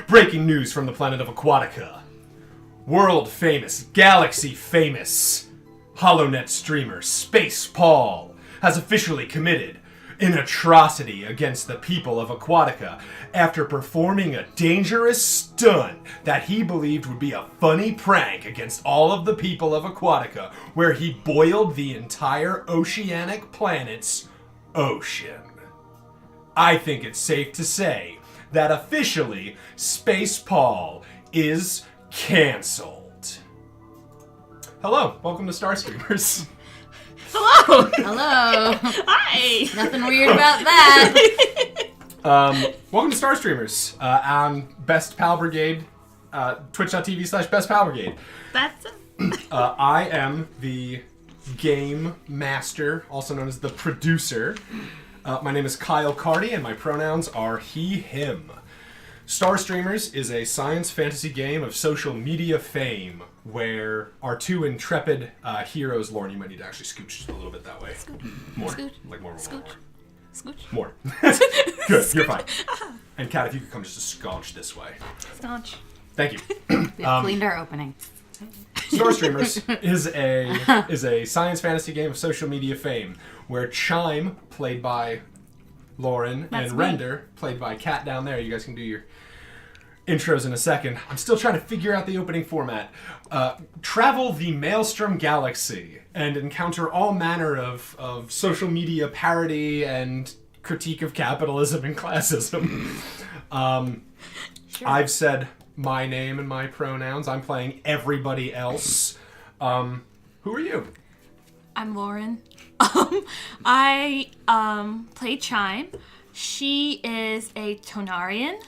Breaking news from the planet of Aquatica. World famous, galaxy famous HoloNet streamer Steppal has officially committed an atrocity against the people of Aquatica after performing a dangerous stunt that he believed would be a funny prank against all of the people of Aquatica, where he boiled the entire oceanic planet's ocean. I think it's safe to say that officially Steppal is cancelled. Hello, welcome to StarStreamers. Hello! Hello. Hi! Nothing weird about that. Welcome to StarStreamers on Best Pal Brigade, twitch.tv/Best Pal Brigade. That's I am the game master, also known as the producer. My name is Kyle Carty, and my pronouns are he, him. StarStreamers is a science fantasy game of social media fame, where our two intrepid heroes, Lauren, you might need to actually scooch just a little bit that way. Scooch. More. Scooch. Like more. Scooch. Scooch. More. Good, you're fine. And Kat, if you could come just a scotch this way. Scotch. Thank you. We've cleaned our opening. StarStreamers is a science fantasy game of social media fame, where Chime, played by Lauren, That's and me. Render, played by Kat down there. You guys can do your intros in a second. I'm still trying to figure out the opening format. Travel the Maelstrom Galaxy and encounter all manner of social media parody and critique of capitalism and classism. Sure. I've said my name and my pronouns. I'm playing everybody else. Who are you? I'm Lauren. I play Chime. She is a Tonarian,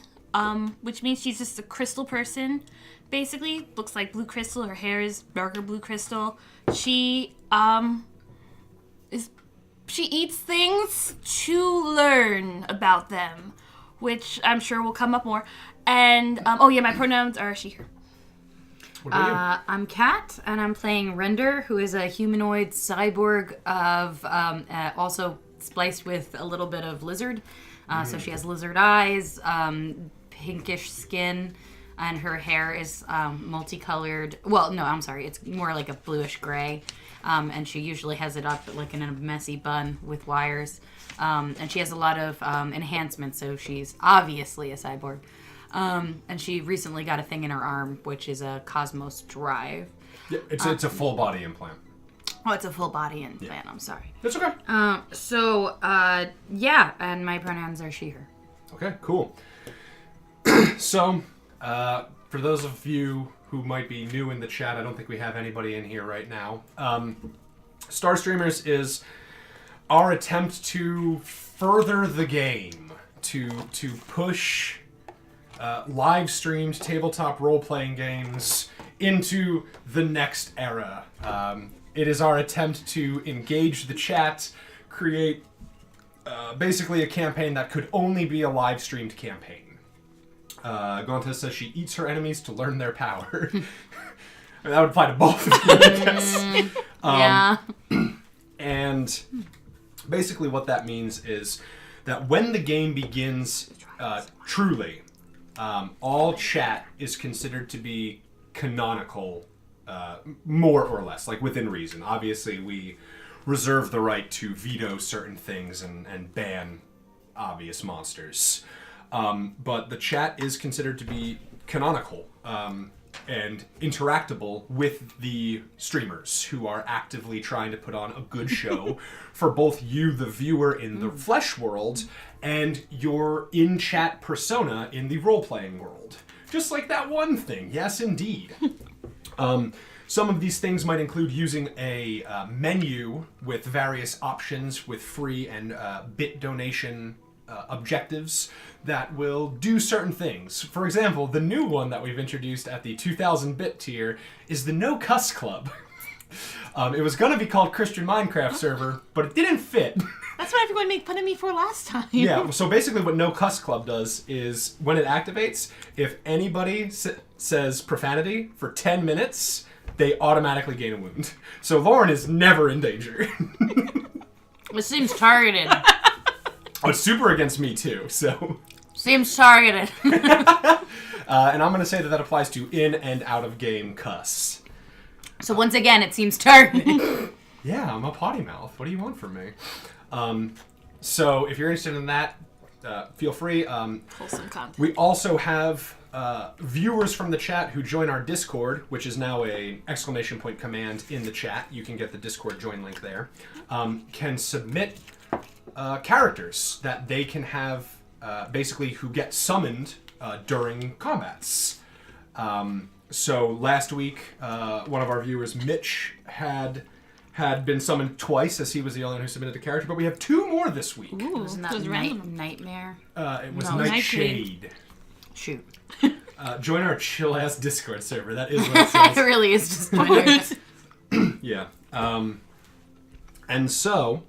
which means she's just a crystal person. Basically, looks like blue crystal. Her hair is darker blue crystal. She eats things to learn about them, which I'm sure will come up more. And my pronouns are she, her. What are you? I'm Kat, and I'm playing Render, who is a humanoid cyborg of also spliced with a little bit of lizard. So she has lizard eyes, pinkish skin, and her hair is multicolored. Well, no, I'm sorry. It's more like a bluish gray. And she usually has it up like in a messy bun with wires. And she has a lot of enhancements, so she's obviously a cyborg. And she recently got a thing in her arm, which is a Cosmos Drive. Yeah, it's a full body implant. Oh, it's a full body implant. Yeah. I'm sorry. That's okay. And my pronouns are she, her. Okay, cool. So, for those of you who might be new in the chat, I don't think we have anybody in here right now. StarStreamers is our attempt to further the game, to push live-streamed tabletop role-playing games into the next era. It is our attempt to engage the chat, create basically a campaign that could only be a live-streamed campaign. Gonta says she eats her enemies to learn their power. I mean, that would apply to both of you, I guess. Yeah. And basically what that means is that when the game begins truly, all chat is considered to be canonical, more or less, like within reason. Obviously, we reserve the right to veto certain things and ban obvious monsters. But the chat is considered to be canonical and interactable with the streamers who are actively trying to put on a good show for both you, the viewer in the flesh world, and your in-chat persona in the role-playing world. Just like that one thing, yes indeed. Some of these things might include using a menu with various options with free and bit donation objectives that will do certain things. For example, the new one that we've introduced at the 2000 bit tier is the No Cuss Club. It was going to be called Christian Minecraft Server, but it didn't fit. That's what everyone made fun of me for last time. Yeah, so basically what No Cuss Club does is, when it activates, if anybody says profanity for 10 minutes, they automatically gain a wound. So Lauren is never in danger. It seems targeted. Oh, it's super against me too, so... Seems targeted. And I'm going to say that applies to in and out of game cuss. So once again, it seems targeted. Yeah, I'm a potty mouth. What do you want from me? So if you're interested in that, feel free. Wholesome content. We also have viewers from the chat who join our Discord, which is now a ! command in the chat. You can get the Discord join link there. Can submit characters that they can have, basically, who get summoned during combats. So last week, one of our viewers, Mitch, had been summoned twice, as he was the only one who submitted a character, but we have 2 more this week. Ooh, Wasn't that those random. Nightmare? It was No, Nightshade. Shoot. Join our chill-ass Discord server. That is what it says. It really is just weird. Yeah. And so,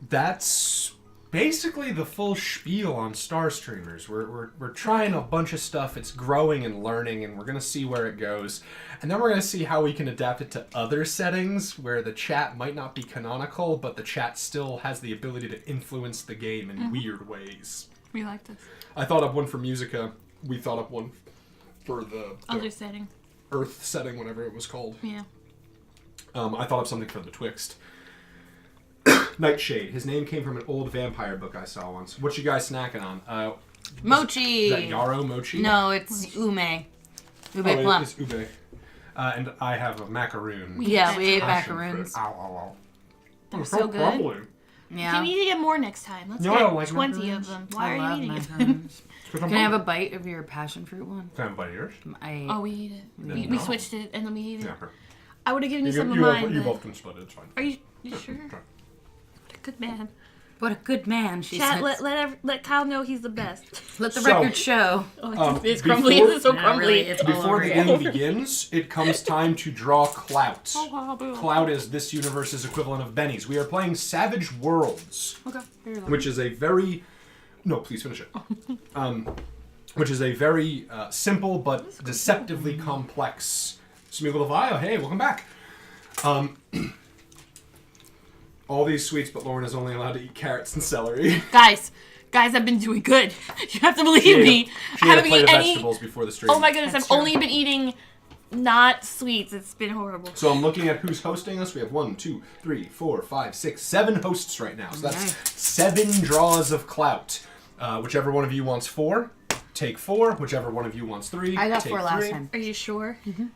that's basically the full spiel on StarStreamers. We're trying a bunch of stuff. It's growing and learning, and we're going to see where it goes. And then we're going to see how we can adapt it to other settings where the chat might not be canonical, but the chat still has the ability to influence the game in weird ways. We like this. I thought up one for Musica. We thought up one for the Other setting. Earth setting, whatever it was called. Yeah. I thought up something for the Twixt. Nightshade. His name came from an old vampire book I saw once. What you guys snacking on? Mochi. Is that Yarrow Mochi? No, it's ume. Ube Oh, plum. it's ube. And I have a macaroon. Yeah, we ate Passion macaroons. fruit. Ow, ow, ow. They're so good. crumbly. Yeah. We need to get more next time. Let's No, I get don't like 20 macaroons. of them. Why I are love you eating it? macaroons. Can Can I have a bite of your passion fruit one? Can I have a bite of yours? Oh, we ate it. We No. switched it, and then we ate it. Yeah, sure. I would have given you some of you mine. you but- both can split it. It's fine. Are you sure? Sure. What a good man. What a good man, she Chat, said. let Kyle know he's the best. Let the So- record show. Oh, it's before- crumbly. It's so Nah, crumbly. really, it's all Before over the you. game begins, it comes time to draw clout. Oh, Clout is this universe's equivalent of bennies. We are playing Savage Worlds, Okay. which is a very... No, please finish it. Which is a very simple but deceptively complex... Smiggle hey, welcome back. All these sweets, but Lauren is only allowed to eat carrots and celery. Guys, I've been doing good. You have to believe me. She I ate a haven't plate eaten of any. vegetables before the stream. Oh my goodness, That's I've true. only been eating not sweets. It's been horrible. So I'm looking at who's hosting us. We have 1, 2, 3, 4, 5, 6, 7 hosts right now. So that's Nice. 7 draws of clout. Whichever one of you wants 4, take 4. Whichever one of you wants 3, I got take 4 last 3. time. Are you sure? Mm-hmm.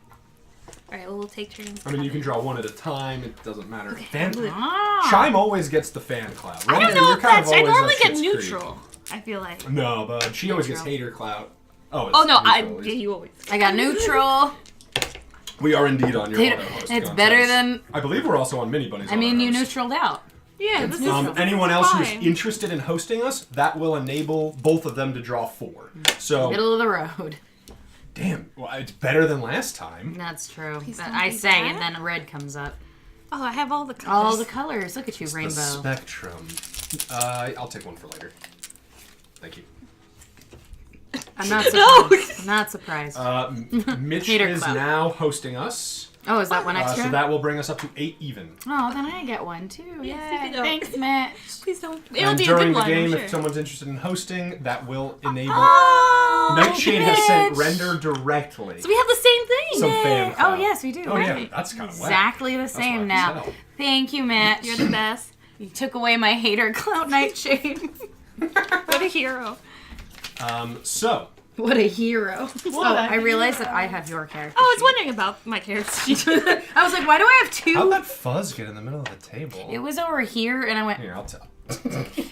All right, well, we'll take turns. I mean, you can draw 1 at a time. It doesn't matter. Okay, Fan, Ah. Chime always gets the fan clout. I don't Render, know you're if kind of that's. I always normally up get Schitt's Creek. neutral. I feel like. No, but she always gets Neutral. hater clout. Oh, it's Oh no, neutral at least. you always. I got neutral. We are indeed on your Dude, auto host. it's better than... I believe we're also on Mini Bunnies. I mean, you auto host. neutraled out. Yeah, this is Anyone else who's fine. interested in hosting us, that will enable both of them to draw 4. So, Middle of the road. damn, well, it's better than last time. That's true. Please But don't I do say, that. and then red comes up. Oh, I have all the colors. All the colors. Look at you, The rainbow. spectrum. I'll take one for later. Thank you. I'm not surprised. I'm not surprised. Mitch Hater is clout. now hosting us. Oh, is that one extra? So that will bring us up to 8 even. Oh, then I get one too. Yes, Yay. you can. Thanks, Mitch. Please don't. It'll And be a during good the one, game, I'm if sure. someone's interested in hosting, that will enable... Oh, Nightshade has sent Mitch. render directly. So we have the same thing. Some fan Oh, clout. yes, we do. Oh, yeah, Right. that's kind of Exactly the why I same can now. tell. Thank you, Mitch. You're the best. You took away my hater clout nightshade. What a hero. So, What a hero. Oh, a I realized that I have your character. Oh, I was wondering about my character. I was like, why do I have two? how'd that fuzz get in the middle of the table? It was over here, and I went, Here, I'll tell.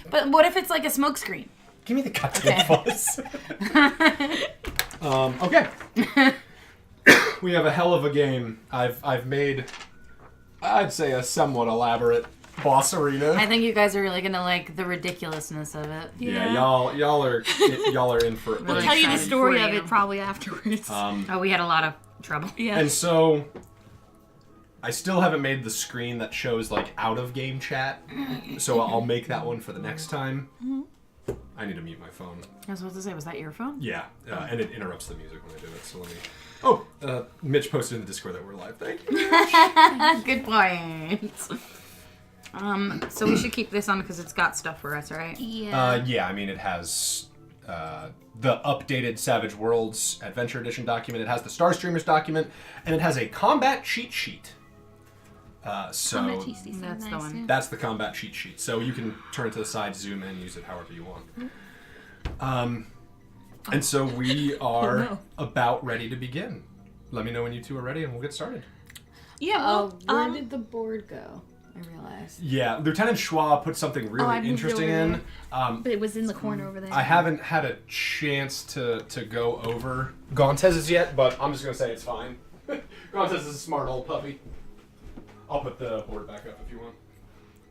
but what if it's like a smoke screen? Give me the goddamn fuzz. Okay. We have a hell of a game. I've made, I'd say, a somewhat elaborate boss arena. I think you guys are really gonna like the ridiculousness of it. Yeah, y'all are in for Really I'll tell you the excited story for of you. it probably afterwards. Oh, we had a lot of trouble. yeah. And so, I still haven't made the screen that shows like out of game chat. So I'll make that one for the next time. I need to mute my phone. I was supposed to say, was that your phone? Yeah, and it interrupts the music when I do it. So let me. Oh, Mitch posted in the Discord that we're live. Thank you. Good point. So we should keep this on because it's got stuff for us, right? yeah. Yeah, I mean it has the updated Savage Worlds Adventure Edition document. It has the StarStreamers document, and it has a combat cheat sheet. Combat cheat sheet, That's the nice, one. yeah. That's the combat cheat sheet. So you can turn it to the side, zoom in, use it however you want. And so we are no. about ready to begin. Let me know when you two are ready, and we'll get started. Yeah, well, Where did the board go? I realized. Yeah, Lieutenant Schwa put something I really moved interesting over in. but it was in the corner over there. I haven't had a chance to go over Gauntez's yet, but I'm just going to say it's fine. Gauntez is a smart old puppy. I'll put the board back up if you want.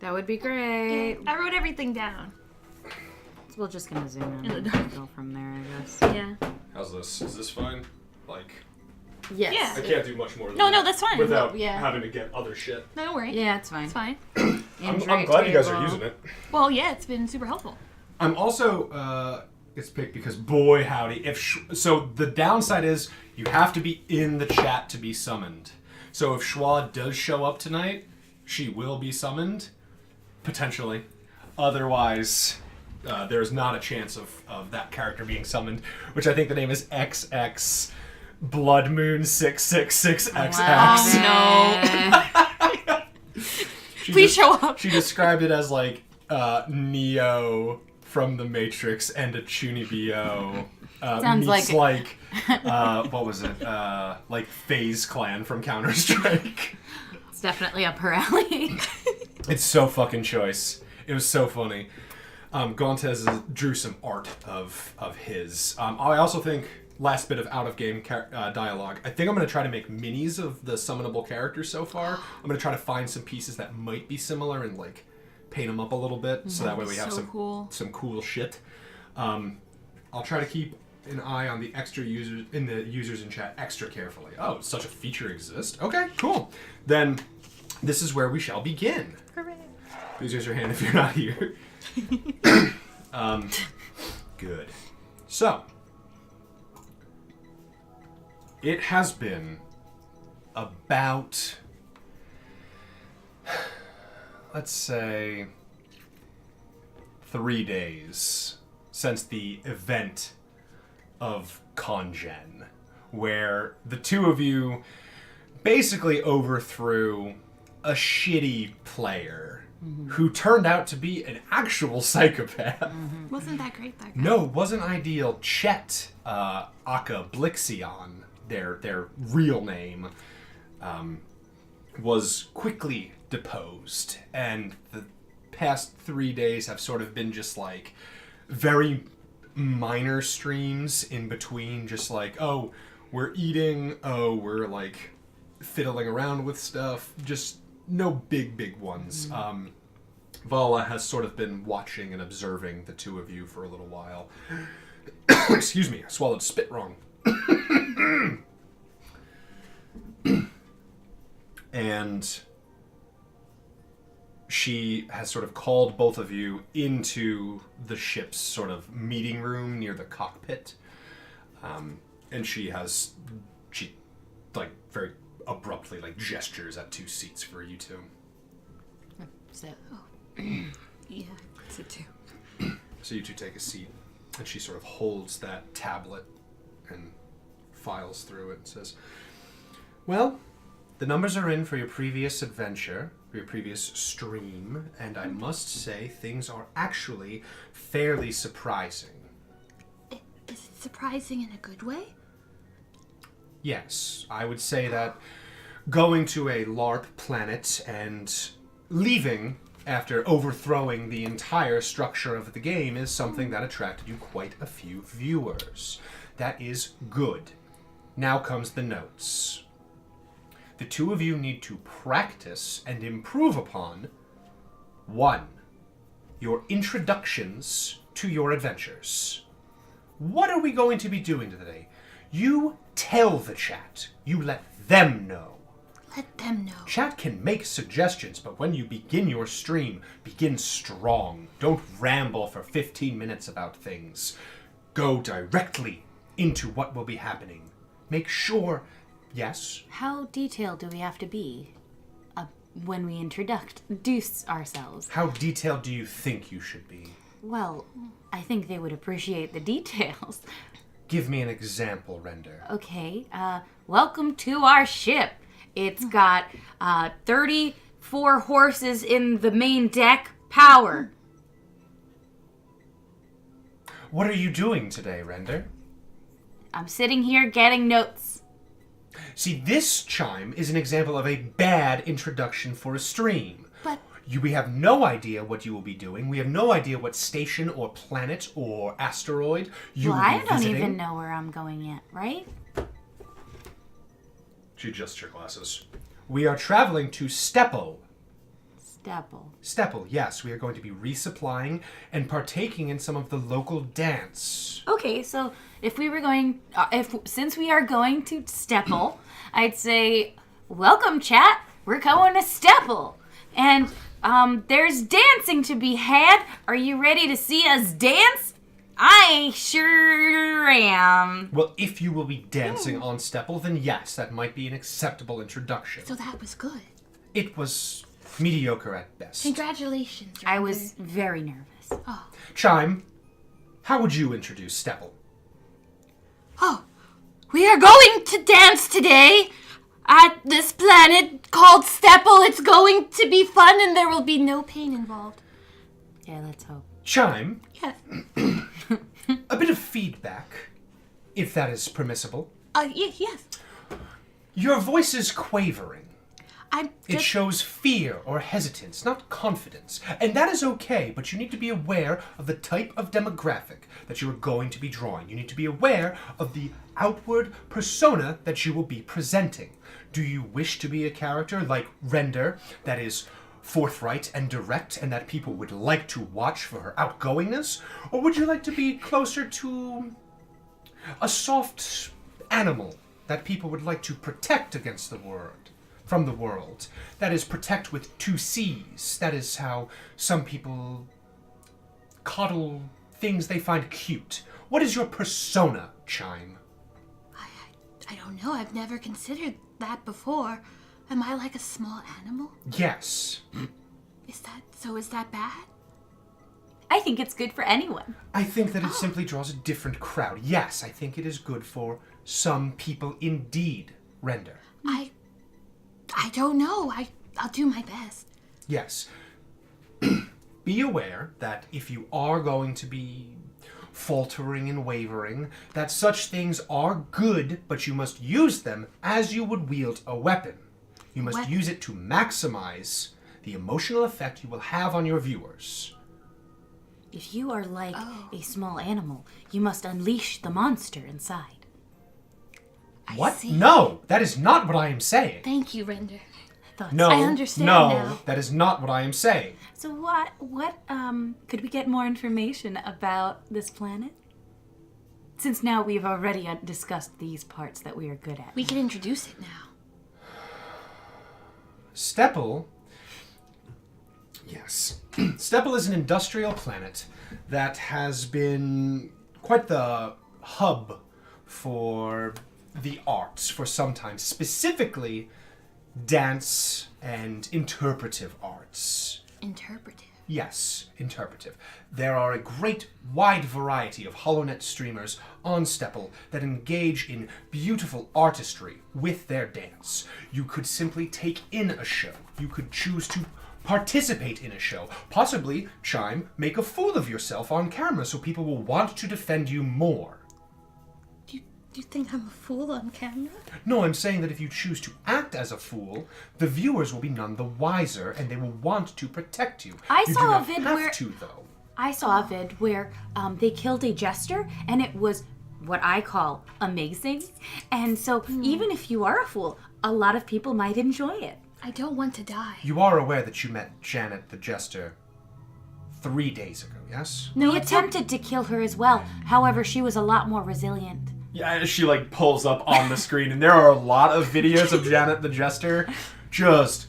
That would be great. I wrote everything down. So we're just gonna zoom in In the and dark. go from there, I guess. Yeah. How's this? Is this fine? Like, Yes. Yeah. I can't do much more than No, that that's fine. without Yeah. having to get other shit. No, don't worry. Yeah, it's fine. It's fine. I'm glad you guys are using it. Well, yeah, it's been super helpful. I'm also it's picked because boy howdy, so the downside is you have to be in the chat to be summoned. So if Schwa does show up tonight, she will be summoned, potentially. Otherwise, there's not a chance of that character being summoned, which I think the name is XX Blood Moon 666XX. Oh, no. Please show up. She described it as like Neo from the Matrix and a Chunibyo. Sounds meets like what was it? Like FaZe Clan from Counter-Strike. It's definitely up her alley. It's so fucking choice. It was so funny. Gauntez drew some art of his. I also think, last bit of out-of-game dialogue, I think I'm going to try to make minis of the summonable characters so far. I'm going to try to find some pieces that might be similar and like paint them up a little bit, so that way we have so cool. some cool shit. I'll try to keep an eye on the extra users in chat extra carefully. Oh, such a feature exists. Okay, cool. Then this is where we shall begin. Hooray. Please raise your hand if you're not here. Good. So, it has been about, let's say, 3 days since the event of Congen, where the two of you basically overthrew a shitty player who turned out to be an actual psychopath. Wasn't that great, that guy? No, wasn't ideal. Chet Aka Blixion, their real name, was quickly deposed, and the past 3 days have sort of been just like very minor streams in between, just like, oh, we're eating, oh, we're like fiddling around with stuff, just no big ones. Vala has sort of been watching and observing the two of you for a little while. Excuse me, I swallowed spit wrong. And she has sort of called both of you into the ship's sort of meeting room near the cockpit. And she like very abruptly like gestures at 2 seats for you two. Sit. Yeah, it's a 2. So you two take a seat, and she sort of holds that tablet and files through it and says, well, the numbers are in for your previous adventure, for your previous stream, and I must say things are actually fairly surprising. Is it surprising in a good way? Yes, I would say that going to a LARP planet and leaving after overthrowing the entire structure of the game is something that attracted you quite a few viewers. That is good. Now comes the notes. The two of you need to practice and improve upon 1. Your introductions to your adventures. What are we going to be doing today? You tell the chat. You let them know. Let them know. Chat can make suggestions, but when you begin your stream, begin strong. Don't ramble for 15 minutes about things. Go directly into what will be happening. Make sure, yes? How detailed do we have to be when we introduce ourselves? How detailed do you think you should be? Well, I think they would appreciate the details. Give me an example, Render. Okay, welcome to our ship. It's got 34 horses in the main deck. Power. What are you doing today, Render? I'm sitting here getting notes. See, this Chime is an example of a bad introduction for a stream. But We have no idea what you will be doing. We have no idea what station or planet or asteroid you will be I don't visiting. even know where I'm going yet, right? She adjusts her glasses. We are traveling to Steppal. Steppal. Steppal, yes. We are going to be resupplying and partaking in some of the local dance. Okay, so if we were going, since we are going to Steppal, I'd say, welcome, chat. We're going to Steppal, and there's dancing to be had. Are you ready to see us dance? I sure am. Well, if you will be dancing on Steppal, then yes, that might be an acceptable introduction. so that was good. It was mediocre at best. Congratulations. I Render. was very nervous. Chime, how would you introduce Steppal? Oh, we are going to dance today at this planet called Steppal. It's going to be fun and there will be no pain involved. Yeah, let's hope. Chime, Yes. a bit of feedback, if that is permissible. Yes. Your voice is quavering. I'm It just... shows fear or hesitance, not confidence. And that is okay, but you need to be aware of the type of demographic that you are going to be drawing. You need to be aware of the outward persona that you will be presenting. Do you wish to be a character like Render that is forthright and direct and that people would like to watch for her outgoingness? Or would you like to be closer to a soft animal that people would like to protect against the world? From the world. That is, protect with 2 C's. That is how some people coddle things they find cute. What is your persona, Chime? I don't know. I've never considered that before. Am I like a small animal? Yes. Is that bad? I think it's good for anyone. I think that it simply draws a different crowd. Yes, I think it is good for some people indeed, Render. I don't know. I'll do my best. Yes. Be aware that if you are going to be faltering and wavering, that such things are good, but you must use them as you would wield a weapon. You must use it to maximize the emotional effect you will have on your viewers. If you are like a small animal, you must unleash the monster inside. What? see. No, that is not what I am saying. Thank you, Render. No, I understand no, now. that is not what I am saying. So what could we get more information about this planet? Since now we've already discussed these parts that we are good at. We can introduce it now. Steppal, yes. Steppal is an industrial planet that has been quite the hub for the arts for some time, specifically dance and interpretive arts. Interpretive. Yes, interpretive. There are a great wide variety of HoloNet streamers on Steppal that engage in beautiful artistry with their dance. You could simply take in a show. You could choose to participate in a show. Possibly, Chime, make a fool of yourself on camera so people will want to defend you more. Do you think I'm a fool on camera? No, I'm saying that if you choose to act as a fool, the viewers will be none the wiser and they will want to protect you. I You saw do a not vid have where- to, though. I saw a vid where they killed a jester, and it was what I call amazing. And so even if you are a fool, a lot of people might enjoy it. I don't want to die. You are aware that you met Janet the Jester 3 days ago, yes? We attempted to kill her as well. However, she was a lot more resilient. Yeah, she pulls up on the screen, and there are a lot of videos of Janet the Jester just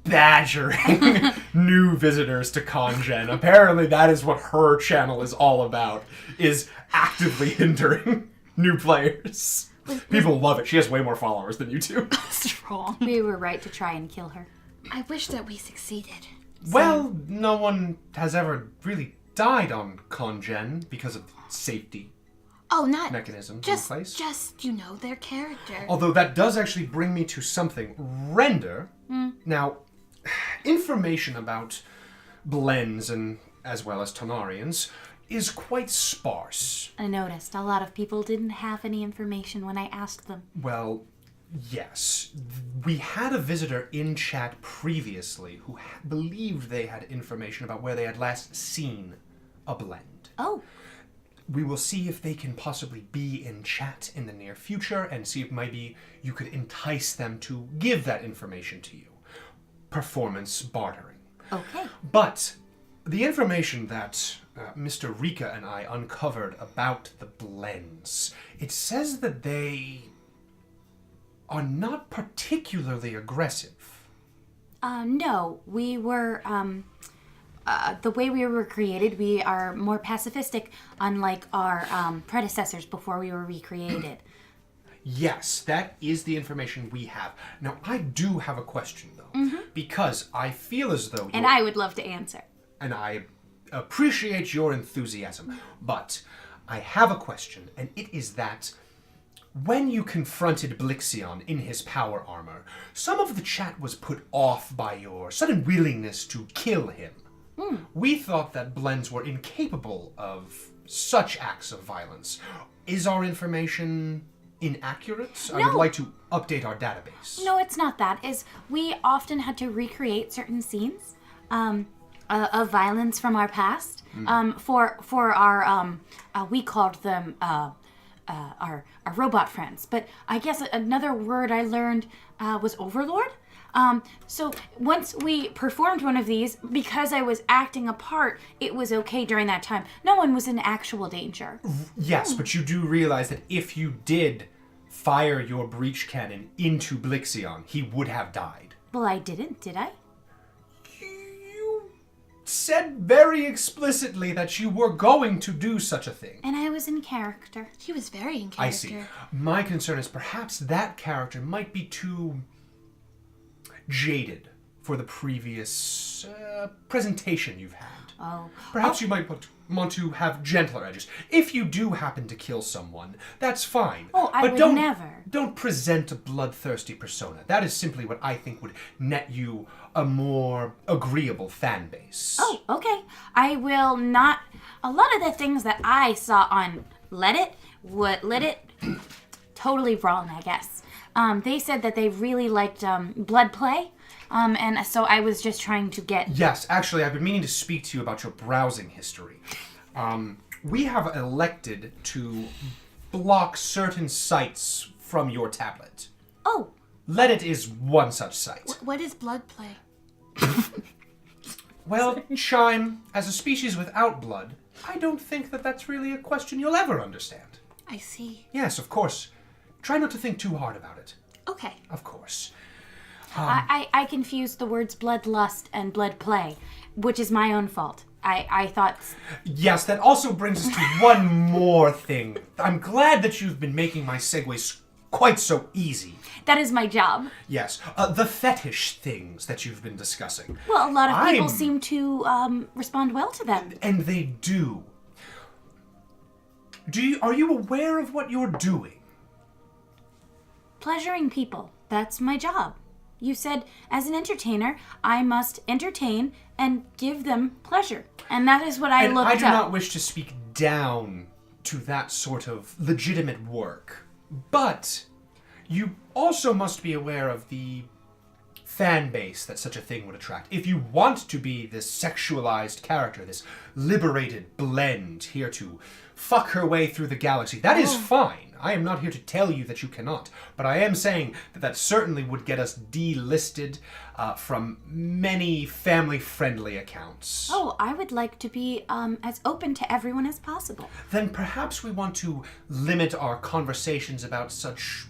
badgering new visitors to ConGen. Apparently that is what her channel is all about, is actively hindering new players. People love it. She has way more followers than you do. Strong. We were right to try and kill her. I wish that we succeeded. Well, no one has ever really died on Congen because of safety Oh, not mechanisms just in place. just their character. Although that does actually bring me to something. Render. Now, information about blends and as well as Tonarians is quite sparse. I noticed a lot of people didn't have any information when I asked them. Well, yes. We had a visitor in chat previously who believed they had information about where they had last seen a blend. Oh, We will see if they can possibly be in chat in the near future and see if maybe you could entice them to give that information to you. Performance bartering. okay. But the information that Mr. Rika and I uncovered about the blends, it says that they are not particularly aggressive. No, we were, the way we were created, we are more pacifistic, unlike our predecessors before we were recreated. Yes, that is the information we have. Now, I do have a question, though, because I feel as though And I would love to answer. and I appreciate your enthusiasm, but I have a question, and it is that when you confronted Blixion in his power armor, some of the chat was put off by your sudden willingness to kill him. We thought that blends were incapable of such acts of violence. Is our information inaccurate? I would No. like to update our database. No, it's not that. Is we often had to recreate certain scenes of violence from our past for our we called them our robot friends. But I guess another word I learned was overlord. So once we performed one of these, because I was acting a part, it was okay during that time. No one was in actual danger. Yes, but you do realize that if you did fire your breach cannon into Blixion, he would have died. Well, I didn't, did I? You said very explicitly that you were going to do such a thing. And I was in character. He was very in character. I see. My concern is perhaps that character might be too jaded for the previous presentation you've had. Oh. Perhaps you might want to have gentler edges. If you do happen to kill someone, that's fine. Oh, I but would don't, never. Don't present a bloodthirsty persona. That is simply what I think would net you a more agreeable fan base. Oh, okay. I will not. A lot of the things that I saw on Let It, totally wrong, I guess. They said that they really liked blood play, and so I was just trying to get. Yes, actually, I've been meaning to speak to you about your browsing history. We have elected to block certain sites from your tablet. Oh, Let It is one such site. What is blood play? Well, Chime, as a species without blood, I don't think that that's really a question you'll ever understand. I see. Yes, of course. Try not to think too hard about it. Okay. Of course. I confused the words bloodlust and blood play, which is my own fault. I thought. Yes, that also brings us to one more thing. I'm glad that you've been making my segues quite so easy. That is my job. Yes, the fetish things that you've been discussing. Well, a lot of people I'm- seem to respond well to them. And they do. Are you aware of what you're doing? Pleasuring people. That's my job. You said, as an entertainer, I must entertain and give them pleasure. And that is what I And looked I do up. not wish to speak down to that sort of legitimate work. But you also must be aware of the fan base that such a thing would attract. If you want to be this sexualized character, this liberated blend here to fuck her way through the galaxy, that is fine. I am not here to tell you that you cannot, but I am saying that that certainly would get us delisted from many family-friendly accounts. Oh, I would like to be as open to everyone as possible. Then perhaps we want to limit our conversations about such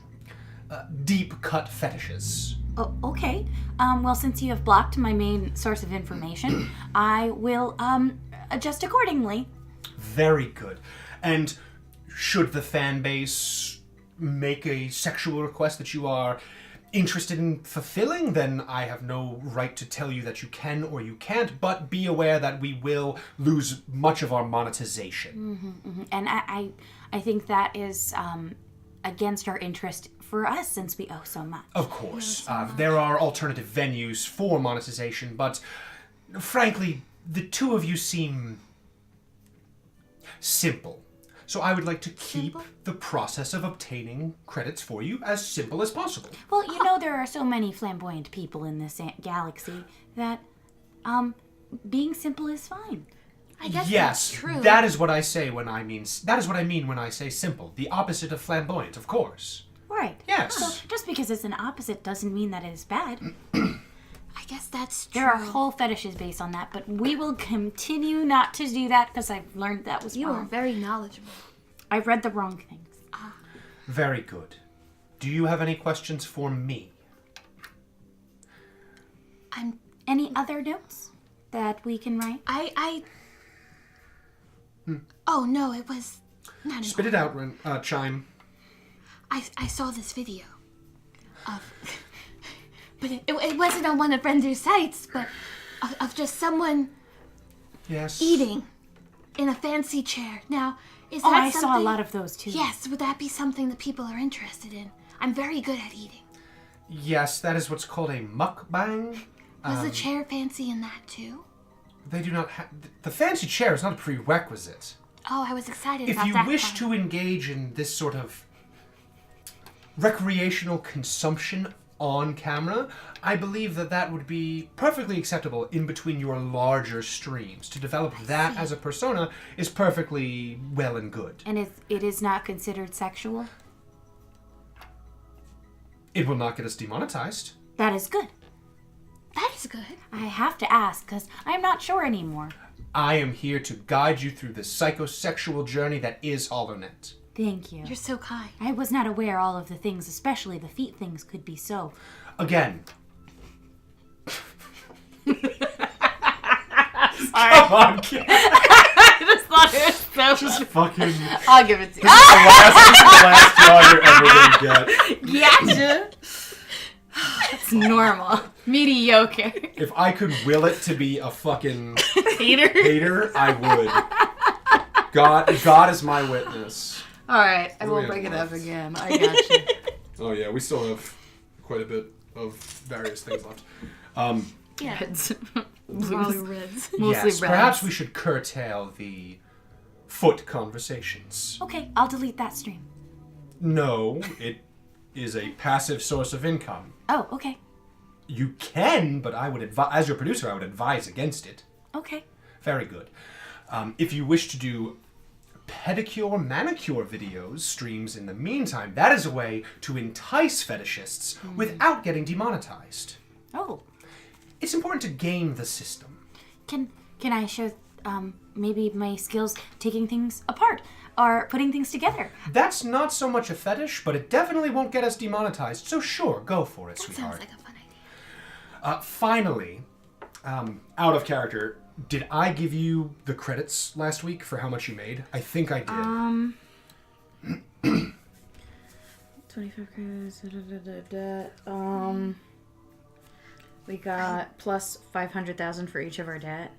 deep-cut fetishes. Oh, okay. Well, since you have blocked my main source of information, I will adjust accordingly. Very good. And should the fan base make a sexual request that you are interested in fulfilling, then I have no right to tell you that you can or you can't, but be aware that we will lose much of our monetization. And I think that is against our interest for us since we owe so much. Of course, there are alternative venues for monetization, but frankly, the two of you seem simple. So I would like to keep the process of obtaining credits for you as simple as possible. Well, there are so many flamboyant people in this galaxy that being simple is fine. I guess Yes, that's true. that is what I say when I mean. That is what I mean when I say simple. The opposite of flamboyant, of course. Right. Yes. So just because it's an opposite doesn't mean that it is bad. I guess that's true. There are whole fetishes based on that, but we will continue not to do that because I've learned that was You are wrong. very knowledgeable. I've read the wrong things. Very good. Do you have any questions for me? Any other notes that we can write? Oh no, it was not Spit it out, Chime. I saw this video of, but it wasn't on one of Render's sites, but of just someone Yes. eating in a fancy chair. Now, is Oh, that I something? saw a lot of those too. Yes, would that be something that people are interested in? I'm very good at eating. Yes, that is what's called a mukbang. Was the chair fancy in that too? They do not have... The fancy chair is not a prerequisite. Oh, I was excited If about you that wish part. to engage in this sort of recreational consumption on camera, I believe that would be perfectly acceptable in between your larger streams. To develop that as a persona is perfectly well and good. And it is not considered sexual? It will not get us demonetized. That is good. That is good. I have to ask because I'm not sure anymore. I am here to guide you through the psychosexual journey that is HoloNet. Thank you. You're so kind. I was not aware all of the things, especially the feet things, could be so. Again. Come on, kid. I just thought it was so... Just fucking... I'll give it to you. This is the last draw you're ever gonna get. Gotcha. It's normal. Mediocre. If I could will it to be a fucking Hater. I would. God is my witness. Alright, I What do won't we bring have it up left? again. I got you. Oh yeah, we still have quite a bit of various things left. Yeah. Reds. Probably reds. Mostly Yes, reds. perhaps we should curtail the foot conversations. Okay, I'll delete that stream. No, it is a passive source of income. Oh, okay. You can, but I would advise, as your producer, I would advise against it. Okay. Very good. If you wish to do pedicure, manicure videos, streams in the meantime, that is a way to entice fetishists without getting demonetized. Oh. It's important to game the system. Can I show maybe my skills taking things apart or putting things together? That's not so much a fetish, but it definitely won't get us demonetized, so sure, go for it, That sweetheart. sounds like a fun idea. Finally, out of character, did I give you the credits last week for how much you made? I think I did. 25 credits. We got plus 500,000 for each of our debt.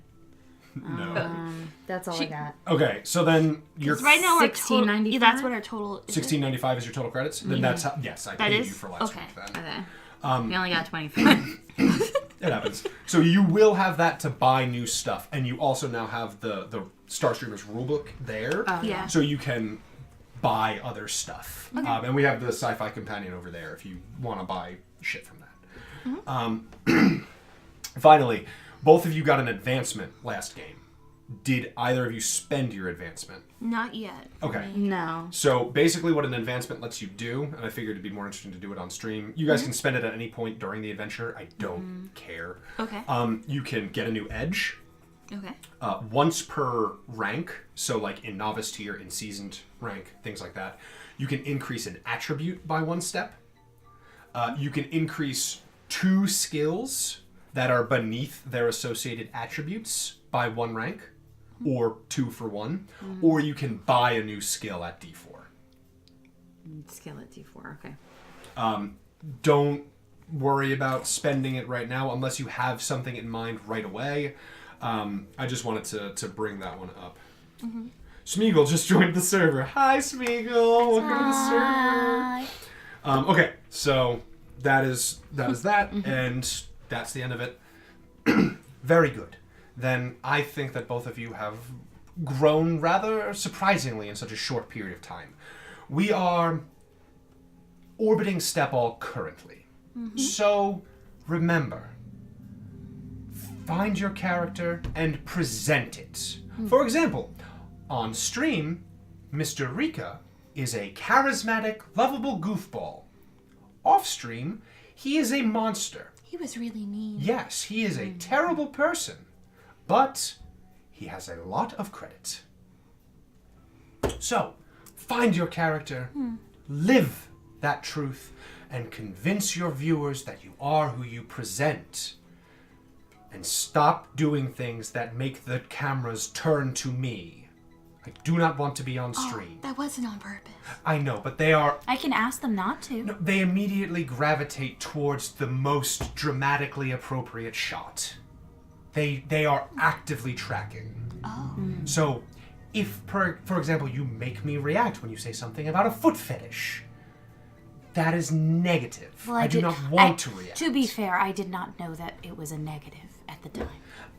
No. That's all I got. Okay, so then you're... Because right now our total, $16.95? yeah, that's what our total is. $16.95 is your total credits? Then that's how... Yes, I paid you is? for last Okay. week then. Okay. We only got 25. It happens. So you will have that to buy new stuff, and you also now have the StarStreamers rulebook there, Yeah. so you can buy other stuff. And we have the sci-fi companion over there if you want to buy shit from that. Finally, both of you got an advancement last game. Did either of you spend your advancement? Not yet. Okay. No. So basically what an advancement lets you do, and I figured it'd be more interesting to do it on stream, you guys can spend it at any point during the adventure. I don't care. Okay. You can get a new edge Okay. once per rank. So like in novice tier, in seasoned rank, things like that. You can increase an attribute by 1 step. You can increase 2 skills that are beneath their associated attributes by 1 rank. Or 2 for 1, or you can buy a new skill at D4. Skill at D4, okay. Don't worry about spending it right now unless you have something in mind right away. I just wanted to bring that one up. Mm-hmm. Smeagol just joined the server. Hi, Smeagol. Welcome to the server. Okay, so that is that, and that's the end of it. Very good. Then I think that both of you have grown rather surprisingly in such a short period of time. We are orbiting Steppal currently. Mm-hmm. So remember, find your character and present it. Mm-hmm. For example, on stream, Mr. Rika is a charismatic, lovable goofball. Off stream, he is a monster. He was really mean. Yes, he is a terrible person, but he has a lot of credit. So, find your character, live that truth, and convince your viewers that you are who you present. And stop doing things that make the cameras turn to me. I do not want to be on stream. That wasn't on purpose. I know, but they are... I can ask them not to. No, they immediately gravitate towards the most dramatically appropriate shot. They are actively tracking. Oh. So, if, for example, you make me react when you say something about a foot fetish, that is negative. Well, I do not want to react. To be fair, I did not know that it was a negative at the time.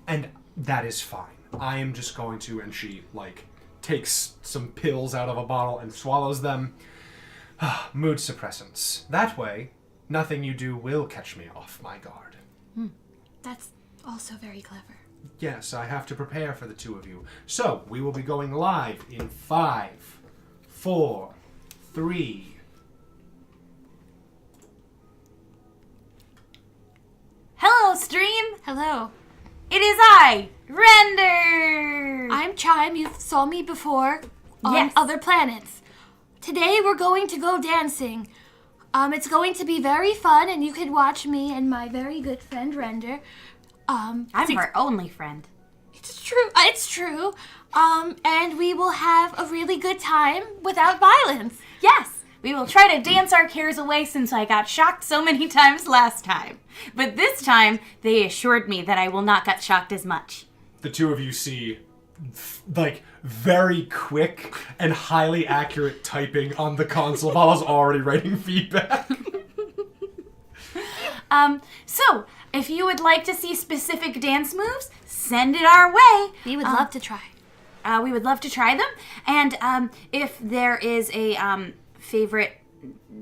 And that is fine. I am just going to, and she, takes some pills out of a bottle and swallows them. Mood suppressants. That way, nothing you do will catch me off my guard. That's also very clever. Yes, I have to prepare for the two of you. So, we will be going live in 5, 4, 3... Hello, stream! Hello. It is I, Render! I'm Chime. You saw me before on Yes. other planets. Today we're going to go dancing. It's going to be very fun, and you can watch me and my very good friend Render. I'm her only friend. It's true. It's true. And we will have a really good time without violence. Yes! We will try to dance our cares away since I got shocked so many times last time. But this time, they assured me that I will not get shocked as much. The two of you see, very quick and highly accurate typing on the console while I was already writing feedback. So, if you would like to see specific dance moves, send it our way. We would love to try. We would love to try them. And if there is a favorite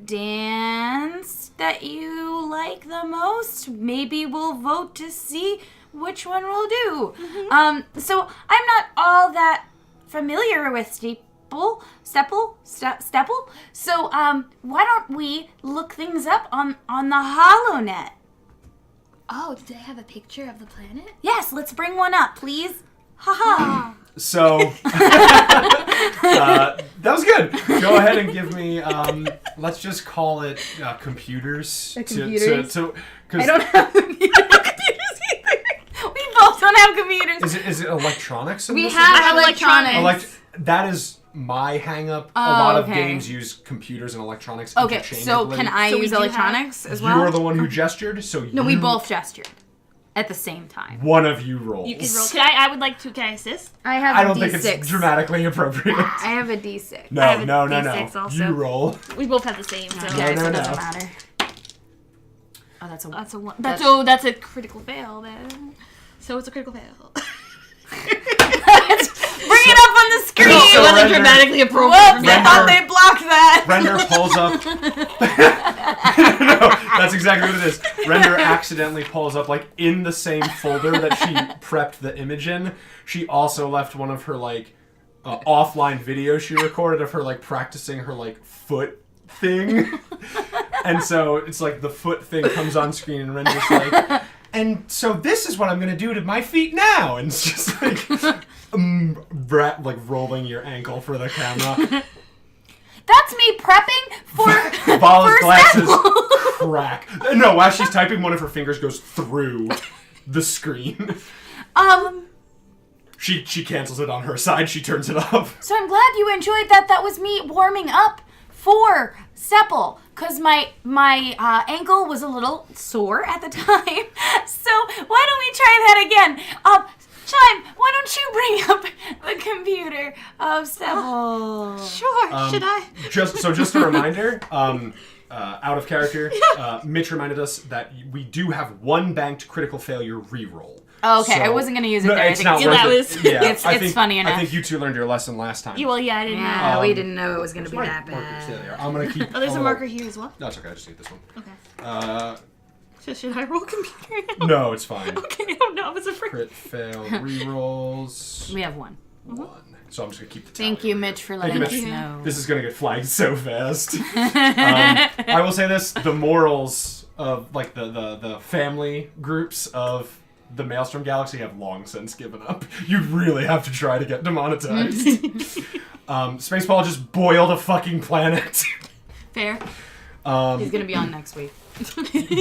dance that you like the most, maybe we'll vote to see which one we'll do. Mm-hmm. So I'm not all that familiar with Steppal. So why don't we look things up on the HoloNet? Oh, do they have a picture of the planet? Yes, let's bring one up, please. Haha. So, that was good. Go ahead and give me, let's just call it computers. Computers? I don't have computers either. We both don't have computers. Is it electronics? We have electronics. That is my hang-up. A lot of okay. games use computers and electronics Okay, so interchangeably. can I use electronics as well? You are the one who gestured, so No, we both gestured at the same time. One of you rolls. You can roll. I would like to. Can I assist? I have I a don't D6. think it's dramatically appropriate. I have a D6. No, I have a no. D6 also. You roll. We both have the same. So Okay, so no. it doesn't matter. Oh, that's a one. that's a one. That's a critical fail then. So it's a critical fail. Bring it up on the screen! So It wasn't Render- dramatically appropriate. Whoops, for me. I thought they blocked that! Render pulls up. No, that's exactly what it is. Render accidentally pulls up, in the same folder that she prepped the image in. She also left one of her, offline videos she recorded of her, practicing her, foot thing. And so it's the foot thing comes on screen and Render's and so this is what I'm going to do to my feet now. And it's just rolling your ankle for the camera. That's me prepping for Vala's glasses Steppal. crack. No, while she's typing, one of her fingers goes through the screen. She cancels it on her side. She turns it off. So I'm glad you enjoyed that. That was me warming up for Steppal. because my ankle was a little sore at the time. So why don't we try that again? Chime, why don't you bring up the computer of Steppal? Sure. Should I? Just a reminder, out of character, Mitch reminded us that we do have one banked critical failure reroll. Oh, okay. So, I wasn't going to use it there. It's not worth that it. was- Yeah, It's funny enough. I think you two learned your lesson last time. Well, yeah, I didn't know. Yeah, we didn't know it was going to be My that markers, there bad. they are. I'm gonna keep. Oh, there's a little- marker here as well. No, it's okay. I just need this one. Okay. Uh, Should I roll computer now? no, it's fine. Okay. Oh no, I was afraid. Crit fail rerolls. We have one. 1. So I'm just gonna keep the. Thank tally you, over Mitch, here. for Thank you, letting us Mitch. know. This is gonna get flagged so fast. I will say this: the morals of like the family groups of the Maelstrom Galaxy have long since given up. You really have to try to get demonetized. Spaceball just boiled a fucking planet. Fair. He's going to be on next week.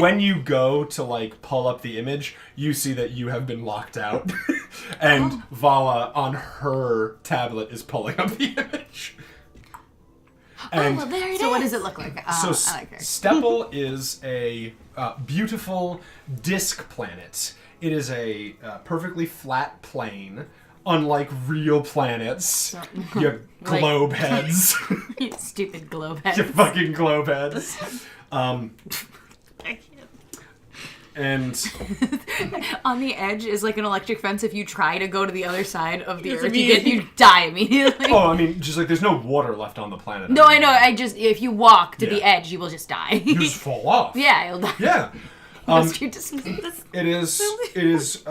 When you go to like pull up the image, you see that you have been locked out, and Vala on her tablet is pulling up the image. And Well, there it is. So what does it look like? so I like her. Steppal is a beautiful disk planet. It is a perfectly flat plane, unlike real planets. You globe heads. You stupid globe You head. fucking globe heads. I can't. And On the edge is like an electric fence. If you try to go to the other side of the It's earth, immediate. you die immediately. oh, I mean, just like there's no water left on the planet. No, I know. If you walk to the Yeah. edge, you will just die. You just fall off. Yeah, you'll die. Yeah. Unless you just- It is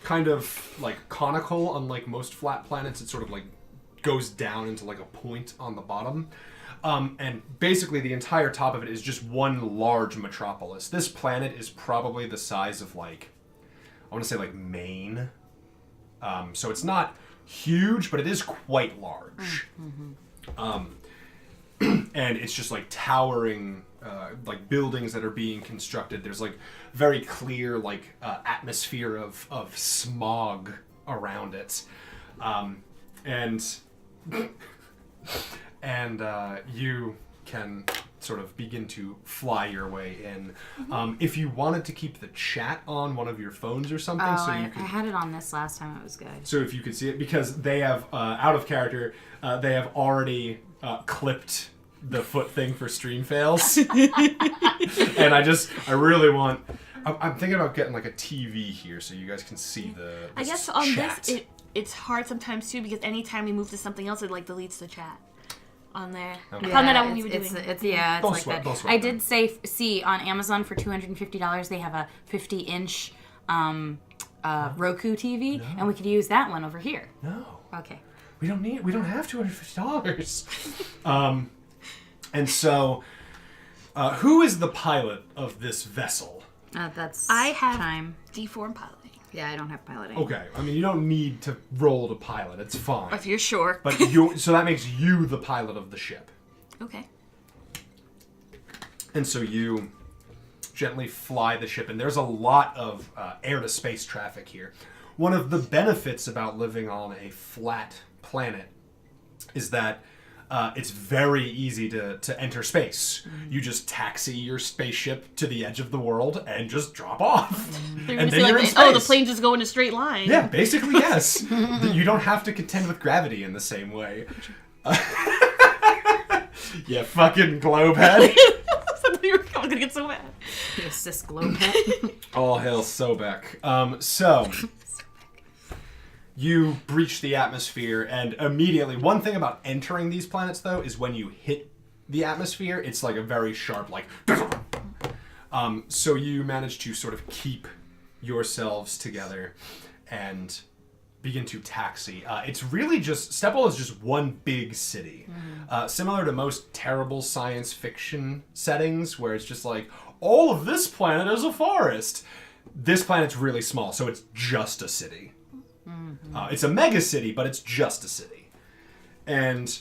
kind of like conical, unlike most flat planets. It sort of like goes down into like a point on the bottom. And basically the entire top of it is just one large metropolis. This planet is probably the size of like, I want to say like Maine. So it's not huge, but it is quite large. And it's just like towering like buildings that are being constructed. There's like very clear like atmosphere of smog around it. And you can sort of begin to fly your way in. If you wanted to keep the chat on one of your phones or something, Oh, so I you could. had it on this last time. It was good. So if you could see it, because they have out of character, they have already clipped the foot thing for stream fails, and I really want. I'm thinking about getting like a TV here so you guys can see the. I guess on chat. this, it's hard sometimes too because anytime we move to something else, it like deletes the chat on there. Okay. I found that out when it's, we were it's, doing. it's Don't like sweat, that. don't sweat I then. did see on Amazon for $250 they have a 50-inch Roku TV, and we could use that one over here. No. Okay. We don't have $250. And so, who is the pilot of this vessel? That's I have Chime. deformed piloting. Yeah, I don't have piloting. Okay, I mean you don't need to roll to pilot; it's fine. If you're sure. But so that makes you the pilot of the ship, Okay. and so you gently fly the ship. And there's a lot of air to space traffic here. One of the benefits about living on a flat planet is that it's very easy to enter space. You just taxi your spaceship to the edge of the world and just drop off. They're And gonna then say you're in like, oh, the space. plane just go in a straight line. Yeah, basically, yes. You don't have to contend with gravity in the same way. Yeah, fucking globehead. You're gonna get so mad. You cis globe head. All hail Sobek. So, you breach the atmosphere, and immediately, one thing about entering these planets, though, is when you hit the atmosphere, it's like a very sharp, like... So you manage to sort of keep yourselves together and begin to taxi. It's really just... Steppal is just one big city. Similar to most terrible science fiction settings, where it's just like, all of this planet is a forest. This planet's really small, so it's just a city. It's a mega city, but it's just a city. And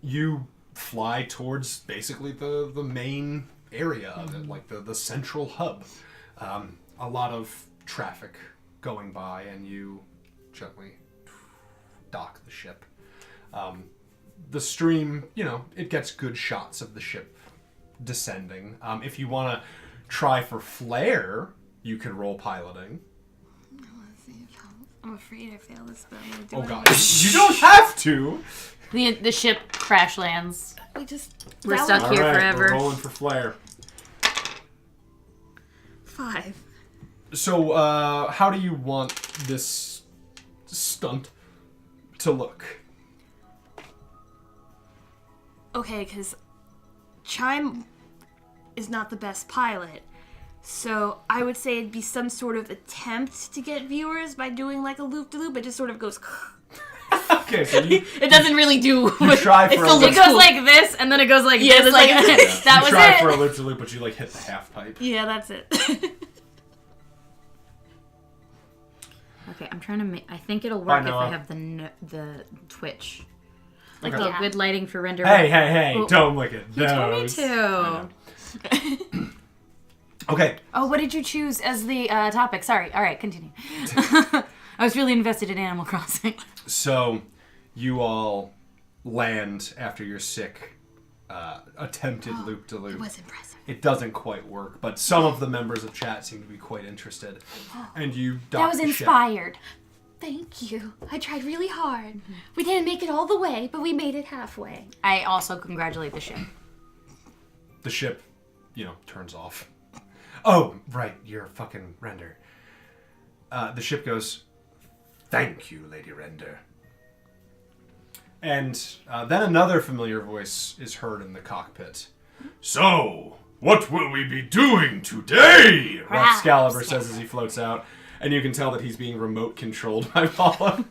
you fly towards basically the main area of it, like the central hub. A lot of traffic going by, and you gently dock the ship. The stream, it gets good shots of the ship descending. If you want to try for flare, you can roll piloting. I'm afraid I failed this, but I'm gonna do Oh it. god, you don't have to. The ship crash lands. We're stuck All here right, forever. we're rolling for flare. 5. So, how do you want this stunt to look? Okay, because Chime is not the best pilot. So I would say it'd be some sort of attempt to get viewers by doing like a loop-de-loop. It just sort of goes... Okay, so you It doesn't really do. try for It a goes loop. like this, and then it goes like this. it's Like like- that You was try it. for a loop-to-loop, but you like hit the half pipe. Yeah, that's it. Okay, I'm trying to make. I think it'll work if Noah. I have the Twitch, like Okay. the Yeah. good lighting for render. Hey, Oh. don't look at You told me those. to. Okay, Oh, what did you choose as the topic? Sorry. All right, continue. I was really invested in Animal Crossing. so you all land after your sick attempted loop-to-loop. It was impressive. It doesn't quite work, but some of the members of chat seem to be quite interested. And you dock That was the ship. inspired. Thank you. I tried really hard. We didn't make it all the way, but we made it halfway. I also congratulate the ship. The ship, turns off. Oh, right, you're fucking Render. The ship goes, "Thank you, Lady Render." And then another familiar voice is heard in the cockpit. "So, what will we be doing today?" Excalibur says as he floats out. And you can tell that he's being remote controlled by Paula.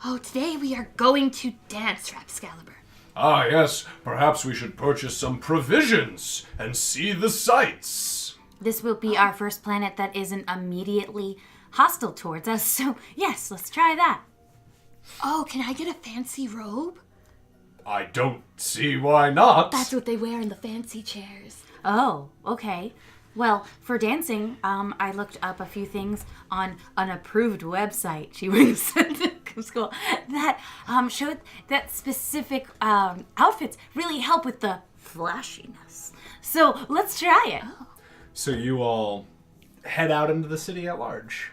Oh, today we are going to dance, Rapscalibur. Ah, yes, perhaps we should purchase some provisions and see the sights. This will be our first planet that isn't immediately hostile towards us. So yes, let's try that. Oh, can I get a fancy robe? I don't see why not. That's what they wear in the fancy chairs. Oh, okay. Well, for dancing, I looked up a few things on an approved website. She was sent to school that showed that specific outfits really help with the flashiness. So let's try it. So you all head out into the city at large.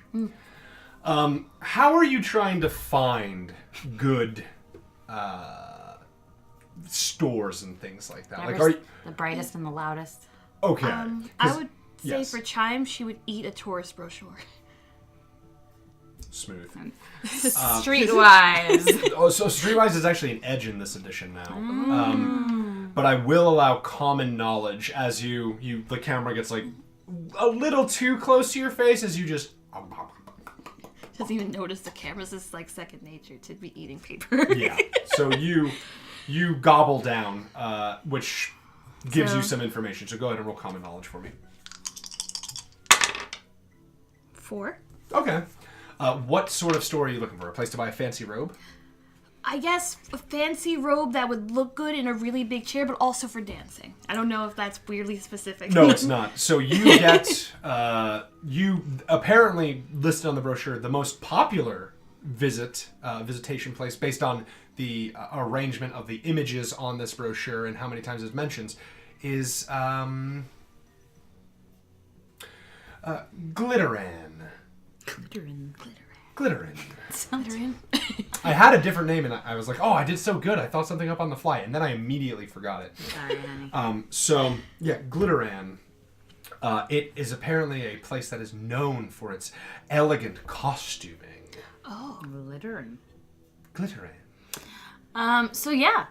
How are you trying to find good stores and things like that? Like, are you The brightest and the loudest. okay? I would say yes. for Chime, she would eat a tourist brochure. Smooth. Streetwise. Oh, so Streetwise is actually an edge in this edition now. But I will allow common knowledge as the camera gets like a little too close to your face as you just. Doesn't even notice the cameras. It's like second nature to be eating paper. Yeah. So you gobble down, which gives you So- some information. So go ahead and roll common knowledge for me. 4. Okay. What sort of store are you looking for? A place to buy a fancy robe? I guess a fancy robe that would look good in a really big chair, but also for dancing. I don't know if that's weirdly specific. No, it's not. So you get, you apparently listed on the brochure the most popular visitation place based on the arrangement of the images on this brochure and how many times it mentions is Glitteran. Glitteran. I had a different name and I was like, oh, I did so good. I thought something up on the fly, and then I immediately forgot it. Sorry, honey. So, yeah, Glitteran. It is apparently a place that is known for its elegant costuming. Oh. Glittering. Glitteran. So yeah,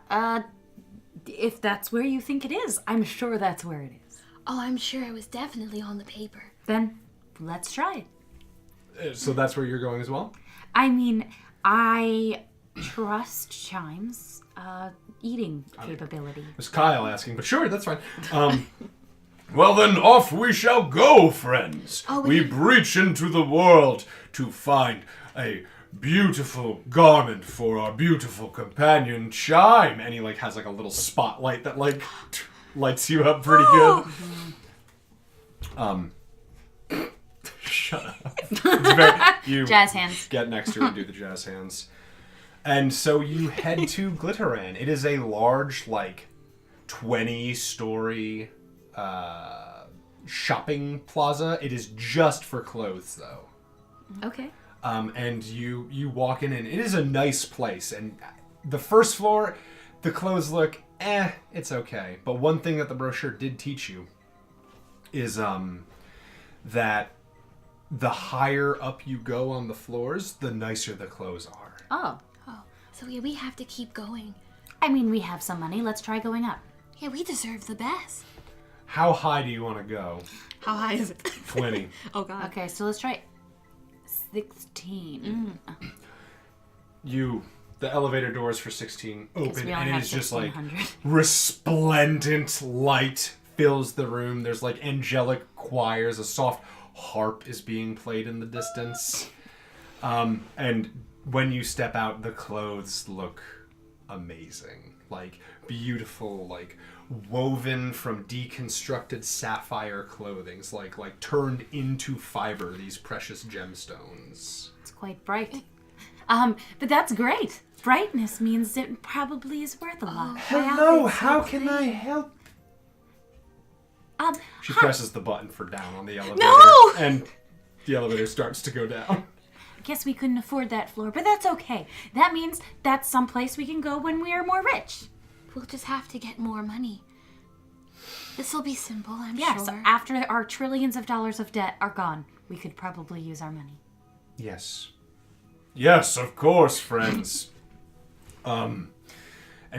if that's where you think it is, I'm sure that's where it is. Oh, I'm sure it was definitely on the paper. Then let's try it. So that's where you're going as well? I mean, I trust Chime's eating capability. It was Kyle asking, but sure, that's fine. Well then, off we shall go, friends. Oh, we breach into the world to find a beautiful garment for our beautiful companion, Chime. And he has a little spotlight that lights you up pretty good. Shut up. You Jazz hands. get next to her and do the jazz hands. And so you head to Glitteran. It is a large, 20-story shopping plaza. It is just for clothes, though. Okay. And you walk in, and it is a nice place. And the first floor, the clothes look, it's okay. But one thing that the brochure did teach you is that the higher up you go on the floors, the nicer the clothes are. Oh. So yeah, we have to keep going. I mean, we have some money. Let's try going up. Yeah, we deserve the best. How high do you want to go? How high is it? 20. Oh god. Okay, so let's try 16. The elevator doors for 16 open, we only and it have is just like 1600. resplendent light fills the room. There's like angelic choirs. A soft harp is being played in the distance. And when you step out, the clothes look amazing. Like beautiful, like woven from deconstructed sapphire clothings, like turned into fiber, these precious gemstones. It's quite bright. But that's great. Brightness means it probably is worth a lot. Hello, how can I help? She Hi. presses the button for down on the elevator. No! And the elevator starts to go down. Guess we couldn't afford that floor, but that's okay. That means that's someplace we can go when we are more rich. We'll just have to get more money. This will be simple, I'm Yeah, sure. so after our trillions of dollars of debt are gone, we could probably use our money. Yes. Yes, of course, friends. And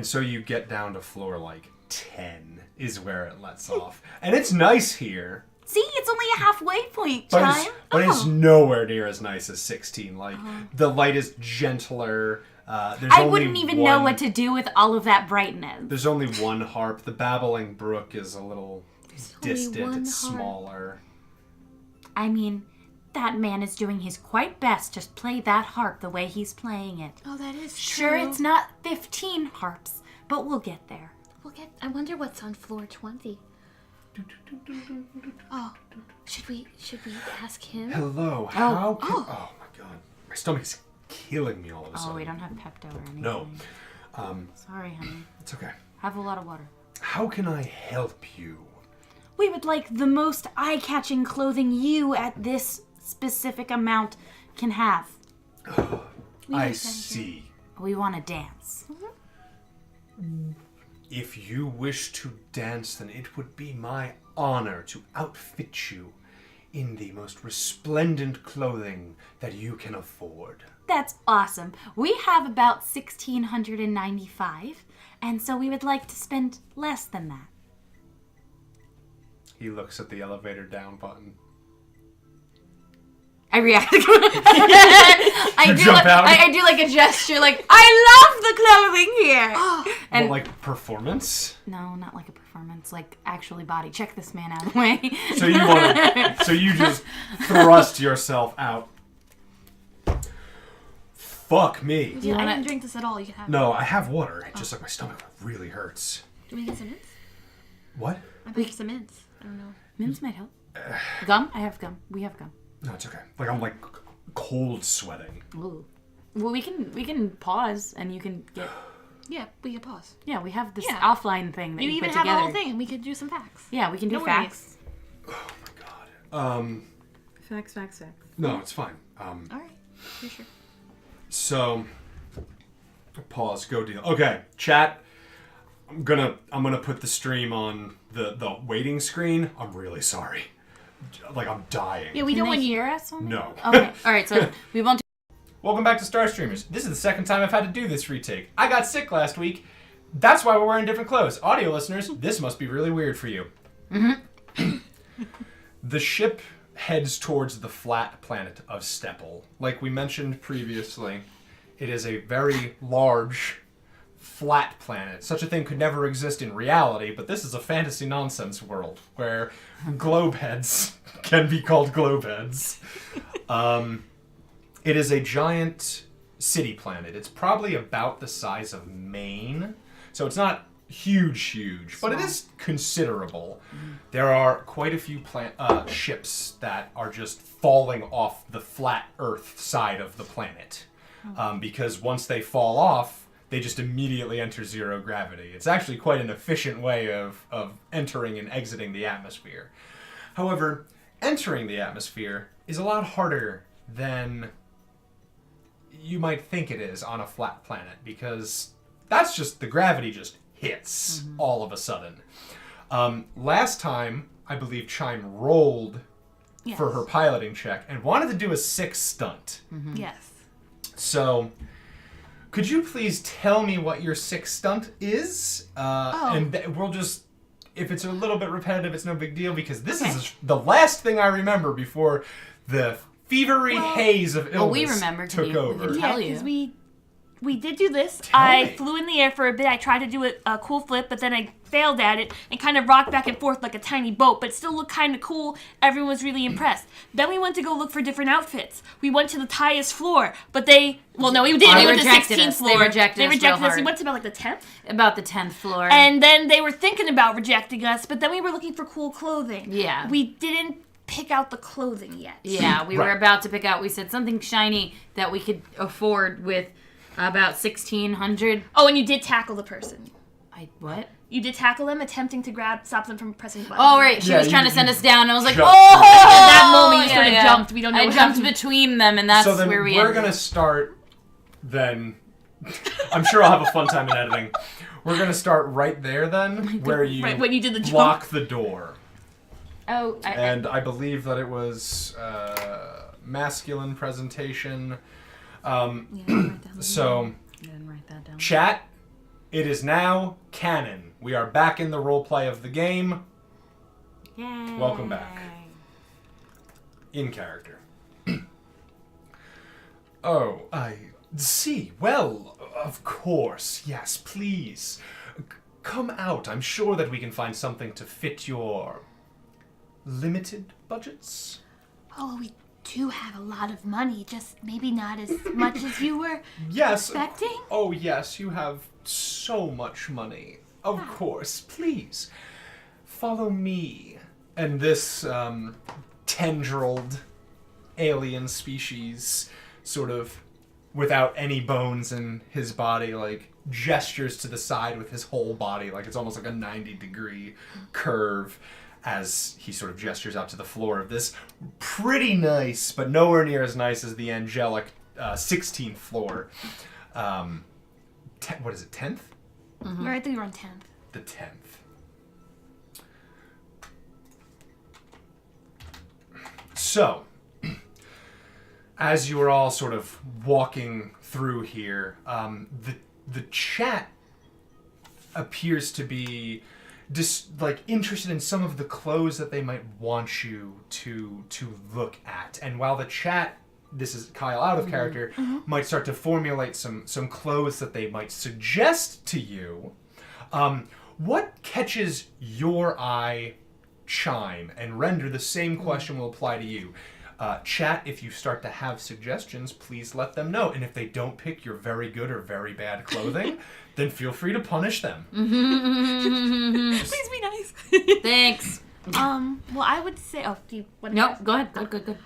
so you get down to floor like 10 is where it lets off. And it's nice here. See, it's only a halfway point, But, Chime. it's nowhere near as nice as 16. Like, the light is gentler. There's I only wouldn't even know what to do with all of that brightness. There's only one harp. The babbling brook is a little distant. one It's harp. smaller. I mean, that man is doing his quite best to play that harp the way he's playing it. Oh, that is Sure, true. it's not 15 harps, but we'll get there. I wonder what's on floor 20. Oh, should we ask him? Hello. How can... Oh, my God. My stomach is killing me all of a sudden. Oh, we don't have Pepto or anything. No. Sorry, honey. It's okay. Have a lot of water. How can I help you? We would like the most eye-catching clothing you at this specific amount can have. I see. We want to dance. If you wish to dance, then it would be my honor to outfit you in the most resplendent clothing that you can afford. That's awesome. We have about 1,695, and so we would like to spend less than that. He looks at the elevator down button. I react. I do like a gesture, like I love the clothing here. And Well, like performance? no, not like a performance, like actually body. Check this man out of the way. So you just thrust yourself out. Fuck me. Yeah, I wanna- didn't drink this at all. You can have it. No, I have water. It's just like my stomach really hurts. Do we get some mints? What? I bet some mints. I don't know. Mints might help. Gum? I have gum. We have gum. No, it's okay. Like I'm like cold sweating. Ooh. Well, we can pause and you can get. Yeah, we can pause. Yeah, we have this Yeah. offline thing that You you even put have together. a whole thing, and we could do some facts. Yeah, we can do No facts. Oh my god. Facts. No, it's fine. All right, for sure. So pause, go deal. Okay, chat. I'm gonna put the stream on the waiting screen. I'm really sorry. Like I'm dying. Yeah, we Can don't they want hear us? On No. Okay. All right. So we won't. Welcome back to StarStreamers. This is the second time I've had to do this retake. I got sick last week. That's why we're wearing different clothes. Audio listeners, this must be really weird for you. The ship heads towards the flat planet of Steppal. Like we mentioned previously, it is a very large, flat planet. Such a thing could never exist in reality, but this is a fantasy nonsense world where globe heads can be called globe heads. It is a giant city planet. It's probably about the size of Maine. So it's not huge, but it is considerable. There are quite a few ships that are just falling off the flat Earth side of the planet. Because once they fall off, they just immediately enter zero gravity. It's actually quite an efficient way of entering and exiting the atmosphere. However, entering the atmosphere is a lot harder than you might think it is on a flat planet, because that's just, the gravity just hits all of a sudden. Last time, I believe Chime rolled for her piloting check and wanted to do a 6 stunt. Yes. So, could you please tell me what your 6 stunt is? And we'll just, if it's a little bit repetitive, it's no big deal, because this is the last thing I remember before the fevery haze of illness took over. Yeah, because we did do this. I flew in the air for a bit. I tried to do a cool flip, but then I failed at it and kind of rocked back and forth like a tiny boat, but still looked kind of cool. Everyone was really impressed. Then we went to go look for different outfits. We went to the highest floor, but we didn't. We went to the 16th floor. They rejected us. We went to about like the 10th? About the 10th floor. And then they were thinking about rejecting us, but then we were looking for cool clothing. Yeah. We didn't pick out the clothing yet. Yeah, we were about to pick out, we said something shiny that we could afford with about 1,600. Oh, and you did tackle the person. What? You did tackle them, attempting to stop them from pressing the button. Oh, right. She was trying to send us down, and I was like, At that moment, you sort of jumped. We don't know I what jumped happened. between them, and that's where we ended. We're going to start, then. I'm sure I'll have a fun time in editing. We're going to start right there, then, where you, when you did the block the door. Oh, and I believe that it was masculine presentation. So, chat, it is now canon. We are back in the roleplay of the game. Yay. Welcome back. In character. Oh, I see. Well, of course. Yes, please. Come out. I'm sure that we can find something to fit your limited budgets. Oh, we do have a lot of money, just maybe not as much as you were expecting. Oh, yes, you have so much money. Of course, please. Follow me. And this tendrilled alien species, sort of without any bones in his body, like gestures to the side with his whole body, like it's almost like a 90-degree curve, as he sort of gestures out to the floor of this pretty nice, but nowhere near as nice as the angelic 16th floor. What is it, 10th? Mm-hmm. I think you're on 10th. The 10th. So, as you are all sort of walking through here, the chat appears to be interested in some of the clothes that they might want you to look at. And while the chat, this is Kyle out of character, might start to formulate some clothes that they might suggest to you, what catches your eye, Chime? And Render, the same question will apply to you. Chat, if you start to have suggestions, please let them know. And if they don't pick your very good or very bad clothing, then feel free to punish them. Please be nice. Thanks. Well, I would say... Oh, do you want to... No, go ahead. Good.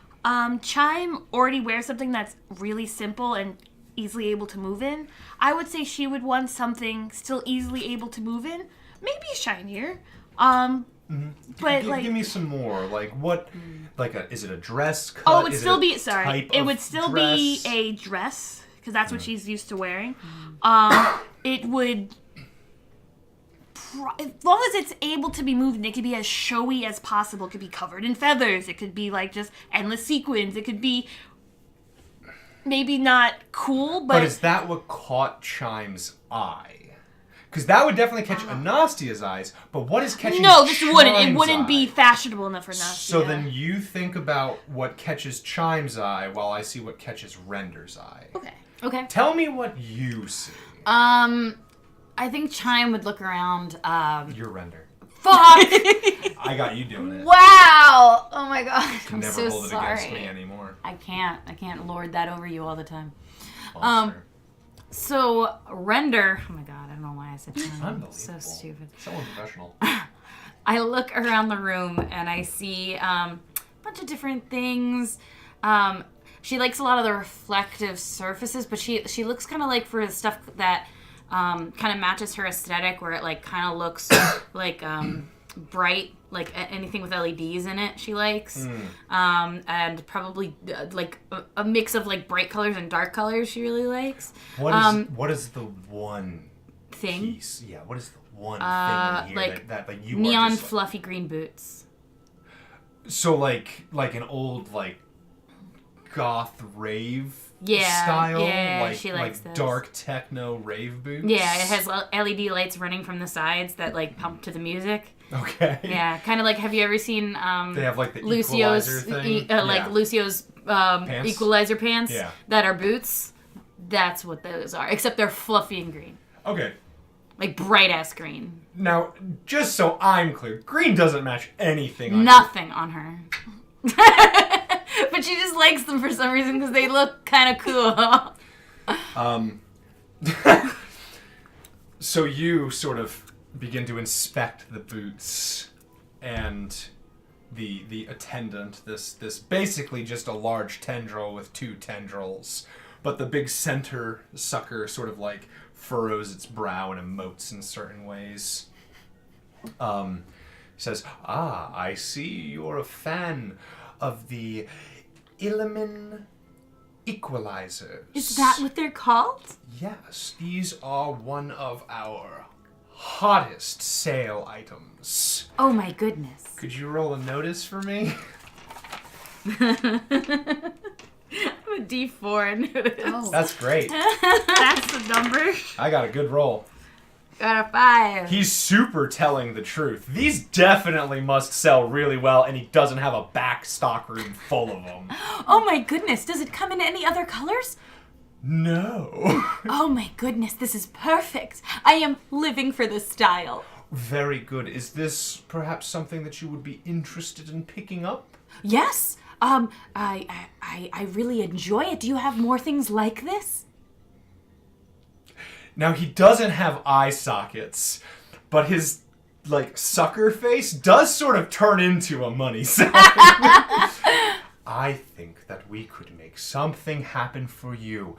Chime already wears something that's really simple and easily able to move in. I would say she would want something still easily able to move in. Maybe shinier. But give me some more. Like what? Is it a dress cut? Oh, it would still be. Sorry, it would still dress? Be a dress because that's what she's used to wearing. It would, as long as it's able to be moved, and it could be as showy as possible. It could be covered in feathers. It could be like just endless sequins. It could be maybe not cool, but is that what caught Chime's eye? Because that would definitely catch Anastia's eyes, but what is catching No, this Chime's wouldn't. It wouldn't eye? be fashionable enough for Anastia. So then you think about what catches Chime's eye while I see what catches Render's eye. Okay. Tell me what you see. I think Chime would look around. You're Render. Fuck! I got you doing it. Wow! Oh my god. You can I'm never so hold it sorry. against me anymore. I can't lord that over you all the time. Monster. So, Render... Oh my god, I don't know why I said Chime. Unbelievable. So stupid. So unprofessional. I look around the room and I see a bunch of different things. She likes a lot of the reflective surfaces, but she looks kind of like for the stuff that kind of matches her aesthetic, where it like kind of looks like bright, like anything with LEDs in it she likes, and probably like a mix of like bright colors and dark colors she really likes. What is the one thing? Piece? Yeah, what is the one thing in here that you neon are just fluffy green boots? So like an old like goth rave style, yeah, she likes like those. Dark techno rave boots. Yeah, it has LED lights running from the sides that like pump to the music. Okay. Yeah, kind of like, have you ever seen they have like the Lucio's equalizer thing? like Lucio's Pants? equalizer pants Yeah. that are boots? That's what those are, except they're fluffy and green. Okay. Like bright ass green. Now, just so I'm clear, green doesn't match anything on Nothing on her. But she just likes them for some reason because they look kind of cool. So you sort of begin to inspect the boots, and the attendant, this basically just a large tendril with two tendrils, but the big center sucker sort of like furrows its brow and emotes in certain ways. Says, I see you're a fan of the Illumin equalizers. Is that what they're called? Yes, these are one of our hottest sale items. Oh my goodness. Could you roll a notice for me? I'm a D4 in notice. Oh. That's great. That's the number. I got a good roll. Got a 5. He's super telling the truth. These definitely must sell really well, and he doesn't have a back stock room full of them. Oh my goodness, does it come in any other colors? No. Oh my goodness, this is perfect. I am living for this style. Very good. Is this perhaps something that you would be interested in picking up? Yes. I really enjoy it. Do you have more things like this? Now, he doesn't have eye sockets, but his, like, sucker face does sort of turn into a money sign. I think that we could make something happen for you.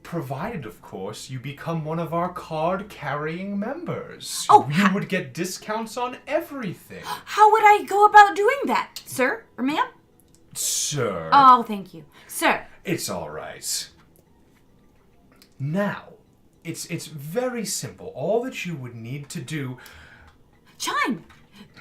Provided, of course, you become one of our card-carrying members. Oh, you would get discounts on everything. How would I go about doing that, sir or ma'am? Sir. Oh, thank you. Sir. It's all right. Now, it's very simple. All that you would need to do... Chime,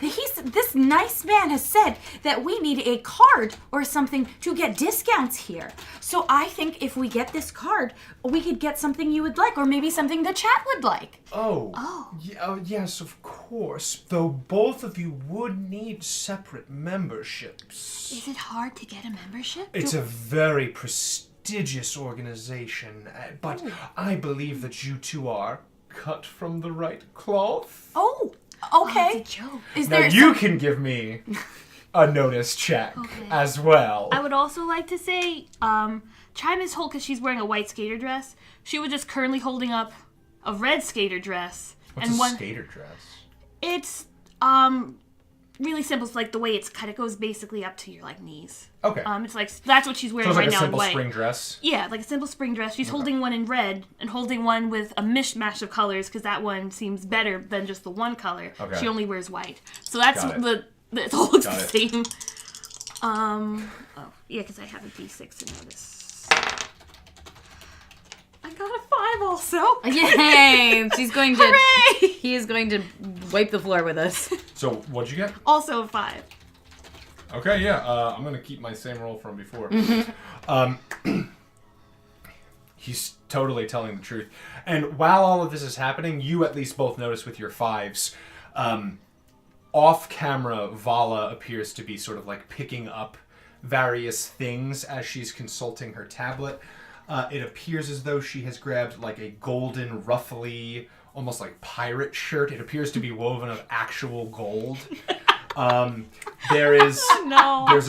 this nice man has said that we need a card or something to get discounts here. So I think if we get this card, we could get something you would like, or maybe something the chat would like. Oh. Yes, of course. Though both of you would need separate memberships. Is it hard to get a membership? It's a very prestigious organization, but I believe that you two are cut from the right cloth. Oh, okay. Oh, it's a joke. Is Now there you can give me a notice check as well. I would also like to say, Chime is because she's wearing a white skater dress. She was just currently holding up a red skater dress. What's and a skater dress? It's really simple. It's like the way it's kind of goes basically up to your like knees. Okay. It's like that's what she's wearing So it's right like a now in simple white. spring dress? Yeah, like a simple spring dress. She's holding one in red and holding one with a mishmash of colors because that one seems better than just the one color. Okay. She only wears white. So that's Got it. it all looks Got the it. same. Yeah, because I have a D6 to notice. I got a 5 also. Yay! She's going to. Hooray! He is going to wipe the floor with us. So, what'd you get? Also a 5. Okay, yeah, I'm gonna keep my same roll from before. He's totally telling the truth. And while all of this is happening, you at least both notice with your 5s, off camera, Vala appears to be sort of like picking up various things as she's consulting her tablet. It appears as though she has grabbed like a golden, ruffly, almost like pirate shirt. It appears to be woven of actual gold. There's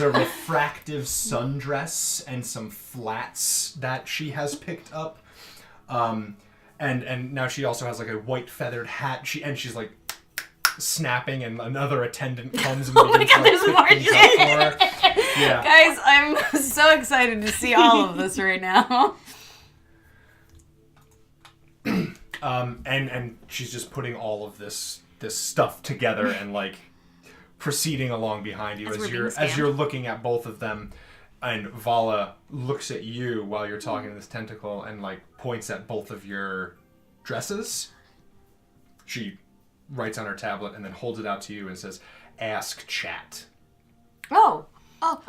a refractive sundress and some flats that she has picked up. And now she also has like a white feathered hat. She's like snapping, and another attendant comes and begins God, there's to more pick things up for her. Yeah. Guys, I'm so excited to see all of this right now. And she's just putting all of this stuff together and like proceeding along behind you as you're looking at both of them. And Vala looks at you while you're talking to this tentacle and like points at both of your dresses. She writes on her tablet and then holds it out to you and says, "Ask chat." Oh,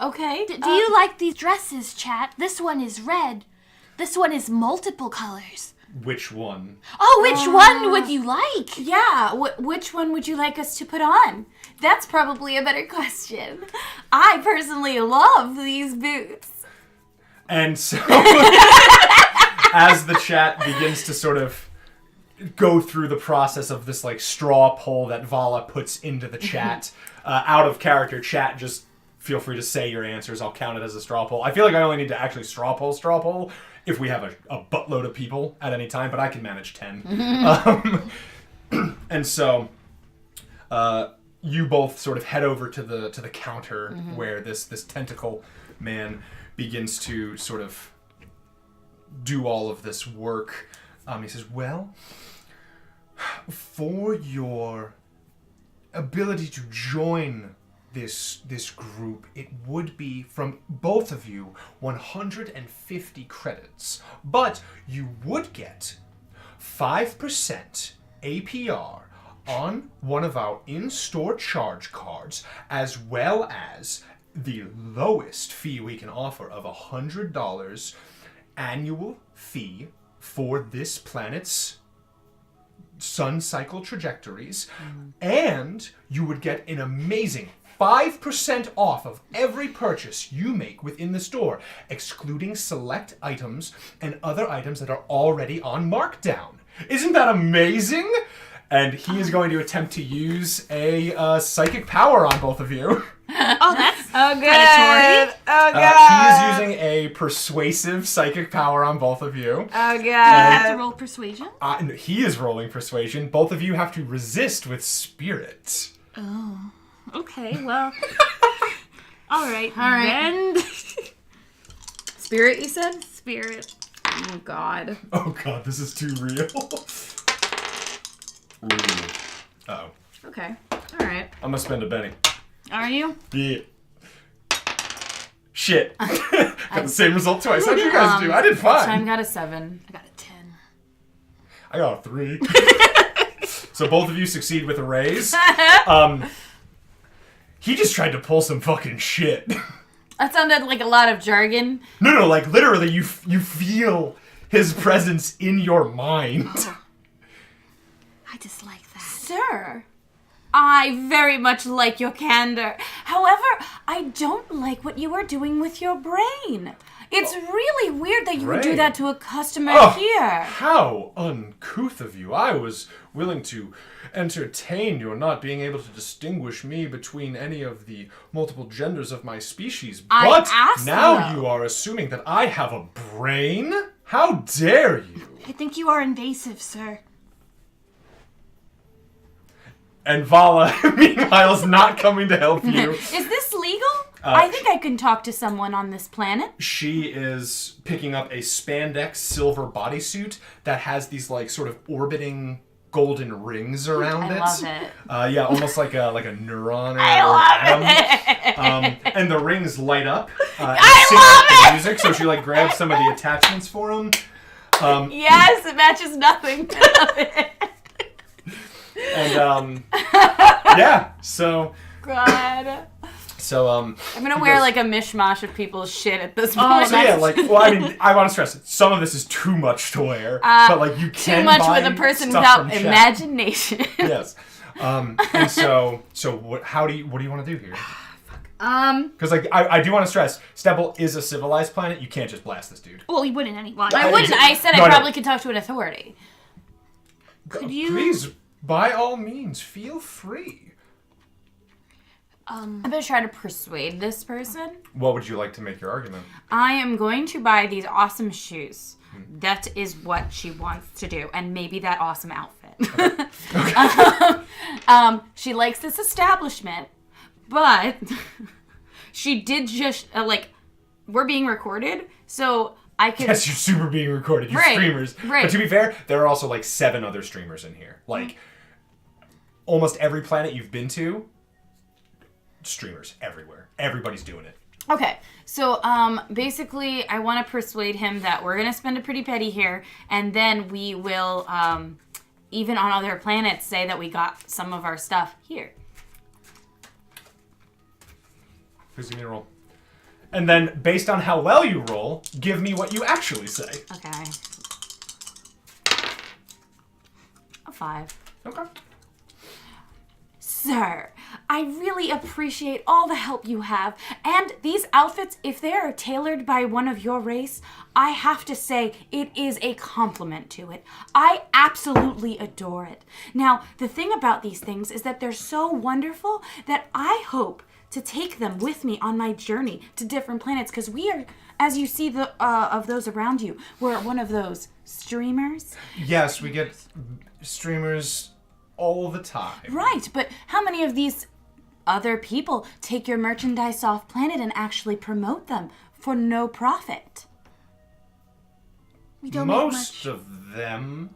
okay. Do you like these dresses, chat? This one is red. This one is multiple colors. Which one? Oh, which one would you like? Yeah, which one would you like us to put on? That's probably a better question. I personally love these boots. And so, as the chat begins to sort of go through the process of this like straw poll that Vala puts into the chat, out of character chat, just feel free to say your answers. I'll count it as a straw poll. I feel like I only need to actually straw poll if we have a buttload of people at any time, but I can manage 10. And so you both sort of head over to the counter where this tentacle man begins to sort of do all of this work. He says, "Well, for your ability to join this group, it would be from both of you 150 credits, but you would get 5% APR on one of our in-store charge cards, as well as the lowest fee we can offer of $100 annual fee for this planet's sun cycle trajectories, and you would get an amazing 5% off of every purchase you make within the store, excluding select items and other items that are already on markdown. Isn't that amazing?" And he is going to attempt to use a psychic power on both of you. Oh, that's predatory. Oh, He is using a persuasive psychic power on both of you. Oh, Do you have to roll persuasion? He is rolling persuasion. Both of you have to resist with spirit. Oh, okay, well. All right. Then. Spirit, you said? Spirit. Oh, God. Oh, God, this is too real. Ooh. Uh-oh. Okay. All right. I'm gonna spend a penny. Are you? Yeah. Shit. Got the same result twice. How'd you guys do? I did fine. Chime got a 7. I got a 10. I got a 3. So both of you succeed with a raise. He just tried to pull some fucking shit. That sounded like a lot of jargon. No, like literally you feel his presence in your mind. Oh. I dislike that. Sir, I very much like your candor. However, I don't like what you are doing with your brain. It's really weird that you would do that to a customer here. How uncouth of you. I was willing to entertain your not being able to distinguish me between any of the multiple genders of my species. But now you are assuming that I have a brain? How dare you? I think you are invasive, sir. And Vala, meanwhile, is not coming to help you. Is this legal? I think I can talk to someone on this planet. She is picking up a spandex silver bodysuit that has these like sort of orbiting golden rings around it. I love it. Yeah, almost like a neuron or I atom. love it. And the rings light up. I love it. Music, so she like grabs some of the attachments for them. Yes, it matches nothing. And yeah, so God. So I'm gonna wear like a mishmash of people's shit at this point. So yeah, like, well, I mean, I want to stress some of this is too much to wear, but like you can too much buy with a person stuff without imagination. Yes, and so what do you want to do here? Because like I do want to stress, Steppal is a civilized planet. You can't just blast this dude. Well, you wouldn't anyway. I wouldn't. I said I probably could talk to an authority. Could you? Please, by all means, feel free. I'm going to try to persuade this person. What would you like to make your argument? I am going to buy these awesome shoes. That is what she wants to do. And maybe that awesome outfit. Okay. She likes this establishment. But she did just, we're being recorded. So I could... Yes, you're super being recorded. You're streamers. Right. But to be fair, there are also like 7 other streamers in here. Like, almost every planet you've been to, streamers everywhere. Everybody's doing it. Okay, so basically I want to persuade him that we're going to spend a pretty penny here, and then we will, even on other planets, say that we got some of our stuff here. Who's going to roll? And then, based on how well you roll, give me what you actually say. Okay. A 5. Okay. Sir, I really appreciate all the help you have, and these outfits, if they are tailored by one of your race, I have to say it is a compliment to it. I absolutely adore it. Now, the thing about these things is that they're so wonderful that I hope to take them with me on my journey to different planets, because we are, as you see the of those around you, we're one of those streamers. Yes, we get streamers all the time. Right, but how many of these other people take your merchandise off planet and actually promote them for no profit? We don't Most make much. of them.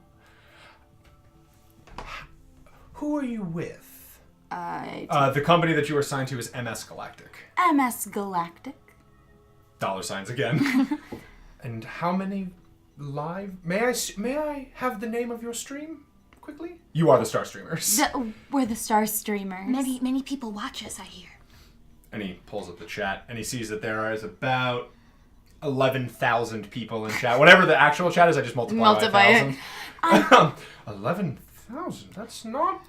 Who are you with? The company that you are assigned to is MS Galactic. MS Galactic. $signs again. And how many live? May I have the name of your stream quickly? You are the StarStreamers. We're the StarStreamers. Many people watch us, I hear. And he pulls up the chat and he sees that there is about 11,000 people in chat. Whatever the actual chat is, I just multiply by 1,000. 11,000? That's not...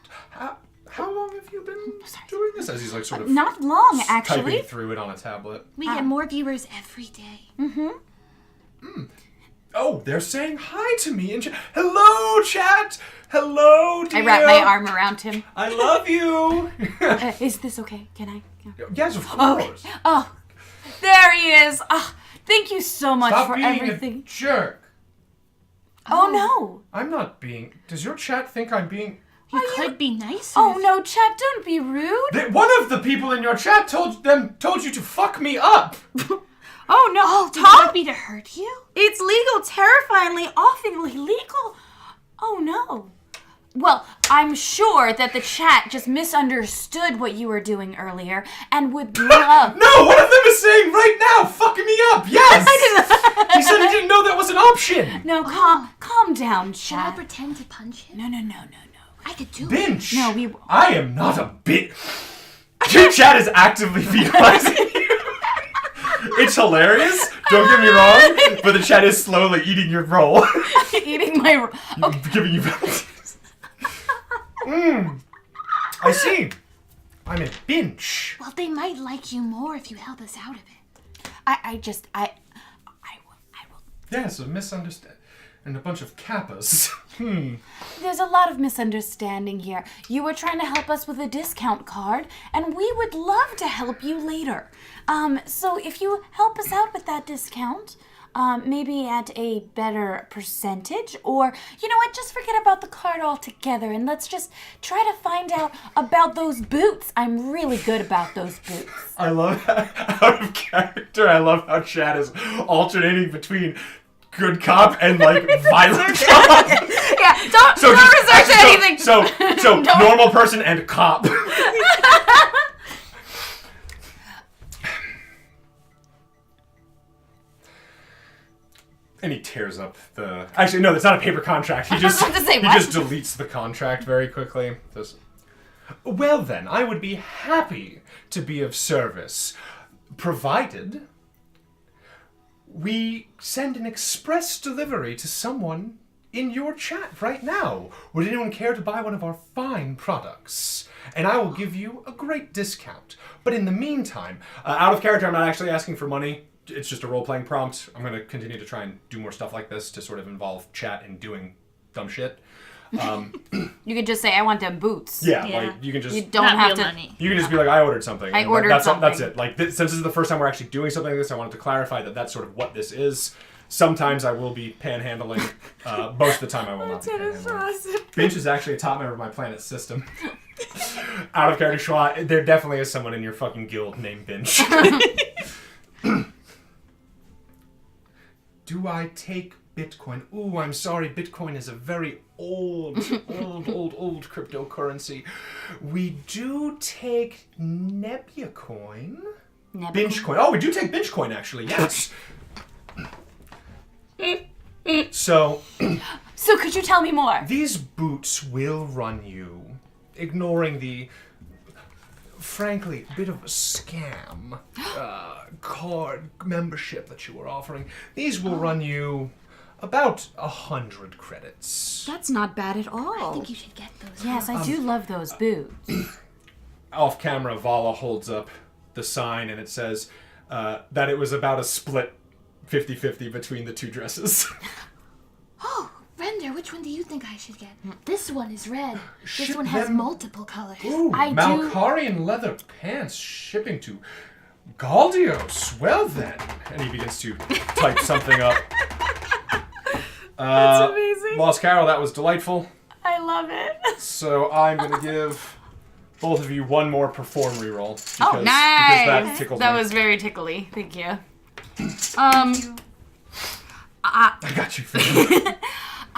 How long have you been doing this? As he's like sort of... Not long, actually. Typing through it on a tablet. We get more viewers every day. Oh, they're saying hi to me in chat. Hello, chat! Hello, Dio! I wrap my arm around him. I love you! Is this okay? Can I? Yes, of course. Okay. Oh, there he is. Oh, thank you so much Stop for being everything. a jerk. Oh, no. I'm not being... Does your chat think I'm being... You could be nicer. Oh, no, chat, don't be rude. One of the people in your chat told you to fuck me up! Oh, no. Do you want me to hurt you? It's legal, terrifyingly, awfully legal. Oh, no. Well, I'm sure that the chat just misunderstood what you were doing earlier and would love... No, one of them is saying right now, fuck me up, yes! He said he didn't know that was an option! No, calm down, Should I chat. pretend to punch him? No. I could do it. Binge! No, we... I am not a bitch. Your chat is actively penalizing you. It's hilarious, don't get me wrong, but the chat is slowly eating your roll. Eating my... Giving you penalties. I see. I'm a binge. Well, they might like you more if you help us out of it. I will. Yeah, it's a misunderstanding. And a bunch of kappas. There's a lot of misunderstanding here. You were trying to help us with a discount card, and we would love to help you later. So if you help us out with that discount, maybe at a better percentage, or, you know what, just forget about the card altogether, and let's just try to find out about those boots. I'm really good about those boots. I love that. Out of character, I love how chat is alternating between good cop and like violent cop. Yeah, don't research anything. So normal person and cop. And he tears up the... Actually, no, that's not a paper contract. He just I was about to say, he what? just deletes the contract very quickly. Says, well then, I would be happy to be of service, provided we send an express delivery to someone in your chat right now. Would anyone care to buy one of our fine products? And I will give you a great discount. But in the meantime, out of character, I'm not actually asking for money. It's just a role-playing prompt. I'm going to continue to try and do more stuff like this to sort of involve chat and doing dumb shit. You could just say, I want them boots. Yeah, Yeah. like you can just... You don't Not have real to... money. You can just be like, I ordered something. I And, ordered that's something. That's it. Like, since this is the first time we're actually doing something like this, I wanted to clarify that that's sort of what this is. Sometimes I will be panhandling. Most of the time I will not be panhandling. Binge is actually a top member of my planet's system. Out of character Schwa, there definitely is someone in your fucking guild named Binge. do I take Bitcoin? Ooh, I'm sorry, Bitcoin is a very old cryptocurrency. We do take Nebula coin. Binge coin. Oh, we do take Binge coin, actually, yes. So could you tell me more? these boots will run you, ignoring the, frankly, bit of a scam card membership that you were offering. These will run you about 100 credits. That's not bad at all. I think you should get those. Yes, I do love those boots. Off camera, Vala holds up the sign and it says that it was about a split 50-50 between the two dresses. Oh, Render, which one do you think I should get? This one is red. This Ship one has them- multiple colors. Ooh, Malkarian leather pants shipping to Galdios. Well then. And he begins to type something up. That's amazing. Lost Carol, that was delightful. I love it. So I'm going to give both of you one more perform reroll. Because, Oh, nice! Because that tickled That me. was very tickly. Thank you. I got you.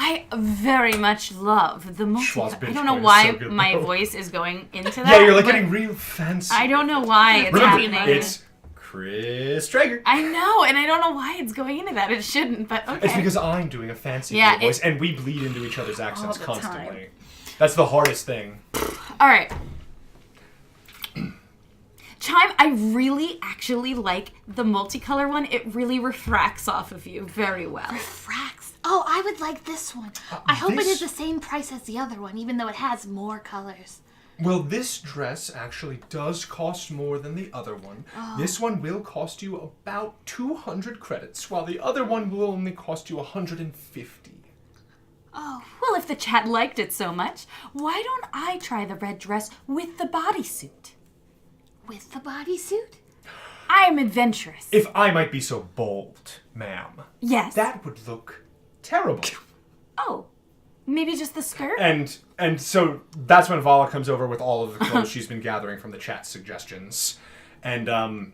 I very much love the Schwa's multi. I binge don't know point is why so good, my though. voice is going into that. Yeah, you're like but getting real fancy. I don't know why it's Remember, happening. it's Chris Traeger. I know, and I don't know why it's going into that. It shouldn't, but okay. It's because I'm doing a fancy Yeah, voice, and we bleed into each other's accents the constantly. That's the hardest thing. All right. Chime, I really actually like the multicolor one. It really refracts off of you very well. Refracts. Oh, I would like this one. I hope it this- is the same price as the other one, even though it has more colors. Well, this dress actually does cost more than the other one. This one will cost you about 200 credits, while the other one will only cost you 150. Oh, Well, if the chat liked it so much, why don't I try the red dress with the bodysuit? with the bodysuit? I am adventurous. If I might be so bold, ma'am, Yes. that would look terrible. Oh, maybe just the skirt? And so that's when Vala comes over with all of the clothes she's been gathering from the chat suggestions. And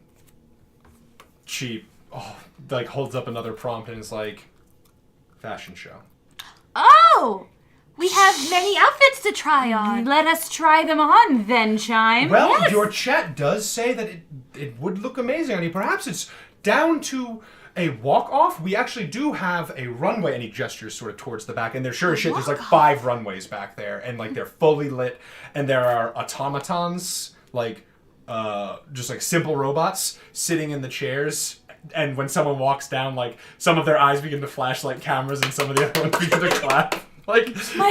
she holds up another prompt and is like, fashion show. Oh! We have many outfits to try on. Let us try them on then, Chime. Well, Yes. your chat does say that it would look amazing on you. Perhaps it's down to a walk-off. We actually do have a runway, and he gestures sort of towards the back, and there's like walk-off? 5 runways back there, and like they're fully lit, and there are automatons, just like simple robots sitting in the chairs. And when someone walks down, like some of their eyes begin to flash like cameras, and some of the other ones begin to clap. My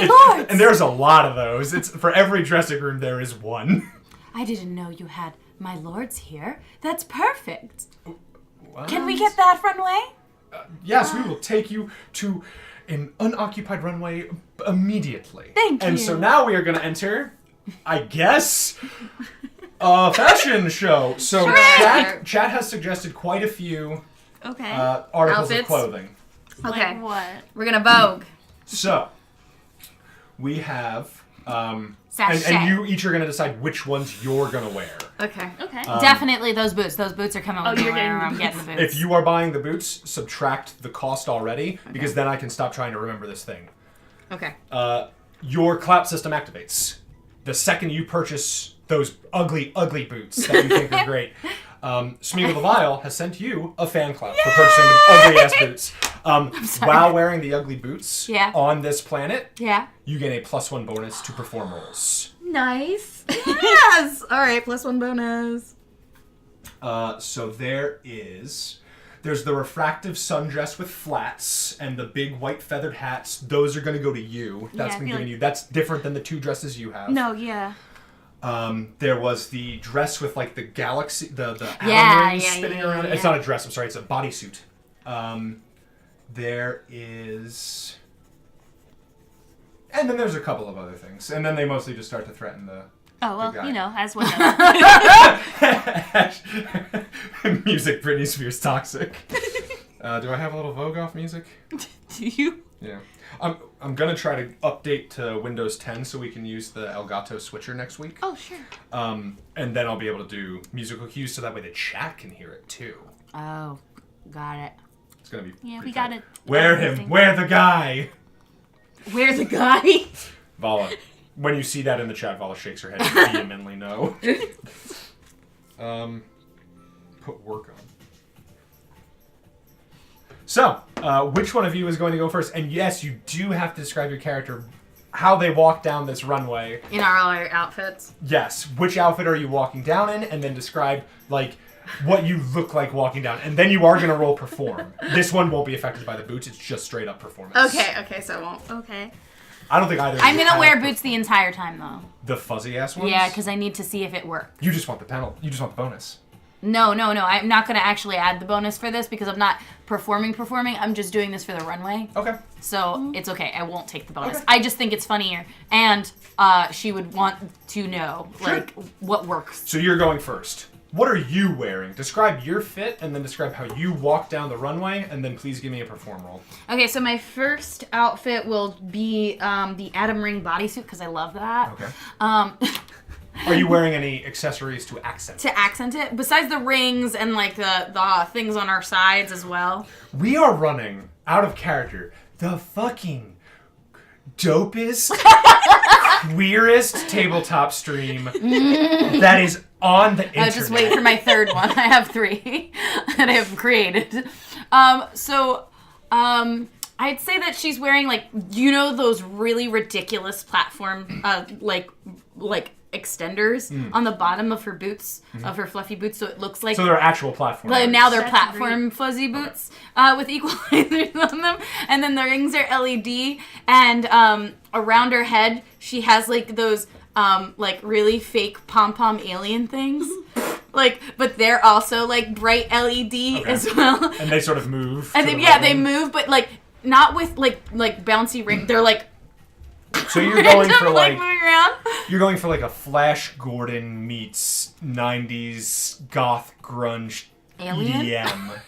lords! And there's a lot of those. It's for every dressing room there is one. I didn't know you had my lords here. That's perfect. What? Can we get that runway? Yes, we will take you to an unoccupied runway immediately. Thank And you. so now we are going to enter, I guess, a fashion show. So chat has suggested quite a few Okay. articles Outfits? of clothing. Okay. Like what? We're gonna Vogue. So we have, and Sachet. you each are going to decide which ones you're going to wear. Okay. Okay. Definitely those boots. Those boots are coming with me you're wherever getting I'm the getting the boots. If you are buying the boots, subtract the cost already, because then I can stop trying to remember this thing. Okay. Your clout system activates. The second you purchase those ugly, ugly boots that you think are great, Smeagol the Vile has sent you a fan clout for purchasing the ugly-ass boots. While wearing the ugly boots on this planet, Yeah. you gain a +1 bonus to perform rolls. Nice. Yes. All right. +1 bonus. So there's the refractive sundress with flats and the big white feathered hats. Those are going to go to you. That's Yeah, been I feel given you. That's different than the 2 dresses you have. No, yeah. There was the dress with like the galaxy, the Yeah, rings yeah, spinning yeah, around. yeah. It's not a dress. I'm sorry. It's a bodysuit. There is, and then there's a couple of other things, and then they mostly just start to threaten the. Oh, well, guy. you know, as one does. Music, Britney Spears, toxic. Do I have a little Vogue off music? Do you? Yeah. I'm gonna try to update to Windows 10 so we can use the Elgato switcher next week. Oh, sure. And then I'll be able to do musical cues so that way the chat can hear it too. Oh, got it. It's gonna be. Yeah, pretty we tight. got it. Wear him. Wear the guy. Where's the guy? Vala. When you see that in the chat, Vala shakes her head vehemently no. Put work on. So, which one of you is going to go first? And yes, you do have to describe your character, how they walk down this runway. In our outfits. Yes. Which outfit are you walking down in? And then describe, like, what you look like walking down. And then you are going to roll perform. This one won't be affected by the boots. It's just straight up performance. Okay, so I won't. Okay. I don't think either. I'm going to wear boots the entire time, though. The fuzzy ass ones? Yeah, because I need to see if it works. You just want the penalty. You just want the bonus. No. I'm not going to actually add the bonus for this because I'm not performing. I'm just doing this for the runway. Okay. So it's okay. I won't take the bonus. Okay. I just think it's funnier. And she would want to know, Sure. like, what works. So you're going first. What are you wearing? Describe your fit and then describe how you walk down the runway and then please give me a perform roll. Okay, so my first outfit will be the Adam Ring bodysuit because I love that. Okay. Are you wearing any accessories to accent? To accent it, besides the rings and like the things on our sides as well. We are running out of character. The fucking dopest, queerest tabletop stream that is on the internet. Just wait for my third one. I have 3 that I have created. I'd say that she's wearing like, you know, those really ridiculous platform like extenders on the bottom of her boots, of her fluffy boots, so it looks like. So they're actual platform. But now they're That's platform fuzzy boots with equalizers on them, and then the rings are LED, and around her head she has like those like really fake pom-pom alien things. Like, but they're also like bright LED as well. And they sort of move. And then, yeah, they move, but like not with like bouncy ring. They're like. So you're going for like like moving around. you're going for like a Flash Gordon meets 90s goth grunge Alien? EDM.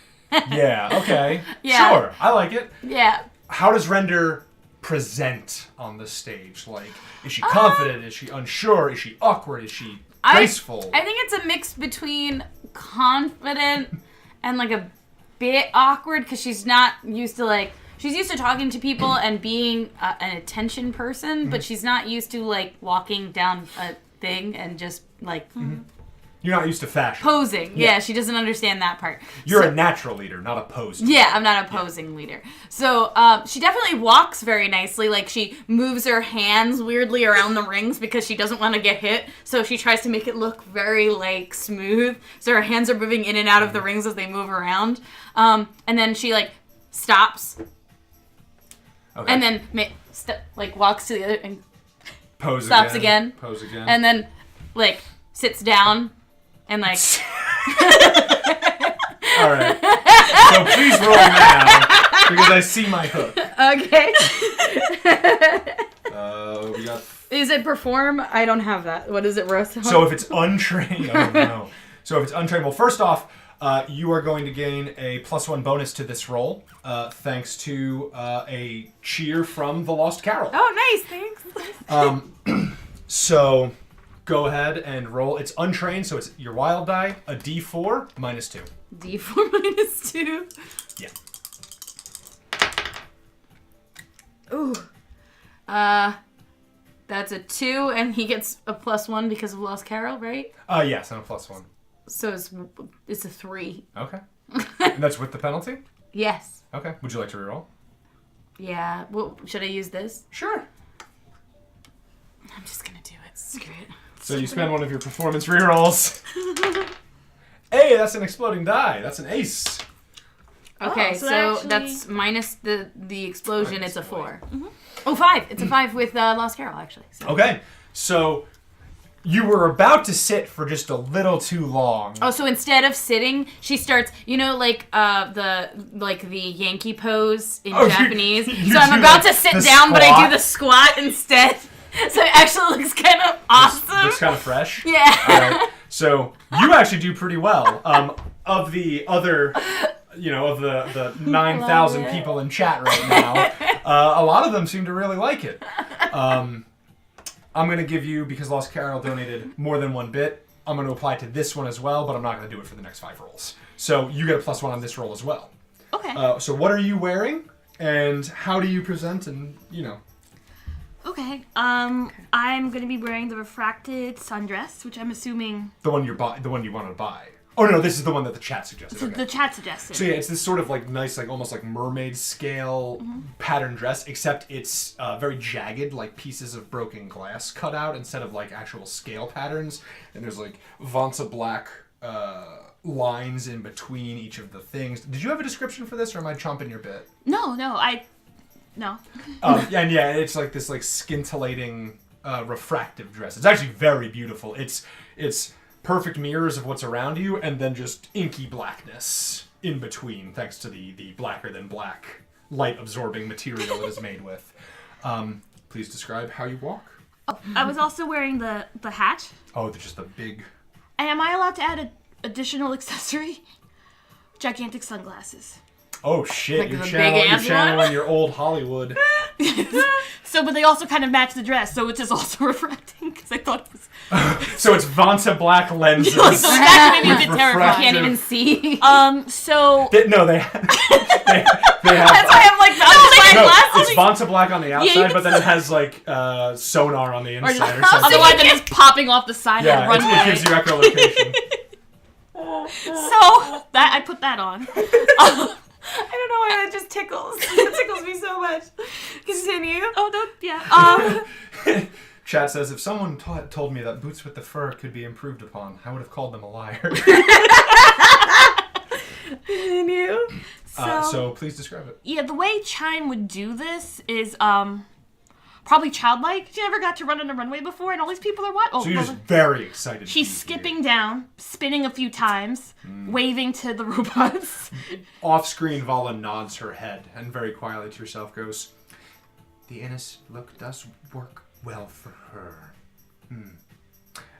Yeah, okay. Yeah. Sure. I like it. Yeah. How does Render present on the stage? Like, is she confident? Is she unsure? Is she awkward? Is she graceful? I think it's a mix between confident and like a bit awkward because she's not used to like. She's used to talking to people and being an attention person, but she's not used to, like, walking down a thing and just, like, You're not used to fashion. posing. Yeah, she doesn't understand that part. You're a natural leader, not a posed leader. Yeah, I'm not a posing leader. So, she definitely walks very nicely. Like, she moves her hands weirdly around the rings because she doesn't want to get hit. So she tries to make it look very, like, smooth. So her hands are moving in and out of the rings as they move around. And then she, like, stops. Okay. And then, like, walks to the other and Pose stops again. Pose again. And then, like, sits down and, like... All right. So please roll now, because I see my hook. Okay. We got... Is it perform? I don't have that. What is it, Rose? So if it's untrained... Oh, no. So if it's untrained... Well, first off, you are going to gain a +1 bonus to this roll, thanks to a cheer from the Lost Carol. Oh, nice. Thanks. So go ahead and roll. It's untrained, so it's your wild die, a D4 -2. D4 -2. Yeah. Ooh. That's a 2, and he gets a +1 because of Lost Carol, right? Yes, and a +1. So it's a 3. Okay. And that's with the penalty? Yes. Okay. Would you like to reroll? Yeah. Well, should I use this? Sure. I'm just gonna do it. Screw it. So you spend one of your performance rerolls. Hey, that's an exploding die. That's an ace. Okay, so so actually- that's minus the explosion. Minus It's a one. 4. Oh, 5. It's a 5 with Lost Carol, actually. So. Okay. So you were about to sit for just a little too long. Oh, so instead of sitting, she starts, you know, like the Yankee pose in Japanese. you So I'm do, about like, to sit the down, but I squat? do the squat instead. So it actually looks kind of awesome. Looks kind of fresh. Yeah. All right. So you actually do pretty well. Of the other, you know, of the 9,000 it. people in chat right now, a lot of them seem to really like it. I'm going to give you, because Lost Carol donated more than 1 bit, I'm going to apply it to this one as well, but I'm not going to do it for the next 5 rolls. So you get a +1 on this roll as well. Okay. Okay. So what are you wearing, and how do you present, and Okay. I'm gonna be wearing the refracted sundress, which I'm assuming the one you want to buy. Oh no, this is the one that the chat suggested. Okay. the chat suggested. So yeah, it's this sort of like nice, like almost like mermaid scale pattern dress, except it's very jagged, like pieces of broken glass cut out instead of like actual scale patterns. And there's like Vonsa black lines in between each of the things. Did you have a description for this, or am I chomping your bit? No. Yeah, it's like this like scintillating refractive dress. It's actually very beautiful. It's perfect mirrors of what's around you, and then just inky blackness in between, thanks to the blacker than black light absorbing material it is made with. Please describe how you walk. Oh, I was also wearing the hat. Oh, just the big. And am I allowed to add an additional accessory? Gigantic sunglasses. Oh shit! Like you're the channeling your old Hollywood. So, but they also kind of match the dress, so it's just also refracting, because I thought it was... So it's Vonsa black lenses. So that made me a bit terrified. Can't even see. So... No, they have. That's why I'm like, It's Vonsa black on the outside, but then it has like sonar on the inside or something. Otherwise, it's just popping off the side of the runway. It gives you echolocation. So that I put that on. I don't know why that just tickles. It tickles me so much. Continue. Oh no, yeah. Chat says, if someone told me that boots with the fur could be improved upon, I would have called them a liar. Continue. So please describe it. Yeah, the way Chime would do this is probably childlike. She never got to run on a runway before, and all these people are what? Oh, so you're just very excited. She's skipping down, spinning a few times, waving to the robots. Off-screen, Vala nods her head and very quietly to herself goes, "The innocent look does work well for her."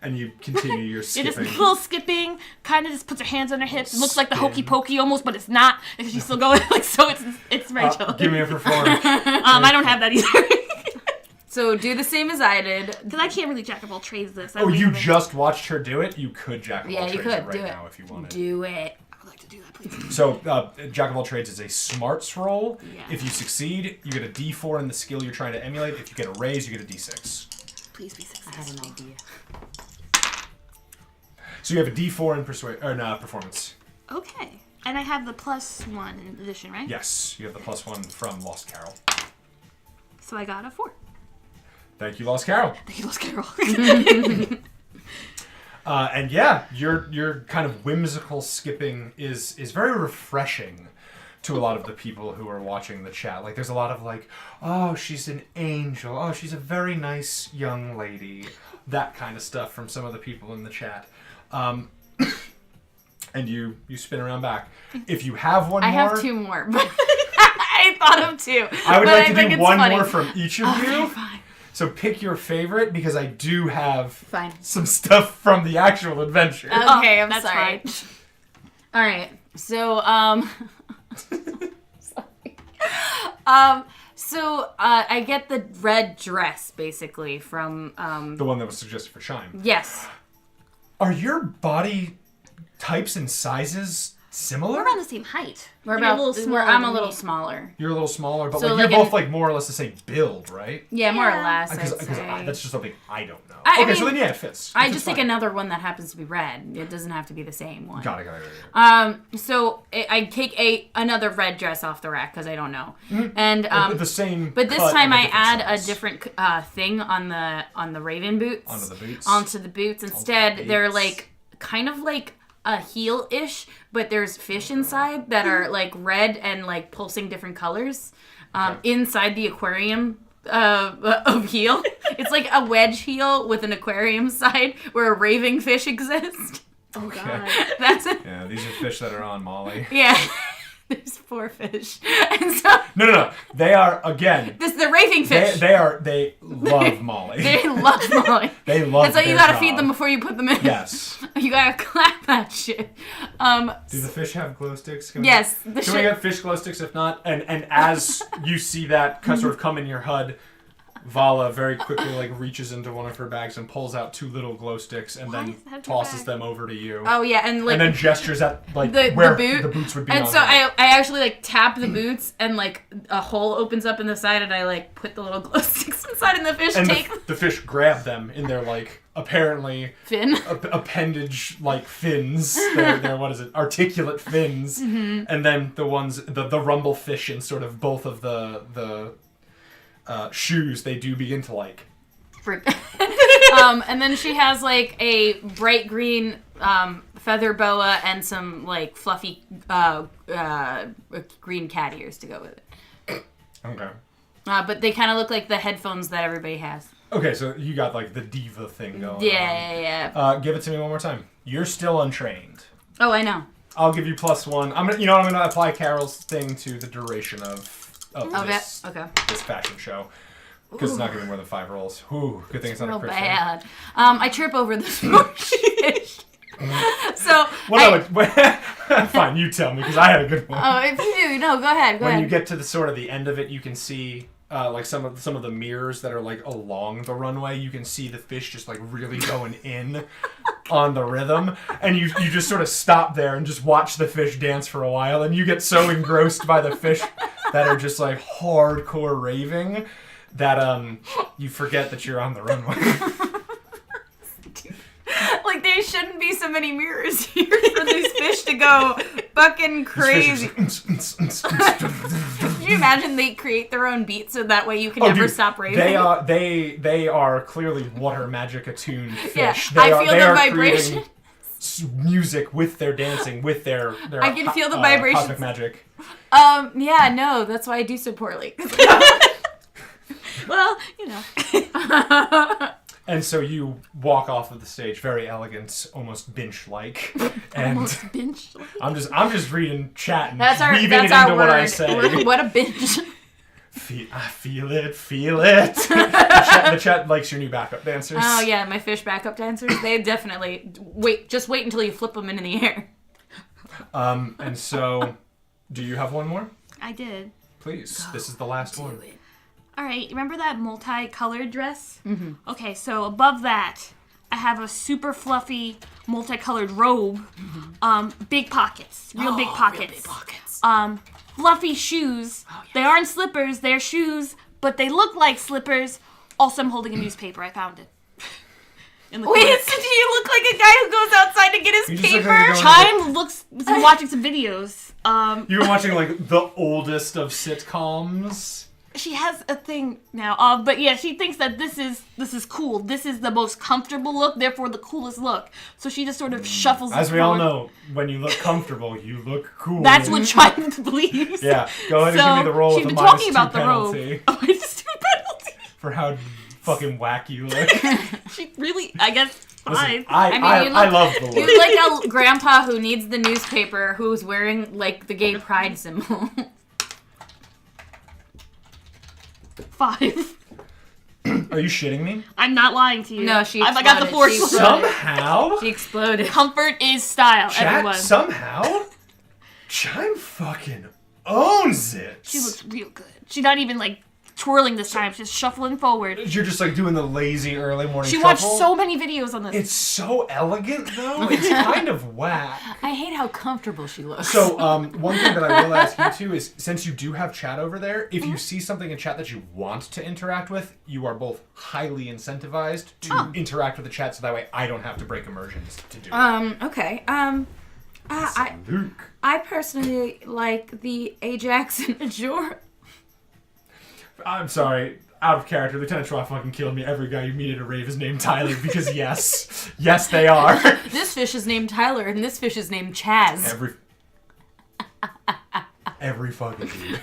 And you continue your skipping. It is a little skipping, kind of just puts her hands on her hips. It looks like the hokey pokey almost, but it's not because she's still going. Like so, it's very chill. Give me a perform. I don't have that either. So do the same as I did. Because I can't really jack of all trades this. You just watched her do it? You could jack of all trades could right do it now if you wanted. Do it. I would like to do that, please. So, jack of all trades is a smarts roll. Yeah. If you succeed, you get a D4 in the skill you're trying to emulate. If you get a raise, you get a D6. Please be I had successful. an idea. So you have a D4 in performance. Okay. And I have the +1 in addition, right? Yes, you have the +1 from Lost Carol. So I got a 4. Thank you, Lost Carol. Thank you, Lost Carol. And yeah, your kind of whimsical skipping is very refreshing to a lot of the people who are watching the chat. Like, there's a lot of like, oh, she's an angel. Oh, she's a very nice young lady. That kind of stuff from some of the people in the chat. And you spin around back. If you have one more... I have 2 more, but I thought of 2. I would like to do one funny. more from each of you. Okay, fine. So pick your favorite, because I do have Fine. some stuff from the actual adventure. Okay, I'm that's sorry. fine. All right. So, sorry. I get the red dress basically from The one that was suggested for Chime. Yes. Are your body types and sizes similar? We're around the same height. We're You're about. I'm a little smaller. You're a little smaller, but So, like, like you're both in- like more or less the same build, right? Yeah, more or Yeah. less. Because I'd say. that's just something I don't know. I Okay, so mean, then yeah, it fits. I It just fits take fine. another one that happens to be red. It doesn't have to be the same one. Got it. So I take another red dress off the rack because I don't know, and The same. but this cut time of I different add size. a different thing on the Raven boots. Onto the boots. Instead, they're boots. like kind of like a heel-ish, but there's fish inside that are like red and like pulsing different colors inside the aquarium of heel. It's like a wedge heel with an aquarium side where a raving fish exists. Oh, God. That's it. Yeah, these are fish that are on Molly. Yeah. There's 4 fish. And so No. They are, again, this is the raving fish. they love Molly. They love Molly. They love And so you their gotta job. feed them before you put them in. Yes. You gotta clap that shit. Do the fish have glow sticks? Yes. Can we get fish glow sticks? If not, and as you see that sort of come in your HUD, Vala very quickly reaches into one of her bags and pulls out 2 little glow sticks and Why then does it have tosses your bag? them over to you. Oh yeah, and then gestures at where the boots would be. And on so her. I actually tap the boots and a hole opens up in the side and I put the little glow sticks inside and the fish and take the fish grab them in their apparently fin. Appendage fins. They're what is it? Articulate fins. Mm-hmm. And then the ones the rumble fish in sort of both of the shoes, they do begin to And then she has a bright green feather boa and some fluffy green cat ears to go with it. Okay. But they kind of look like the headphones that everybody has. Okay, so you got the diva thing going on. Yeah. Give it to me one more time. You're still untrained. Oh, I know. I'll give you +1. I'm gonna apply Carol's thing to the duration of this fashion show. Because it's not going to be more than 5 rolls. Ooh, good thing it's not real a crit fail. bad. I trip over this fish. So fine, you tell me because I had a good one. Oh, if you do, no, go ahead. When you get to the end of it, you can see some of the mirrors that are along the runway. You can see the fish just really going in on the rhythm, and you just sort of stop there and just watch the fish dance for a while, and you get so engrossed by the fish that are just hardcore raving that you forget that you're on the runway. There shouldn't be so many mirrors here for these fish to go fucking crazy. Can you imagine they create their own beat so that way you can never stop raving? They are clearly water magic attuned fish. Yeah, They I feel the vibration. Music with their dancing, with their I can feel the vibrations. Cosmic magic. Yeah, no, that's why I do so poorly. Well, And so you walk off of the stage, very elegant, almost bench-like. And almost bench-like. I'm just reading chat and That's our into word. what I say. What a binge. I feel it. The chat likes your new backup dancers. Oh yeah, my fish backup dancers. They definitely just wait until you flip them into the air. And so, do you have one more? I did. Please, this is the last one. All right, remember that multicolored dress? Mm-hmm. Okay, so above that, I have a super fluffy multicolored robe. Big pockets, real big pockets. Real big pockets. Fluffy shoes. Oh, yes. They aren't slippers, they're shoes, but they look like slippers. Also, I'm holding a newspaper. I found it. In the corner. Wait, so do you look like a guy who goes outside to get his You just look paper? like you're going Chime looks. Been watching some videos. You've been watching the oldest of sitcoms. She has a thing now. But yeah, she thinks that this is cool. This is the most comfortable look, therefore the coolest look. So she just sort of shuffles. As we all know, when you look comfortable, you look cool. That's what Chime believes. Yeah, go ahead and give me the roll she's with been a talking -2 about the penalty robe. Oh, it's 2 penalty. for how fucking whack you look. She really, I guess, fine. Listen, I love the look. You're like a grandpa who needs the newspaper who's wearing the gay pride symbol. 5. Are you shitting me? I'm not lying to you. No, she I got the exploded. force. She Somehow? She exploded. Comfort is style, Chat, everyone. somehow? Chime fucking owns it. She looks real good. She's not even twirling this time. She's just shuffling forward. You're just doing the lazy early morning She shuffle? watched so many videos on this. It's so elegant, though. It's kind of whack. I hate how comfortable she looks. So, one thing that I will ask you too is, since you do have chat over there, if you see something in chat that you want to interact with, you are both highly incentivized to interact with the chat, so that way I don't have to break immersions to do it. Okay. Luke. I personally like the Ajax and Ajor. I'm sorry. Out of character, Lieutenant Schwa fucking killed me. Every guy you meet at a rave is named Tyler because yes. Yes, they are. This fish is named Tyler and this fish is named Chaz. Every fucking dude.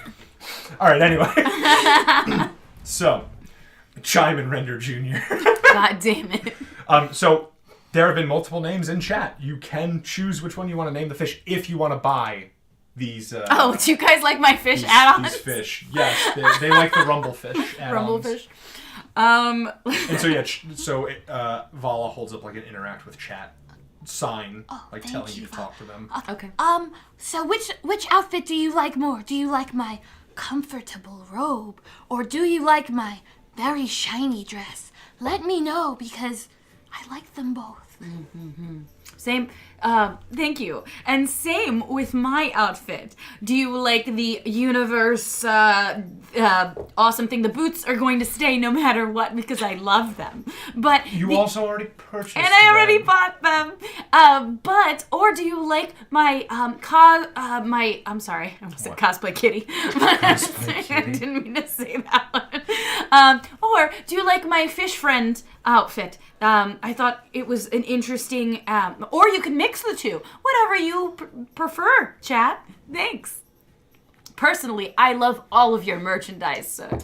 Alright, anyway. So, Chime and Render Jr. God damn it. So, there have been multiple names in chat. You can choose which one you want to name the fish if you want to buy these. Do you guys like my fish add-ons? These fish. Yes, they like the rumble fish add-ons. Rumble fish. And so Vala holds up an interact with chat sign, telling you to talk to them. Okay. So which outfit do you like more? Do you like my comfortable robe, or do you like my very shiny dress, let me know because I like them both. Same, thank you. And same with my outfit. Do you like the universe, awesome thing? The boots are going to stay no matter what because I love them. But You also already purchased and I already them. bought them. Or do you like my, I'm sorry, I almost said cosplay kitty. Cosplay I kitty. didn't mean to say that one. Or do you like my fish friend outfit? I thought it was an interesting, or you can mix the two. Whatever you prefer, chat. Thanks. Personally, I love all of your merchandise, so.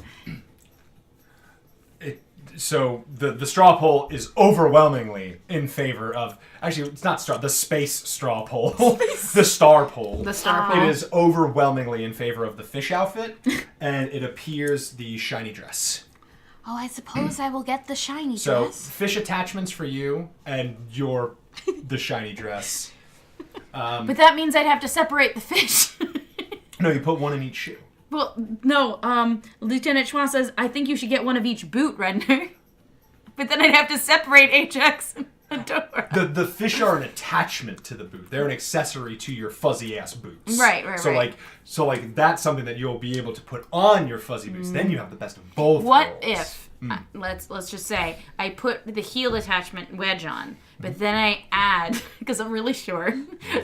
So the straw poll is overwhelmingly in favor of, actually it's not the space straw poll, the star poll. The star poll. It is overwhelmingly in favor of the fish outfit, and it appears the shiny dress. Oh, I suppose I will get the shiny So dress. fish attachments for you, and the shiny dress. But that means I'd have to separate the fish. No, you put one in each shoe. Well, no, Lieutenant Schwa says, I think you should get one of each boot, Render. But then I'd have to separate Ajax and Adora. The fish are an attachment to the boot. They're an accessory to your fuzzy ass boots. Right, So like that's something that you'll be able to put on your fuzzy boots. Then you have the best of both What worlds. if, let's just say, I put the heel attachment wedge on, but then I add, because I'm really short,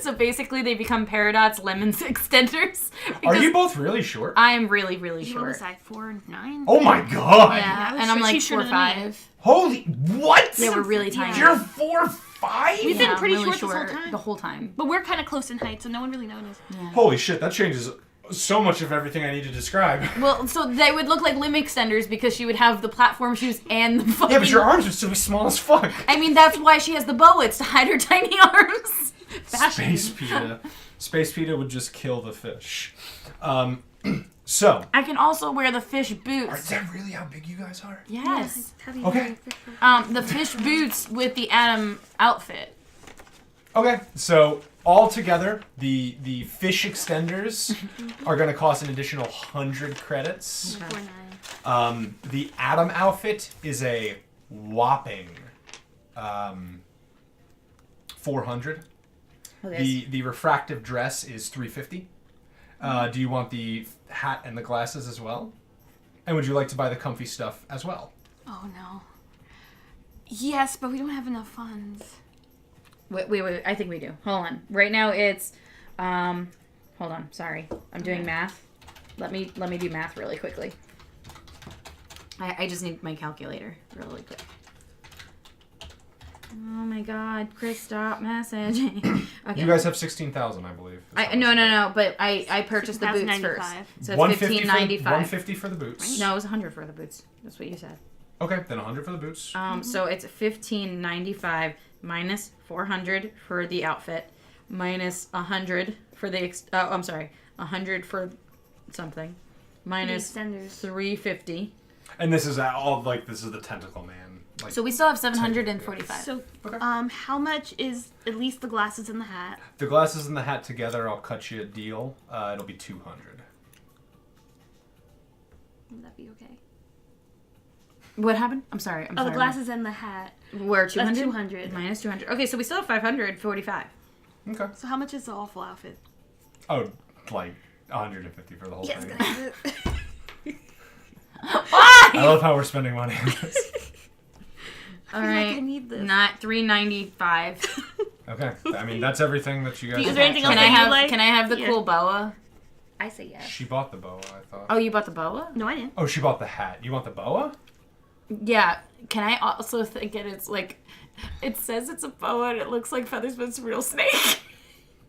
so basically they become Paradox Lemons extenders. Are you both really short? I'm really, really You were short. size 4'9". Oh my god! Yeah, I was and I'm short- like she's shorter than me. 4'5". Holy what? They were really tiny. You're 4'5"? We've been I'm pretty really short this whole time. The whole time. But we're kind of close in height, so no one really noticed. Holy shit! That changes so much of everything I need to describe. Well, so they would look like limb extenders because she would have the platform shoes and the fucking... Yeah, but your arms are still small as fuck. I mean, that's why she has the boa. It's to hide her tiny arms. Space PETA. Space PETA would just kill the fish. So. I can also wear the fish Is boots. that really how big you guys are? Yes. Okay. The fish boots with the Adam outfit. Okay, so all together, the fish extenders are going to cost an additional 100 credits. 4'9". The Atom outfit is a whopping 400. The refractive dress is 350. Do you want the hat and the glasses as well? And would you like to buy the comfy stuff as well? Oh no. Yes, but we don't have enough funds. Wait. I think we do. Hold on. Right now it's, hold on. Sorry. I'm doing math. Let me do math really quickly. I just need my calculator really quick. Oh my god, Chris, stop messaging. Okay. You guys have 16,000, I believe. No, but I purchased the boots first. 16,095. So it's 150 $15.95. 150 for the boots. No, it was 100 for the boots. That's what you said. Okay, then 100 for the boots. So it's $15.95 minus 400 for the outfit, minus 100 for the 100 for something, minus The extenders. 350. And this is all this is the tentacle man. Like, So we still have 745. So, Okay. how much is at least the glasses and the hat? the glasses and the hat together, I'll cut you a deal. It'll be 200. Would that be okay? What happened? I'm sorry. The glasses and the hat. We're 200? 200. Minus 200. Okay, so we still have 545. Okay. So how much is the awful outfit? Oh, like 150 for the whole Yes, thing. guys. Why? I love how we're spending money on this. All I feel like right. I need this. Not 395. Okay. I mean, that's everything that you guys Is there anything else Can I that you have like? Can I have the Yeah. cool boa? I say yes. She bought the boa, I thought. Oh, you bought the boa? No, I didn't. Oh, she bought the hat. You want the boa? Yeah. Can I also think it's like, it says it's a boa and it looks like feathers, but it's a real snake.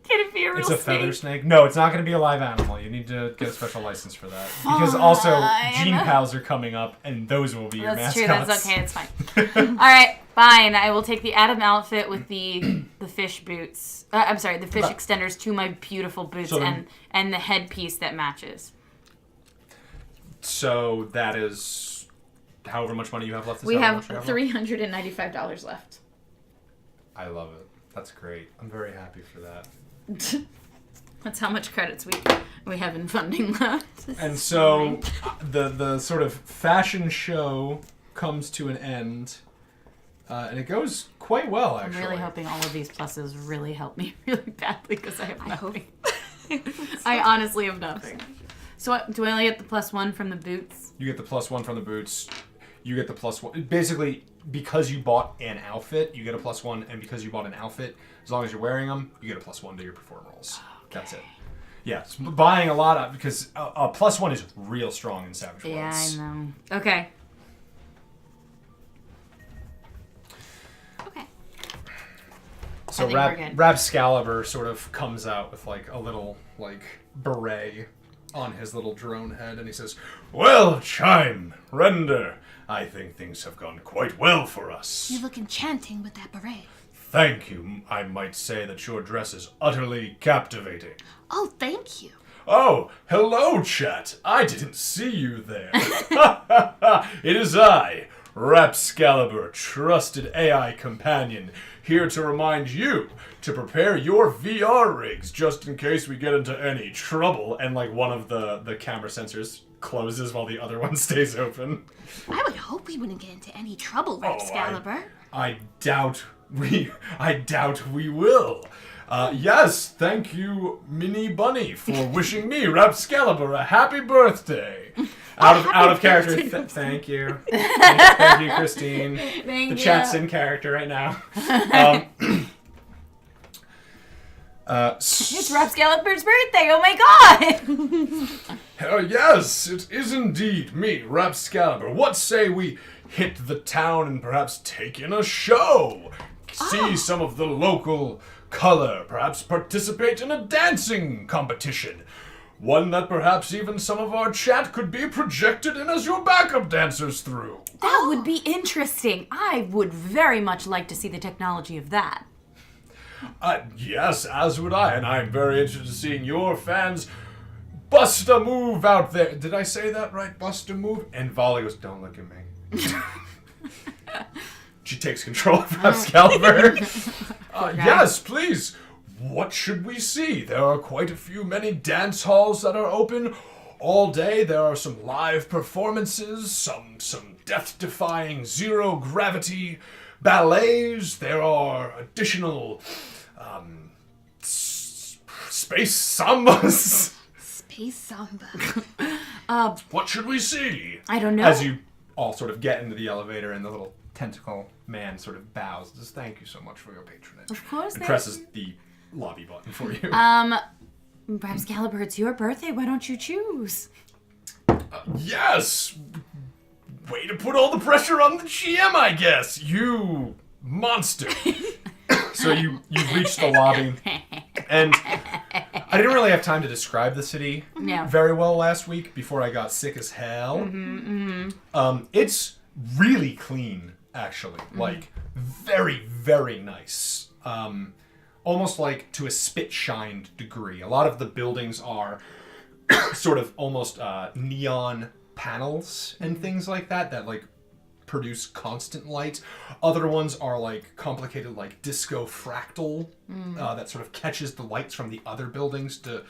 Can it be a real It's snake? a feather snake. No, it's not going to be a live animal. You need to get a special license for that. Because also, Fine. Gene Pals are coming up, and those will be your That's mascots. true. That's okay. It's fine. All right, fine. I will take the Adam outfit with the fish boots. I'm sorry, the fish Okay. extenders to my beautiful boots So then- and the headpiece that matches. So that is however much money you have left. Is We however have much you left? $395 left. I love it. That's great. I'm very happy for that. That's how much credits we have in funding left. And so the sort of fashion show comes to an end, and it goes quite well, actually. I'm really hoping all of these pluses really help me really badly because I have nothing. hope. I honestly have nothing. So what, do I only get the +1 from the boots? You get the +1 from the boots. You get the +1. Basically, because you bought an outfit, you get a +1, and because you bought an outfit, as long as you're wearing them, you get a +1 to your perform rolls. Okay. That's it. Yeah, it's buying a lot of, because a +1 is real strong in Savage Worlds. Yeah, I know. Okay. Okay. So I think we're good. Rapscalibur sort of comes out with like a little like beret on his little drone head, and he says, "Well, Chime, Render, I think things have gone quite well for us." You look enchanting with that beret. Thank you. I might say that your dress is utterly captivating. Oh, thank you. Oh, hello, chat. I didn't see you there. It is I, Rapscalibur, trusted AI companion, here to remind you to prepare your VR rigs just in case we get into any trouble. And like one of the camera sensors closes while the other one stays open. I would hope we wouldn't get into any trouble, Rapscalibur. I doubt we will. Yes, thank you, Minnie Bunny, for wishing me, Rapscalibur, a happy birthday. Out of character. Thank you. Thank you, Christine. Thank The you. chat's in character right now. It's Rapscalibur's birthday. Oh my god! Yes, it is indeed me, Rapscalibur. What say we hit the town and perhaps take in a show? See some of the local color, perhaps participate in a dancing competition. One that perhaps even some of our chat could be projected in as your backup dancers through. That would be interesting. I would very much like to see the technology of that. Yes, as would I, and I'm very interested in seeing your fans bust a move out there. Did I say that right? Bust a move? And Volley goes, "Don't look at me." She takes control of Rapscalibur. Yes, please. What should we see? There are quite many dance halls that are open all day. There are some live performances, some death-defying zero-gravity ballets. There are additional space sambas. Space Samba. What should we see? I don't know. As you all sort of get into the elevator and the little tentacle man sort of bows. Says, "Thank you so much for your patronage." Of course, and thank presses the lobby button for you. Rapscalibur, it's your birthday. Why don't you choose? Yes! Way to put all the pressure on the GM, I guess! You monster! So you've reached the lobby, and I didn't really have time to describe the city very well last week before I got sick as hell. It's really clean, actually. Like, very, very nice. Almost like to a spit-shined degree. A lot of the buildings are sort of almost neon panels and things like that like produce constant light. Other ones are like complicated like disco fractal that sort of catches the lights from the other buildings to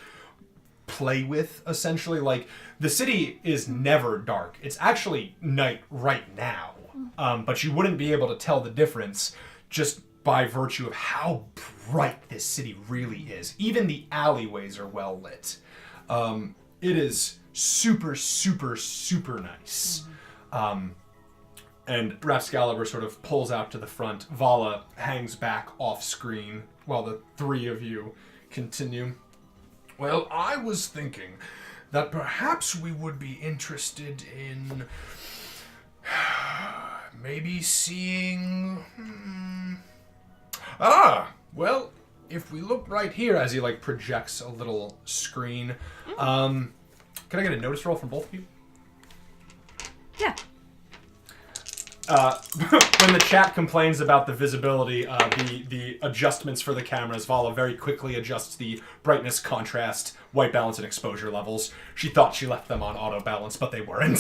play with, essentially. Like, the city is never dark. It's actually night right now, but you wouldn't be able to tell the difference just by virtue of how bright this city really is. Even the alleyways are well lit. It is super, super, super nice. And Rapscalibur sort of pulls out to the front. Vala hangs back off screen while the three of you continue. Well, I was thinking that perhaps we would be interested in maybe seeing... well, if we look right here, as he like projects a little screen, can I get a notice roll from both of you? Yeah. When the chat complains about the visibility, the adjustments for the cameras, Vala very quickly adjusts the brightness, contrast, white balance, and exposure levels. She thought she left them on auto balance, but they weren't.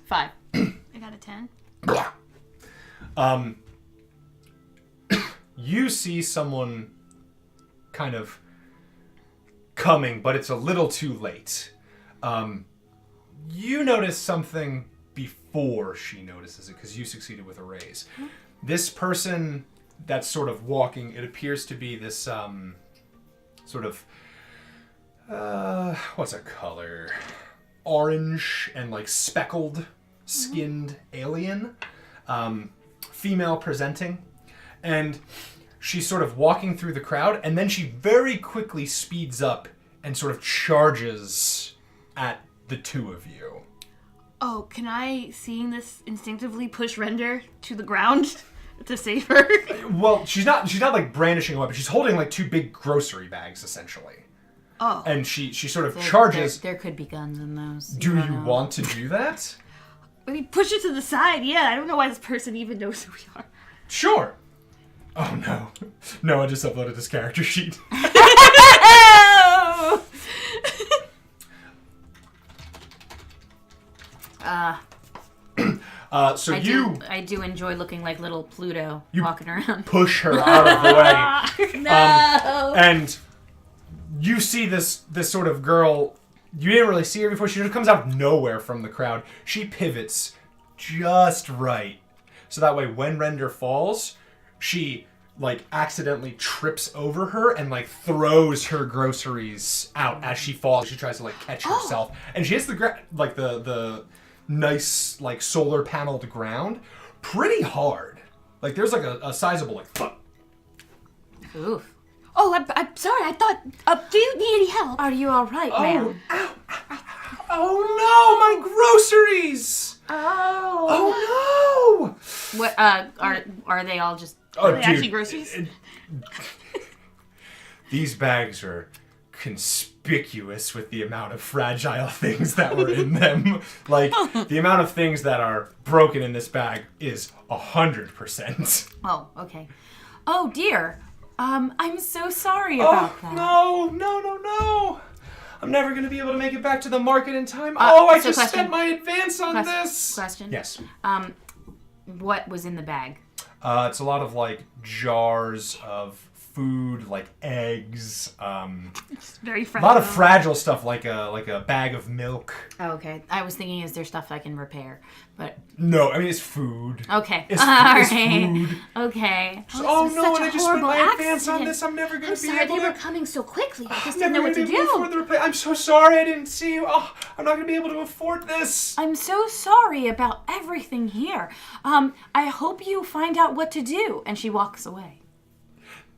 5. I got a 10. You see someone kind of coming, but it's a little too late. You notice something before she notices it, because you succeeded with a raise. This person that's sort of walking, it appears to be this sort of what's a color? Orange and like speckled skinned alien, female presenting, and she's sort of walking through the crowd, and then she very quickly speeds up and sort of charges at the two of you. Oh, can I, seeing this, instinctively push Render to the ground to save her? Well, she's not like brandishing a weapon. She's holding like two big grocery bags essentially. Oh. And she sort of charges. There could be guns in those. Do you want to do that? I mean, push it to the side. Yeah, I don't know why this person even knows who we are. Sure. Oh no. No, I just uploaded this character sheet. So I do enjoy looking like little Pluto walking around. Push her out of the way. No. And you see this sort of girl. You didn't really see her before. She just comes out of nowhere from the crowd. She pivots just right, so that way when Render falls, she like accidentally trips over her and like throws her groceries out as she falls. She tries to like catch herself, and she hits the the nice like solar paneled ground pretty hard. Like there's like a sizable like thud. Oof. Oh, I'm sorry. I thought. Do you need any help? Are you all right, ma'am? Ow. Oh no, my groceries! Oh. Oh no! What? Are they all just? Oh, Are they actually groceries? These bags are conspicuous with the amount of fragile things that were in them. Like, the amount of things that are broken in this bag is 100%. Oh, okay. Oh dear. I'm so sorry about that. No. I'm never going to be able to make it back to the market in time. I just spent my advance on this. Question? Yes. What was in the bag? It's a lot of, like, jars of food, like eggs. It's very A fragile. lot of fragile stuff, like a bag of milk. Oh, okay. I was thinking, is there stuff I can repair? But No, I mean, it's food. okay. It's Food. food. Okay. Oh This was no, such and a I just spent horrible my advance on accident. this. I'm never going I'm to be sorry able they were to... coming so quickly. I just I'm didn't know never what to gonna be able do. afford the replay. I'm so sorry I didn't see you. Oh, I'm not going to be able to afford this. I'm so sorry about everything here. I hope you find out what to do. And she walks away.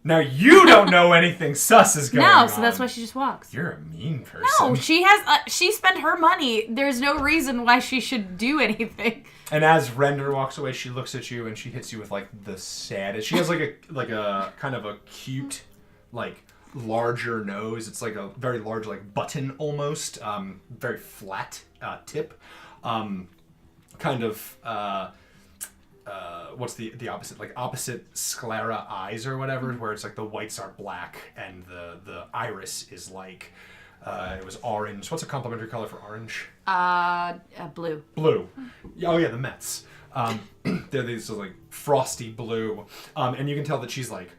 Now you don't know anything sus is going on. No, so that's why she just walks. You're a mean person. No, she spent her money. There's no reason why she should do anything. And as Render walks away, she looks at you and she hits you with like the saddest. She has like a kind of a cute, like larger nose. It's like a very large like button almost. Very flat tip. Kind of what's the opposite? Like opposite sclera eyes or whatever, where it's like the whites are black and the iris is like it was orange. What's a complementary color for orange? Blue. Blue. Oh yeah, the Mets. They're these like frosty blue, and you can tell that she's like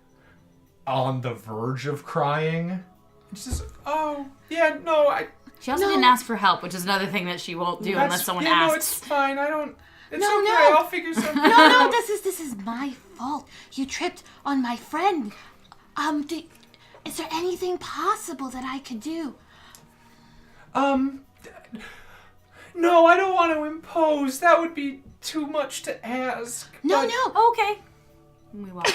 on the verge of crying. And she's just, oh yeah, no, She also didn't ask for help, which is another thing that she won't do unless someone asks. No, it's fine. I don't. It's No, okay. no. I'll figure something No, out. this is my fault. You tripped on my friend. Is there anything possible that I could do? No, I don't want to impose. That would be too much to ask. No. Okay. We walk.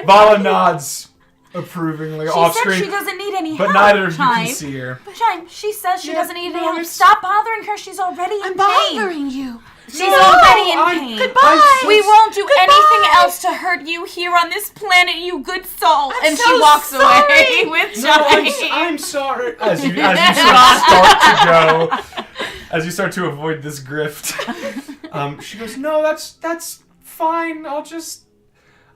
Vala nods approvingly off She said screen. she doesn't need any But help, neither of you Chime. can see her. Chime, she says she Yeah, doesn't need any no, help. it's- Stop bothering her. She's already in I'm pain. bothering you. She's already in pain. Goodbye. We won't do anything else to hurt you here on this planet, you good soul. And she so walks away sorry. with No, Chime. I'm sorry. As you sort of start to go, as you start to avoid this grift, she goes, "No, that's fine. I'll just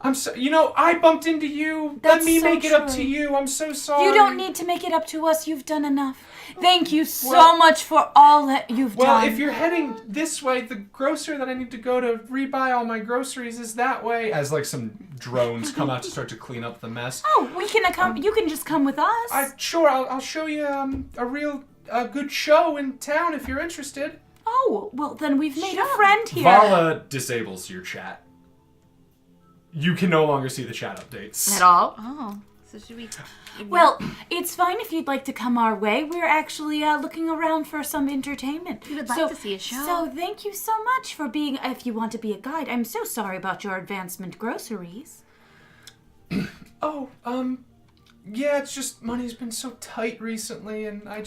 I'm so, I bumped into you. That's Let me so make it up true. to you. I'm so sorry. You don't need to make it up to us. You've done enough. Thank you so much for all that you've done. Well, if you're heading this way, the grocer that I need to go to rebuy all my groceries is that way. As like some drones come out to start to clean up the mess. Oh, we can you can just come with us. I'll show you a real good show in town if you're interested. Oh, well then we've made a friend here. Vala disables your chat. You can no longer see the chat updates. At all? Oh, so should we? Well, it's fine if you'd like to come our way. We're actually looking around for some entertainment. We would like to see a show. So thank you so much for being, if you want to be a guide. I'm so sorry about your advancement groceries. Oh, yeah, it's just money's been so tight recently, and I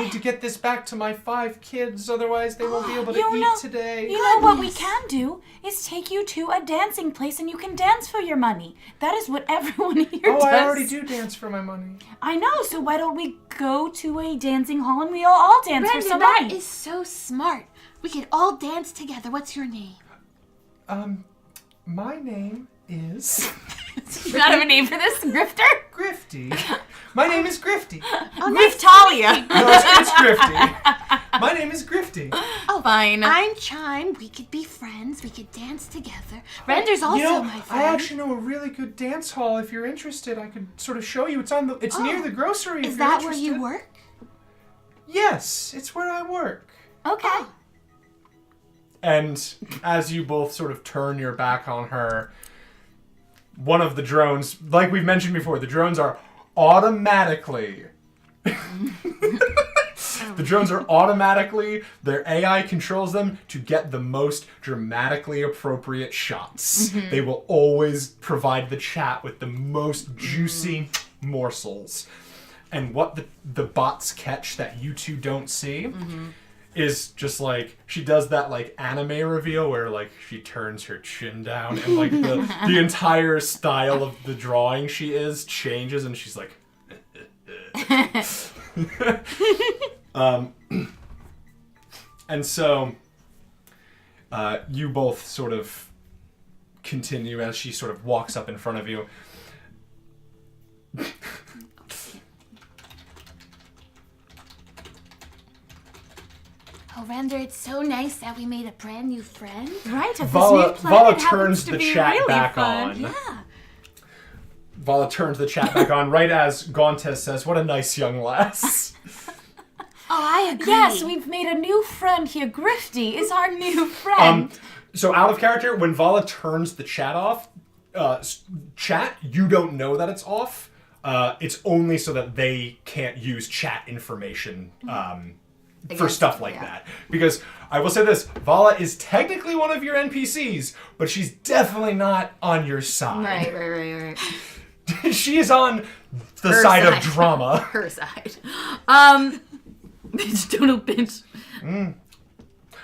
need to get this back to my 5 kids, otherwise they won't be able to eat today. You know what we can do is take you to a dancing place and you can dance for your money. That is what everyone here does. Oh, I already do dance for my money. I know, so why don't we go to a dancing hall and we all dance for some that money? is so smart. We could all dance together. What's your name? My name is... You don't have a name for this, Grifter? Grifty. My name is Grifty. Griftalia. No, it's Grifty. My name is Grifty. Oh, fine. I'm Chime. We could be friends. We could dance together. Render's also my friend. I actually know a really good dance hall. If you're interested, I could sort of show you. It's near the grocery. Is that where you work? Yes, it's where I work. Okay. And as you both sort of turn your back on her, one of the drones, like we've mentioned before, the drones are automatically... their AI controls them to get the most dramatically appropriate shots. Mm-hmm. They will always provide the chat with the most juicy morsels. And what the bots catch that you two don't see is just like, she does that like anime reveal where like she turns her chin down and like the entire style of the drawing she is changes and she's like... and so you both sort of continue as she sort of walks up in front of you. Oh, Render, it's so nice that we made a brand new friend. Right, at Vala, this new planet Vala happens turns to the be chat really back fun. on. Yeah. Vala turns the chat back on right as Gauntes says, "What a nice young lass." Oh, I agree. Yes, we've made a new friend here. Grifty is our new friend. So out of character, when Vala turns the chat off, chat, you don't know that it's off. It's only so that they can't use chat information for stuff like that. Because I will say this, Vala is technically one of your NPCs, but she's definitely not on your side. Right. She is on the Her side of side. drama. Her side. Bitch, Donald Binch.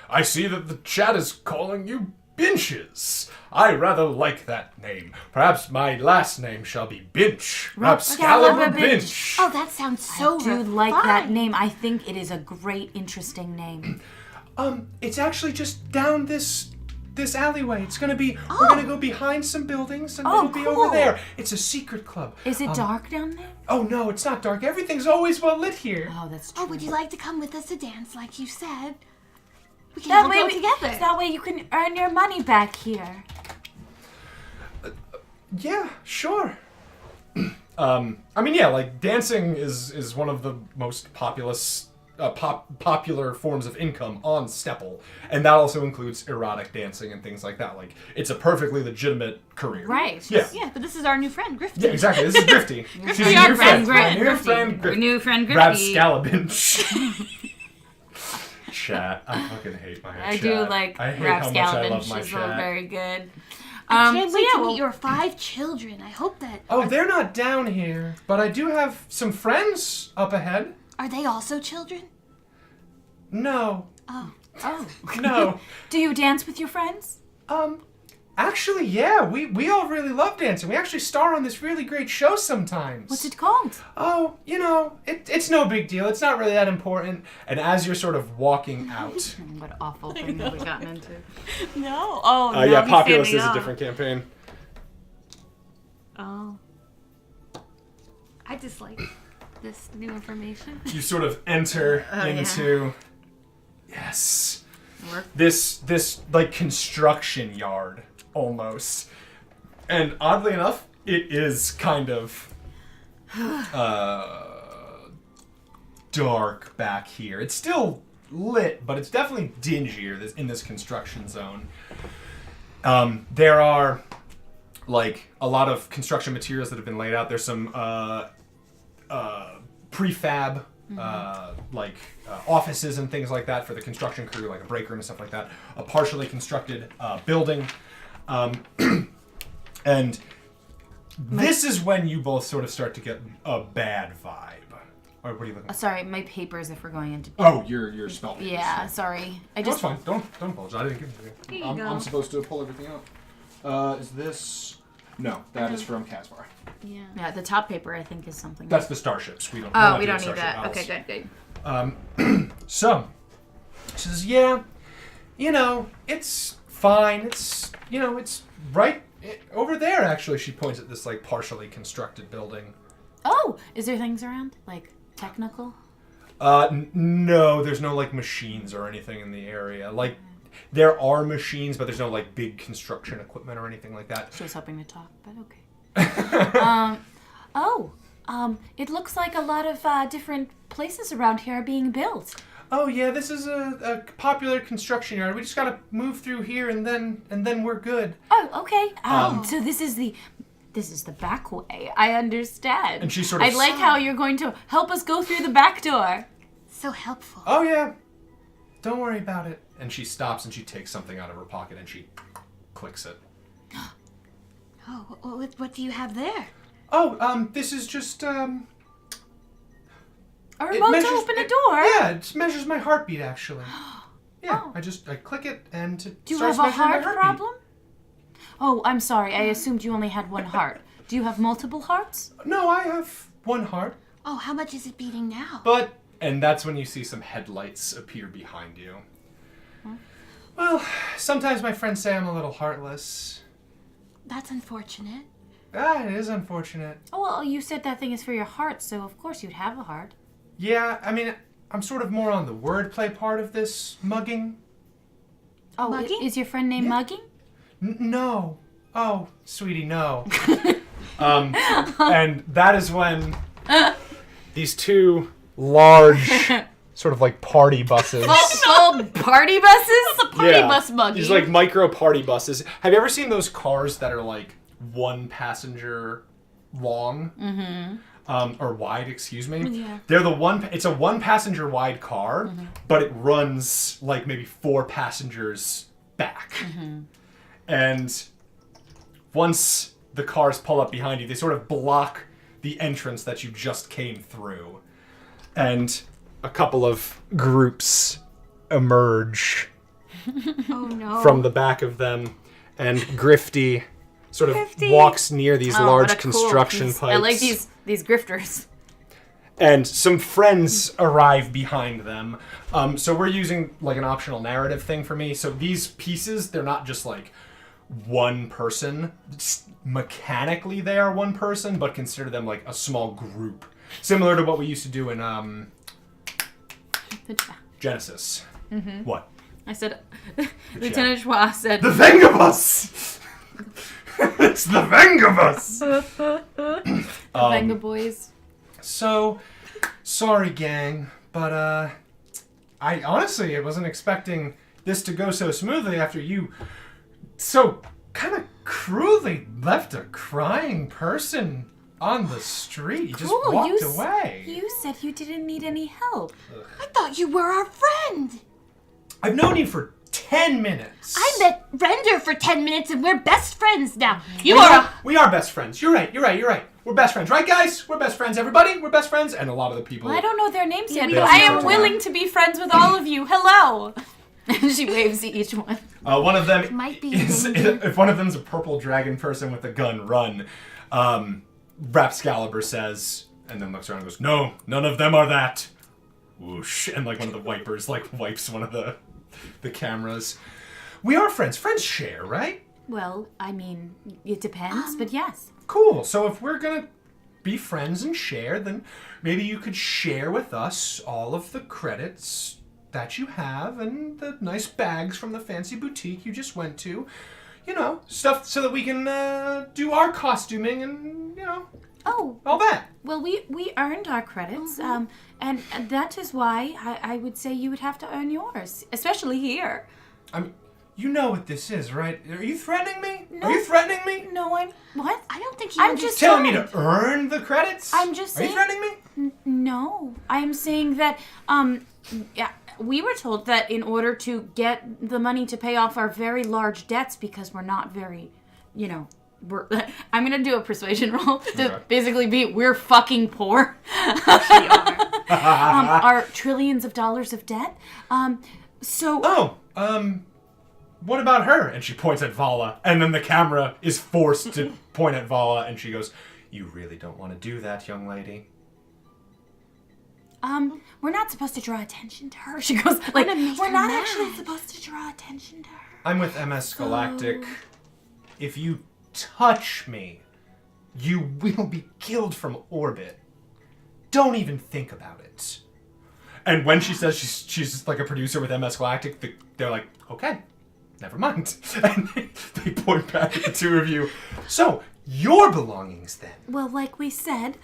I see that the chat is calling you Binches. I rather like that name. Perhaps my last name shall be Binch. Rapscalibur Binch. Oh, that sounds so I do refined. like that name. I think it is a great, interesting name. It's actually just down this alleyway. It's gonna be, we're gonna go behind some buildings and it'll be over cool. there. It's a secret club. Is it dark down there? Oh no, it's not dark. Everything's always well lit here. Oh, that's true. Oh, would you like to come with us to dance like you said? We can all go together. That way you can earn your money back here. Yeah, sure. I mean, yeah, like dancing is one of the most popular forms of income on Steppal, and that also includes erotic dancing and things like that. Like, it's a perfectly legitimate career. Right. Yeah. Yeah, but this is our new friend, Grifty. Yeah, exactly. This is Grifty. She's a Our new friend, friend. Grifty. My new friend, Our Grifty. new friend, Grab Grifty. Scalabinch. Chat. I fucking hate my I chat. do like I hate how much I love Rapscalibur. my She's chat. very good. I can't so wait yeah, to well- meet your 5 children. I hope that... Oh, they're not down here, but I do have some friends up ahead. Are they also children? No. Oh. No. Do you dance with your friends? Actually, yeah, we all really love dancing. We actually star on this really great show sometimes. What's it called? Oh, it's no big deal. It's not really that important. And as you're sort of walking out... What awful thing have we gotten into? No. Oh, no. yeah, Populous is a different campaign. Oh. I just like this new information. You sort of enter into this like construction yard almost, and oddly enough, it is kind of dark back here. It's still lit, but it's definitely dingier in this construction zone. There are like a lot of construction materials that have been laid out. There's some prefab offices and things like that for the construction crew, like a break room and stuff like that. A partially constructed building. And this is when you both sort of start to get a bad vibe. Or what are you looking for? Sorry, my papers if we're going into... Oh, your spell papers. Yeah, sorry. That's fine. Don't apologize. I didn't give it to you. Here you go. I'm supposed to pull everything out. Is this... No, that is from Casbar. Yeah. Yeah, the top paper I think is something. That's the starships. We don't we don't need that. novels. Okay, good. So, she says, yeah, it's fine. It's, it's right over there, actually. She points at this, like, partially constructed building. Oh, is there things around? Like, technical? No, there's no, like, machines or anything in the area. Like, there are machines, but there's no, like, big construction equipment or anything like that. She was hoping to talk, but okay. It looks like a lot of different places around here are being built. Oh yeah, this is a popular construction yard. We just gotta move through here and then we're good. Oh, okay. So this is the back way. I understand. And she sort of... I like how you're going to help us go through the back door. So helpful. Oh yeah, don't worry about it. And she stops and she takes something out of her pocket and she clicks it. Oh, what do you have there? Oh, this is just A remote to open a door? Yeah, it measures my heartbeat actually. Yeah, Oh. I click it and it Do you starts have a measuring my heart heartbeat. problem? Oh, I'm sorry. I assumed you only had one heart. Do you have multiple hearts? No, I have one heart. Oh, how much is it beating now? And that's when you see some headlights appear behind you. Huh? Well, sometimes my friends say I'm a little heartless. That's unfortunate. It is unfortunate. Oh, well, you said that thing is for your heart, so of course you'd have a heart. Yeah, I mean, I'm sort of more on the wordplay part of this mugging. Oh, Mugging? is your friend named Mugging? No. Oh, sweetie, no. And that is when these two large, sort of like party buses. Full party buses? Party bus mugging. These like micro party buses. Have you ever seen those cars that are like one passenger long? Mm-hmm. Or wide, excuse me. Yeah. They're it's a one passenger wide car, but it runs like maybe 4 passengers back. And once the cars pull up behind you, they sort of block the entrance that you just came through. And a couple of groups emerge Oh no. from the back of them, and Grifty sort of walks near these large construction pipes. I like these grifters. And some friends arrive behind them. So we're using like an optional narrative thing for me. So these pieces, they're not just like one person. Mechanically, they are one person, but consider them like a small group. Similar to what we used to do in Genesis. Mm-hmm. What? I said, Lieutenant Schwa said, The Vengabus! It's the Vengabus! the Venga Boys. So, sorry gang, but I honestly wasn't expecting this to go so smoothly after you so kind of cruelly left a crying person on the street. You just walked away. You said you didn't need any help. I thought you were our friend. I've known you for 10 minutes. I met Render for 10 minutes and we're best friends now. We are best friends. You're right. We're best friends, right guys? We're best friends, everybody. We're best friends. And a lot of the people... Well, I don't know their names yet, we but don't I know am their willing to be friends with all of you. Hello. And she waves to each one. One of them Might be is... danger. If one of them's a purple dragon person with a gun, run. Rapscalibur says, and then looks around and goes, no, none of them are that. Whoosh. And like one of the wipers like wipes one of the cameras. We are friends. Friends share, right? Well, I mean, it depends, but yes. cool. So if we're gonna be friends and share, then maybe you could share with us all of the credits that you have and the nice bags from the fancy boutique you just went to. You know, stuff so that we can do our costuming and, you know, all that. Well, we earned our credits, and that is why I would say you would have to earn yours, especially here. You know what this is, right? Are you threatening me? No. Are you threatening me? No, I'm... What? I don't think you I'm understand. just Telling me to earn the credits? I'm just saying... Are you threatening me? No. I'm saying that, yeah, we were told that in order to get the money to pay off our very large debts, because we're not very, you know... I'm gonna do a persuasion roll to basically be, we're fucking poor. Our trillions of dollars of debt. What about her? And she points at Vala, and then the camera is forced to point at Vala, and she goes, you really don't want to do that, young lady. We're not supposed to draw attention to her. She goes, like, we're not actually supposed to draw attention to her. I'm with MS Galactic. If you touch me, you will be killed from orbit. Don't even think about it. And when she says she's like a producer with MS Galactic, they're like, okay. Never mind. And they point back at the two of you. So, your belongings then. Well, like we said,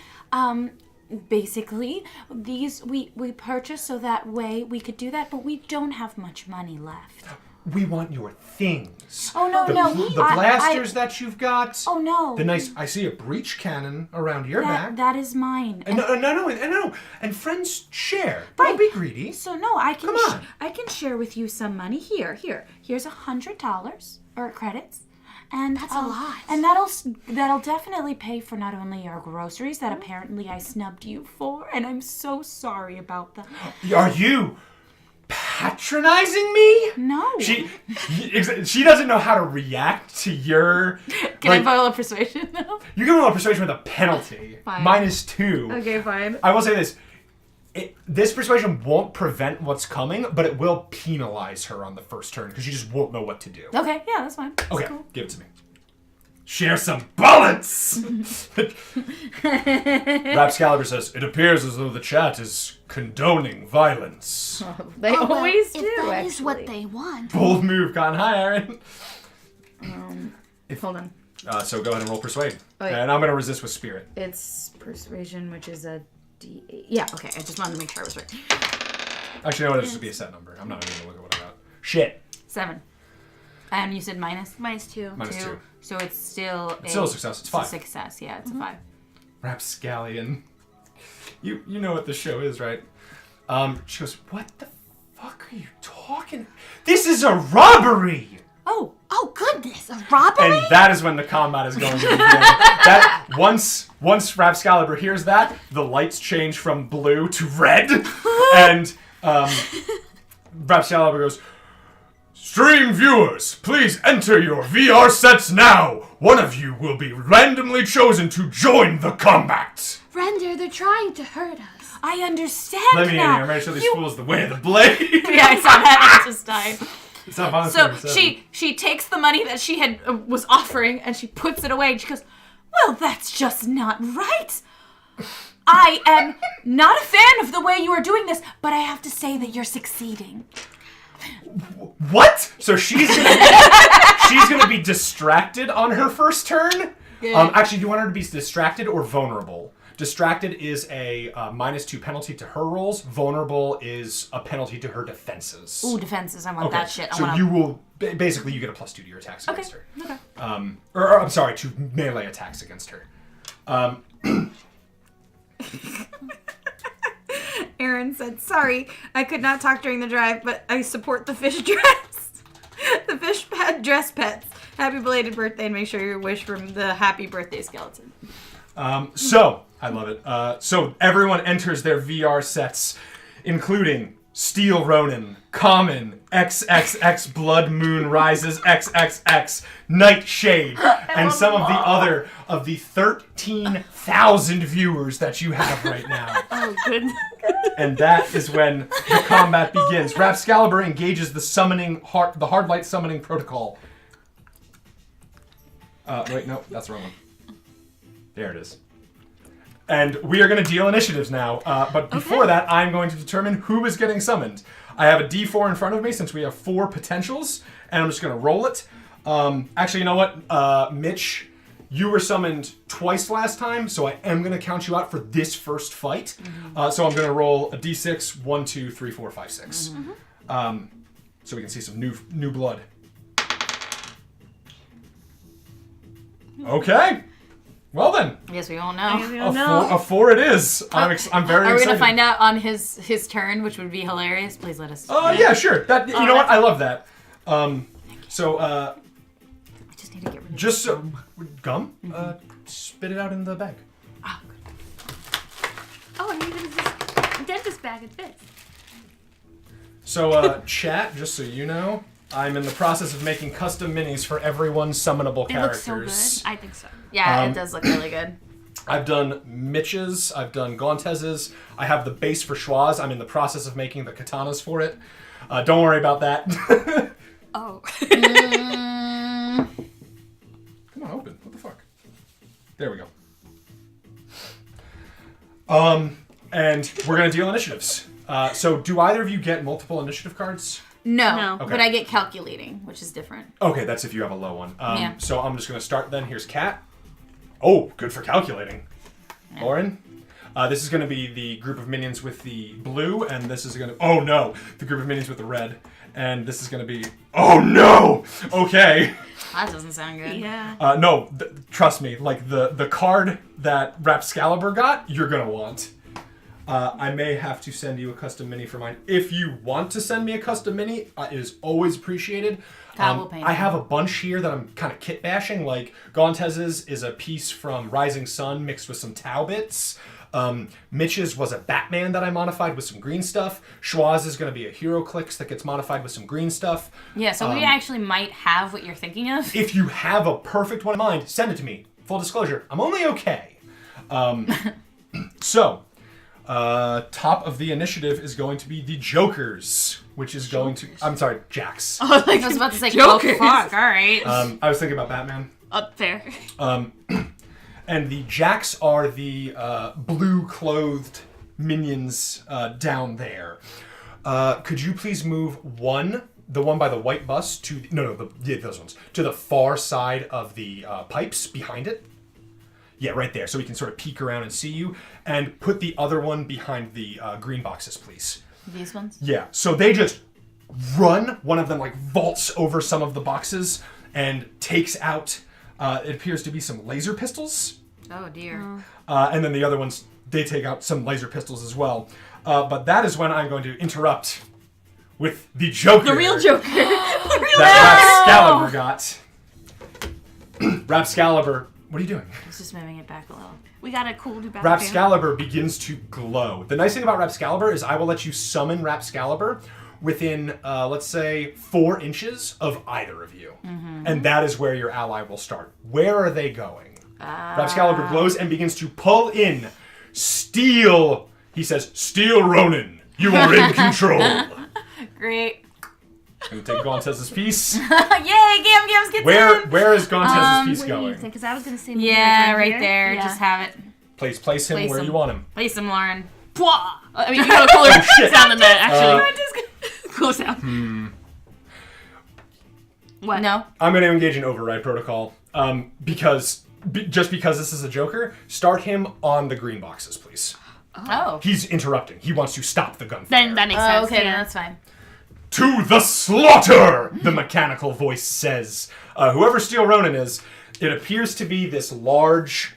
basically, these we purchased so that way we could do that, but we don't have much money left. We want your things. Oh, no. The blasters that you've got. Oh, no. The nice, I see a breach cannon around your back. That is mine. No. And friends share. Right. Don't be greedy. So, no, I can Come on. I can share with you some money. Here's $100 or credits. And that's a lot. And that'll definitely pay for not only your groceries that apparently I snubbed you for, and I'm so sorry about that. Are you patronizing me? No. She doesn't know how to react to your... Can I roll a persuasion now? You can roll a persuasion with a penalty. Fine. -2. Okay, fine. I will say this. This persuasion won't prevent what's coming, but it will penalize her on the first turn, because she just won't know what to do. Okay, yeah, that's fine. That's Okay, cool. give it to me. Share some bullets! Rapscalibur says, it appears as though the chat is condoning violence. They always do, if that actually. is what they want. Bold move, Con. Hi, Aaron. Hold on. So go ahead and roll Persuade. Oh, yeah. And I'm going to resist with Spirit. It's Persuasion, which is a D8. Yeah, okay, I just wanted to make sure I was right. Actually, no, this would be a set number. I'm not even going to look at what I got. Shit. 7. And you said minus? -2. -2. So it's still It's still a success. It's 5. a success, yeah, it's a 5. Rapscallion. You know what the show is, right? She goes, what the fuck are you talking? This is a robbery! Oh goodness, a robbery? And that is when the combat is going to begin. That once Rapscalibur hears that, the lights change from blue to red, and Rapscalibur goes, stream viewers, please enter your VR sets now. One of you will be randomly chosen to join the combat. Render, they're trying to hurt us. I understand Let me in here. now. I'm ready to show these fools the way of the blade. Yeah, I saw that. It just died. It's not violence. So 37. she takes the money that she had was offering and she puts it away and she goes, Well, that's just not right. I am not a fan of the way you are doing this, but I have to say that you're succeeding. What? So she's gonna be distracted on her first turn. Actually, do you want her to be distracted or vulnerable? Distracted is a -2 penalty to her rolls. Vulnerable is a penalty to her defenses. ooh, defenses, I want that shit. So you will basically you get a +2 to your attacks against her. Okay. Or I'm sorry, to melee attacks against her. Aaron said, sorry, I could not talk during the drive, but I support the fish dress. The fish dress pets. Happy belated birthday and make sure you wish for the happy birthday skeleton. So, I love it. So everyone enters their VR sets, including Steel Ronin, Common, XXX Blood Moon Rises, XXX Nightshade, and some of the other of the 13,000 viewers that you have right now. Oh goodness. And that is when the combat begins. Rapscalibur engages the hard light summoning protocol. Wait, no, that's the wrong one. There it is. And we are going to deal initiatives now. But before that, I'm going to determine who is getting summoned. I have a D4 in front of me since we have 4 potentials, and I'm just going to roll it. Actually, you know what? Mitch, you were summoned twice last time, so I am going to count you out for this first fight. So I'm going to roll a D6, 1, 2, 3, 4, 5, 6. So we can see some new blood. Okay. Well then. I guess we all know. A 4 it is. I'm very excited. Are we gonna find out on his turn, which would be hilarious? Please let us. Oh yeah, sure. That you know what? I love that. So I just need to get rid of just gum. Spit it out in the bag. Oh, good. Oh, and even this dentist bag, it fits. So chat, just so you know, I'm in the process of making custom minis for everyone's summonable It characters. looks so good. I think so. Yeah, it does look really good. I've done Mitch's, I've done Gauntez's, I have the base for Schwa's. I'm in the process of making the katanas for it. Don't worry about that. Oh. Come on, open. What the fuck? There we go. And we're gonna deal initiatives. So do either of you get multiple initiative cards? No, Okay. but I get calculating, which is different. Okay, that's if you have a low one. Yeah. So I'm just gonna start then. Here's Kat. Oh, good for calculating. Lauren. This is gonna be the group of minions with the blue, and this is gonna. Oh no, the group of minions with the red, and this is gonna be. Oh no. Okay. That doesn't sound good. Yeah. No, trust me. Like the card that Rapscalibur got, you're gonna want. I may have to send you a custom mini for mine. If you want to send me a custom mini, it is always appreciated. I have a bunch here that I'm kind of kit bashing. Like Gauntez's is a piece from Rising Sun mixed with some Tau bits. Mitch's was a Batman that I modified with some green stuff. Schwa's is going to be a HeroClix that gets modified with some green stuff. Yeah, so we actually might have what you're thinking of. If you have a perfect one in mind, send it to me. Full disclosure, I'm only okay. So, top of the initiative is going to be the Jokers, which is going to... I'm sorry, Jacks. I was about to say Jokers. Oh, fuck, all right. I was thinking about Batman. Fair. And the Jacks are the blue-clothed minions down there. Could you please move the one by the white bus, to... those ones. To the far side of the pipes behind it? Yeah, right there, so we can sort of peek around and see you. And put the other one behind the green boxes, please. These ones? Yeah, so they just run. One of them, like, vaults over some of the boxes and takes out, it appears to be some laser pistols. Oh, dear. And then the other ones, they take out some laser pistols as well. But that is when I'm going to interrupt with the Joker. The real Joker. That Rapscalibur got. Rapscalibur, what are you doing? Let's just moving it back a little. We got a cool new Rapscalibur begins to glow. The nice thing about Rapscalibur is I will let you summon Rapscalibur within, let's say, 4 inches of either of you. And that is where your ally will start. Where are they going? Rapscalibur glows and begins to pull in Steel. He says, Steel Ronin, you are in control. Great. I'm gonna take Gauntez's piece. Yay, Gams gets in. Where is Gauntez's piece going? Because I was going to say... Yeah, right there. Yeah. Just have it. Place him Place where him. you want him. Place him, Lauren. Pwah! I mean, you got a cooler shit. sound than that, actually. Cool sound. What? No. I'm going to engage in override protocol because just because this is a Joker, start him on the green boxes, please. Oh. He's interrupting. He wants to stop the gunfire. Then that makes sense. Okay, yeah. then that's fine. To the slaughter, the mechanical voice says. Whoever Steel Ronin is, it appears to be this large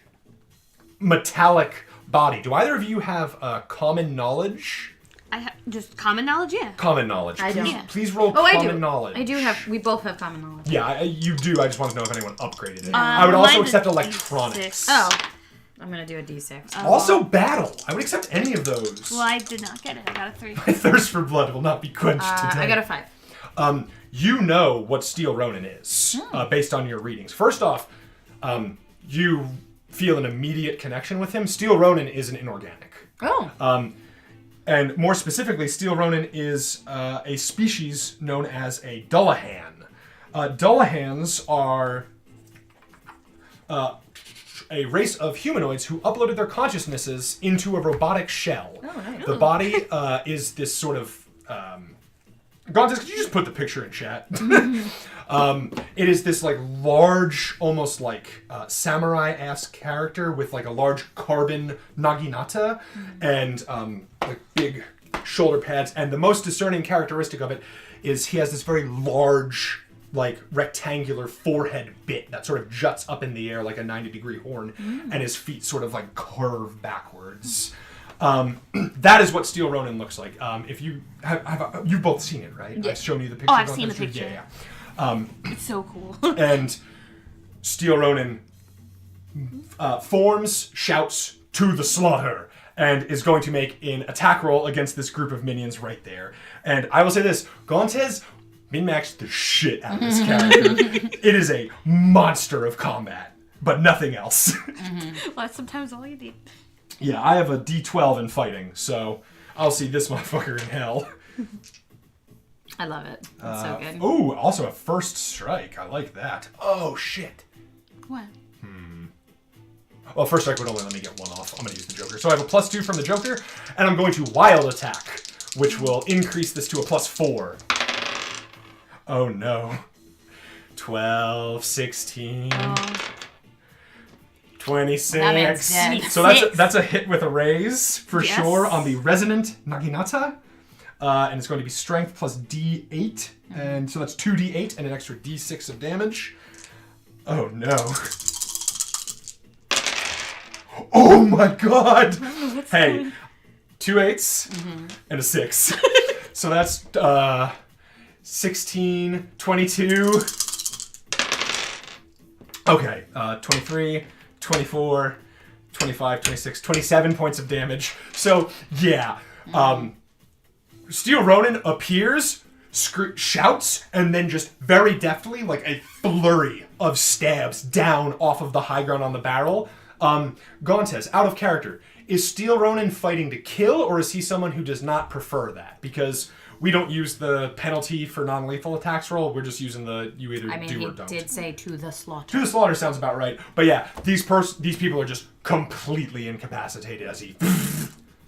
metallic body. Do either of you have common knowledge? I have just common knowledge, yeah. Common knowledge. I Please, don't. Yeah. please roll Oh, I common do. knowledge. I do have. We both have common knowledge. Yeah, you do. I just want to know if anyone upgraded it. I would also mine's accept a electronics. D6. Oh. I'm going to do a D6. Also battle. I would accept any of those. Well, I did not get it. I got a 3. My thirst for blood will not be quenched today. I got a 5. You know what Steel Ronin is, based on your readings. First off, you feel an immediate connection with him. Steel Ronin is an inorganic. Oh. And more specifically, Steel Ronin is a species known as a Dullahan. Dullahans are a race of humanoids who uploaded their consciousnesses into a robotic shell. Oh, nice. The body is this sort of... Gontes, could you just put the picture in chat? It is this like large, almost like samurai-esque character with like a large carbon naginata and like big shoulder pads. And the most discerning characteristic of it is he has this very large, like rectangular forehead bit that sort of juts up in the air like a 90-degree horn, and his feet sort of like curve backwards. That is what Steel Ronin looks like. If you have you've both seen it, right? Yeah. I've shown you the picture. Oh, I've seen the picture. Yeah. It's so cool. And Steel Ronin forms, shouts to the slaughter, and is going to make an attack roll against this group of minions right there. And I will say this, Gontes min-maxed the shit out of this character. It is a monster of combat, but nothing else. Well, that's sometimes all you need. Yeah, I have a D12 in fighting, so I'll see this motherfucker in hell. I love it. It's so good. Oh, also a first strike. I like that. Oh, shit. What? Well, first strike would only let me get one off. I'm going to use the Joker. So I have a +2 from the Joker, and I'm going to Wild Attack, which will increase this to a +4. Oh, no. 12, 16... 26. That man's dead. So that's a hit with a raise for sure on the Resonant Naginata. And it's going to be Strength plus D8. And so that's 2D8 and an extra D6 of damage. Oh no. Oh my god! Hey, 2 8s and a 6. So that's 16, 22. Okay, 23. 24, 25, 26, 27 points of damage. So, yeah. Steel Ronin appears, shouts, and then just very deftly, like a flurry of stabs down off of the high ground on the barrel. Gontes, out of character. Is Steel Ronin fighting to kill, or is he someone who does not prefer that? Because we don't use the penalty for non-lethal attacks roll. We're just using the you either do or don't. He did say to the slaughter. To the slaughter sounds about right. But yeah, these people are just completely incapacitated as he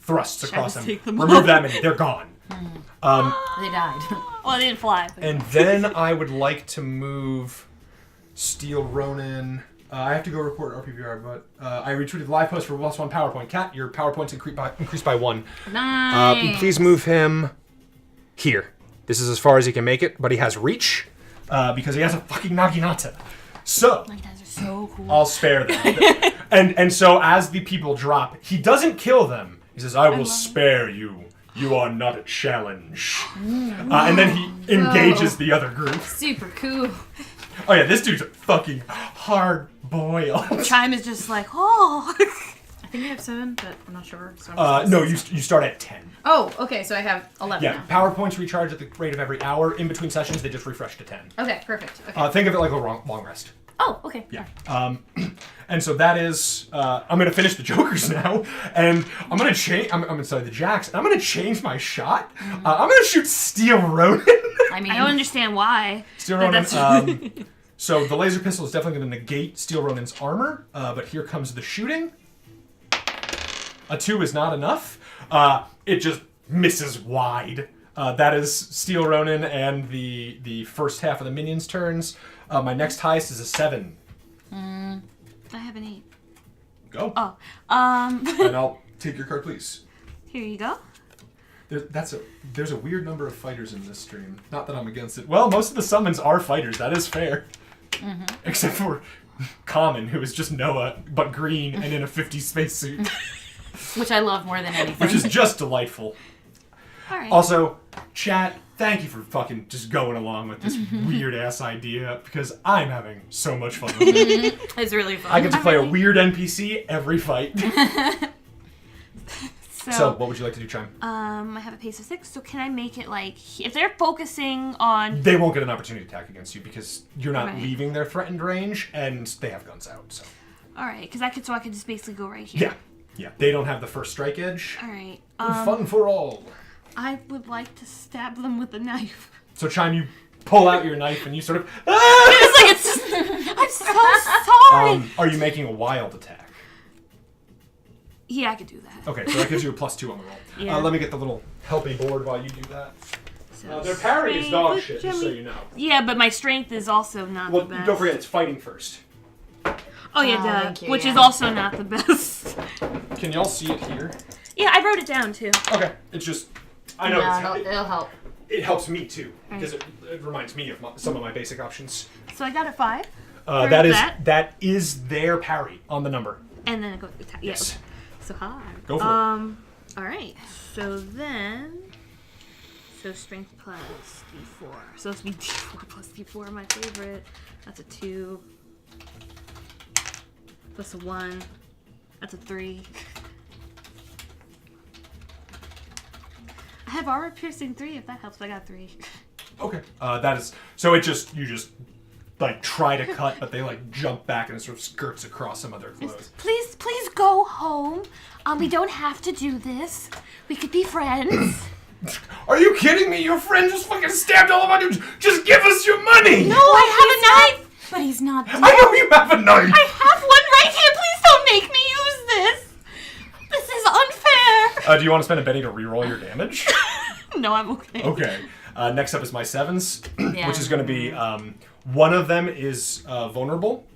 thrusts across them. Remove that many. They're gone. They died. Well, they didn't fly. And then I would like to move Steel Ronin. I have to go report RPVR, but I retweeted the live post for +1 PowerPoint. Cat, your PowerPoint's increased by 1. Nice. Please move him here. This is as far as he can make it, but he has reach because he has a fucking Naginata. So Like, guys are so cool. I'll spare them. and so as the people drop, he doesn't kill them. He says, "I will spare you. You are not a challenge." And then he engages the other group. Super cool. Oh yeah, this dude's fucking hard boiled. Chime is just like, oh. I think I have 7, but I'm not sure. So No, you start at 10. Oh, okay, so I have 11 Yeah, now. PowerPoints recharge at the rate of every hour. In between sessions, they just refresh to 10. Okay, perfect. Okay. Think of it like a long rest. Oh, okay. Yeah. And so that is, I'm going to finish the Jokers now, and I'm going to change, I'm sorry, the Jacks, and I'm going to change my shot. I'm going to shoot Steel Ronin. I mean, I don't understand why. Steel but Ronin, that's- so the laser pistol is definitely going to negate Steel Ronin's armor, but here comes the shooting. A 2 is not enough. It just misses wide. That is Steel Ronin and the first half of the minions' turns. My next highest is a 7. I have an 8. Go. Oh. And I'll take your card, please. Here you go. There's a weird number of fighters in this stream. Not that I'm against it. Well, most of the summons are fighters. That is fair. Except for Common, who is just Noah, but green and in a 50s spacesuit. which I love more than anything. Which is just delightful. All right. Also, chat, thank you for fucking just going along with this weird-ass idea, because I'm having so much fun with it. It's really fun. I get to play a weird NPC every fight. So, what would you like to do, Chime? I have a pace of 6, so can I make it like, if they're focusing on... They won't get an opportunity to attack against you, because you're not Right. leaving their threatened range, and they have guns out, so... Alright, because I could just basically go right here. Yeah, they don't have the first strike edge. Alright, Fun for all. I would like to stab them with a knife. So, Chime, you pull out your knife and you sort of. Ah! It's like I'm so sorry. Are you making a wild attack? Yeah, I could do that. Okay, so that gives you a +2 on the roll. Yeah. Let me get the little helpy board while you do that. So Their parry is dog strength, shit, just so you know. Yeah, but my strength is also not Well, the best. don't forget, it's fighting first. Oh yeah, Oh, duh. thank you, Which yeah. is also not the best. Can y'all see it here? Yeah, I wrote it down too. Okay, it's just. I know No, it'll help. it helps me too, because it reminds me of some of my basic options. So I got a 5. That is their parry on the number. And then I go attack. Yes. So hard. Go for it. All right. So then, strength plus d4. So it's be d4 plus d4. My favorite. That's a 2. Plus a 1. That's a 3. I have armor piercing 3. If that helps, I got 3. Okay. That is so. You just like try to cut, but they like jump back and it sort of skirts across some of their clothes. Please go home. We don't have to do this. We could be friends. Are you kidding me? Your friend just fucking stabbed all of our dudes. Just give us your money. No, I have a knife. But he's not dead. I know you have a knife. I have one right here. Please don't make me use this. This is unfair. Do you want to spend a penny to reroll your damage? No, I'm okay. Okay. Next up is my 7s, Yeah. which is going to be one of them is vulnerable.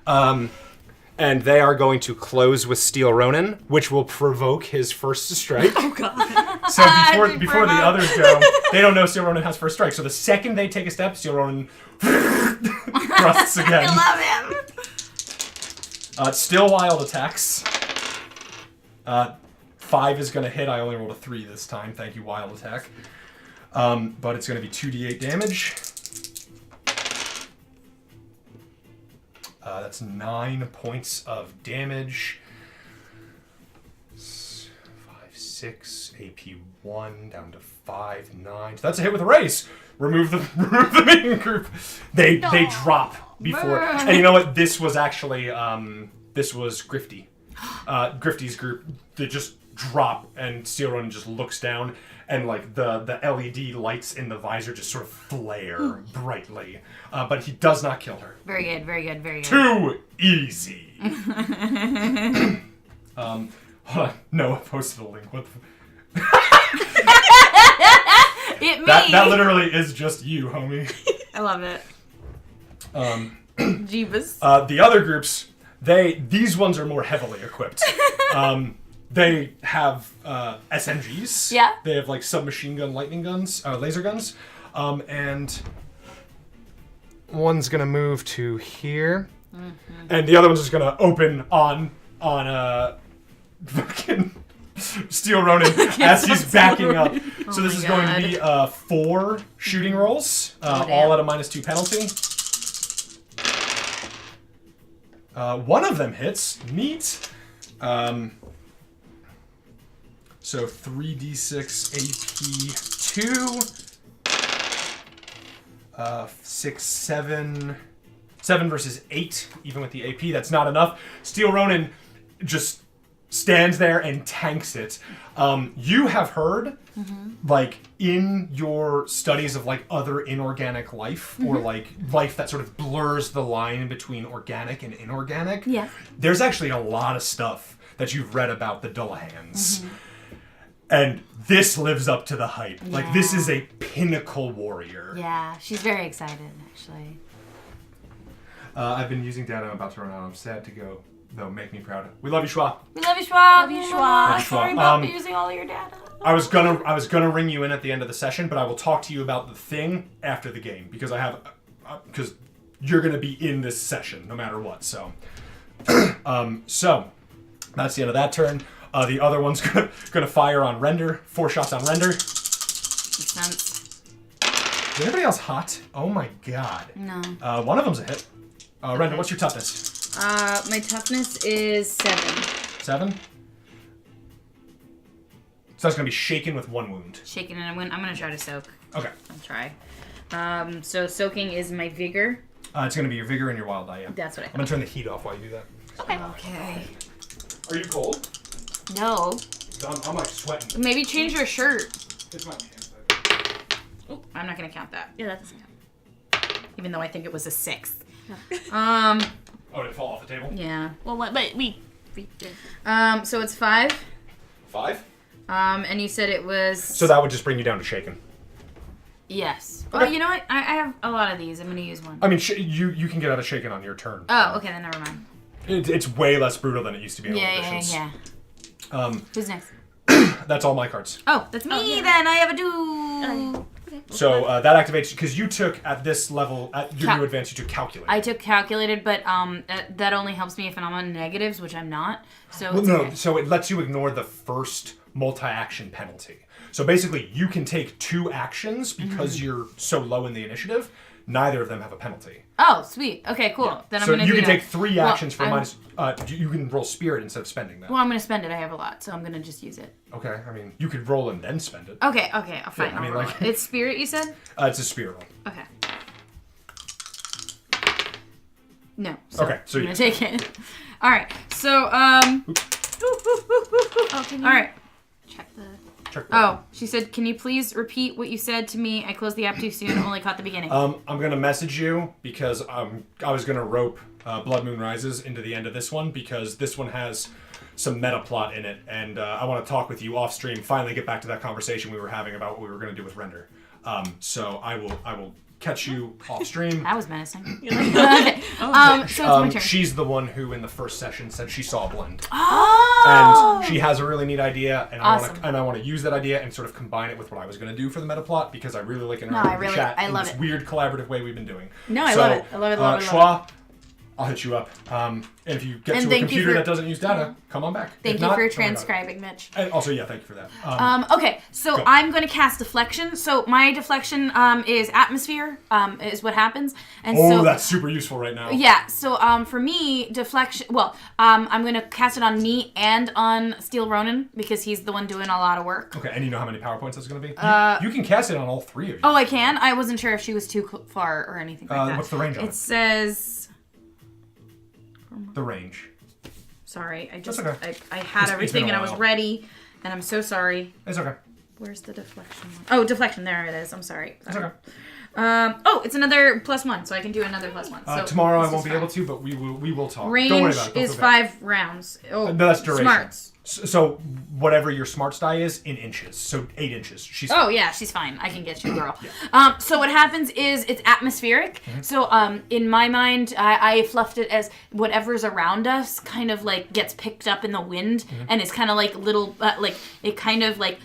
And they are going to close with Steel Ronin, which will provoke his first strike. Oh god. So before the others go, they don't know Steel Ronin has first strike. So the second they take a step, Steel Ronin thrusts again. I love him. Still wild attacks. 5 is going to hit. I only rolled a 3 this time. Thank you, wild attack. But it's going to be 2d8 damage. That's 9 points of damage. 5, 6, AP 1, down to 5, 9. So that's a hit with a raise. Remove the main group. They drop before. And you know what? This was actually this was Grifty. Grifty's group. They just drop, and Steel Ronin just looks down, and like the LED lights in the visor just sort of flare brightly. But he does not kill her. Very good, very good, very good. Too easy. Hold on. Noah posted a link. What the It me. that literally is just you, homie. I love it. Jeebus. The other groups, these ones are more heavily equipped. They have SMGs. Yeah. They have like submachine gun, lightning guns, laser guns, and one's gonna move to here, and the other one's just gonna open on fucking Steel Ronin as he's backing up. So this is going to be 4 shooting rolls, all at a -2 penalty. One of them hits. Neat. So 3d6 AP 2. 6, 7. 7 versus 8, even with the AP. That's not enough. Steel Ronin just stands there and tanks it. You have heard, like, in your studies of, like, other inorganic life, or, like, life that sort of blurs the line between organic and inorganic. Yeah. There's actually a lot of stuff that you've read about the Dullahans. And this lives up to the hype. Like, this is a pinnacle warrior. Yeah, she's very excited, actually. I've been using data. I'm about to run out. I'm sad to go, though. Make me proud. We love you, Schwa. We love you, Schwab. Love you, Schwab. Sorry about using all your data. I was gonna ring you in at the end of the session, but I will talk to you about the thing after the game because I have because you're gonna be in this session no matter what. So, so that's the end of that turn. The other one's gonna fire on Render. 4 shots on Render. Makes sense. Is anybody else hot? Oh my god. No. One of them's a hit. Render, what's your toughness? My toughness is 7. 7. So that's gonna be shaken with 1 wound. Shaking, and I'm gonna try to soak. Okay. I'll try. So soaking is my vigor. It's gonna be your vigor and your wild eye. Yeah. That's what I I'm gonna turn the heat off while you do that. Okay. Are you cold? No. I'm like sweating. Maybe change your shirt. It's my pants. I'm not gonna count that. Yeah, that doesn't count. Even though I think it was a 6. No. Oh, did it fall off the table? Yeah. Well, what? But we did. So it's 5. 5? And you said it was... So that would just bring you down to shaken. Yes. Okay. Well, you know what? I have a lot of these. I'm gonna use one. I mean, you can get out of shaken on your turn. Oh, okay, then never mind. It's way less brutal than it used to be in old Yeah. editions. Who's next? That's all my cards. Oh, that's me then. I have a 2. Okay. So that activates because you took at this level at your new advance. You took calculate. I took calculated, but that only helps me if I'm on negatives, which I'm not. So Well, it's no, okay. so it lets you ignore the first multi-action penalty. So basically, you can take 2 actions because you're so low in the initiative. Neither of them have a penalty. Oh, sweet. Okay, cool. Then I'm So gonna you do can that. take 3 actions for I'm- minus. You can roll spirit instead of spending that. Well, I'm gonna spend it. I have a lot, so I'm gonna just use it. Okay, I mean, you could roll and then spend it. Okay, fine. Yeah, I I'll mean, roll like- it. It's spirit, you said? It's a spirit roll. Okay. No. So Okay, so I'm you- gonna take it. All right. So Oh, can you All right. check the? Check Oh, she said, "Can you please repeat what you said to me? I closed the app too soon. Only caught the beginning." I'm gonna message you because I was gonna rope Blood Moon Rises into the end of this one because this one has some meta plot in it, and I want to talk with you off stream. Finally, get back to that conversation we were having about what we were gonna do with render. So I will catch you off stream. That was menacing. Okay. So it's my turn. She's the one who in the first session said she saw a blend. Oh. And she has a really neat idea, and Awesome. I want to use that idea and sort of combine it with what I was going to do for the meta plot because I really like it. No, I in love this it. weird collaborative way we've been doing. No, I love it. I love it, love it, Schwa, love I'll hit you up. And if you get And to a thank you computer for- that doesn't use data, come on back. Thank If you not, for don't worry about it. transcribing, Mitch. And also, yeah, thank you for that. Okay, so Go. I'm going to cast deflection. So my deflection is atmosphere, is what happens, and oh, so that's super useful right now. yeah. So for me, deflection. Well, I'm going to cast it on me and on Steel Ronin because he's the one doing a lot of work. Okay, and you know how many PowerPoints that's going to be? You can cast it on all 3 of you. Oh, I can. I wasn't sure if she was too far or anything like that. What's the range on It it? says. The range. Sorry, I That's just okay. I had It's everything been a and I was while. ready, and I'm so sorry. It's okay. Where's the deflection one? Oh, deflection. There it is. I'm sorry. It's okay. Oh, it's another +1, so I can do another +1. So Tomorrow I this won't is be fine. able to, but we will talk. Range Don't worry about it. Don't is feel bad. 5 rounds. Oh, No, that's duration. Smarts. So whatever your smarts die is in inches. So 8 inches. She's Oh yeah, she's fine. I can get you, girl. So what happens is it's atmospheric. Mm-hmm. So in my mind, I fluffed it as whatever's around us kind of like gets picked up in the wind Mm-hmm. and it's kind of like little like it kind of like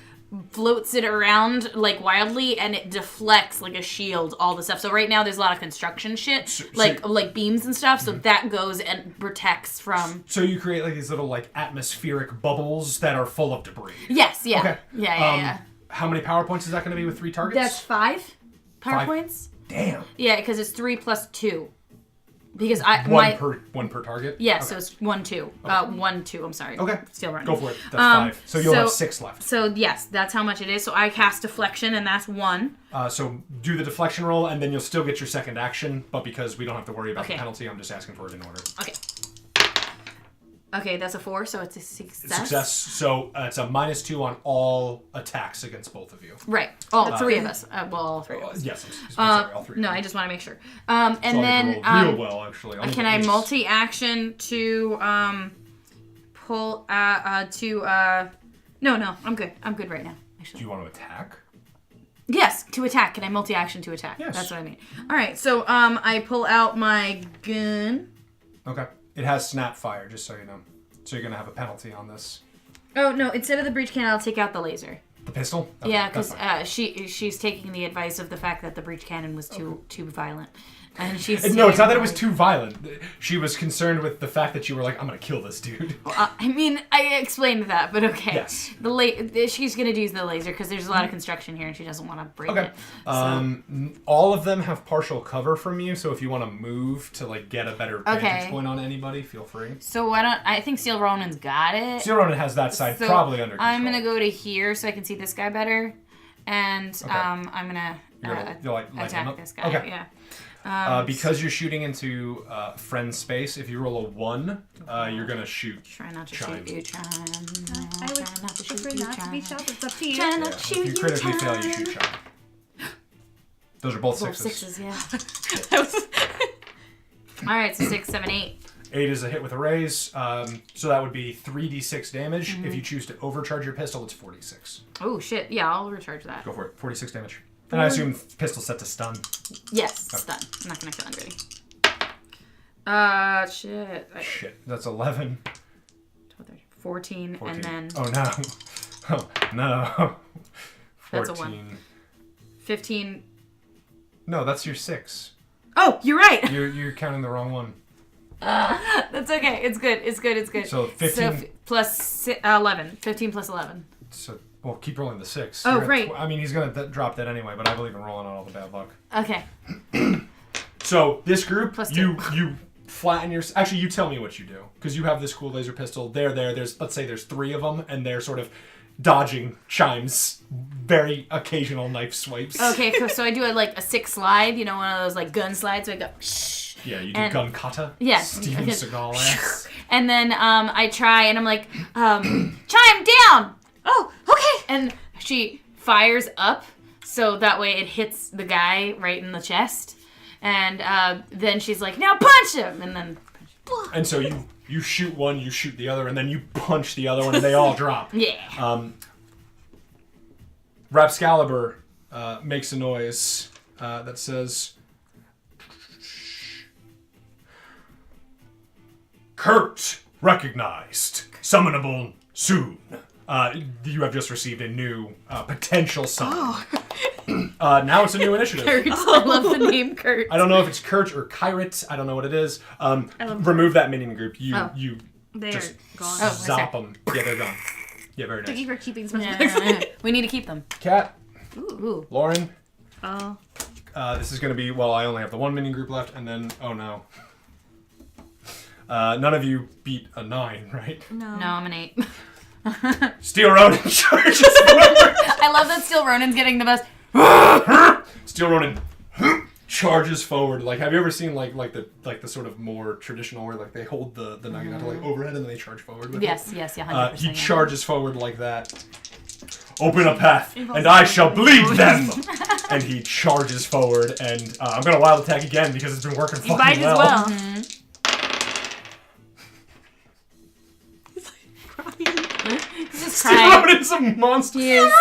floats it around like wildly and it deflects like a shield all the stuff. So right now there's a lot of construction shit like beams and stuff. So that goes and protects from. So you create like these little like atmospheric bubbles that are full of debris. Yes. Yeah. Okay. Yeah. How many power points is that going to be with 3 targets? That's 5 power 5? points. Damn. Yeah, because it's 3 + 2. Because One per target. Yeah, Okay. so it's 1 2. 1 2. I'm sorry. Okay. Still running. Go for it. That's 5. So you'll have 6 left. So yes, that's how much it is. So I cast deflection, and that's 1. So do the deflection roll, and then you'll still get your second action. But because we don't have to worry about the Okay. penalty, I'm just asking for it in order. Okay. Okay, that's a 4, so it's a success. Success. So it's a -2 on all attacks against both of you. Right. All 3 of us. Well, all 3 of us. Yes. I'm sorry, all 3. No, I just want to make sure. And So I'll then roll real well, actually. I'll can make I ace. multi-action to pull No, I'm good. I'm good right now. Actually. Do you want to attack? Yes, to attack. Can I multi-action to attack? Yes. That's what I mean. All right, so I pull out my gun. Okay. It has snap fire, just so you know. So you're gonna have a penalty on this. Oh no! Instead of the breach cannon, I'll take out the laser. The pistol? Okay, Yeah, that's because fine. she's taking the advice of the fact that the breach cannon was too violent, and she's No, it's not that it was too violent. She was concerned with the fact that you were like, I'm gonna kill this dude. I mean, I explained that, but okay. Yes. She's gonna use the laser because there's a lot of construction here, and she doesn't want to break Okay. it. So. All of them have partial cover from you, so if you want to move to like get a better vantage Okay. point on anybody, feel free. So why don't I think Steel Ronin's got it? Steel Ronin has that side So probably under control. I'm gonna go to here so I can see this guy better, and Okay. I'm gonna, You'll, like, light him attack up? this guy. Okay. Yeah. Because you're shooting into friend space, if you roll a 1, you're gonna shoot. Try not to Chime. shoot you, Chime. I would Try not to shoot prefer you, not to be Chime. shot. It's up to you. Try Yeah, not to if shoot you you, critically fail, you Chime. shoot Chime. Those are both Both sixes. sixes, yeah. I was- All right, so 6, 7, 8. 8 is a hit with a raise, so that would be 3d6 damage. If you choose to overcharge your pistol, it's 46. Oh shit! Yeah, I'll recharge that. Go for it. 46 damage. And I assume pistol's set to stun. Yes, stun. I'm not gonna kill anybody. Shit. Shit, that's 11. 12, 13, 14, 14. and then Oh no. Oh no. 14. That's a 1. 15. No, that's your 6. Oh, you're right. You're counting the wrong one. That's okay. It's good. It's good. It's good. So 15 plus 11. 15 plus 11. So, well, keep rolling the 6. Oh, You're at right. I mean, he's going to drop that anyway, but I believe in rolling on all the bad luck. Okay. So, this group, Plus you flatten your... Actually, you tell me what you do. Because you have this cool laser pistol. They're there. Let's say there's 3 of them, and they're sort of dodging Chime's very occasional knife swipes. Okay, so I do a 6 slide, one of those gun slides. So I go, Yeah, you do and- gun kata. Yeah. Steven Seagal ass. and then I try, and I'm like, Chime down. Oh, okay. And she fires up, so that way it hits the guy right in the chest. And then she's like, now punch him, and then. And so you shoot one, you shoot the other, and then you punch the other one, and they all drop. Yeah. Rapscalibur makes a noise that says, Kurt recognized. Summonable soon. You have just received a new potential summon. Now it's a new initiative. I love the name Kurt. I don't know if it's Kurt or Kyrit. I don't know what it is. Remove that minion group. You They're just gone. Oh, zop them. Yeah, they're gone. Yeah, very Thank nice. you for keeping some. We need to keep them. Cat, Ooh. Lauren. Oh. This is going to be, well, I only have the 1 minion group left, and then, oh no. None of you beat a 9, right? No. No, I'm an 8. Steel Ronin charges forward. I love that Steel Ronin's getting the best. Steel Ronin charges forward. Like, have you ever seen like the sort of more traditional where like they hold the nugget out overhead and then they charge forward with Yes, it? yes, yeah, 100%. He charges forward like that. Open a path, and I shall bleed them. And he charges forward, and I'm gonna wild attack again because it's been working You fucking bite as well. well. Just Steel crying. Ronin's a monster. He is.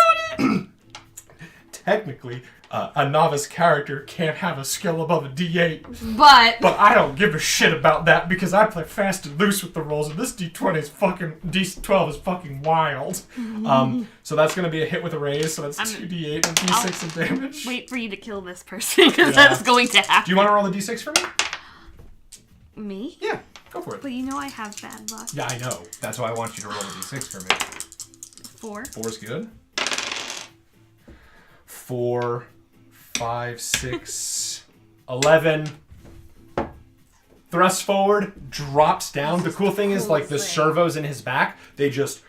Technically, a novice character can't have a skill above a D8. But But I don't give a shit about that because I play fast and loose with the rolls, and this D20 is D12 is fucking wild. So that's gonna be a hit with a raise, so that's 2D8 and D6 of damage. Wait for you to kill this person because Yeah. that's going to happen. Do you want to roll the D6 for me? Me? Yeah, go for it. But you know I have bad luck. Yeah, I know. That's why I want you to roll the D6 for me. 4. 4 is good. 4, 5, 6, 11. Thrusts forward, drops down. The cool thing is, like, the servos in his back, they just,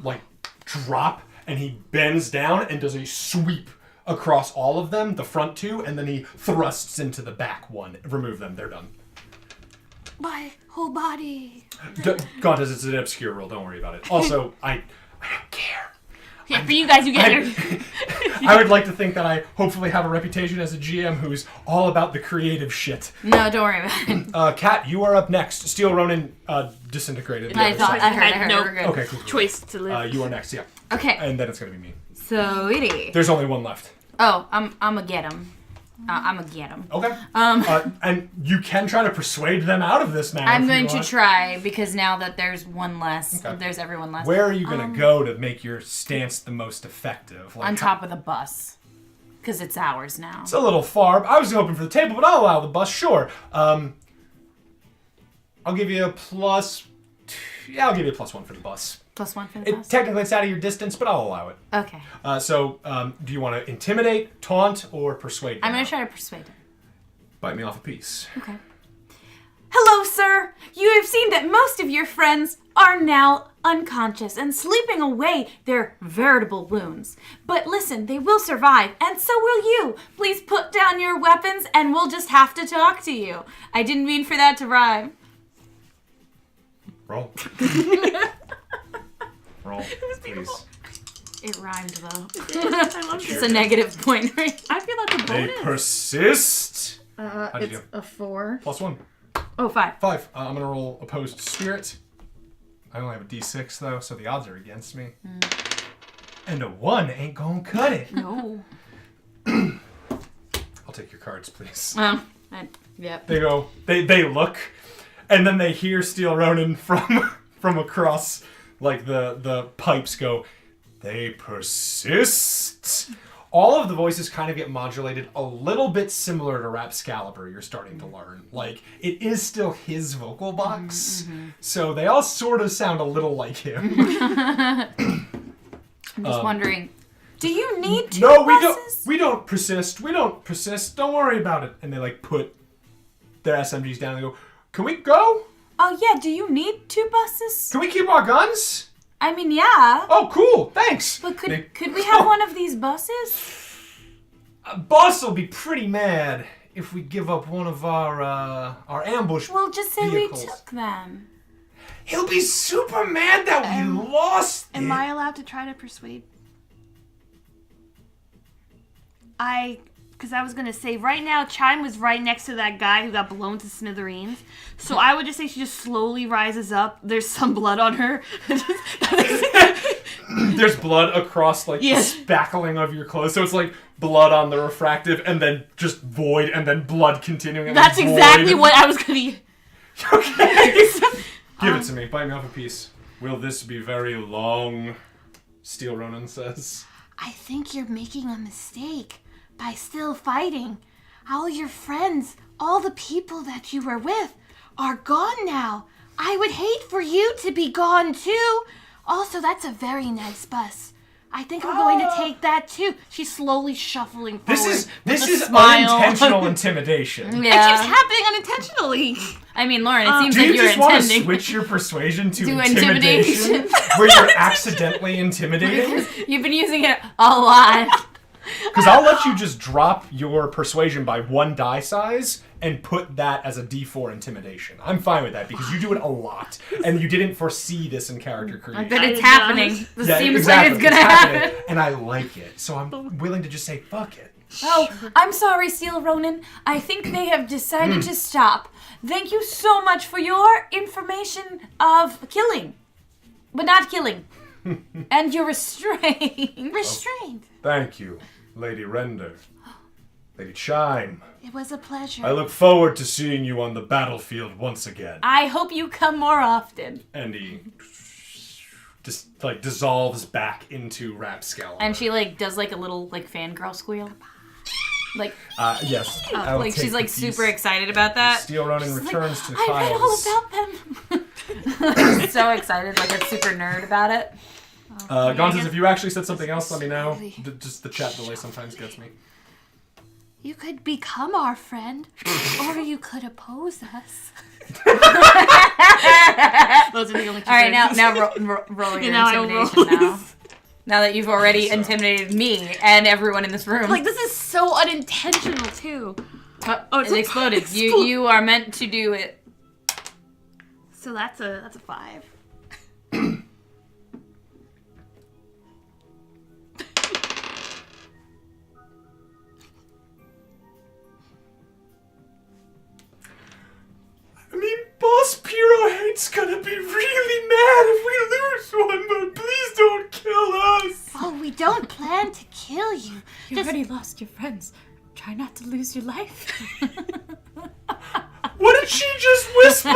like, drop, and he bends down and does a sweep across all of them, the front 2, and then he thrusts into the back 1. Remove them, they're done. My whole body. Gontas, it's an obscure rule, don't worry about it. Also, I don't care. Yeah, for you guys, you get your. I would like to think that I hopefully have a reputation as a GM who's all about the creative shit. no, don't worry about it. Kat, you are up next. Steel Ronin disintegrated. the I other thought side. I heard. had no We're good. Okay, cool. choice to live. You are next, yeah. Okay. And then it's going to be me. So itty. There's only one left. Oh, I'm gonna get him. I'm gonna get him. Okay. And you can try to persuade them out of this now. I'm if you going to want. try because now that there's one less, Okay. there's everyone less. Where are you going to go to make your stance the most effective? Like, On top of the bus, because it's ours now. It's a little far. I was hoping for the table, but I'll allow the bus, sure. I'll give you a plus... Yeah, I'll give you a +1 for the bus. +1 for the bus. Technically, it's out of your distance, but I'll allow it. Okay. So, do you want to intimidate, taunt, or persuade? I'm gonna out? try to persuade him. Bite me off a piece. Okay. Hello, sir. You have seen that most of your friends are now unconscious and sleeping away their veritable wounds. But listen, they will survive, and so will you. Please put down your weapons, and we'll just have to talk to you. I didn't mean for that to rhyme. Roll. Roll, please. It rhymed though. I love It's a negative point, right? I feel like a They bonus. persist. How'd you It's do? a 4. +1. Oh, 5. 5. I'm gonna roll opposed spirit. I only have a d6 though, so the odds are against me. And a 1 ain't gonna cut it. No. I'll take your cards, please. Yep. They go. They look, and then they hear Steel Ronin from across, like the pipes go. They persist. All of the voices kind of get modulated a little bit similar to Rapscalibur. You're starting to learn. Like it is still his vocal box, so they all sort of sound a little like him. I'm just wondering. Do you need 2 No, buses? we don't persist. We don't persist. Don't worry about it. And they like put their SMGs down and go, can we go? Oh yeah. Do you need 2 buses? Can we keep our guns? I mean, yeah. Oh, cool. Thanks. But They- could we have one of these buses? Boss will be pretty mad if we give up one of our ambush Well, just say vehicles. we took them. He'll be super mad that we lost it. Am I allowed to try to persuade? Because I was going to say, right now, Chime was right next to that guy who got blown to smithereens. So I would just say she just slowly rises up. There's some blood on her. There's blood across like Yes. the spackling of your clothes. So it's like blood on the refractive and then just void and then blood continuing. And That's then exactly void. what I was going to... Okay. Give it to me. Bite me off a piece. Will this be very long? Steel Ronin says. I think you're making a mistake by still fighting. All your friends, all the people that you were with, are gone now. I would hate for you to be gone too. Also, that's a very nice bus. I think I'm going to take that too. She's slowly shuffling forward. This with a is smile. unintentional intimidation. It keeps happening unintentionally. I mean, Lauren, it seems Do like you you're just want to intending. switch your persuasion to To intimidation? intimidation. Where you're accidentally intimidating? You've been using it a lot. Because I'll let you just drop your persuasion by 1 die size and put that as a d4 intimidation. I'm fine with that because you do it a lot. And you didn't foresee this in character creation. But it's did happening. not. This seems exactly. like it's gonna happening, happen. And I like it. So I'm willing to just say, fuck it. Oh, I'm sorry, Steel Ronin. I think they have decided to stop. Thank you so much for your information of killing. But not killing. And your restraint. Restrained. Thank you, Lady Render. Lady Chime. It was a pleasure. I look forward to seeing you on the battlefield once again. I hope you come more often. And he just like dissolves back into Rapscalibur. And she like does like a little like fangirl squeal. Like Yes. I will like take she's like the piece. super excited about that. Steel Ronin She's returns like, to I read Kyle's. all about them. So excited, like a super nerd about it. Gonzes, if you actually said something else, let me know. Slowly. Just the chat delay sometimes gets me. You could become our friend, or you could oppose us. Those are the only two All right, now choices. roll your Now I roll. intimidation now. Now that you've already intimidated me and everyone in this room. Like, this is so unintentional, too. Oh, it's it exploded. You are meant to do it. So that's a 5. I mean, Boss Pirohate's gonna be really mad if we lose one, but please don't kill us. Oh, we don't plan to kill you. You Just- already lost your friends. Try not to lose your life. What did she just whisper?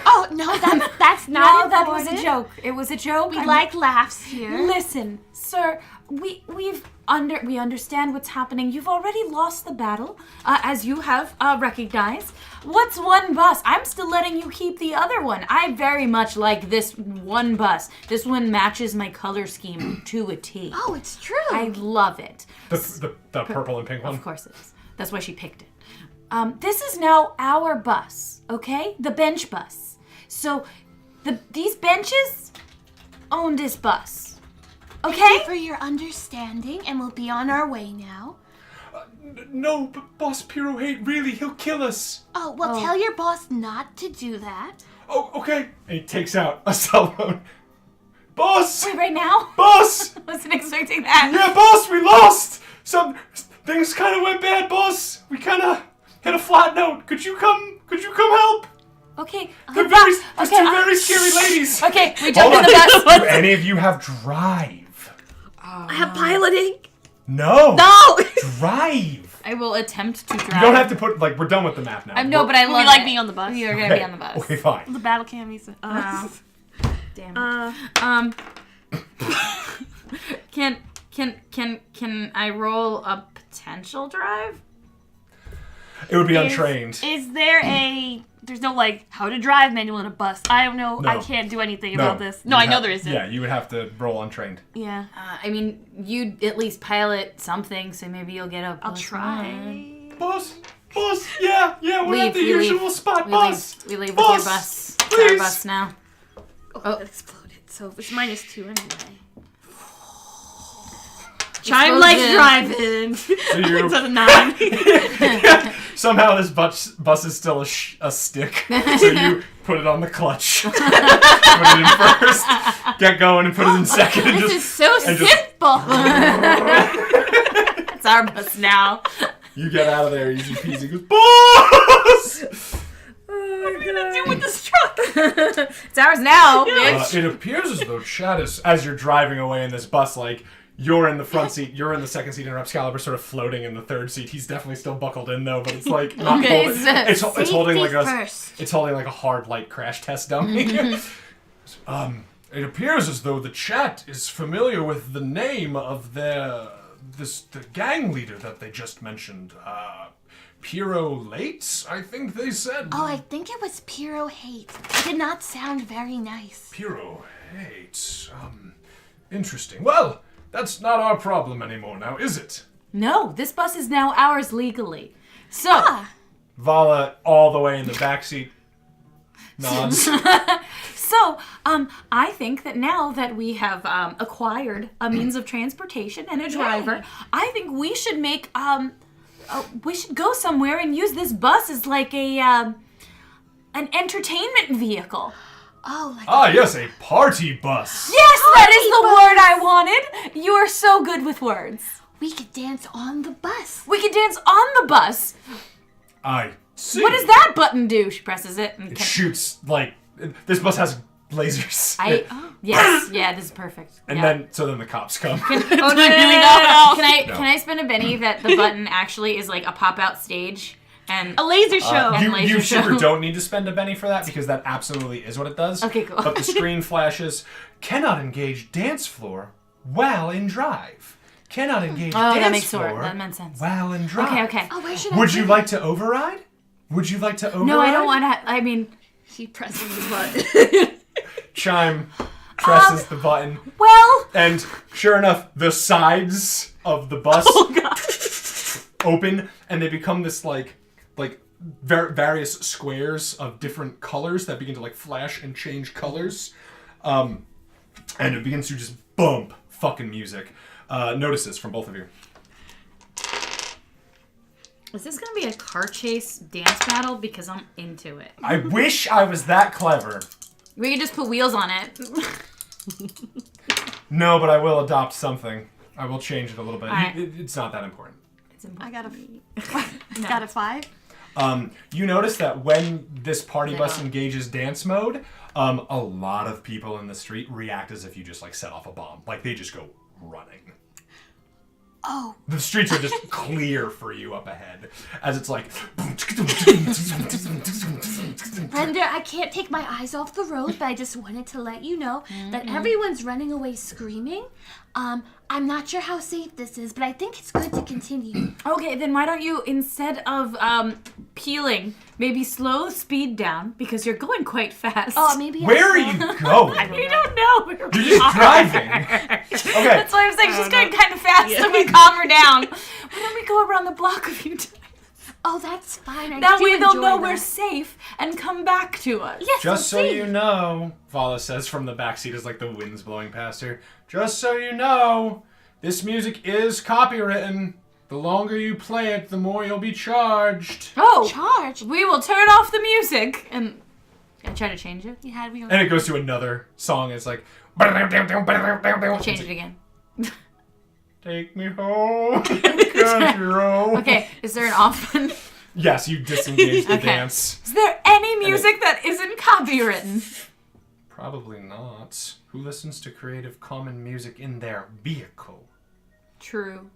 Oh, no, that's not No, that was a important. joke. It was a joke. We like laughs here. Listen, sir, we understand what's happening. You've already lost the battle, as you have recognized. What's one bus? I'm still letting you keep the other one. I very much like this one bus. This one matches my color scheme to a T. Oh, it's true. I love it. The purple and pink one? Of course it is. That's why she picked it. This is now our bus, okay? The bench bus. So, these benches own this bus, Thank okay? you for your understanding, and we'll be on our way now. No, but Boss Pirohate, really, he'll kill us. Oh, well, tell your boss not to do that. Oh, okay. And he takes out a cell phone. Boss! Wait, right now? Boss! Wasn't expecting that. Yeah, boss, we lost! Things kind of went bad, boss. We kind of hit a flat note. Could you come help? Okay. There's Okay, two very scary ladies. Okay, we jump Hold in the on. bus. Do any of you have drive? I have piloting. No. No. Drive. I will attempt to drive. You don't have to put, we're done with the map now. No, but I love We like it. being on the bus. You're gonna be on the bus. Okay, fine. The battle camis. Oh. Damn it. Can I roll a potential drive? It would be untrained. Is there a... There's no, how to drive manual in a bus. I don't know. No. I can't do anything about this. No, I know there isn't. Yeah, you would have to roll untrained. Yeah. I mean, you'd at least pilot something, so maybe you'll get a. I'll try. Boss, yeah, we're at the We usual leave. spot, boss. We leave with Boss, your bus. It's please. our bus now. Oh, it exploded. So it's -2 anyway. Chime Explosion. likes driving. So you, It's at a 9. somehow this bus is still a stick, so you put it on the clutch. Put it in first, get going, and put it in second. And This just, is so and just- simple. It's our bus now. you get out of there easy peasy. Goes, boss! What are we gonna do with this truck? It's ours now, bitch. It appears as though Chad is, as you're driving away in this bus, you're in the front seat, you're in the second seat, and Excalibur's sort of floating in the third seat. He's definitely still buckled in though, but it's not Okay, holding. so It's holding first. it's holding like a hard light crash test dummy. It appears as though the chat is familiar with the name of the gang leader that they just mentioned. Pirohate, I think they said. Oh, I think it was Pirohate. It did not sound very nice. Pirohate. Interesting. Well, that's not our problem anymore now, is it? No, this bus is now ours legally. So, Vala, all the way in the backseat, nods. I think that now that we have acquired a means of transportation and a driver, I think we should make we should go somewhere and use this bus as like an entertainment vehicle. Oh, Yes, a party bus. Yes, that is the word I wanted. You are so good with words. we could dance on the bus. We could dance on the bus. I see. What does that button do? She presses it and It shoots, this bus has lasers. Yes, yeah, this is perfect. And Yeah. then the cops come. Oh no! Can I spin a Benny that the button actually is like a pop out stage and A laser show. and You laser super show. don't need to spend a penny for that because that absolutely is what it does. Okay, cool. But the screen flashes, cannot engage dance floor while in drive. Cannot engage dance that makes floor sense. That makes sense. while in drive. Okay. Oh, where should I Would put you it? like to override? Would you like to override? No, I don't want to. I mean, She presses the button. Chime presses the button, well, and sure enough, the sides of the bus open, and they become this various squares of different colors that begin to flash and change colors, and it begins to just bump fucking music. Notices from both of you. Is this gonna be a car chase dance battle? Because I'm into it. I wish I was that clever. we could just put wheels on it. No, but I will adopt something. I will change it a little bit. Alright. It's not that important. I got a 5. You notice that when this party bus engages dance mode, a lot of people in the street react as if you just set off a bomb. They just go running. Oh. The streets are just clear for you up ahead as it's Brenda, I can't take my eyes off the road, but I just wanted to let you know that everyone's running away screaming. I'm not sure how safe this is, but I think it's good to continue. Okay, then why don't you, instead of peeling, maybe slow the speed down because you're going quite fast. Oh, maybe. Where are you going? You don't know. You're just driving. Okay. That's why I'm saying she's going kind of fast, so we calm her down. Why don't we go around the block a few times? Oh, that's fine. That do way they'll enjoy know that. we're safe and come back to us. Yes, Just so we'll see. you know, Vala says from the backseat as the wind's blowing past her. Just so you know, this music is copywritten. The longer you play it, the more you'll be charged. Oh, Charge. we will turn off the music and I try to change it. You had me. And it goes to another song. It's like... Change it again. Take me home, country road. Okay, is there an off button? Yes, you disengage the Okay. dance. Is there any music that isn't copywritten? Probably not. Who listens to Creative Commons music in their vehicle? True.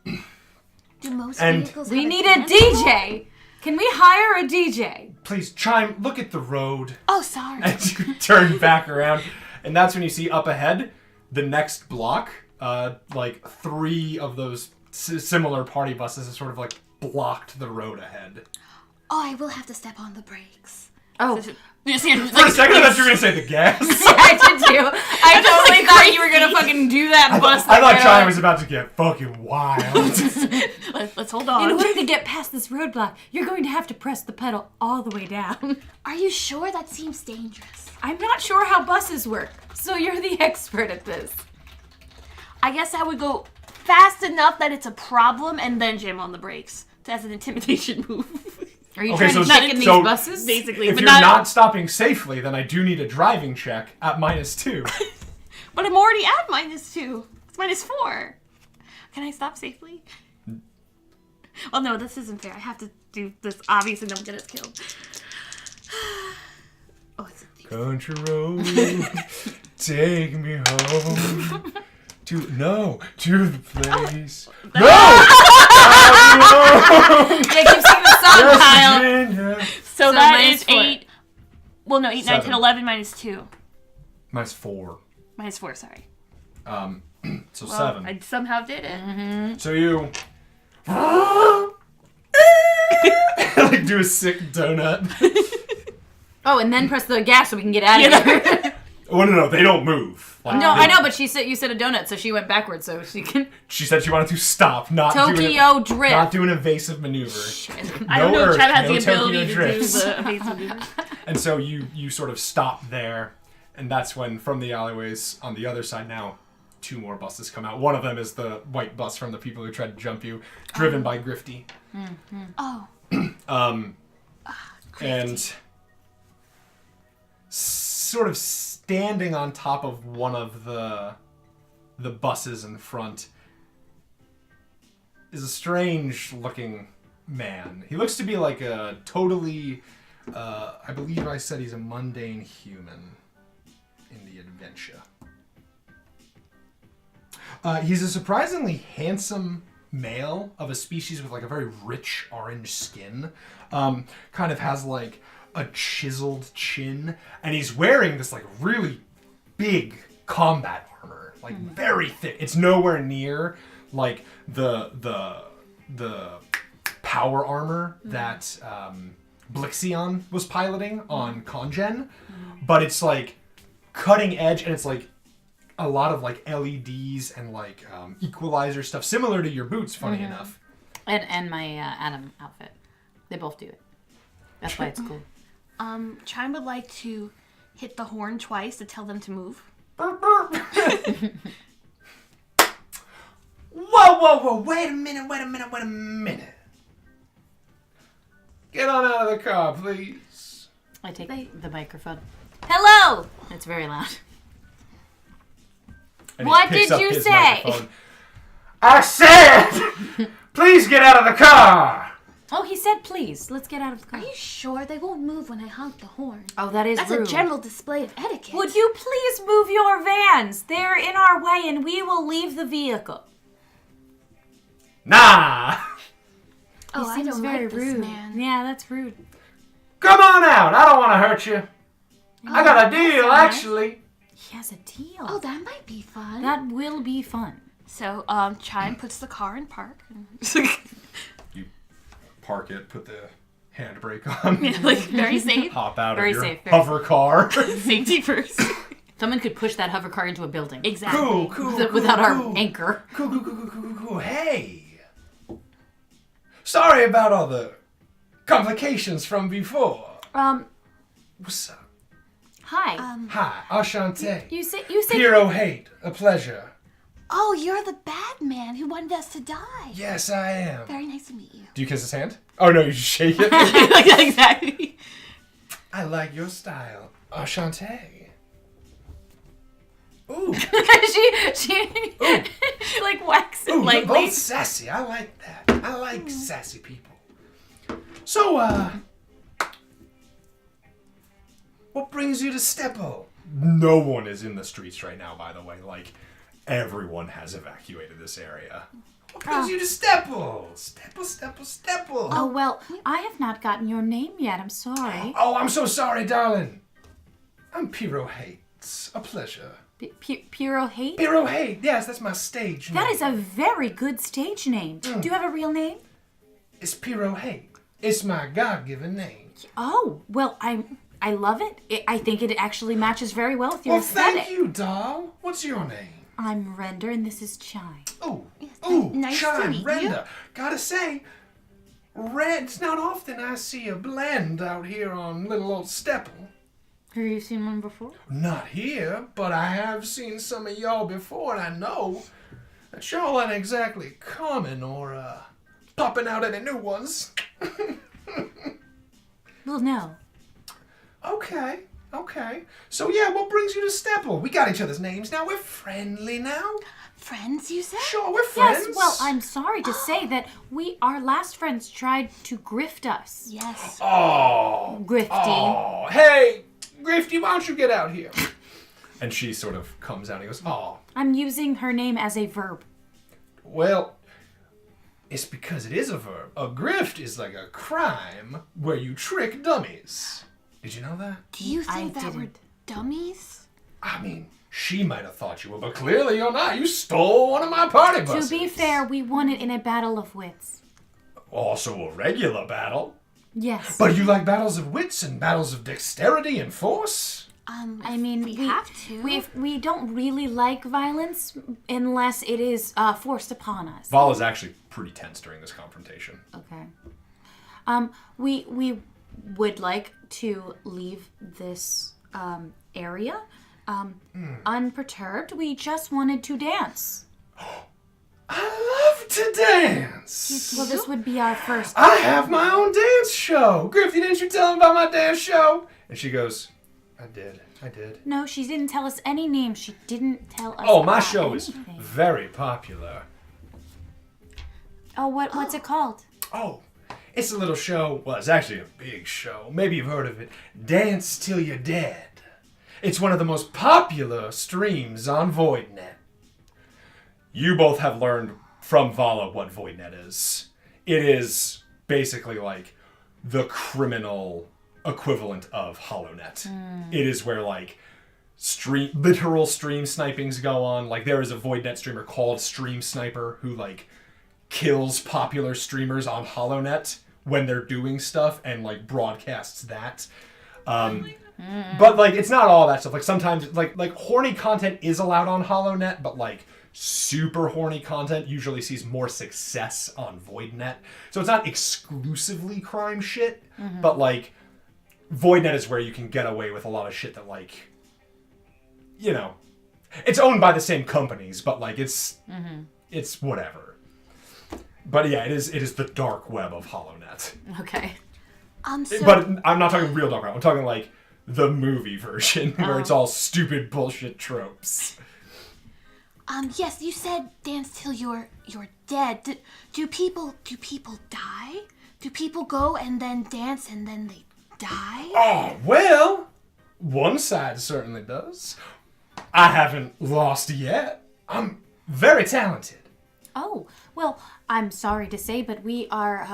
Do most And- vehicles We have need a dance? DJ. Can we hire a DJ? Please, Chime, look at the road. Oh, sorry. And you turn back around. And that's when you see up ahead, the next block, like 3 of those similar party buses have sort of like blocked the road ahead. Oh, I will have to step on the brakes. Oh, You see, For a second, I thought you were going to say the gas. I did too. I totally thought you were gonna fucking do that bus. I thought that Chime way was about to get fucking wild. let's hold on. In on. order to get past this roadblock, you're going to have to press the pedal all the way down. Are you sure? That seems dangerous. I'm not sure how buses work, so you're the expert at this. I guess I would go fast enough that it's a problem and then jam on the brakes as an intimidation move. are you Okay, trying to so- check in these so- buses? Basically, If but you're not stopping safely, then I do need a driving check at -2. But I'm already at -2. It's -4. Can I stop safely? Well, no, this isn't fair. I have to do this. Obviously, no one gets killed. Oh, it's a Country road, take me home to the place. No! Yeah, keep singing the song, Kyle. Virginia. So that minus is 4. 8. Well, no, 8, 9, 10, 7. 11 -2. -4. -4, sorry. So Well, 7. I somehow did it. So you like do a sick donut. Oh, and then press the gas so we can get out of here. Oh no, they don't move. Like, No, they- I know, but you said a donut, so she went backwards, so she can. She said she wanted to stop, not Tokyo drift. not do an evasive maneuver. I don't know. Earth, Chad has no the ability Tokyo to drifts. do the amazing movement. And so you sort of stop there, and that's when from the alleyways on the other side now, 2 more buses come out. One of them is the white bus from the people who tried to jump you, driven by Grifty. Oh. And sort of standing on top of one of the buses in front is a strange looking man. He looks to be like a totally I believe I said he's a mundane human in the adventure. He's a surprisingly handsome male of a species with like a very rich orange skin. Kind of has like a chiseled chin, and he's wearing this like really big combat armor, like very thick. It's nowhere near like the power armor that Blixion was piloting on Congen, but it's like cutting edge, and it's like a lot of like LEDs and like equalizer stuff, similar to your boots, funny enough. And my Adam outfit. They both do it. That's why it's cool. Chime would like to hit the horn twice to tell them to move. Whoa, wait a minute. Get on out of the car, please. I take the microphone. Hello. It's very loud. And he What picks did up you his say? microphone. I said, please get out of the car. Oh, he said please. Let's get out of the car. Are you sure they won't move when I honk the horn? Oh, that is That's rude. a general display of etiquette. Would you please move your vans? They're in our way and we will leave the vehicle. Nah. Oh, He I seems don't very like this rude. man. Yeah, that's rude. Come on out. I don't want to hurt you. I got a deal, nice. actually. He has a deal. Oh, that might be fun. That will be fun. So, Chime puts the car in park. You park it, put the handbrake on, Like, very safe. hop out Very of your safe, very hover car. Safety first. Someone could push that hover car into a building. Exactly. cool. Without our anchor. Cool. Hey. Sorry about all the complications from before. What's up? Hi. Hi, enchanté. you said Pirohate, a pleasure. Oh, you're the bad man who wanted us to die. Yes, I am. Very nice to meet you. Do you kiss his hand? Oh no, you just shake it. Exactly. I like your style. Enchanté. Ooh. she like waxes Ooh, you're lightly. both sassy. I like that. I like sassy people. So, what brings you to Steppal? No one is in the streets right now, by the way. Like, everyone has evacuated this area. What brings you to Steppal? Steppal. Oh, well, I have not gotten your name yet. I'm sorry. Oh, I'm so sorry, darling. I'm Pirohate. A pleasure. Pirohate? Pirohate. Yes, that's my stage name. That is a very good stage name. Do you have a real name? It's Pirohate. It's my God-given name. Oh, well, I love it. I think it actually matches very well with your Well, aesthetic. thank you, doll. What's your name? I'm Render, and this is Chime. Oh, nice to Chime, meet you. Renda. Gotta say, it's not often I see a blend out here on little old Steppal. Have you seen one before? Not here, but I have seen some of y'all before, and I know that y'all aren't exactly common or popping out any new ones. Well, no. Okay. So yeah, what brings you to Steppal? We got each other's names now. We're friendly now. Friends, you said? Sure, we're friends. Yes, well, I'm sorry to say that our last friends tried to grift us. Yes. Oh. Grifty. Oh. Hey, Grifty, why don't you get out here? And she sort of comes out and goes, oh. I'm using her name as a verb. Well, it's because it is a verb. A grift is like a crime where you trick dummies. Did you know that? Do you think I that we're didn't. dummies? I mean, she might have thought you were, but clearly you're not. You stole one of my party buses. To be fair, we won it in a battle of wits. Also a regular battle. Yes. But you like battles of wits and battles of dexterity and force? I mean, we have to. We don't really like violence unless it is forced upon us. Val is actually pretty tense during this confrontation. Okay. We would like to leave this area unperturbed. We just wanted to dance. I love to dance. Well, this would be our first. I have my own dance show. Grifty, didn't you tell him about my dance show? And she goes, I did. No, she didn't tell us any names. She didn't tell us. Oh, my about show is anything. very popular. Oh, what's it called? Oh, it's a little show. Well, it's actually a big show. Maybe you've heard of it. Dance Till You're Dead. It's one of the most popular streams on VoidNet. You both have learned from Vala what VoidNet is. It is basically like the criminal equivalent of HoloNet. It is where like literal stream snipings go on. Like there is a VoidNet streamer called Stream Sniper who like kills popular streamers on HoloNet when they're doing stuff and like broadcasts that. But like it's not all that stuff. Like sometimes like horny content is allowed on HoloNet, but like super horny content usually sees more success on VoidNet. So it's not exclusively crime shit, but like VoidNet is where you can get away with a lot of shit that like, you know, it's owned by the same companies, but like it's whatever. But yeah, it is the dark web of HoloNet. Okay. But I'm not talking real dark web. I'm talking like the movie version where it's all stupid bullshit tropes. Yes, you said dance till you're dead. Do people die? Do people go and then dance and then they die? Oh, well, one side certainly does. I haven't lost yet. I'm very talented. Oh, well, I'm sorry to say, but we are,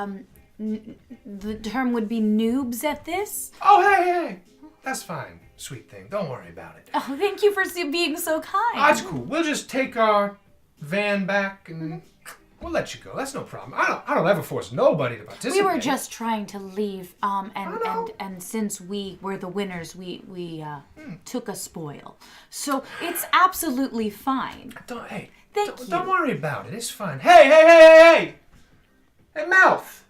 the term would be noobs at this. Oh, hey. That's fine, sweet thing. Don't worry about it. Oh, thank you for being so kind. That's cool. We'll just take our van back and we'll let you go. That's no problem. I don't ever force nobody to participate. We were just trying to leave, know. and since we were the winners, we took a spoil. So it's absolutely fine. Thank you. Don't worry about it. It's fine. Hey, mouth.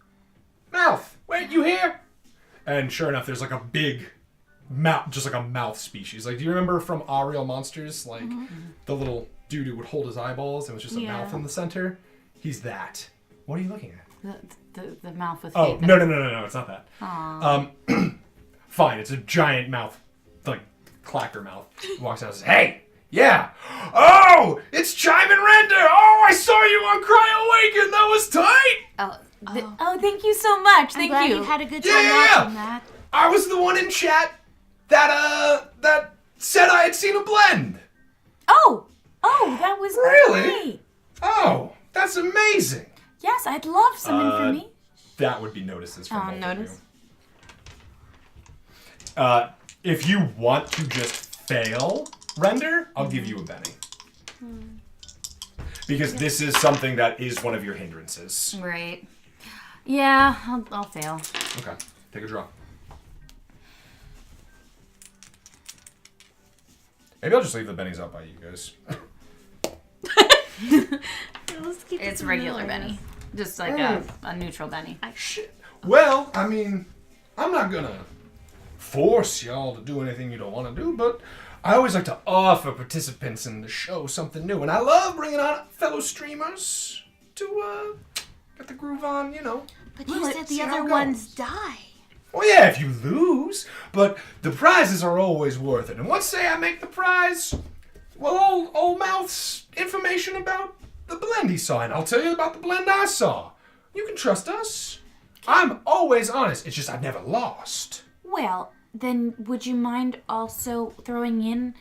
Wait, you here? And sure enough, there's like a big mouth, just like a mouth species. Like, do you remember from Ariel Monsters, like the little dude who would hold his eyeballs and it was just a mouth in the center? He's that. What are you looking at? The mouth with Oh, fake no, it's not that. fine. It's a giant mouth, like clacker mouth. Walks out and says, "Hey, yeah. Oh, it's Chime and Render. Oh, I saw you on Cry Awaken. That was tight. Oh, thank you so much. I'm Thank glad you. you had a good time Yeah. watching that. I was the one in chat that said I had seen a blend. Oh, that was Really? great. Oh, that's amazing. Yes, I'd love some information. That would be notices from both of notice. you. If you want to just fail Render, I'll give you a Benny. Because this is something that is one of your hindrances. Right. Yeah, I'll fail. Okay, take a draw. Maybe I'll just leave the bennies out by you guys. Let's keep It's it regular vanilla. Benny. Just like a neutral Benny. Shit. Well, I mean, I'm not gonna force y'all to do anything you don't want to do, but I always like to offer participants in the show something new, and I love bringing on fellow streamers to get the groove on, you know. But you said see the how other it ones goes. die. Well, yeah, if you lose, but the prizes are always worth it. And once, say, I make the prize, well, old Mouth's information about the blend he saw, and I'll tell you about the blend I saw. You can trust us. I'm always honest. It's just I've never lost. Well, then would you mind also throwing in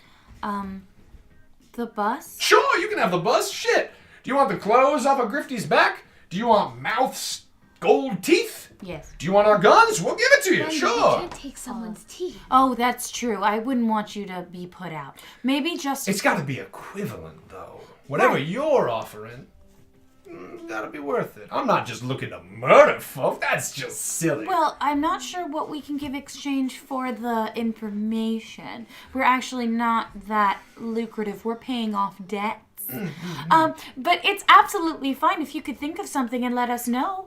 the bus? Sure, you can have the buzz. Shit. Do you want the clothes off of Grifty's back? Do you want Mouth's gold teeth? Yes. Do you want our guns? We'll give it to you. Brenda, Sure. You can't take someone's teeth. Oh, that's true. I wouldn't want you to be put out. Maybe just It's got to be equivalent, though. Whatever you're offering, gotta be worth it. I'm not just looking to murder folk. That's just silly. Well, I'm not sure what we can give exchange for the information. We're actually not that lucrative. We're paying off debts. But it's absolutely fine if you could think of something and let us know.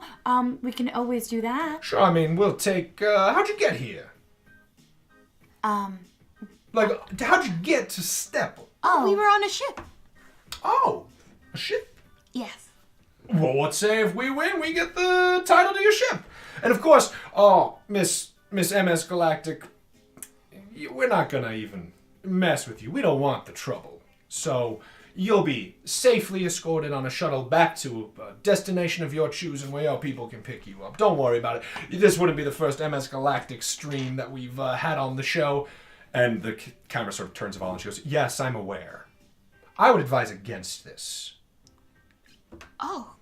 We can always do that. Sure, I mean, we'll take, how'd you get here? Like, how'd you get to Steppal? We were on a ship. Oh, a ship? Yes. Well, let's say if we win, we get the title to your ship. And of course, Miss MS Galactic, we're not gonna even mess with you. We don't want the trouble. So, you'll be safely escorted on a shuttle back to a destination of your choosing where your people can pick you up. Don't worry about it. This wouldn't be the first MS Galactic stream that we've had on the show. And the camera sort of turns to Val and she goes, yes, I'm aware. I would advise against this. Oh,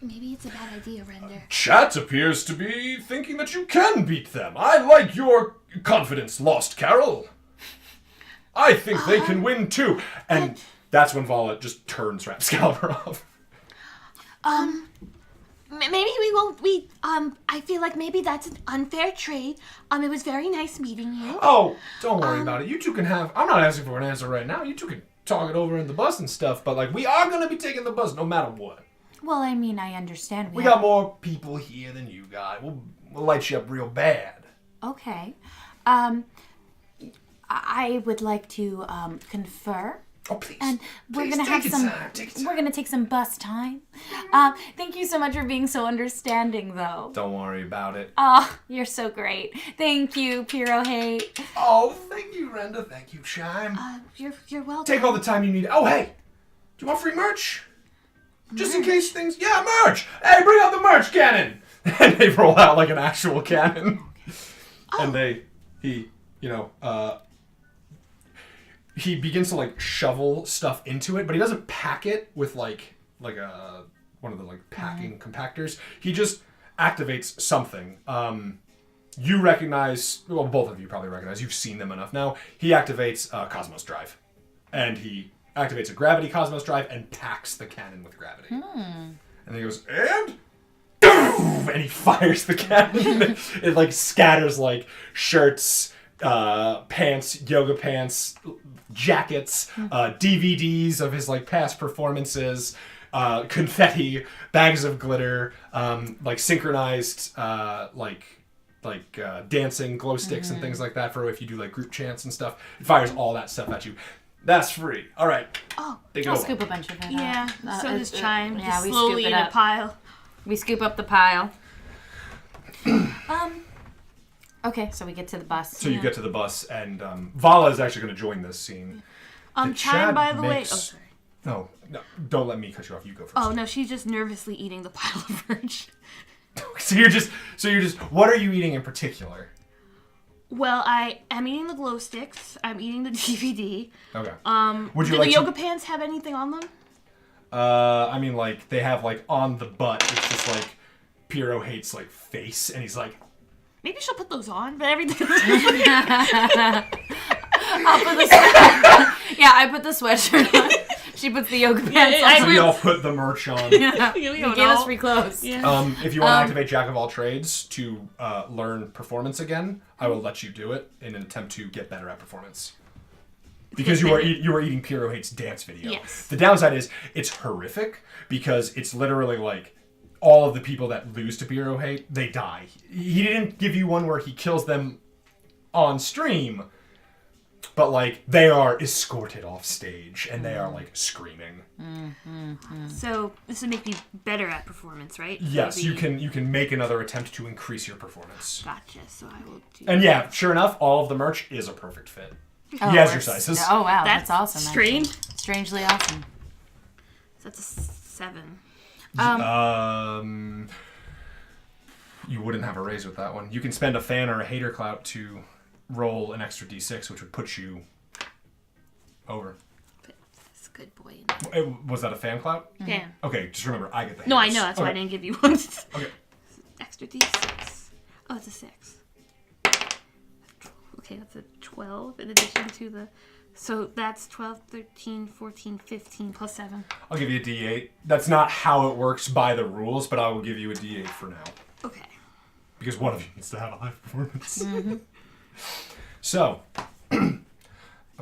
maybe it's a bad idea, Render. Chat appears to be thinking that you can beat them. I like your confidence, Lost Carol. I think they can win too. And that's when Vala just turns Rapscalibur off. Maybe we won't. I feel like maybe that's an unfair trade. It was very nice meeting you. Oh, don't worry about it. You two can have... I'm not asking for an answer right now. You two can talk it over in the bus and stuff. But, like, we are going to be taking the bus no matter what. Well, I mean, I understand. We got more people here than you got. We'll light you up real bad. Okay. I would like to confer. Oh, please. And we're Please, gonna have take your some. time, take your We're gonna take some bus time. Thank you so much for being so understanding, though. Don't worry about it. Oh, you're so great. Thank you, Pirohate. Oh, thank you, Renda. Thank you, Chime. You're welcome. Take all the time you need. Oh, hey. Do you want free merch? Just in case things... Yeah, merch! Hey, bring out the merch cannon! And they roll out like an actual cannon. And he begins to like shovel stuff into it, but he doesn't pack it with like a one of the like packing compactors. He just activates something. You recognize, well, both of you probably recognize. You've seen them enough now. He activates Cosmos Drive, and he activates a gravity Cosmos Drive and packs the cannon with gravity. And then he goes and he fires the cannon. It like scatters like shirts, pants, yoga pants, jackets, DVDs of his like past performances, confetti, bags of glitter, like synchronized dancing glow sticks and things like that for if you do like group chants and stuff. It fires all that stuff at you. That's free. All right. Oh, I'll scoop a bunch of it yeah. up. So does Chime. Yeah, Just we slowly scoop it in a up. pile. We scoop up the pile. Okay, so we get to the bus. So you get to the bus, and Vala is actually going to join this scene. Chime, Chad by the way. makes- Oh, sorry. No, don't let me cut you off. You go first. Oh no, she's just nervously eating the pile of merch. So you're just. What are you eating in particular? Well, I am eating the glow sticks. I'm eating the DVD. Okay. Would you do like the to- yoga pants have anything on them? I mean, like they have like on the butt. It's just like Pirohate's like face, and he's like. Maybe she'll put those on, but everything. I'll put the yeah, I put the sweatshirt on. She puts the yoga pants on. So we all put the merch on. Yeah. We You don't gave us know. free clothes. Yeah. If you want to activate Jack of all trades to learn performance again, I will let you do it in an attempt to get better at performance. Because you are eating Pirohate's dance video. Yes. The downside is it's horrific because it's literally like all of the people that lose to Pirohate, they die. He didn't give you one where he kills them on stream, but like they are escorted off stage and they are like screaming. So this would make me better at performance, right? Yes, Maybe- you can make another attempt to increase your performance. Gotcha. So I will do. And yeah, sure enough, all of the merch is a perfect fit. Oh, he has your it's- sizes. Oh wow, that's awesome. Strange. Actually. Strangely awesome. So that's a 7. You wouldn't have a raise with that one. You can spend a fan or a hater clout to roll an extra d6, which would put you over. That's a good boy. Was that a fan clout? Yeah. Okay, just remember, I get the No, I haters. know. That's why I Okay. didn't give you one. Okay. Extra d6. Oh, it's a 6. Okay, that's a 12 in addition to the... So that's 12, 13, 14, 15 plus 7. I'll give you a d8. That's not how it works by the rules, but I will give you a d8 for now. Okay. Because one of you needs to have a high performance. So,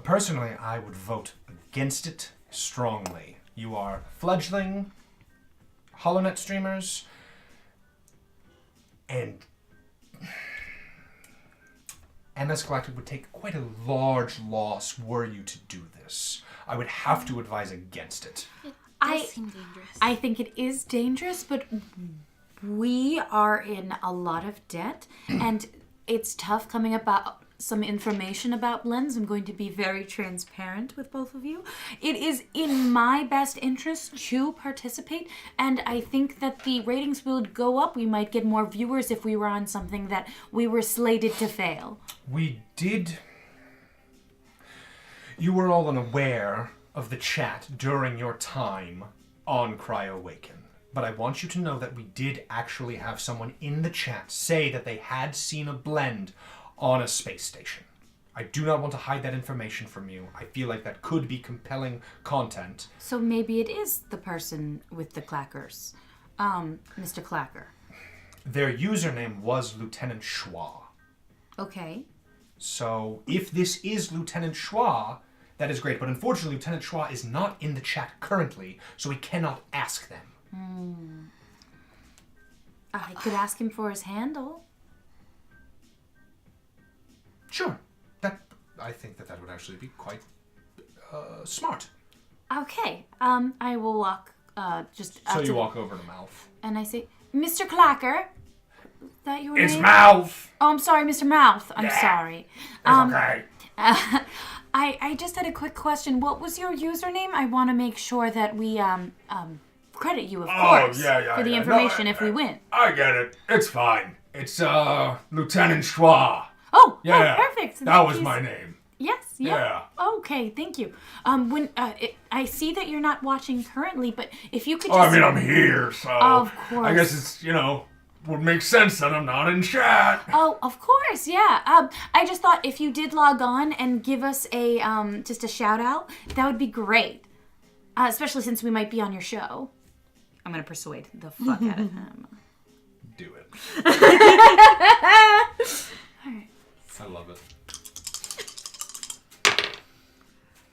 personally, I would vote against it strongly. You are fledgling HoloNet streamers, and MS Galactic would take quite a large loss were you to do this. I would have to advise against it. It I- does seem dangerous. I think it is dangerous, but we are in a lot of debt, and it's tough coming about some information about blends. I'm going to be very transparent with both of you. It is in my best interest to participate, and I think that the ratings would go up. We might get more viewers if we were on something that we were slated to fail. We did... You were all unaware of the chat during your time on Cryoawaken. But I want you to know that we did actually have someone in the chat say that they had seen a blend on a space station. I do not want to hide that information from you. I feel like that could be compelling content. So maybe it is the person with the clackers, Mr. Clacker. Their username was Lieutenant Schwa. Okay. So if this is Lieutenant Schwa, that is great. But unfortunately, Lieutenant Schwa is not in the chat currently, so we cannot ask them. I could ask him for his handle. Sure. I think that would actually be quite smart. Okay. I will walk just So up you to walk over to Mouth. and I say, Mr. Clacker. Is that your It's name? Mouth! Oh, I'm sorry, Mr. Mouth. I'm sorry. It's okay. I just had a quick question. What was your username? I want to make sure that we credit you, of course, yeah, for the yeah. information No, if we win. I get it. It's fine. It's Lieutenant Schwa. Oh, Yeah. oh, perfect. That was Please- my name. Yes. Yeah. Okay. Thank you. I see that you're not watching currently, but if you could just. I'm here, so Of course. I guess it's would make sense that I'm not in chat. Oh, of course, yeah. I just thought if you did log on and give us a just a shout out, that would be great. Especially since we might be on your show. I'm gonna persuade the fuck out of him. Do it. I love it.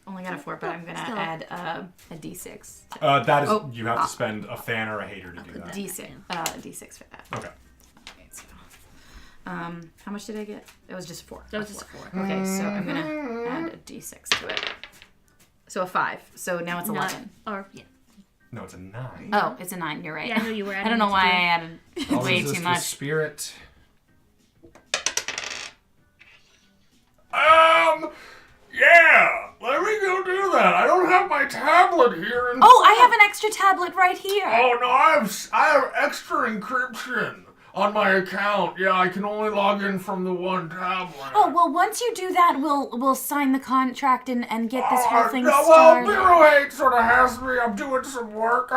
Only got a 4, but I'm gonna Still. add a D6. That is you have to spend a fan or a hater to do that. D6. D6 for that. Okay. Okay, so how much did I get? It was just 4. That was just a 4. Okay, so I'm gonna add a D6 to it. So a 5. So now it's 11. No, it's a 9. Oh, it's a 9. You're right. Yeah, I knew you were I adding don't know it to why do it. I added I'll way resist too with much. Spirit. Yeah, let me go do that. I don't have my tablet here. Oh, I have an extra tablet right here. Oh no, I have extra encryption on my account. Yeah, I can only log in from the one tablet. Oh, well, once you do that, we'll sign the contract and get this whole thing no, started. Well, Pirohate sort of has me. I'm doing some work.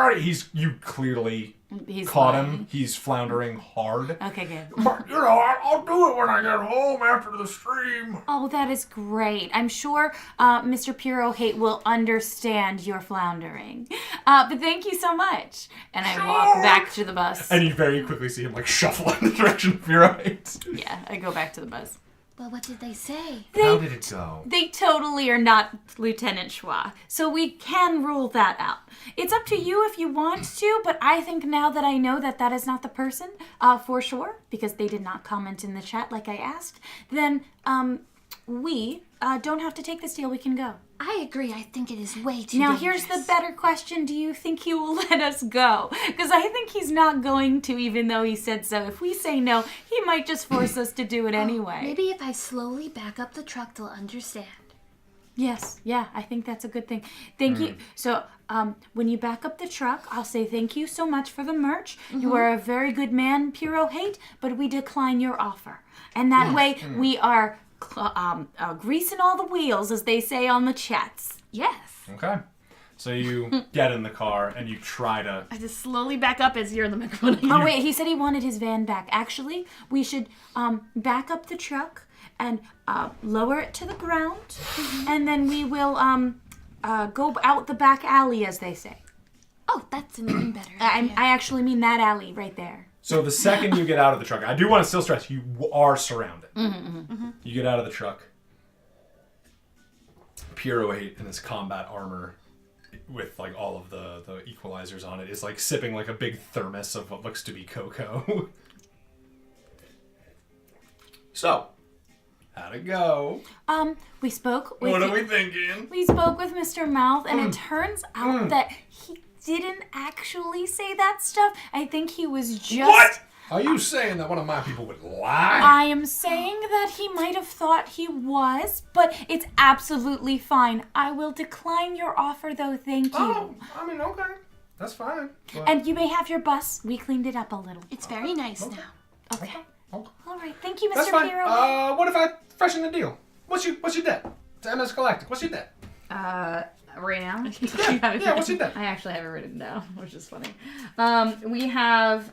You clearly He's caught lying. him. He's floundering hard. Okay, good. But, I'll do it when I get home after the stream. Oh, that is great. I'm sure Mr. Pirohate will understand your floundering. But thank you so much. And I walk back to the bus. And you very quickly see him, shuffle in the direction of Pirohate. Yeah, I go back to the bus. Well, what did they say? How did it go? They totally are not Lieutenant Schwa, so we can rule that out. It's up to you if you want to, but I think now that I know that is not the person, for sure, because they did not comment in the chat like I asked, then we don't have to take this deal. We can go. I agree. I think it is way too Now, dangerous. here's the better question. Do you think he will let us go? Because I think he's not going to, even though he said so. If we say no, he might just force us to do it anyway. Maybe if I slowly back up the truck, they'll understand. Yes, yeah, I think that's a good thing. Thank you. So, when you back up the truck, I'll say thank you so much for the merch. You are a very good man, Pirohate, but we decline your offer. And that way, we are greasing all the wheels, as they say on the chats. Yes. Okay. So you get in the car and you try to... I just slowly back up as you're in the microphone. Oh, wait, he said he wanted his van back. Actually, we should back up the truck and lower it to the ground, and then we will go out the back alley, as they say. Oh, that's an even better I idea. actually mean that alley right there. So the second you get out of the truck, I do want to still stress, you are surrounded. You get out of the truck. Pirohate in his combat armor with all of the equalizers on it is sipping a big thermos of what looks to be cocoa. So, how'd it go? We spoke with... What are we thinking? We spoke with Mr. Mouth, and it turns out that he didn't actually say that stuff. I think he was just... What? Are you saying that one of my people would lie? I am saying that he might have thought he was, but it's absolutely fine. I will decline your offer, though, thank you. Oh, I mean, okay. That's fine. But... And you may have your bus. We cleaned it up a little. It's very nice now. Okay. Okay. All right. Thank you, Mr. That's fine. Hero. What if I freshen the deal? What's your debt? To MS Galactic. What's your debt? Right now? Yeah, what's your debt? I actually have it written down, which is funny. We have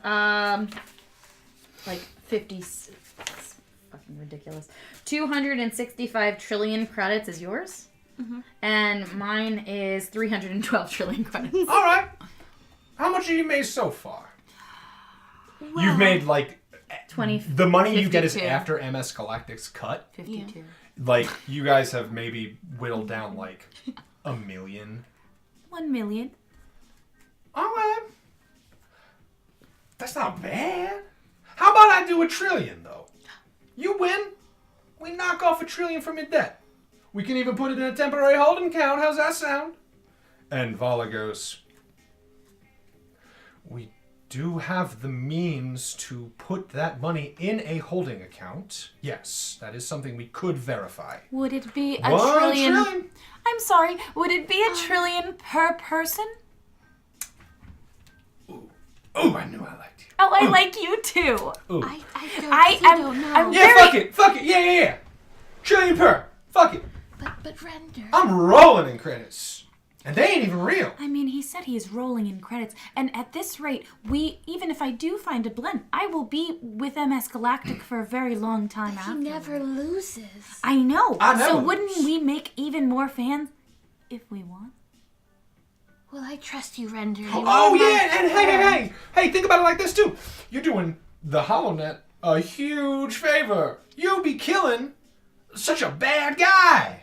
50. It's fucking ridiculous. 265 trillion credits is yours, and mine is 312 trillion credits. All right. How much have you made so far? You've made 20. the money you get is 52. after MS Galactic's cut. 52. You guys have maybe whittled down $1 million. 1 million. All right. That's not bad. How about I do $1 trillion, though? You win. We knock off $1 trillion from your debt. We can even put it in a temporary holding account. How's that sound? And Vala goes, we do have the means to put that money in a holding account. Yes, that is something we could verify. Would it be a 1 trillion? trillion? I'm sorry. Would it be a trillion per person? Oh, I knew I liked you. Oh, I like you too. Ooh. I I'm- don't know. I'm- Yeah, very- fuck it. Yeah. Trillion per. Fuck it. But Render. I'm rolling in credits. And they ain't even real. I mean, he said he is rolling in credits, and at this rate, even if I do find a blend, I will be with MS Galactic for a very long time He after. never loses. I know. I never So lose. wouldn't we make even more fans if we won? Well, I trust you, Render. Oh, yeah. And hey, think about it like this, too. You're doing the HoloNet a huge favor. You'll be killing such a bad guy.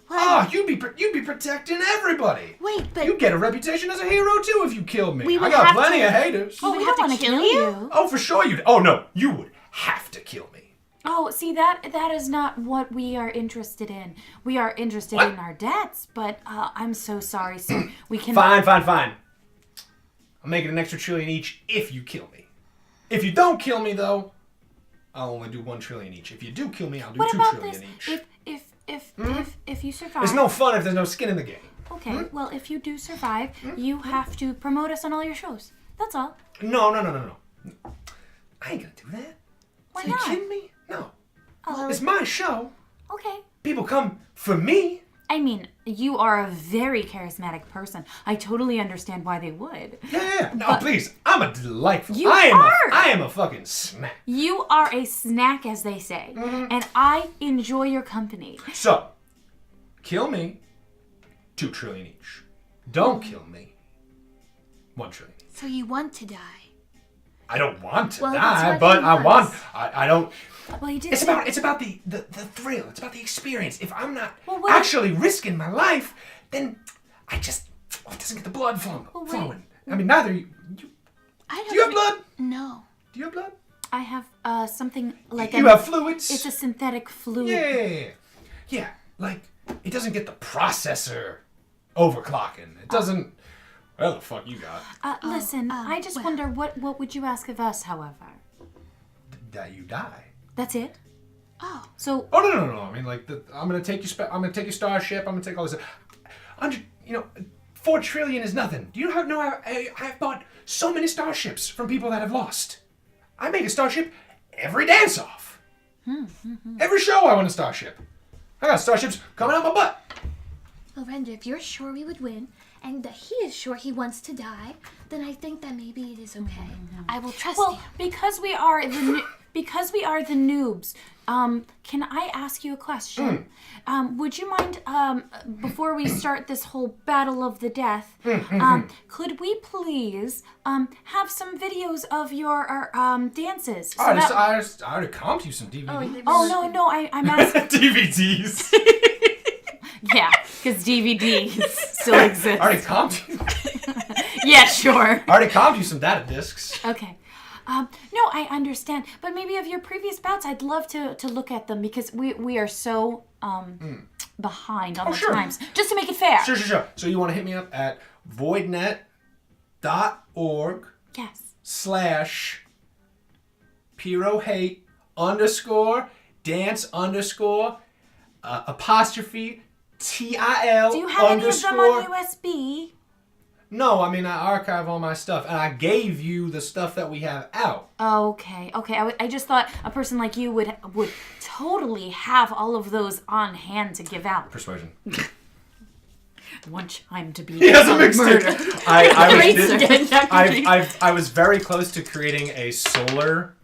Well, You'd be protecting everybody. wait, but You'd get a reputation as a hero, too, if you killed me. We I would got have plenty to- of haters. Oh, we we have don't to want to kill kill you? Oh, for sure you'd. Oh, no. You would have to kill me. Oh, see, that is not what we are interested in. We are interested What? in our debts, but I'm so sorry, sir. We can. Fine. I'm making an extra trillion each if you kill me. If you don't kill me, though, I'll only do 1 trillion each. If you do kill me, I'll do What 2 about trillion this? each. If you survive. It's no fun if there's no skin in the game. Okay, well, if you do survive, you have to promote us on all your shows. That's all. No. I ain't gonna do that. Why Are you not? kidding me? No. Oh, It's my show. okay. People come for me. I mean, you are a very charismatic person. I totally understand why they would. Yeah. No, please. I'm a delightful. You I are. am a fucking snack. You are a snack, as they say, and I enjoy your company. So, kill me, 2 trillion each. Don't kill me, 1 trillion each. So you want to die? I don't want to Well, that's die, what but he I want. wants. I don't. Well, you did. It's say- about the thrill. It's about the experience. If I'm not Well, what actually risking my life, then I just it doesn't get the blood flowing. I mean, neither you. I don't. Do you have blood? No. Do you have blood? I have something like You have fluids. It's a synthetic fluid. Yeah. Like it doesn't get the processor overclocking. It doesn't. Well, the fuck you got? Listen, I just wonder what would you ask of us, however? That you die. That's it? Oh. So, Oh no! I mean, like I'm gonna take your I'm gonna take your starship. I'm gonna take all this. 4 trillion is nothing. Do you know? I've bought so many starships from people that have lost. I make a starship every dance off. Every show I want a starship. I got starships coming out my butt. Well, Render, if you're sure we would win, and that he is sure he wants to die, then I think that maybe it is okay. I will trust you. well, because we are the noobs, can I ask you a question? Would you mind, before we start this whole battle of the death, could we please have some videos of your dances? So I already comped you some DVDs. no, I'm asking. DVDs. Yeah, because DVDs still exist. I already comped you. Yeah, sure. I already comped you some data discs. Okay. No, I understand. But maybe of your previous bouts, I'd love to look at them because we are so behind on the sure. times. Just to make it fair. Sure. So you want to hit me up at voidnet.org Yes. /Pirohate _dance apostrophe TIL Do you have any of them on _ USB? No, I mean, I archive all my stuff, and I gave you the stuff that we have out. Okay. I just thought a person like you would totally have all of those on hand to give out. Persuasion. Want Chime to be He has a murder. mixtape. I was very close to creating a solar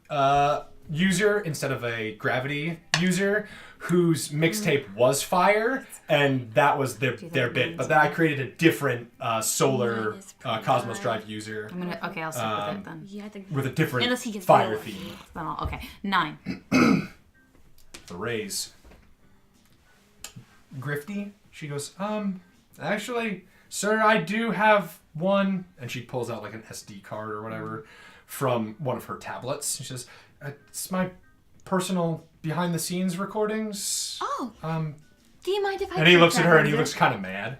user instead of a gravity user whose mixtape was fire, and that was their bit. But then I created a different solar Cosmos Drive user Okay, I'll stick with it then. Yeah, I think with a different Unless he gets fire real. feed. Okay, 9. The raise. Grifty, she goes, actually, sir, I do have one, and she pulls out like an SD card or whatever from one of her tablets. She says, it's my personal behind-the-scenes recordings. Oh. Do you mind if I? And he take looks at that, her and he Render? looks kind of mad.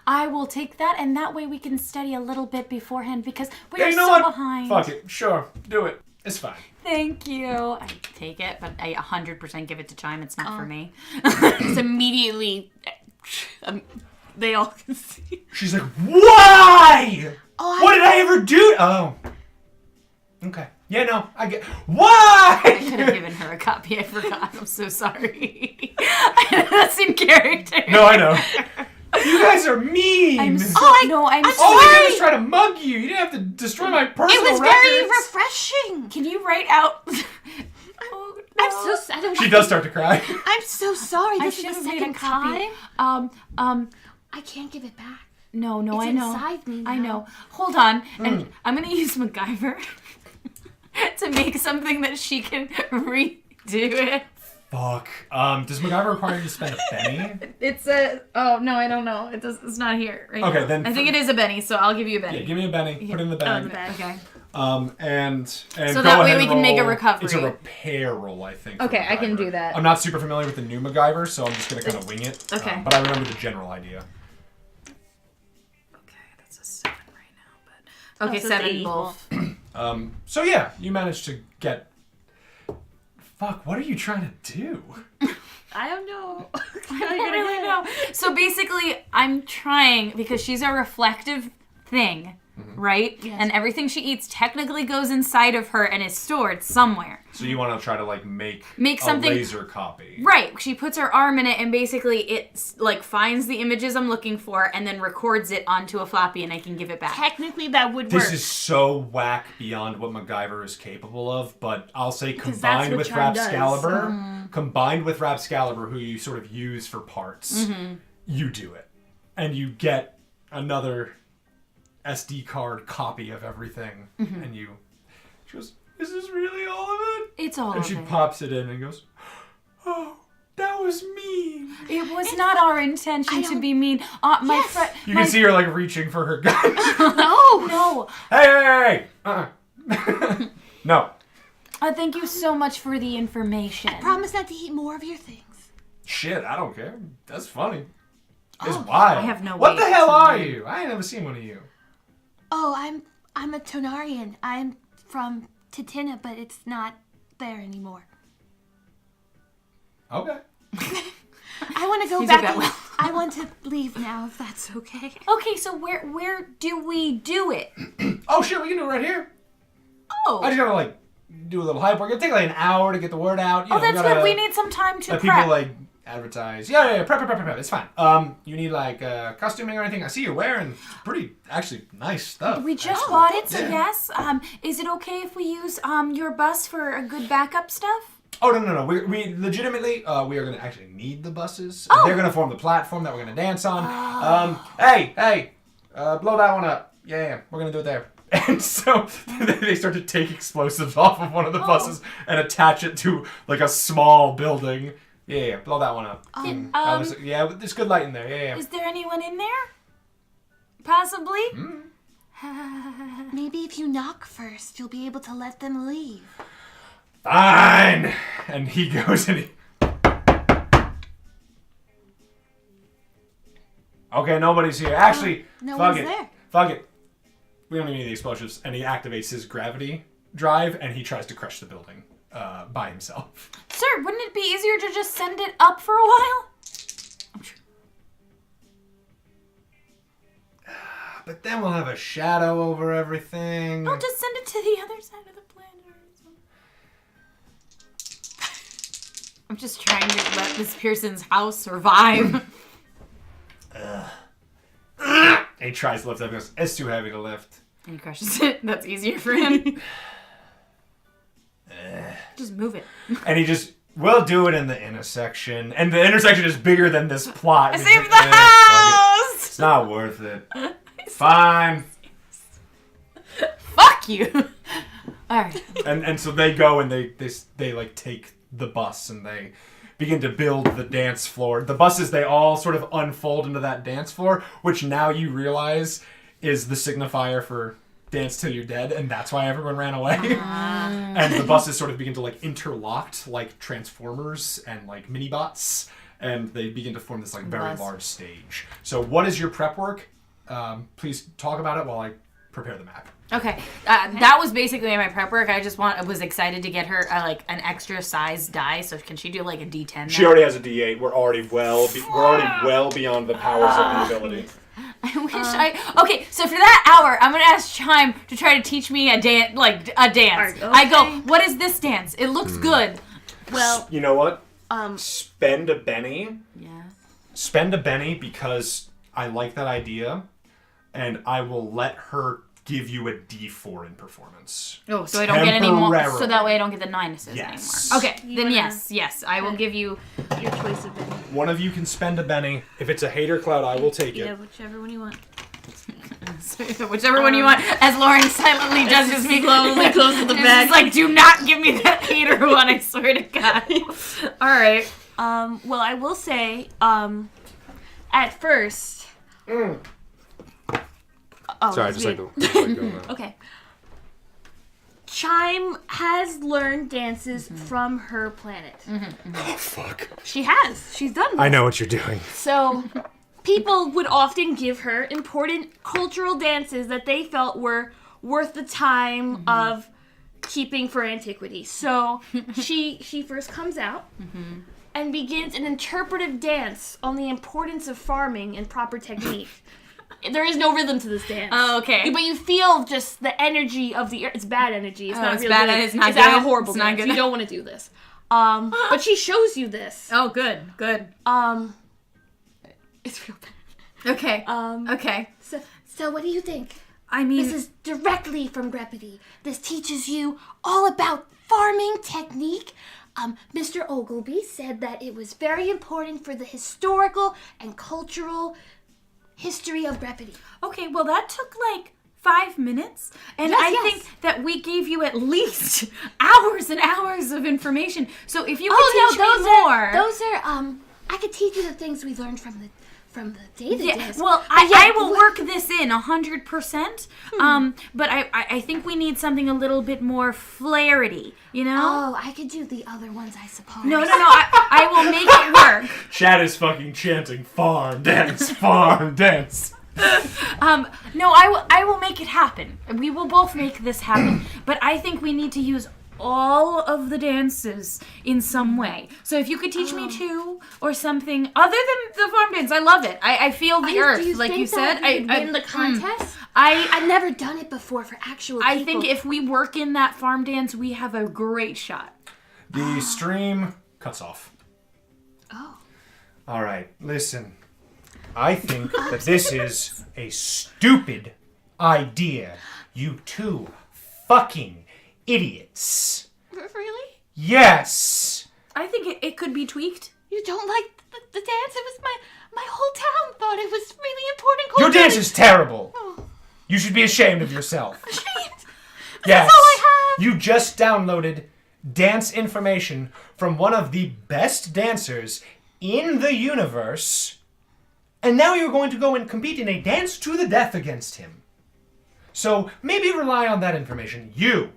I will take that, and that way we can study a little bit beforehand because we Yeah, are you know so what? behind. Fuck it. Sure. Do it. It's fine. Thank you. I take it, but I 100% give it to Chime. It's not for me. It's immediately. They all can see. She's like, why? Oh, What did I ever do? Oh. Okay. Yeah, no, I get. Why? I could have given her a copy. I forgot. I'm so sorry. That's in character. No, I know. You guys are mean. I'm so, I'm All I sorry. did was try to mug you. You didn't have to destroy my personal It was records. very refreshing. Can you write out? Oh, no. I'm so sad. She does start to cry. I'm so sorry. I This should is have the made a second copy. time. I can't give it back. No, It's I know. inside me I now. know. Hold on, and I'm gonna use MacGyver to make something that she can redo it. Fuck. Does MacGyver require you to spend a penny? It's a. Oh no, I don't know. It's not here. Right Okay, now. then I think it is a Benny, so I'll give you a Benny. Yeah, give me a penny. Put it in the bag. Okay. And So go that way ahead we and can make a roll- recovery. It's a repair roll, I think. for Okay, I can MacGyver. do that. I'm not super familiar with the new MacGyver, so I'm just gonna kind of wing it. Okay. But I remember the general idea. Okay, that's a 7 right now, but okay, so it's 7 equal. both. So yeah, you managed to get Fuck, what are you trying to do? I don't know. I don't really know. So basically, I'm trying, because she's a reflective thing, right? Yes. And everything she eats technically goes inside of her and is stored somewhere. So you want to try to like make something a laser copy. Right. She puts her arm in it and basically it like finds the images I'm looking for and then records it onto a floppy and I can give it back. Technically, that would work. This is so whack beyond what MacGyver is capable of, but I'll say that's combined what with Chime does. Rapscalibur, who you sort of use for parts, you do it. And you get another SD card copy of everything. And she goes, is this really all of it? It's all And of she it. pops it in and goes, oh, that was mean. It was not our intention to be mean. My Yes. friend. You can see her like reaching for her gun. No. Hey! No. Thank you so much for the information. Promise not to eat more of your things. Shit, I don't care. That's funny. It's wild. I have no What way the hell to are know. you? I ain't never seen one of you. Oh, I'm a Tonarian. I'm from Titina, but it's not there anymore. Okay. I want to go He's back. like that. I want to leave now, if that's okay. Okay, so where do we do it? Oh shit, we can do it right here. Oh. I just gotta like do a little hype work. It'll take like an hour to get the word out. You know, That's we gotta good. We need some time to let prep. people like advertise. Yeah. Prep. It's fine. You need like costuming or anything? I see you're wearing pretty actually nice stuff. We just Actually. bought it, so Yeah. yes. Is it okay if we use your bus for a good backup stuff? Oh no! We legitimately we are gonna actually need the buses. Oh. They're gonna form the platform that we're gonna dance on. Hey, blow that one up. Yeah, we're gonna do it there. And so they start to take explosives off of one of the buses and attach it to like a small building. Yeah, blow that one up. Yeah, there's good light in there. Yeah. Is there anyone in there? Possibly. Maybe if you knock first, you'll be able to let them leave. Fine. And he goes and he. Okay, nobody's here. Actually, No fuck one's it. there. Fuck it. We don't need the explosives. And he activates his gravity drive and he tries to crush the building by himself. Sir, wouldn't it be easier to just send it up for a while? But then we'll have a shadow over everything. I'll just send it to the other side of the planet. I'm just trying to let this Pearson's house survive. And he tries to lift it up and goes, it's too heavy to lift. And he crushes it. That's easier for him. Just move it. And he just, we'll do it in the intersection. And the intersection is bigger than this plot. It's Save like, the fuck it. house! It's not worth it. Fine. Fuck you! Alright. And so they go and they like take the bus and they begin to build the dance floor. The buses, they all sort of unfold into that dance floor, which now you realize is the signifier for Dance Till You're Dead, and that's why everyone ran away. And the buses sort of begin to like interlocked like Transformers and like Minibots, and they begin to form this like very large stage. So what is your prep work? Please talk about it while I prepare the map. Okay, that was basically my prep work. I was excited to get her like an extra size die. So can she do like a D10 now? She already has a D8. We're already well beyond the powers of the ability. I wish Okay, so for that hour, I'm gonna ask Chime to try to teach me a dance. Okay. I go, what is this dance? It looks good. Well, You know what? Spend a Benny. Yeah. Spend a Benny because I like that idea, and I will let her give you a D4 in performance. Oh, so I don't get any more. Temporarily. So that way I don't get the minuses Yes. anymore. Okay, You then wanna- yes, I will give you. your choice of Benny. One of you can spend a Benny. If it's a hater cloud, I will take Yeah, it. whichever one you want. Whichever one you want, as Lauren silently judges me. Slowly closes the And bag. she's like, do not give me that hater one, I swear to God. Alright. Well, I will say, at first. Oh, Sorry, I that's just weird. like to go now. Okay. Chime has learned dances from her planet. Oh, fuck. She has. She's done this. I know what you're doing. So, people would often give her important cultural dances that they felt were worth the time of keeping for antiquity. So she first comes out and begins an interpretive dance on the importance of farming and proper technique. There is no rhythm to this dance. Oh, okay. But you feel just the energy of the earth. It's bad energy. It's not it's real bad. good. It's not it's good. a horrible It's not dance. good. You don't want to do this. But she shows you this. Oh, good. It's real bad. Okay. Okay. So what do you think? I mean, This is directly from Grepity. This teaches you all about farming technique. Mr. Ogilvy said that it was very important for the historical and cultural history of Grepity. Okay, well, that took like 5 minutes. And Yes, I yes. think that we gave you at least hours and hours of information. So if you could teach me more. Those are I could teach you the things we learned from the data Yeah, disc. well, I will work this in 100%. But I think we need something a little bit more flarity, you know? Oh, I could do the other ones, I suppose. No, I will make it work. Chad is fucking chanting farm dance, farm dance. No, I will make it happen. We will both make this happen. But I think we need to use all of the dances in some way. So if you could teach me 2 or something other than the farm dance, I love it. I feel the earth, like you said. I win the contest. I I've never done it before for actual people. I think if we work in that farm dance, we have a great shot. The stream cuts off. Oh. All right, listen. I think that this is a stupid idea. You two fucking idiots. Really? Yes. I think it could be tweaked. You don't like the dance? It was my whole town thought it was really important. Your culturally. dance is terrible. Oh. You should be ashamed of yourself. Ashamed. Yes. all I have. You just downloaded dance information from one of the best dancers in the universe, and now you're going to go and compete in a dance to the death against him. So maybe rely on that information. You.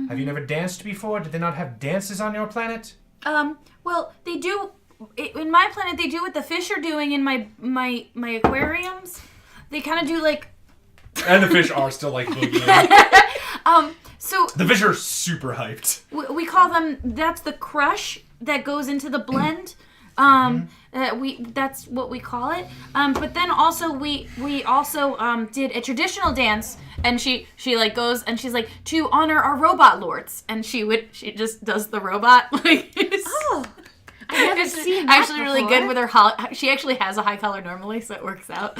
Have you never danced before? Did they not have dances on your planet? Well, they do in my planet. They do what the fish are doing in my aquariums. They kind of do like. And the fish are still like boogieing. So The fish are super hyped. we call them. That's the crush that goes into the blend. That's what we call it. But then also we also did a traditional dance, and she like goes and she's like, to honor our robot lords, and she just does the robot like. Oh. I haven't It's seen that actually really before. good with her. She actually has a high color normally, so it works out.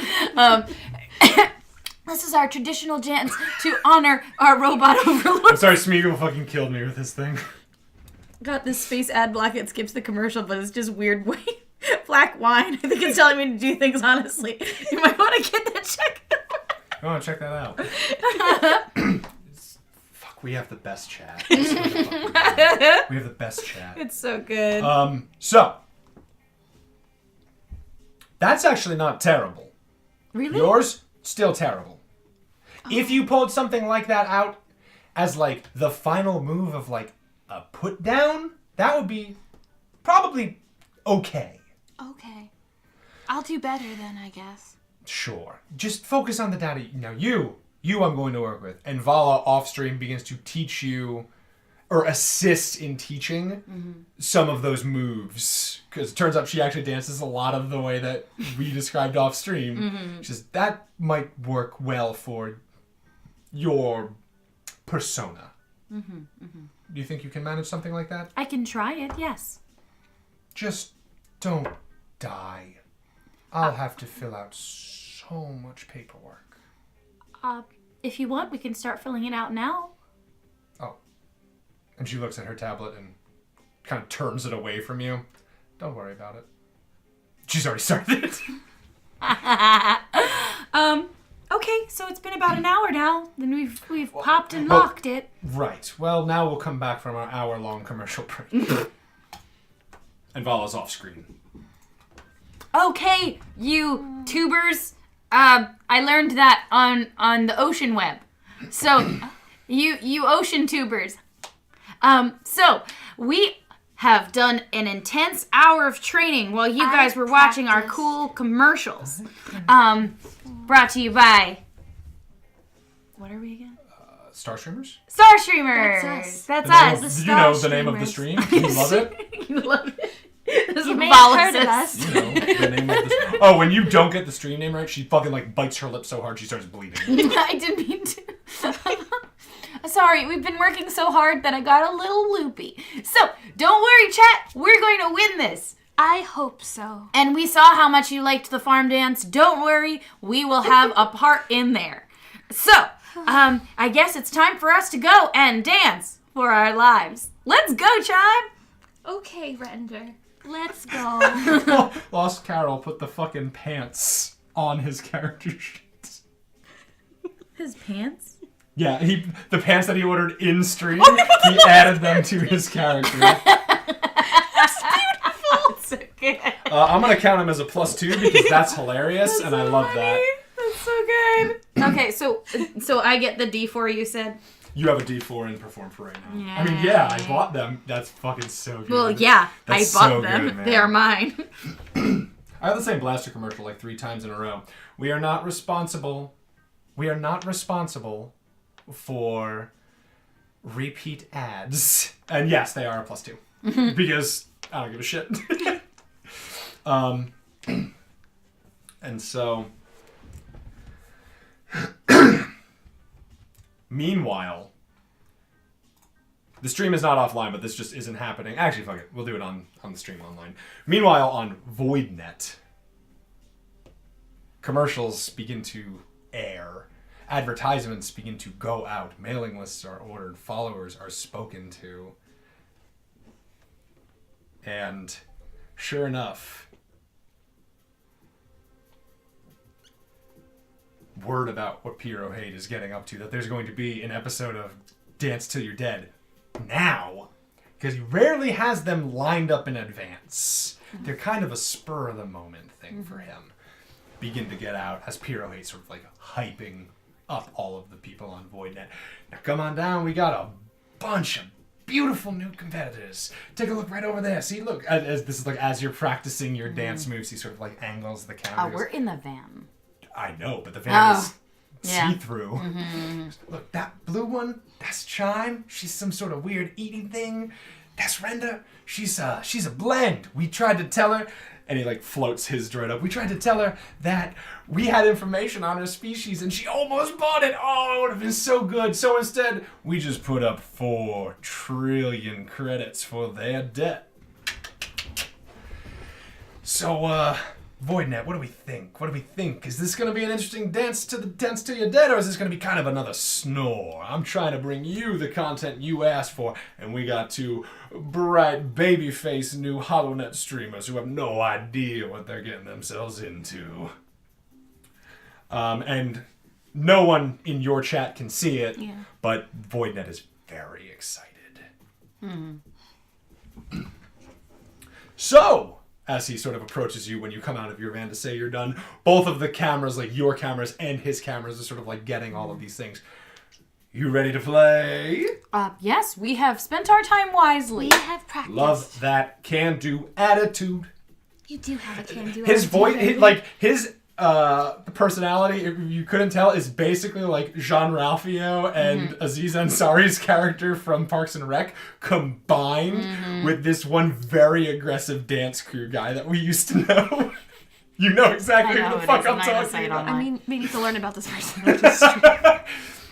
This is our traditional dance to honor our robot I'm overlords. sorry, Smeagol fucking killed me with this thing. Got this space ad block. It skips the commercial, but it's just weird white black wine. I think it's telling me to do things honestly. You might want to get that checked. I want to check that out. Fuck, we have the best chat. We have the best chat. It's so good. So that's actually not terrible. Really? Yours still terrible. If you pulled something like that out as like the final move of like a put down, that would be probably okay. Okay. I'll do better then, I guess. Sure. Just focus on the data. Now you I'm going to work with. And Vala off stream begins to teach you or assist in teaching some of those moves. Because it turns out she actually dances a lot of the way that we described off stream. She says, that might work well for your persona. Do you think you can manage something like that? I can try it, yes. Just don't die. I'll have to fill out so much paperwork. If you want, we can start filling it out now. Oh. And she looks at her tablet and kind of turns it away from you. Don't worry about it. She's already started it. Okay, so it's been about an hour now. Then we've popped and locked it. Right. Well, now we'll come back from our hour-long commercial break. And Vala's off screen. Okay, you tubers. I learned that on the ocean web. So, you ocean tubers. So we have done an intense hour of training while you guys were watching our cool commercials. Brought to you by. What are we again? StarStreamers? StarStreamers. That's us. That's The name us. of- The you know the name of the StarStreamers. stream? Do you love it? You love it. This You is may have Wallace's. heard of us. You know the name of the stream. Oh, when you don't get the stream name right, she fucking like bites her lip so hard she starts bleeding. I didn't mean to. Sorry, we've been working so hard that I got a little loopy. So, don't worry, chat. We're going to win this. I hope so. And we saw how much you liked the farm dance. Don't worry, we will have a part in there. So, I guess it's time for us to go and dance for our lives. Let's go, Chime. Okay, Render. Let's go. Lost Carol put the fucking pants on his character sheet. His pants? Yeah, the pants that he ordered in stream, he added them to his character. It's okay. I'm gonna count him as a +2 because that's hilarious, and I love that. That's so good. Okay, so I get the D4 you said? You have a D4 in Perform for right now. Yeah. I mean, yeah, I bought them. That's fucking so good. Well, yeah, That's I bought so them. good, man. They are mine. I have the same Blaster commercial like 3 times in a row. We are not responsible for repeat ads. And yes, they are a +2. Because I don't give a shit. And so... Meanwhile, the stream is not offline, but this just isn't happening. Actually, fuck it. We'll do it on the stream online. Meanwhile, on VoidNet, commercials begin to air. Advertisements begin to go out. Mailing lists are ordered. Followers are spoken to. And sure enough, word about what Pirohate is getting up to, that there's going to be an episode of Dance Till You're Dead now, because he rarely has them lined up in advance. They're kind of a spur of the moment thing for him. Begin to get out as Pirohate sort of like hyping up all of the people on VoidNet. Now come on down, we got a bunch of beautiful new competitors. Take a look right over there. See, look, as this is like as you're practicing your dance moves, he sort of like angles the camera. Oh, we're in the van. I know, but the van is yeah. see-through. Look, that blue one, that's Chime. She's some sort of weird eating thing. That's Renda. She's a blend. We tried to tell her, and he like floats his droid up. We tried to tell her that we had information on her species, and she almost bought it. Oh, it would have been so good. So instead, we just put up 4 trillion credits for their debt. So, VoidNet, what do we think? What do we think? Is this going to be an interesting Dance Till You're Dead, or is this going to be kind of another snore? I'm trying to bring you the content you asked for, and we got 2 bright, baby-faced new HoloNet streamers who have no idea what they're getting themselves into. And no one in your chat can see it, but VoidNet is very excited. So... as he sort of approaches you when you come out of your van to say you're done, both of the cameras, like your cameras and his cameras, are sort of like getting all of these things. You ready to play? Yes, we have spent our time wisely. We have practiced. Love that can-do attitude. You do have a can-do His attitude, voice, baby. his personality, if you couldn't tell, is basically like Jean-Ralphio and Aziz Ansari's character from Parks and Rec combined with this one very aggressive dance crew guy that we used to know. You know exactly who the fuck I'm talking about. I mean, we need to learn about this person. on the stream.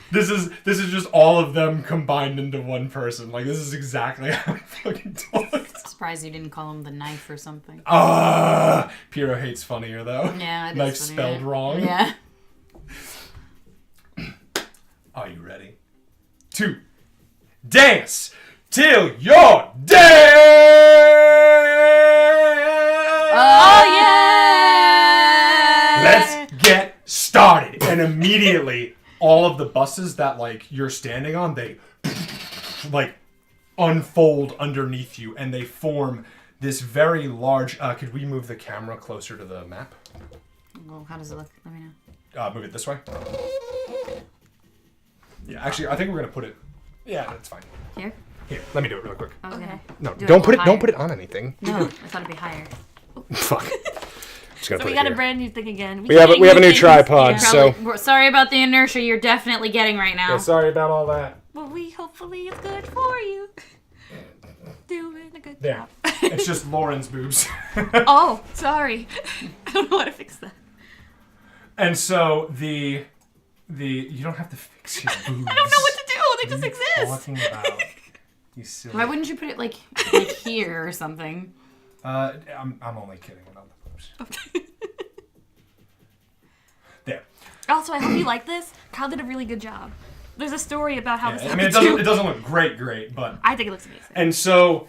This is just all of them combined into one person. Like, this is exactly how he fucking talks. Surprised you didn't call him the knife or something. Pirohate's funnier, though. Yeah, it is Knife funny, spelled wrong. Yeah. Are you ready? 2. Dance Till You're Dead! Oh, yeah! Let's get started. And immediately, all of the buses that, like, you're standing on, they, like, unfold underneath you, and they form this very large... could we move the camera closer to the map? Well, how does it look? Let me know. Move it this way. Yeah, actually, I think we're gonna put it... Yeah, that's fine. Here? Here, let me do it real quick. Okay. No, Do it don't put it. higher. Don't put it on anything. No, I thought it'd be higher. Fuck. Just gonna So put we it got a here. brand new thing again. We have a new things. tripod, Yeah. so We're sorry about the inertia you're definitely getting right now. sorry about all that. Well, hopefully it's good for you. Doing a good There. job. It's just Lauren's boobs. Oh, sorry. I don't know how to fix that. And so the you don't have to fix your boobs. I don't know what to do. They just exist. Talking about you silly. Why wouldn't you put it like here or something? I'm only kidding about the boobs. There. Also, I hope you like this. Kyle did a really good job. There's a story about how this I mean, it happened too. doesn't look great, but I think it looks amazing. and so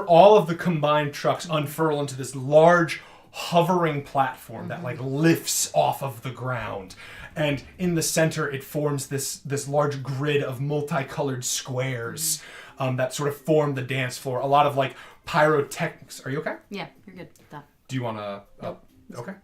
all of the combined trucks unfurl into this large hovering platform that like lifts off of the ground. And in the center, it forms this large grid of multicolored squares that sort of form the dance floor. A lot of like pyrotechnics. Are you okay? Yeah, you're good with that. Do you want to? Okay.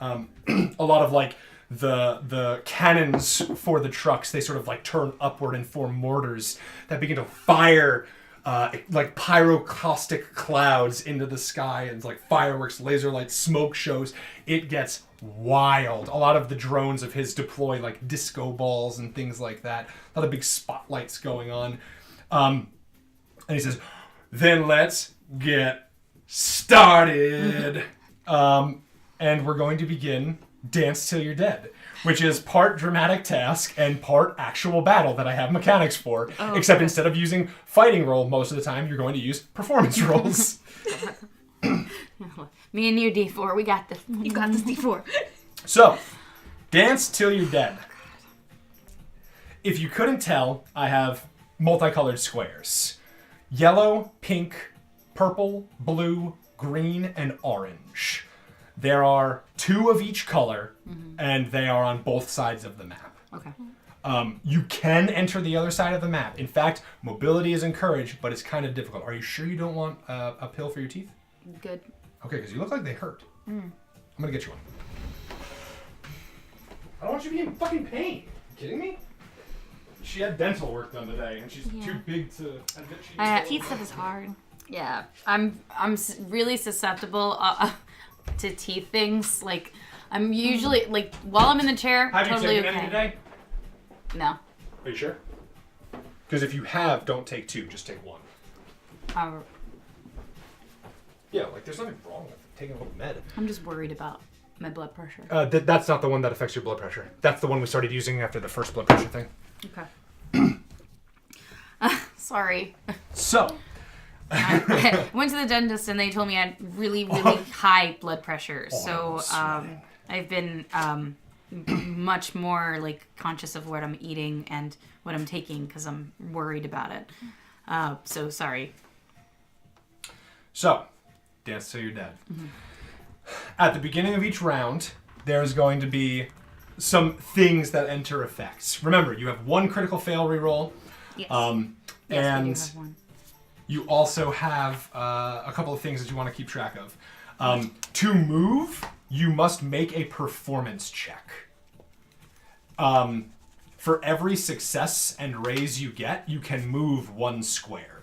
A lot of like the cannons for the trucks. They sort of like turn upward and form mortars that begin to fire like pyrocaustic clouds into the sky, and like fireworks, laser lights, smoke shows. It gets wild. A lot of the drones of his deploy like disco balls and things like that. A lot of big spotlights going on. And he says, "Then let's get started." And we're going to begin Dance Till You're Dead, which is part dramatic task and part actual battle that I have mechanics for. Except instead of using fighting roll most of the time, you're going to use performance rolls. Me and you, D4, we got this. You got this D4. So, Dance Till You're Dead. If you couldn't tell, I have multicolored squares. Yellow, pink, purple, blue, green, and orange. There are 2 of each color, and they are on both sides of the map. Okay. You can enter the other side of the map. In fact, mobility is encouraged, but it's kind of difficult. Are you sure you don't want a pill for your teeth? Good. Okay, because you look like they hurt. I'm going to get you one. I don't want you to be in fucking pain. You kidding me? She had dental work done today, and she's too big to admit she Teeth stuff is hard. Yeah, I'm really susceptible to teeth things. Like, I'm usually like while I'm in the chair, Have totally you taken okay. any today? No. Are you sure? Because if you have, don't take 2, just take 1. Yeah, like there's nothing wrong with taking a little med. I'm just worried about my blood pressure. That's not the one that affects your blood pressure. That's the one we started using after the first blood pressure thing. Okay. Sorry. So, I went to the dentist and they told me I had really, really high blood pressure. So I've been much more like conscious of what I'm eating and what I'm taking because I'm worried about it. So sorry. So, Dance Till You're Dead. At the beginning of each round, there's going to be some things that enter effects. Remember, you have 1 critical fail reroll. Yes. Yes, we And do have one. you also have a couple of things that you want to keep track of. To move, you must make a performance check. For every success and raise you get, you can move 1 square.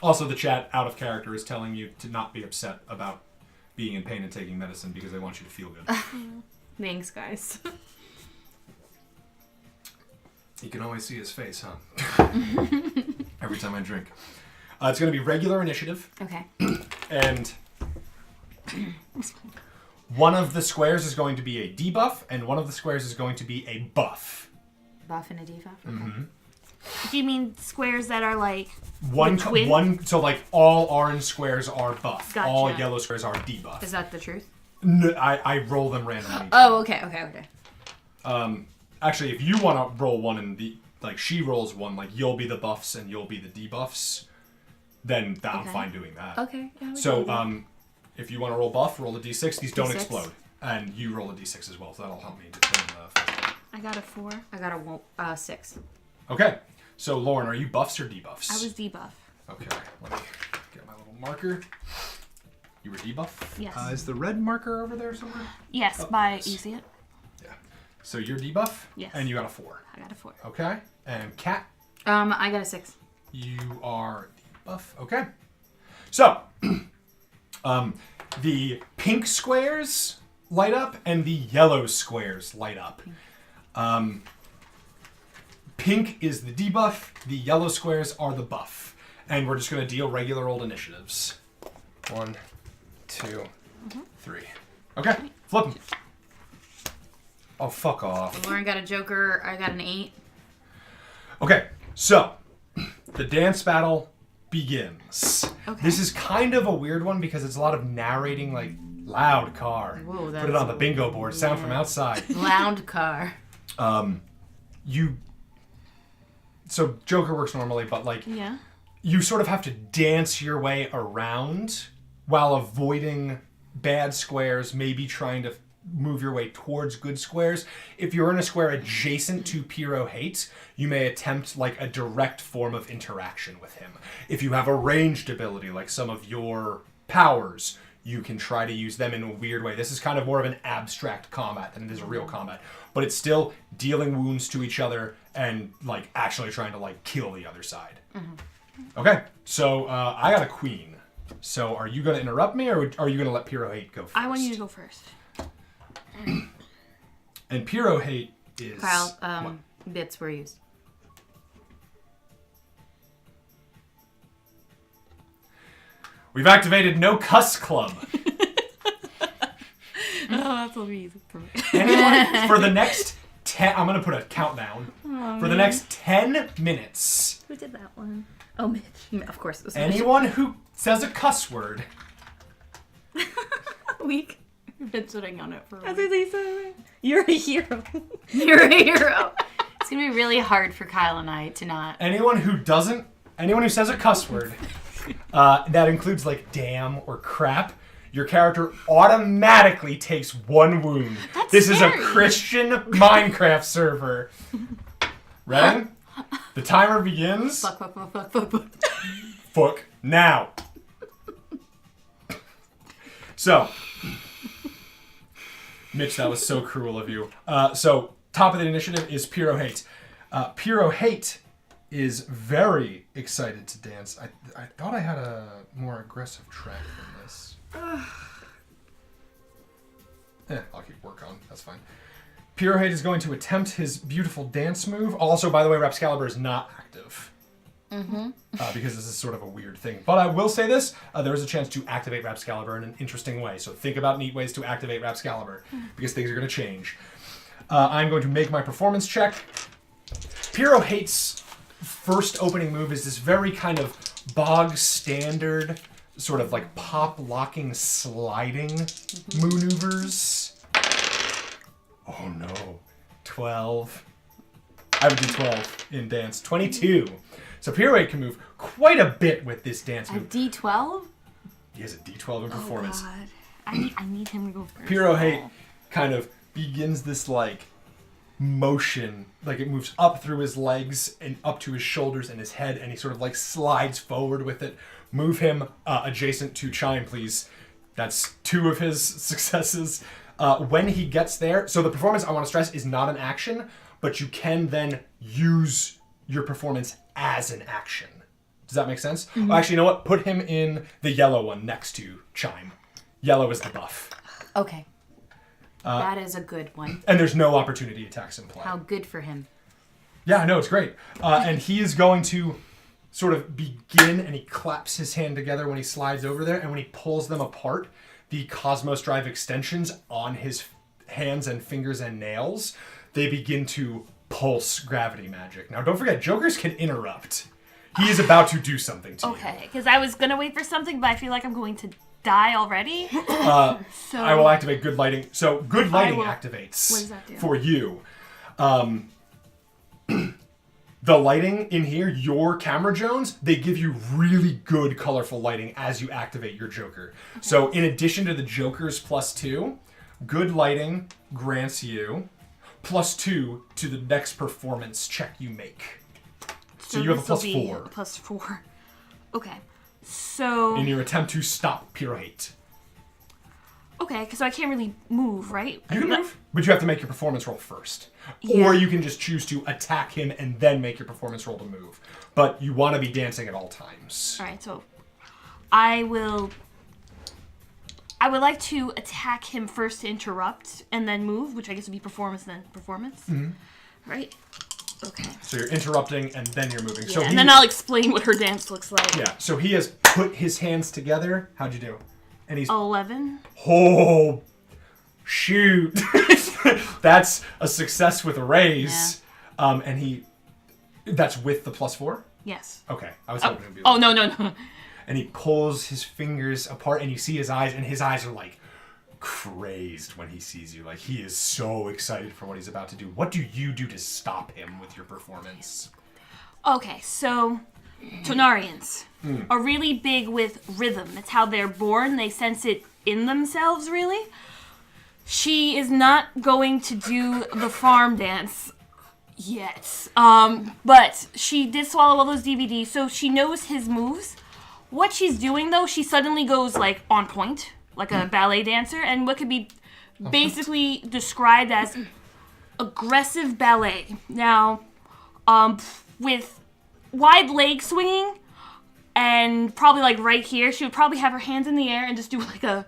Also, the chat out of character is telling you to not be upset about being in pain and taking medicine because they want you to feel good. Thanks, guys. You can always see his face, huh? Every time I drink. It's going to be regular initiative, Okay. and one of the squares is going to be a debuff, and one of the squares is going to be a buff. Buff and a debuff. Okay. Do you mean squares that are like So like all orange squares are buff. Gotcha. All yellow squares are debuff. Is that the truth? No, I roll them randomly. Oh, okay. Actually, if you want to roll 1 and like she rolls 1, like you'll be the buffs and you'll be the debuffs, then I'm fine doing that. Okay. Yeah, So if you want to roll buff, roll a d6. These don't D6? explode, and you roll a d6 as well. So that'll help me determine the first one. I got a 4. I got a 6. Okay. So Lauren, are you buffs or debuffs? I was debuff. Okay. Let me get my little marker. You were debuff? Yes. Is the red marker over there somewhere? Yes, by easy it. Yeah. So you're debuff? Yes. And you got a 4. I got a 4. Okay. And Kat, I got a 6. you are debuff. Okay. So, The pink squares light up and the yellow squares light up. Pink is the debuff, the yellow squares are the buff. And we're just going to deal regular old initiatives. 1, 2, 3. Okay, flip them. Oh, fuck off. Lauren got a joker. I got an 8. Okay, so the dance battle begins. Okay. This is kind of a weird one because it's a lot of narrating, like, loud car. Whoa, Put it on the bingo board, sound from outside. Loud car. So Joker works normally, but, like, Yeah. you sort of have to dance your way around while avoiding bad squares, maybe trying to move your way towards good squares. If you're in a square adjacent to Pirohate, you may attempt like a direct form of interaction with him. If you have a ranged ability, like some of your powers, you can try to use them in a weird way. This is kind of more of an abstract combat than it is a real combat, but it's still dealing wounds to each other and like actually trying to like kill the other side. Okay, so I got a queen. So are you going to interrupt me, or are you going to let Pirohate go first? I want you to go first. And Pirohate is... Kyle, bits were used. We've activated No Cuss Club. Oh, that's what we use for me. Anyone, for the next 10... I'm going to put a countdown. For the next 10 minutes, Who did that one? Oh, Mitch. Of course, it was Mitch. anyone who says a cuss word... Weak. I've been sitting on it for a That's week. what they said. You're a hero. You're a hero. It's gonna be really hard for Kyle and I to not. Anyone who says a cuss word, that includes like damn or crap, your character automatically takes 1 wound. That's This is a scary. Christian Minecraft server. Ready? The timer begins. Fuck. Fuck now. So, Mitch, that was so cruel of you. So, top of the initiative is Pirohate. Pirohate is very excited to dance. I thought I had a more aggressive track than this. I'll keep work on. That's fine. Pirohate is going to attempt his beautiful dance move. Also, by the way, Rapscalibur is not active. Because this is sort of a weird thing. But I will say this, there is a chance to activate Rapscalibur in an interesting way. So think about neat ways to activate Rapscalibur, because things are going to change. I'm going to make my performance check. Pirohate's first opening move is this very kind of bog standard, sort of like pop locking sliding maneuvers. Oh no. 12. I would do 12 in dance. 22. So Pirohate can move quite a bit with this dance A move. D12? He has a D12 in performance. Oh, God. I need him to go first. Pirohate kind of begins this like motion, like it moves up through his legs and up to his shoulders and his head, and he sort of like slides forward with it. Move him adjacent to Chime, please. That's 2 of his successes. When he gets there, so the performance, I want to stress, is not an action, but you can then use your performance as an action. Does that make sense? Oh, actually, you know what? Put him in the yellow one next to Chime. Yellow is the buff. Okay. That is a good one. And there's no opportunity attacks in play. How good for him. Yeah, no, it's great. And he is going to sort of begin, and he claps his hand together when he slides over there, and when he pulls them apart, the Cosmos Drive extensions on his hands and fingers and nails, they begin to pulse gravity magic. Now, don't forget, Jokers can interrupt. He is about to do something to you. Okay, because I was going to wait for something, but I feel like I'm going to die already. So I will activate Good Lighting. So, Good Lighting will. activates What does that do? for you. The lighting in here, your camera Jones, they give you really good colorful lighting as you activate your Joker. Okay. So in addition to the Joker's +2, Good Lighting grants you +2 to the next performance check you make. So you have a this will be +4. +4. Okay. So in your attempt to stop Pirohate. okay, because I can't really move, right? You can move, but you have to make your performance roll first. Yeah. Or you can just choose to attack him and then make your performance roll to move. But you want to be dancing at all times. All right, so I will I would like to attack him first to interrupt, and then move, which I guess would be performance, then performance. Mm-hmm. Right? Okay. So you're interrupting, and then you're moving. Yeah, So and then I'll explain what her dance looks like. Yeah, so he has put his hands together. How'd you do? And he's... 11. Oh, shoot. That's a success with a raise. Yeah. And he... That's with the +4? Yes. Okay, I was hoping it would be... Oh, no. And he pulls his fingers apart, and you see his eyes, and his eyes are, like, crazed when he sees you. Like, he is so excited for what he's about to do. What do you do to stop him with your performance? Okay, so Tonarians are really big with rhythm. It's how they're born. They sense it in themselves, really. She is not going to do the farm dance yet. But she did swallow all those DVDs, so she knows his moves. What she's doing, though, she suddenly goes, like, on point, like a ballet dancer, and what could be basically described as aggressive ballet. Now, with wide leg swinging, and probably, like, right here, she would probably have her hands in the air and just do, like, a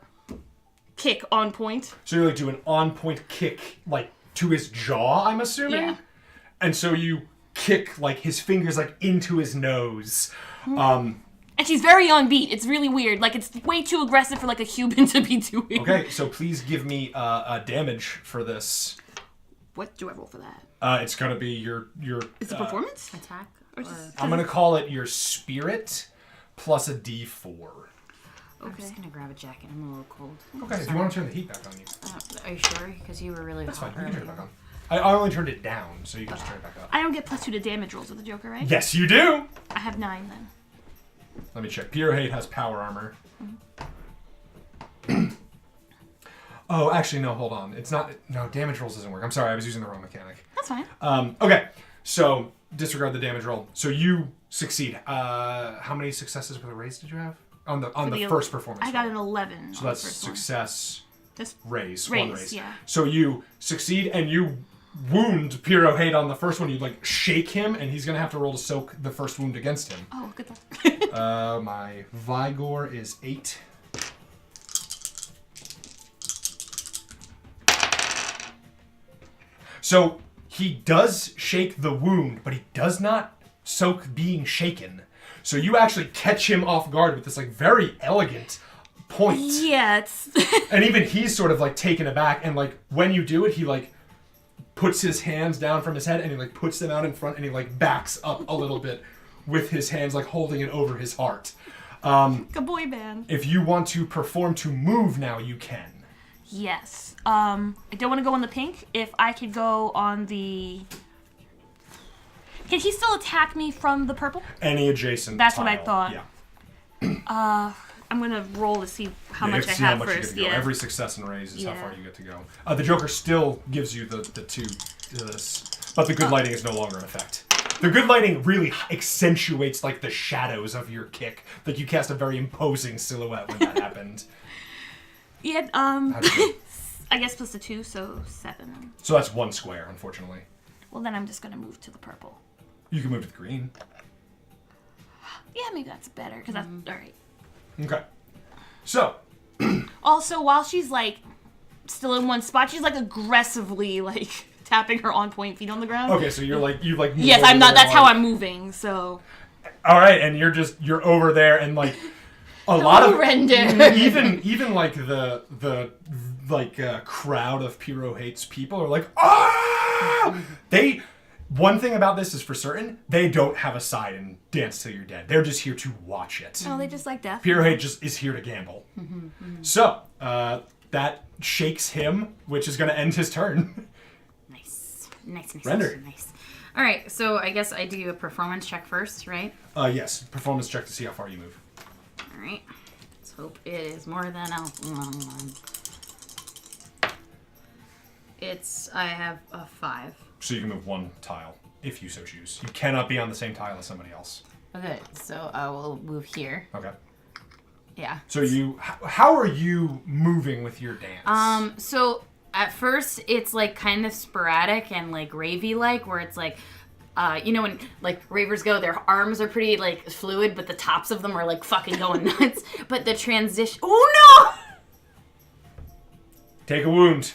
kick on point. So you, like, do an on-point kick, like, to his jaw, I'm assuming? Yeah. And so you kick, like, his fingers, like, into his nose. And she's very on beat. It's really weird. Like, it's way too aggressive for, like, a human to be doing. Okay, so please give me a damage for this. What do I roll for that? It's gonna be your Is it performance? Attack? Or just, I'm gonna call it your spirit plus a D4. I'm just gonna grab a jacket. I'm a little cold. Okay, if you want to turn the heat back on you. Are you sure? Because you were really That's fine, hot you can turn it earlier. back on. I only turned it down, so you can just turn it back up. I don't get +2 to damage rolls with the Joker, right? Yes, you do! I have 9 then. Let me check. Pirohate has power armor. Oh, actually, no, hold on. It's not... No, damage rolls doesn't work. I'm sorry, I was using the wrong mechanic. That's fine. Okay, so disregard the damage roll. So you succeed. How many successes with a raise did you have? On the first performance I got roll. an 11 So on that's the first one. success, Just raise, raise, one raise. yeah. So you succeed and you wound Pirohate on the first one. You like shake him and he's going to have to roll to soak the first wound against him. Oh, good luck. My Vigor is 8. So he does shake the wound, but he does not soak being shaken. So you actually catch him off guard with this like very elegant point. Yeah, it's... And even he's sort of like taken aback, and like when you do it, he like puts his hands down from his head and he like puts them out in front and he like backs up a little bit with his hands like holding it over his heart. like a boy band. If you want to perform to move now, you can. Yes. I don't want to go on the pink. If I could go on the... Can he still attack me from the purple? Any adjacent That's what I tile. thought. Yeah. I'm going to roll to see how Yeah, you much I see have how much you first. get to go. Yeah. Every success and raise is how Yeah. far you get to go. The Joker still gives you the 2 to this, but the good lighting is no longer in effect. The good lighting really accentuates like the shadows of your kick. Like you cast a very imposing silhouette when that happened. Yeah, How'd you do? I guess plus the 2, so 7. So that's 1 square, unfortunately. Well, then I'm just going to move to the purple. You can move to the green. Yeah, maybe that's better, because that's... All right. Okay. So, Also, while she's, like, still in one spot, she's, like, aggressively, like, tapping her on-point feet on the ground. okay, so you're like, you like... move Yes, over I'm not... there, That's how like- I'm moving, so... All right, and you're over there, and like a lot of Render. even like the crowd of Pirohate's people are like, ah! One thing about this is for certain, they don't have a side in Dance Till You're Dead. They're just here to watch it. Oh, they just like death. Pirohate just is here to gamble. So that shakes him, which is going to end his turn. Nice. Render. Nice. All right, so I guess I do a performance check first, right? Yes, performance check to see how far you move. All right. Let's hope it is more than a 1. I have a 5. So you can move 1 tile, if you so choose. You cannot be on the same tile as somebody else. Okay, so I will move here. Okay. Yeah. So how are you moving with your dance? So at first it's like kind of sporadic and like ravey like, where it's like, you know when like ravers go, their arms are pretty like fluid, but the tops of them are like fucking going nuts. But the transition. Oh no! Take a wound.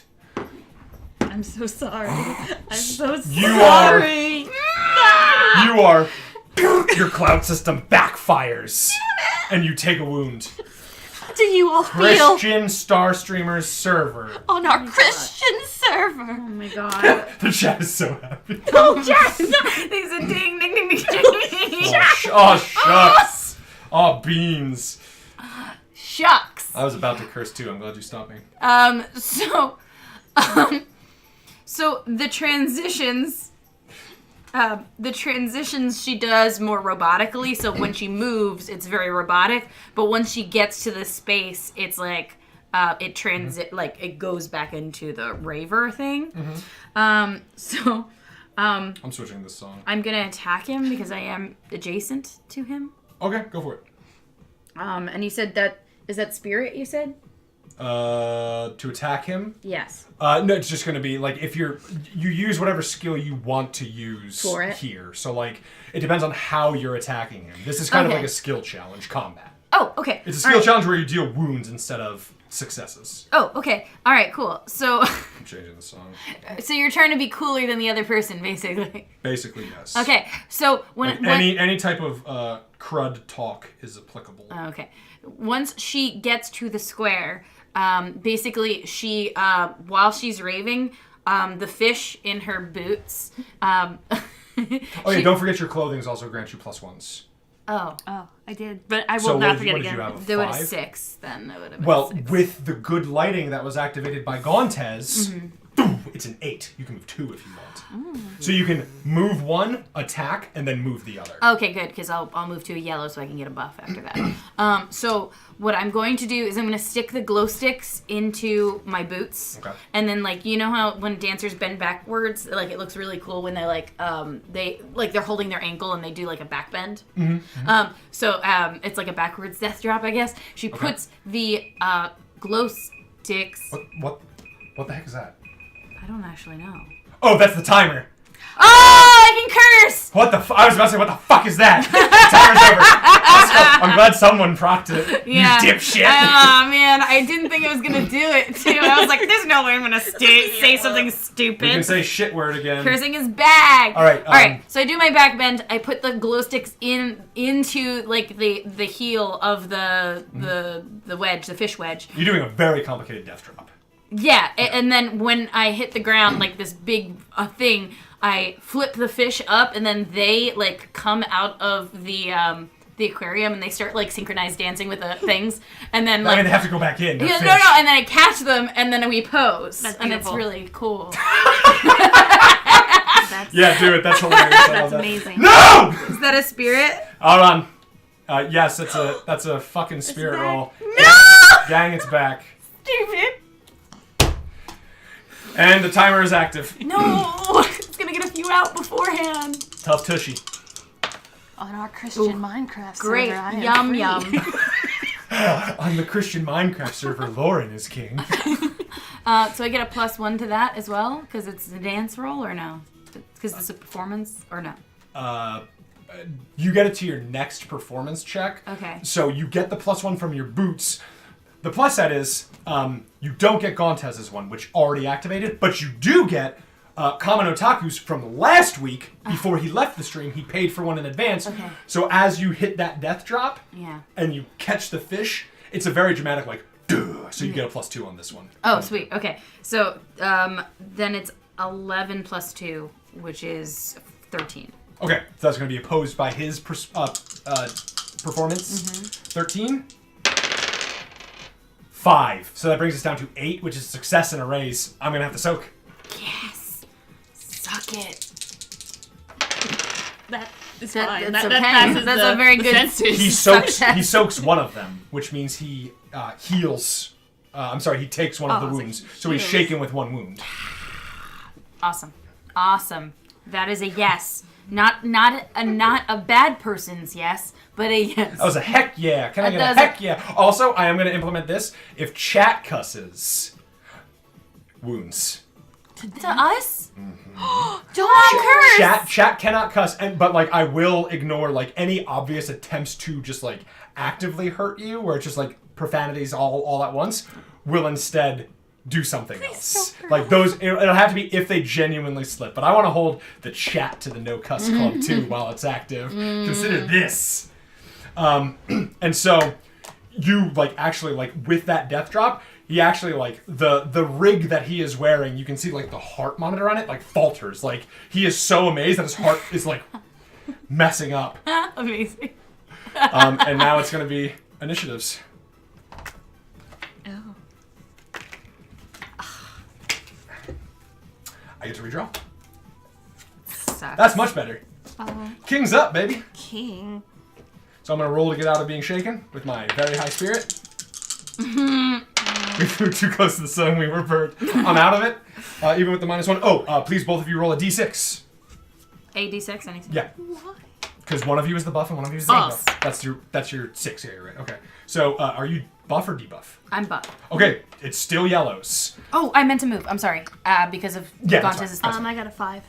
I'm so sorry. I'm so You are- sorry. You are... Your cloud system backfires. And you take a wound. Do you all feel Christian StarStreamers server. on our Christian server? Oh my god. The chat is so happy. Oh, yes! They said ding, ding, ding, ding, ding. Oh, shucks. Oh, beans. Shucks. I was about to curse too. I'm glad you stopped me. So the transitions she does more robotically. So when she moves, it's very robotic. But once she gets to the space, it's like it goes back into the raver thing. Mm-hmm. I'm switching this song. I'm gonna attack him because I am adjacent to him. Okay, go for it. And you said that is that spirit? You said To attack him? yes. No, it's just going to be like if you use whatever skill you want to use For it? here. So like it depends on how you're attacking him. This is kind of Okay. like a skill challenge combat. Oh, okay. It's a All skill right. challenge where you deal wounds instead of successes. Oh, okay. All right, cool. So, I'm changing the song. so you're trying to be cooler than the other person, basically. Basically, yes. Okay. So Like any type of crud talk is applicable. Okay. Once she gets to the square, basically she, while she's raving, the fish in her boots. Oh yeah, don't forget your clothing also grants you +1s. Oh, Oh, I did, but I will So not what forget did you again. have? there would have 5? 6 then. That would have been Well, 6. with the good lighting that was activated by Gontes, Mm-hmm. it's an 8. You can move 2 if you want. Mm. So you can move 1, attack, and then move the other. Okay, good, because I'll move to a yellow so I can get a buff after that. So what I'm going to do is I'm going to stick the glow sticks into my boots. Okay. And then, like, you know how when dancers bend backwards, like, it looks really cool when they're, like, they're holding their ankle and they do, like, a back bend? Mm-hmm. So it's like a backwards death drop, I guess. She puts the glow sticks... What the heck is that? I don't actually know. Oh, that's the timer. Oh, I can curse! What the I was about to say, what the fuck is that? The timer's over. Also, I'm glad someone procced it. Yeah. You dipshit. Oh, man, I didn't think I was going to do it, too. I was like, there's no way I'm going to say something stupid. You can say shit word again. Cursing is bad. All right, All right. So I do my back bend. I put the glow sticks into like the heel of the wedge, the fish wedge. You're doing a very complicated death drop. Yeah, and then when I hit the ground, like this big thing, I flip the fish up, and then they like come out of the aquarium, and they start like synchronized dancing with the things, and then like I mean, they have to go back in. yeah, They're no, fish. and then I catch them, and then we pose, That's and it's beautiful. really cool. That's, Yeah, do it. That's hilarious. I love that's that. amazing. No! Is that a spirit? Hold on. Yes, that's a fucking spirit roll. No! Gang, it's back. Stupid. And the timer is active. No, it's gonna get a few out beforehand. Tough tushy. On our Christian Minecraft Great, server, I am yum free. On the Christian Minecraft server, Lauren is king. So I get a +1 to that as well, because it's a dance roll, or no? Because it's a performance, or no? You get it to your next performance check. Okay. So you get the +1 from your boots. The plus side is you don't get Gontes' one, which already activated, but you do get Kamen Otaku's from last week. Before he left the stream, he paid for one in advance. Okay. So as you hit that death drop Yeah. and you catch the fish, it's a very dramatic like, duh, so you get a +2 on this one. Oh, sweet. Okay. So then it's 11 + 2, which is 13. Okay, so that's going to be opposed by his performance. 13. 5. So that brings us down to 8, which is success in a raise. I'm going to have to soak. Yes. Suck it. That is That- fine. that's That okay. passes That's the, a very the good- census. He Success. soaks one of them, which means he heals. I'm sorry, he takes one of the Oh, wounds. So he's heals. shaken with 1 wound. Awesome. Awesome. That is a yes. Not a bad person's yes, but a yes. That was a heck yeah. Can I get a That heck yeah? Also, I am going to implement this. If chat cusses, wounds. To us? Don't curse. Chat cannot cuss, but like I will ignore like any obvious attempts to just like actively hurt you, where it's just like profanities all at once. Will instead do something else. Like those, it'll have to be if they genuinely slip. But I want to hold the chat to the No Cuss Club too while it's active. Consider this. And so you like actually like with that death drop, he actually like the rig that he is wearing, you can see like the heart monitor on it like falters. Like he is so amazed that his heart is like messing up. Amazing. And now it's gonna be initiatives. Oh. I get to redraw. Sucks. That's much better. King's up, baby. King. So I'm gonna roll to get out of being shaken with my very high spirit. We flew too close to the sun. We were burned. I'm out of it, even with the -1. Oh, please, both of you roll a d6. A D6, anything? Yeah. Why? Because one of you is the buff and one of you is the False. debuff. That's your 6. Yeah, you're right. Okay. So are you buff or debuff? I'm buff. Okay, it's still yellows. Oh, I meant to move. I'm sorry. Because of Yeah, that's Gontes' fine. I got a 5.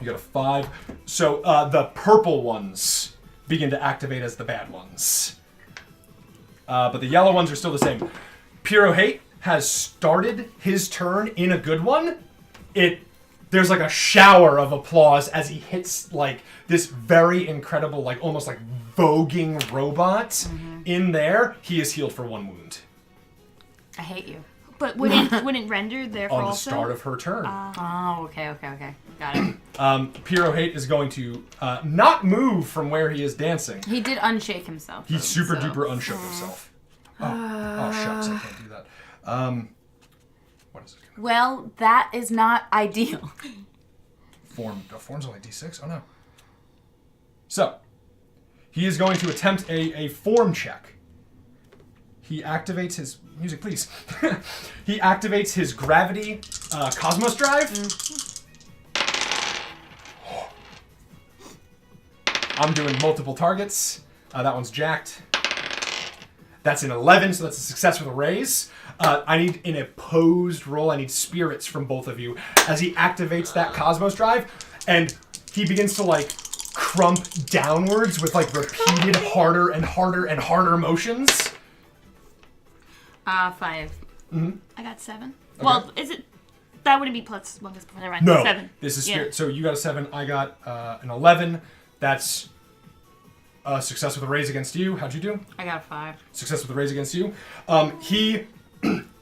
You got a 5. So the purple ones begin to activate as the bad ones. But the yellow ones are still the same. Pirohate has started his turn in a good one. There's like a shower of applause as he hits like this very incredible, like almost like voguing robot in there. He is healed for 1 wound. I hate you. But wouldn't render therefore On the also? start of her turn. Oh, okay. Got it. Pirohate is going to not move from where he is dancing. He did unshake himself. He though, super so- duper unshook himself. Oh shucks, I can't do that. What is it? Well, that is not ideal. Form's only d6? Oh no. So, he is going to attempt a form check. He activates his... Music, please. He activates his gravity cosmos drive. I'm doing multiple targets. That one's jacked. That's an 11, so that's a success with a raise. I need, in a posed roll, I need spirits from both of you as he activates that cosmos drive, and he begins to, like, crump downwards with, like, repeated harder and harder and harder motions. 5. I got 7. Well, is it? That wouldn't be plus 1 because never mind. No, 7. this is spirit. Yeah. So you got a 7, I got an 11. That's a success with a raise against you. How'd you do? I got a 5. Success with a raise against you. He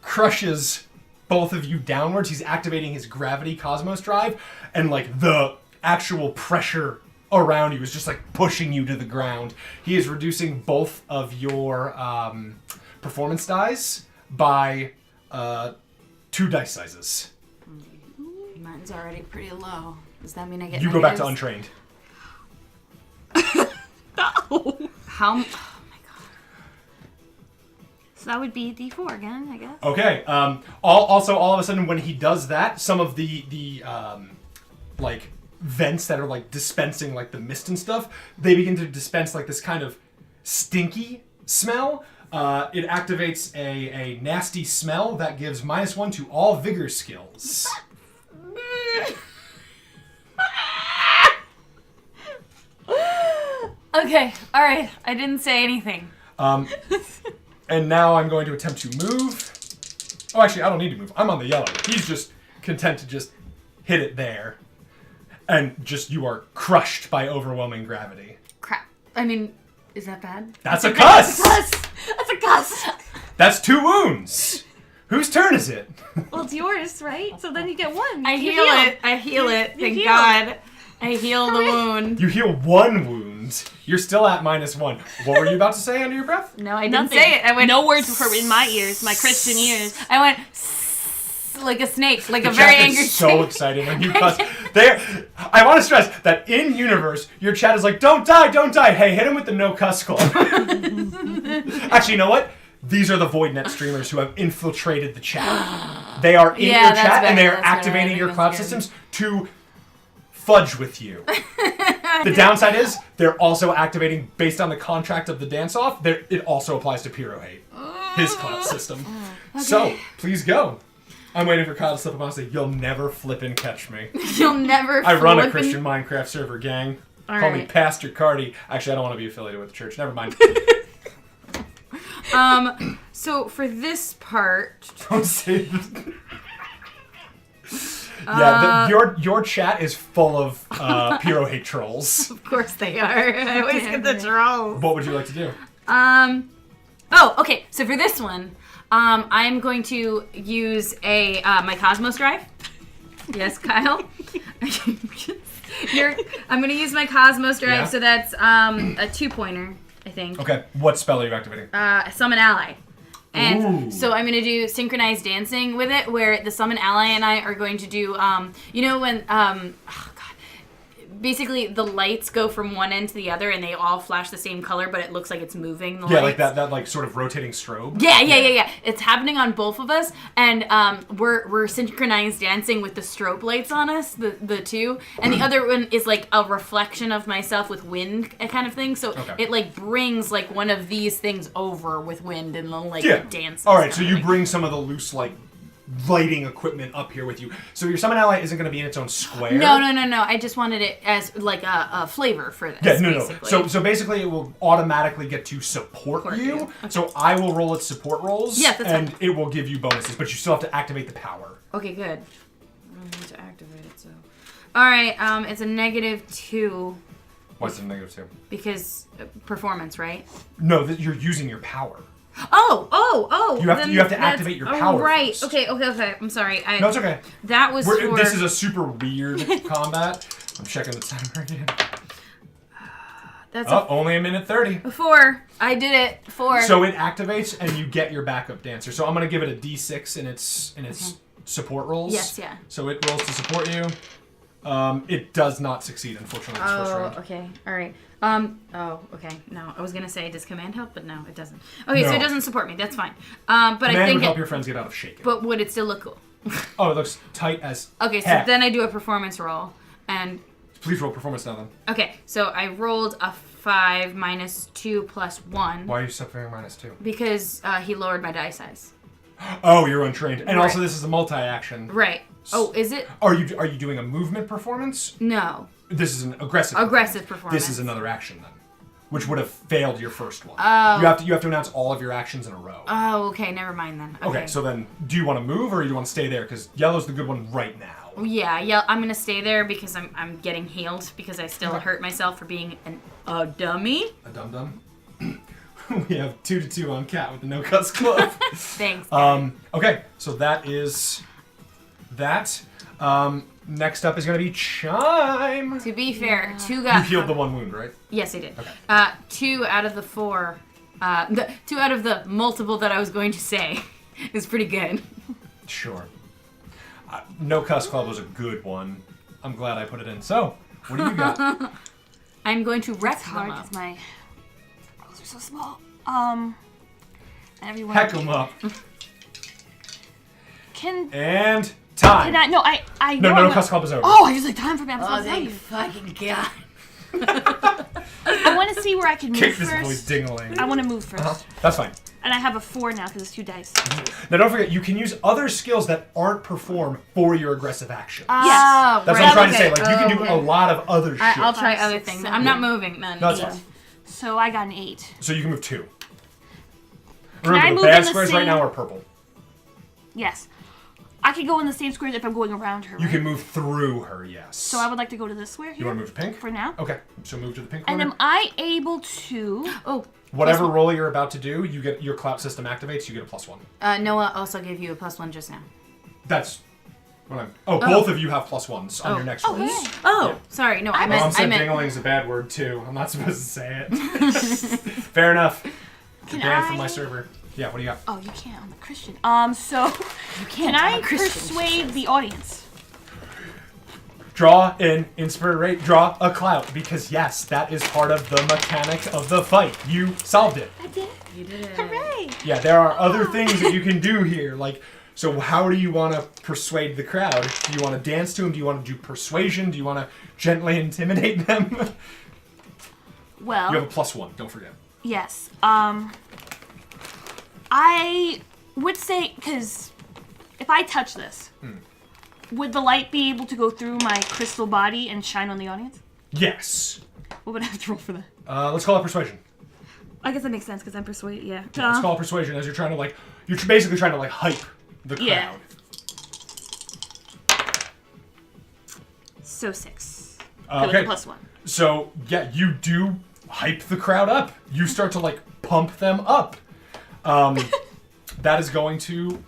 crushes both of you downwards. He's activating his gravity cosmos drive, and like the actual pressure around you is just like pushing you to the ground. He is reducing both of your performance dice by 2 dice sizes. Mine's already pretty low. Does that mean I get You go back to negatives? untrained. No. How? So that would be D4 again, I guess. Okay. All of a sudden, when he does that, some of the like vents that are like dispensing like the mist and stuff, they begin to dispense like this kind of stinky smell. It activates a nasty smell that gives -1 to all vigor skills. Okay, all right. I didn't say anything. And now I'm going to attempt to move. Oh, actually, I don't need to move. I'm on the yellow. He's just content to just hit it there. And just, you are crushed by overwhelming gravity. Crap. I mean, is that bad? That's a cuss! That's a cuss. That's 2 wounds! Whose turn is it? Well, it's yours, right? So then you get 1. I You heal it. I heal it. You Thank heal. God. I heal the wound. You heal 1 wound. You're still at -1. What were you about to say under your breath? No, I didn't Nothing. say it. I went. No words were in my ears, my Christian ears. I went like a snake, like The a very chat angry is so snake. excited when you cuss. I want to stress that in universe, your chat is like, don't die, don't die. Hey, hit him with the no cuss club. Actually, you know what? These are the VoidNet streamers who have infiltrated the chat. They are in Yeah, your that's chat better, and they are that's better. I activating think your that's cloud good. systems to fudge with you. The downside is they're also activating based on the contract of the dance-off. It also applies to Pirohate, his cloud system. So, please go. I'm waiting for Kyle to slip up and say, you'll never flip and catch me. You'll never. I run a flip Christian Minecraft server, gang. All Call me right. Pastor Cardi. Actually, I don't want to be affiliated with the church. Never mind. So for this part, Don't say this. Yeah, your chat is full of Pirohate trolls. Of course they are. I always get the trolls. What would you like to do? Oh, okay. So for this one, I'm going to use my Cosmos drive. Yes, Kyle. I'm going to use my Cosmos drive, Yeah. so that's a 2-pointer, I think. Okay, what spell are you activating? Summon ally. And Ooh. so I'm going to do synchronized dancing with it, where the summon ally and I are going to do, when, basically the lights go from one end to the other and they all flash the same color, but it looks like it's moving. The Yeah, lights. like that like sort of rotating strobe. Yeah. It's happening on both of us, and we're synchronized dancing with the strobe lights on us, the two, and the other one is like a reflection of myself with wind kind of thing. So it like brings like one of these things over with wind and then like dances. All right, so you bring some of the loose like lighting equipment up here with you. So your summon ally isn't going to be in its own square. No. I just wanted it as like a flavor for this. Yeah, no. Basically. So basically, it will automatically get to support you. Okay. So I will roll its support rolls. Yeah, that's and fine. it will give you bonuses, but you still have to activate the power. Okay, good. I need to activate it. So, all right. It's a -2 What's the -2? because performance, right? No, you're using your power. Oh! You have to activate your power. Right. First. Okay. I'm sorry. No, it's okay. That was for... This is a super weird combat. I'm checking the timer again. That's only 1:30. 4. I did it. 4. So it activates and you get your backup dancer. So I'm gonna give it a D6 in its support rolls. Yes, yeah. So it rolls to support you. It does not succeed, unfortunately. This first round. Okay. All right. Okay. No, I was gonna say, does command help, but no, it doesn't. Okay, so No. it doesn't support me. That's fine. But Command I think would help your friends get out of shaking. But would it still look cool? Oh, it looks tight as Okay, so heck. then I do a performance roll, and Please roll performance now then. okay, so I rolled a 5 -2 + 1 Why are you suffering -2? because he lowered my die size. Oh, you're untrained. And also Right. this is a multi-action. Right. Oh, is it? Are you doing a movement performance? No. This is an aggressive Performance. This is another action then. Which would have failed your first one. Oh. You have to announce all of your actions in a row. Oh, okay. Never mind then. Okay, so then, do you want to move or do you want to stay there? Because yellow's the good one right now. Yeah. I'm gonna stay there because I'm getting healed because I still hurt myself for being a dummy. A dum-dum. We have 2-2 on Cat with the no cuts club. Thanks. Okay, so that is that. Next up is going to be Chime. To be fair, 2 You got. healed the one wound, right? Yes, I did. Okay. 2 out of the 4. 2 out of the multiple that I was going to say is pretty good. Sure. No Cuss Club was a good one. I'm glad I put it in. So, what do you got? I'm going to wreck It's them hard up. because my rolls are so small. And everyone. Heck 'em up. Can And time. I? No, I. No Cuss Club is over. Oh, I just like time for me. I'm so Oh, thank excited. fucking God. I want to see where I can move Kick this boy's first. dingling. I want to move first, That's fine. and I have a 4 now because it's 2 dice. Now don't forget, you can use other skills that aren't performed for your aggressive action. Oh, That's what I'm trying to say. Like, you can do a lot of other shit. I'll try 5, other 6, things. 7. I'm not moving then. No, that's fine. So I got an 8. So you can move 2. I Remember, the move bad in the squares right same- now are purple. Yes. I could go in the same squares if I'm going around her. You right? can move through her, yes. So I would like to go to this square here. You want to move to pink? For now. Okay, so move to the pink And corner. am I able to? Oh, Whatever roll you're about to do, you get your clout system activates. You get a +1. Noah also gave you a +1 just now. That's what I'm. Oh, both of you have +1s on your next rolls. Okay. Oh, sorry. No, I Mom meant. said dingling is a bad word too. I'm not supposed to say it. Fair enough. Can Banned from I- my server. Yeah, what do you got? Oh, you can't. I'm a Christian. So can I'm I a Christian. persuade the audience? Draw an inspirate. Draw a clout because yes, that is part of the mechanic of the fight. You solved it. I did. You did it. Hooray! Yeah, there are other things that you can do here. Like, so how do you want to persuade the crowd? Do you want to dance to them? Do you want to do persuasion? Do you want to gently intimidate them? Well, You have a +1. Don't forget. yes. I would say because if I touch this, would the light be able to go through my crystal body and shine on the audience? Yes. What would I have to roll for that? Let's call it persuasion. I guess that makes sense because I'm persuaded. Yeah. Let's call it persuasion as you're trying to you're basically trying to hype the crowd. Yeah. So 6. Okay. With the +1. So, yeah, you do hype the crowd up. You start to, like, pump them up. That is going to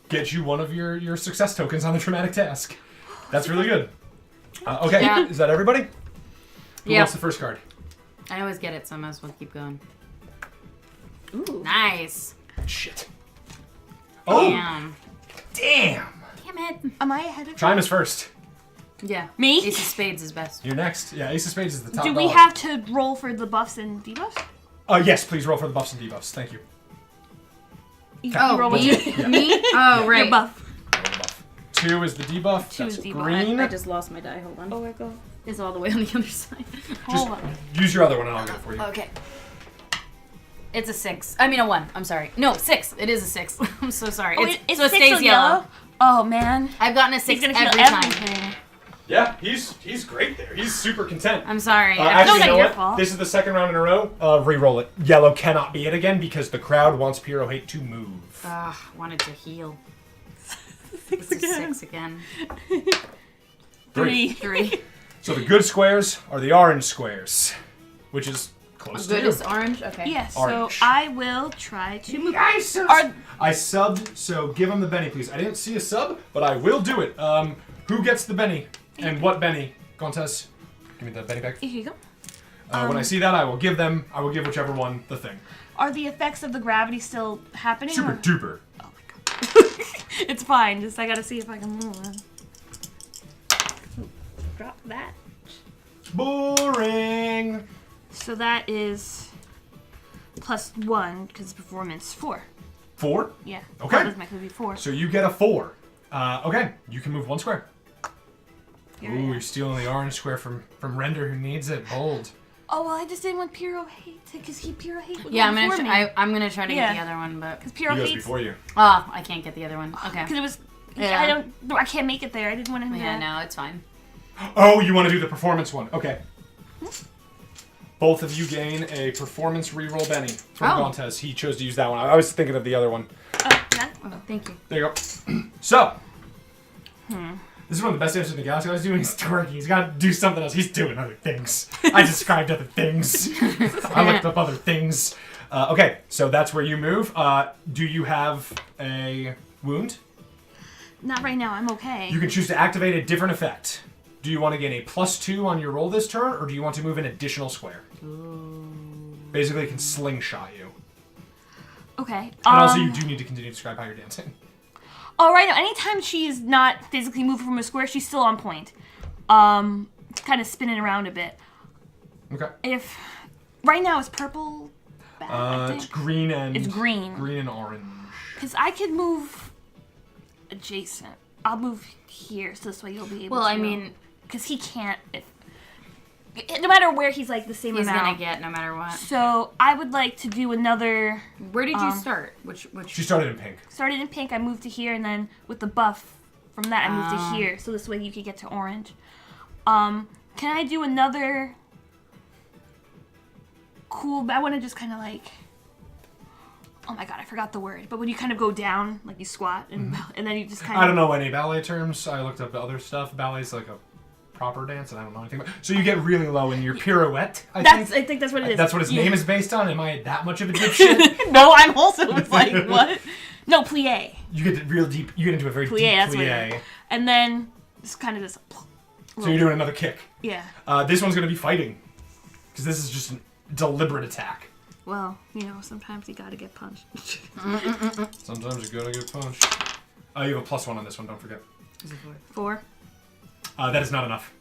get you one of your success tokens on the traumatic task. That's really good. Okay, Yeah. is that everybody? Who Yeah. wants the first card? I always get it, so I might as well keep going. Ooh. Nice. Shit. Oh, Damn. damn. Damn it. Am I ahead of Chime is first. Yeah. Me? Ace of Spades is best. You're next. Yeah, Ace of Spades is the top Do we dog. have to roll for the buffs and debuffs? Yes, please roll for the buffs and debuffs. Thank you. You Oh, roll me? with Yeah. Me? Oh, right. your buff. Roll the buff. 2 is the debuff. 2 That's is debuff. green. I just lost my die. Hold on. Oh my god. It's all the way on the other side. Just Hold on. use your other one and I'll get it for you. Okay. It's a 6. I mean a 1. I'm sorry. No, 6. It is a 6. I'm so sorry. Oh, It's, it's so it 6 stays on yellow. Oh man. I've gotten a He's 6 gonna feel every time. everything. Yeah, he's great there. He's super content. I'm sorry. Actually, not you know your what? fault. This is the second round in a row. Re-roll it. Yellow cannot be it again because the crowd wants Pirohate to move. Wanted to heal. It's a 6 again. 3. 3. So the good squares are the orange squares, which is close to Good you. is orange? Okay. Yes, Orange. so I will try to move. I Are- subbed, so give him the Benny, please. I didn't see a sub, but I will do it. Who gets the Benny? And what Benny? Gontes, give me the Benny back. Here you go. When I see that, I will give whichever one the thing. Are the effects of the gravity still happening? Super or- duper. Oh my god. It's fine, just I gotta see if I can move it. Drop that. Boring. So that is +1 because performance 4. 4. Yeah. Okay. That was my be 4. So you get a 4. Okay, you can move 1 square. Here I Ooh, am. you're stealing the orange square from Render, who needs it. Bold. Oh well, I just didn't want Pirohate because Pirohate would Yeah, go before me. I'm gonna try to Yeah. get the other one, but Because He goes Pirohate. before you. oh, I can't get the other one. Okay. Because it was. Yeah. I can't make it there. I didn't want him to. Yeah, no, it's fine. Oh, you want to do the performance one? Okay. Both of you gain a performance reroll Benny from Oh. Gontes. He chose to use that one. I was thinking of the other one. None? Oh, thank you. There you go. So, this is one of the best answers in the galaxy. I was doing he's twerking. He's got to do something else. He's doing other things. I described other things. I looked up other things. Okay, so that's where you move. Do you have a wound? Not right now. I'm okay. You can choose to activate a different effect. Do you want to gain a +2 on your roll this turn, or do you want to move an additional square? Basically, it can slingshot you. Okay. And also, you do need to continue to describe how you're dancing. Oh, right now, anytime she is not physically moving from a square, she's still on point. Kind of spinning around a bit. Okay. If right now it's purple. Bad, I It's think. green and... It's green. Green and orange. Because I could move adjacent. I'll move here, so this way you'll be able Well, to. I mean, because he can't. No matter where he's like the same he's amount. gonna get no matter what. So I would like to do another. Where did you start? Which? She started in pink. Started in pink, I moved to here, and then with the buff from that, I moved Ah. to here. So this way you could get to orange. Can I do another cool? I want to just kind of like. Oh my god, I forgot the word. But when you kind of go down, like you squat, and then you just kind of. I don't know any ballet terms. I looked up the other stuff. Ballet's like a proper dance, and I don't know anything about. So you get really low in your pirouette. I think that's what it is. That's what its Yeah. name is based on. Am I that much of a dipshit? No, I'm also was like what? No, plie. You get real deep. You get into a very Plie, deep that's what it plie. is. And then just kind of this. So you're doing another kick. Yeah. This one's gonna be fighting, because this is just a deliberate attack. Well, sometimes you gotta get punched. Sometimes you gotta get punched. You have a +1 on this one. Don't forget. Is it 4. four? That is not enough.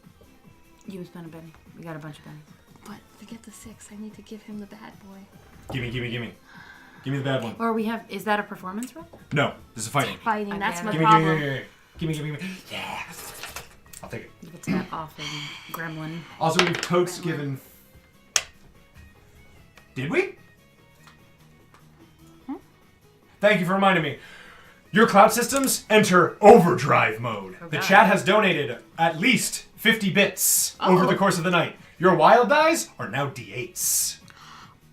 You spent a penny. We got a bunch of pennies. But to get the 6, I need to give him the bad boy. Gimme. Give me the bad one. Or we have. Is that a performance roll? No, this is fighting. Fighting, Okay, that's my then- problem. Gimme. Yeah. I'll take it. You get that off of Gremlin. Also, we've totes given. Did we? Thank you for reminding me. Your cloud systems enter overdrive mode. The God. chat has donated at least 50 bits over the course of the night. Your wild dies are now D8s.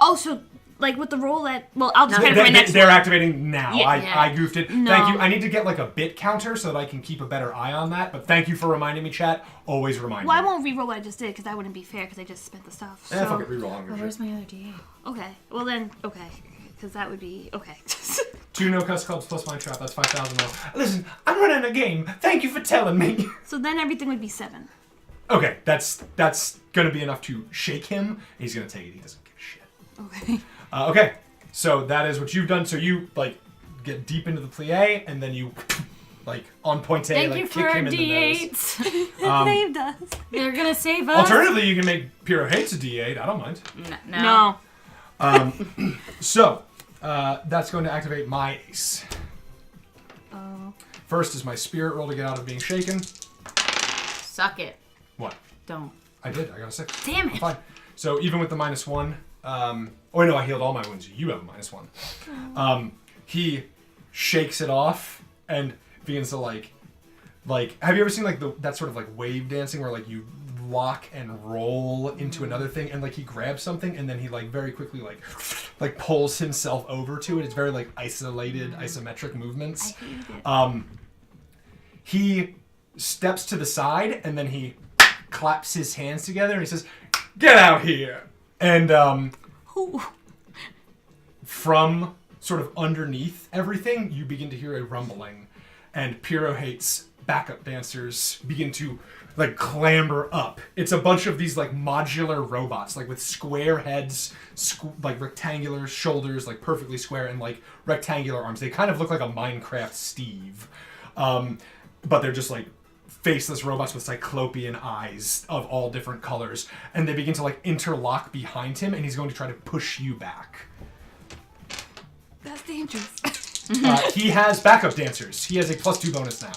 Oh, so like with the roll that. Well, I'll just kind of my next. They're activating now. Yeah. I goofed it. No. Thank you. I need to get like a bit counter so that I can keep a better eye on that. But thank you for reminding me, chat. Always remind Well, I me. won't re-roll what I just did because that wouldn't be fair because I just spent the stuff. So. Fuck it, reroll. I'm Where's my other D8? Okay. Well then, okay, because that would be okay. 2 no cuss clubs plus my trap. That's 5,000 more. Listen, I'm running a game. Thank you for telling me. So then everything would be 7. Okay, that's gonna be enough to shake him. He's gonna take it. He doesn't give a shit. Okay. Okay, so that is what you've done. So you like get deep into the plie, and then you like on point A, Thank like you kick for him in the nose. D8s. Saved us. They're gonna save us. Alternatively, you can make Pirohate a D8. I don't mind. No. So that's going to activate my ace. Oh. First is my spirit roll to get out of being shaken. Suck it. What? Don't. I did. I got a 6. Damn it. Fine. So even with the -1, oh no, I healed all my wounds. You have a -1. He shakes it off and begins to like. Have you ever seen like that sort of like wave dancing where like you lock and roll into another thing and like he grabs something and then he like very quickly like pulls himself over to it. It's very like isolated, isometric movements. I hate it. He steps to the side and then he claps his hands together and he says, "Get out here!" And Ooh. from sort of underneath everything, you begin to hear a rumbling, and Pirohate's backup dancers begin to like clamber up. It's a bunch of these like modular robots, like with square heads, like rectangular shoulders, like perfectly square, and like rectangular arms. They kind of look like a Minecraft Steve, but they're just like faceless robots with cyclopean eyes of all different colors, and they begin to like interlock behind him, and he's going to try to push you back. That's dangerous. He has backup dancers. He has a +2 bonus now.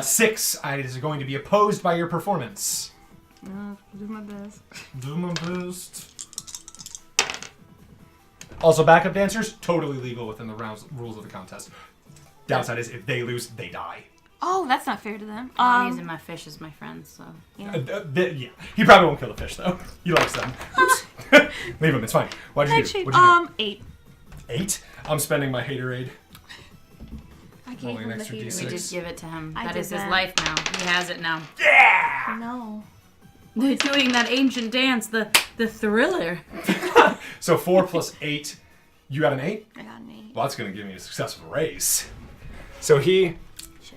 6 is going to be opposed by your performance. Do my best. Do my best. Also, backup dancers, totally legal within the rules of the contest. Downside is if they lose, they die. Oh, that's not fair to them. I'm using my fish as my friend, so. Yeah. Yeah. He probably won't kill the fish, though. He likes them. Leave him, it's fine. What'd you do? What'd you do? 8. 8? I'm spending my haterade. I gave Rolling him an the extra hater. D6. We just give it to him. I That did is his that. life now. He has it now. Yeah! No. They're doing that ancient dance, the thriller. So 4 plus 8. You got an 8? I got an 8. Well, that's going to give me a successful race. So he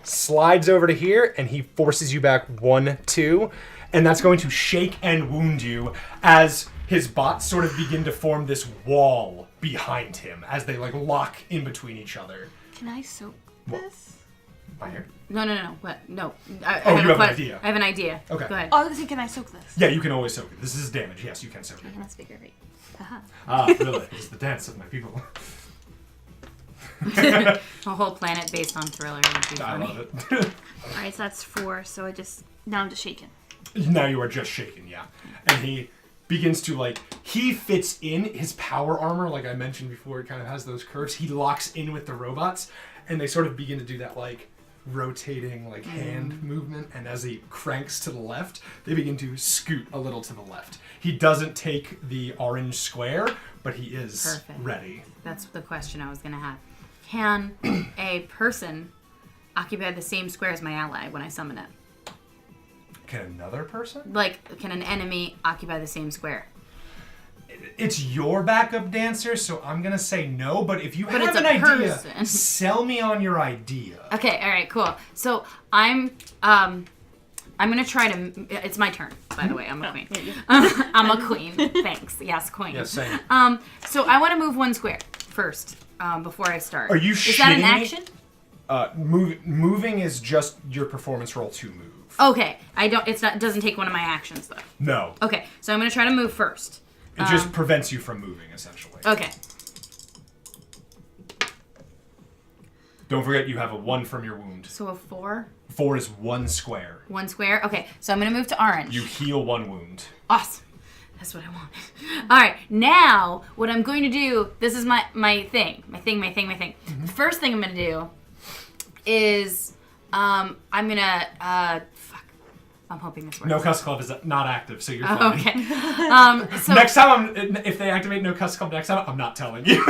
slides over to here, and he forces you back 1, 2, and that's going to shake and wound you as his bots sort of begin to form this wall behind him as they like lock in between each other. Can I soak What? this? My hair? No. What? No. I Oh, you have an question. idea. I have an idea. Okay. Go ahead. Oh, I was gonna say, can I soak this? Yeah, you can always soak it. This is damage. Yes, you can soak it. Okay, let's figure it. Haha. Ah, really? It's the dance of my people. A whole planet based on thriller would be I funny. love it. All right, so that's 4. So now I'm just shaking. Now you are just shaking, yeah. And he begins to like, he fits in his power armor, like I mentioned before, it kind of has those curves. He locks in with the robots, and they sort of begin to do that like rotating like hand movement, and as he cranks to the left, they begin to scoot a little to the left. He doesn't take the orange square, but he is Perfect. ready. That's the question I was going to have. Can a person occupy the same square as my ally when I summon it? Can another person? Like, can an enemy occupy the same square? It's your backup dancer, so I'm gonna say no, but if you But have it's an a idea, person. sell me on your idea. Okay, all right, cool. So I'm gonna try to. It's my turn, by the way. I'm a queen. I'm a queen. Thanks. Yes, queen. Yeah, same. So I want to move 1 square first before I start. Are you Is that an shitting me? action? Moving is just your performance roll to move. Okay, I don't. It's not. It doesn't take one of my actions though. No. Okay, so I'm gonna try to move first. It just prevents you from moving, essentially. Okay. Don't forget you have a 1 from your wound. So a 4. 4 is 1 square. 1 square. Okay, so I'm gonna move to orange. You heal 1 wound. Awesome. That's what I want. All right, now what I'm going to do. This is my thing. My thing. The first thing I'm gonna do is I'm gonna I'm hoping this works. No Cuss Club is not active, so you're fine. Okay. So Next time, if they activate No Cuss Club next time, I'm not telling you.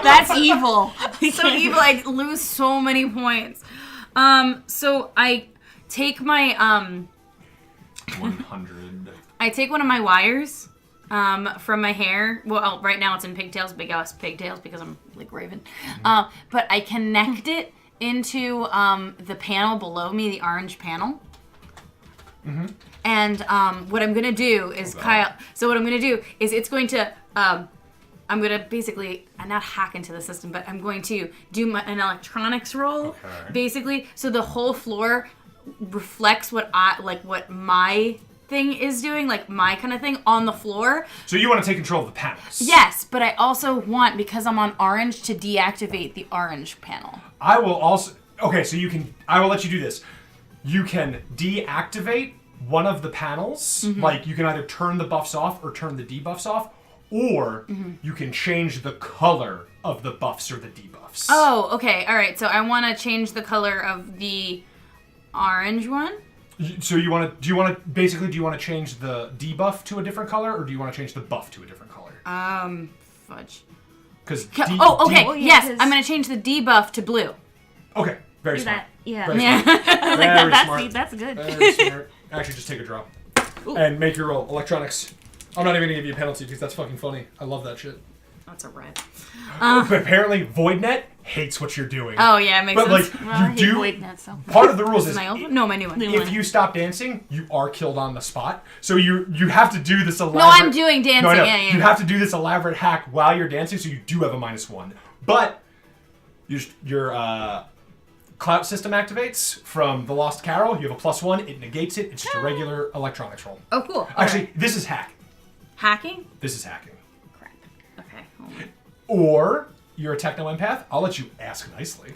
That's evil. so evil. I lose so many points. So I take my 100. I take one of my wires from my hair. Well, right now it's in pigtails, big ass pigtails, because I'm like Raven. But I connect it into the panel below me, the orange panel. Mm-hmm. And what I'm gonna do is it's going to I'm gonna basically not hack into the system, but I'm going to do an electronics roll, basically, so the whole floor reflects what my thing is doing, like my kind of thing on the floor. So you want to take control of the panels? Yes, but I also want, because I'm on orange, to deactivate the orange panel. I will also. Okay, so I will let you do this. You can deactivate one of the panels. Like, you can either turn the buffs off or turn the debuffs off, or you can change the color of the buffs or the debuffs. Oh, okay, all right. So I want to change the color of the orange one. So do you want to change the debuff to a different color, or do you want to change the buff to a different color? Fudge. Because yes, I'm going to change the debuff to blue. Okay, very smart. Yeah. Very I was like, Very that's smart. sweet. That's good. Very smart. Actually, just take a drop. And make your roll. Electronics. I'm not even gonna give you a penalty because that's fucking funny. I love that shit. That's a red. But apparently, VoidNet hates what you're doing. Oh yeah, it makes sense. But Well, I you hate do. Void Net, so. Part of the rules is my old one? No, my new one. if you stop dancing, you are killed on the spot. So you have to do this elaborate. No, I'm doing dancing. No, I know. Yeah. You have to do this elaborate hack while you're dancing, so you do have a -1. But your clout system activates from the Lost Carol. You have a +1. It negates it. It's just a regular electronics roll. Oh, cool. Actually, this is hack. Hacking? This is hacking. Crap. Okay. Hold on. Or you're a techno-empath. I'll let you ask nicely.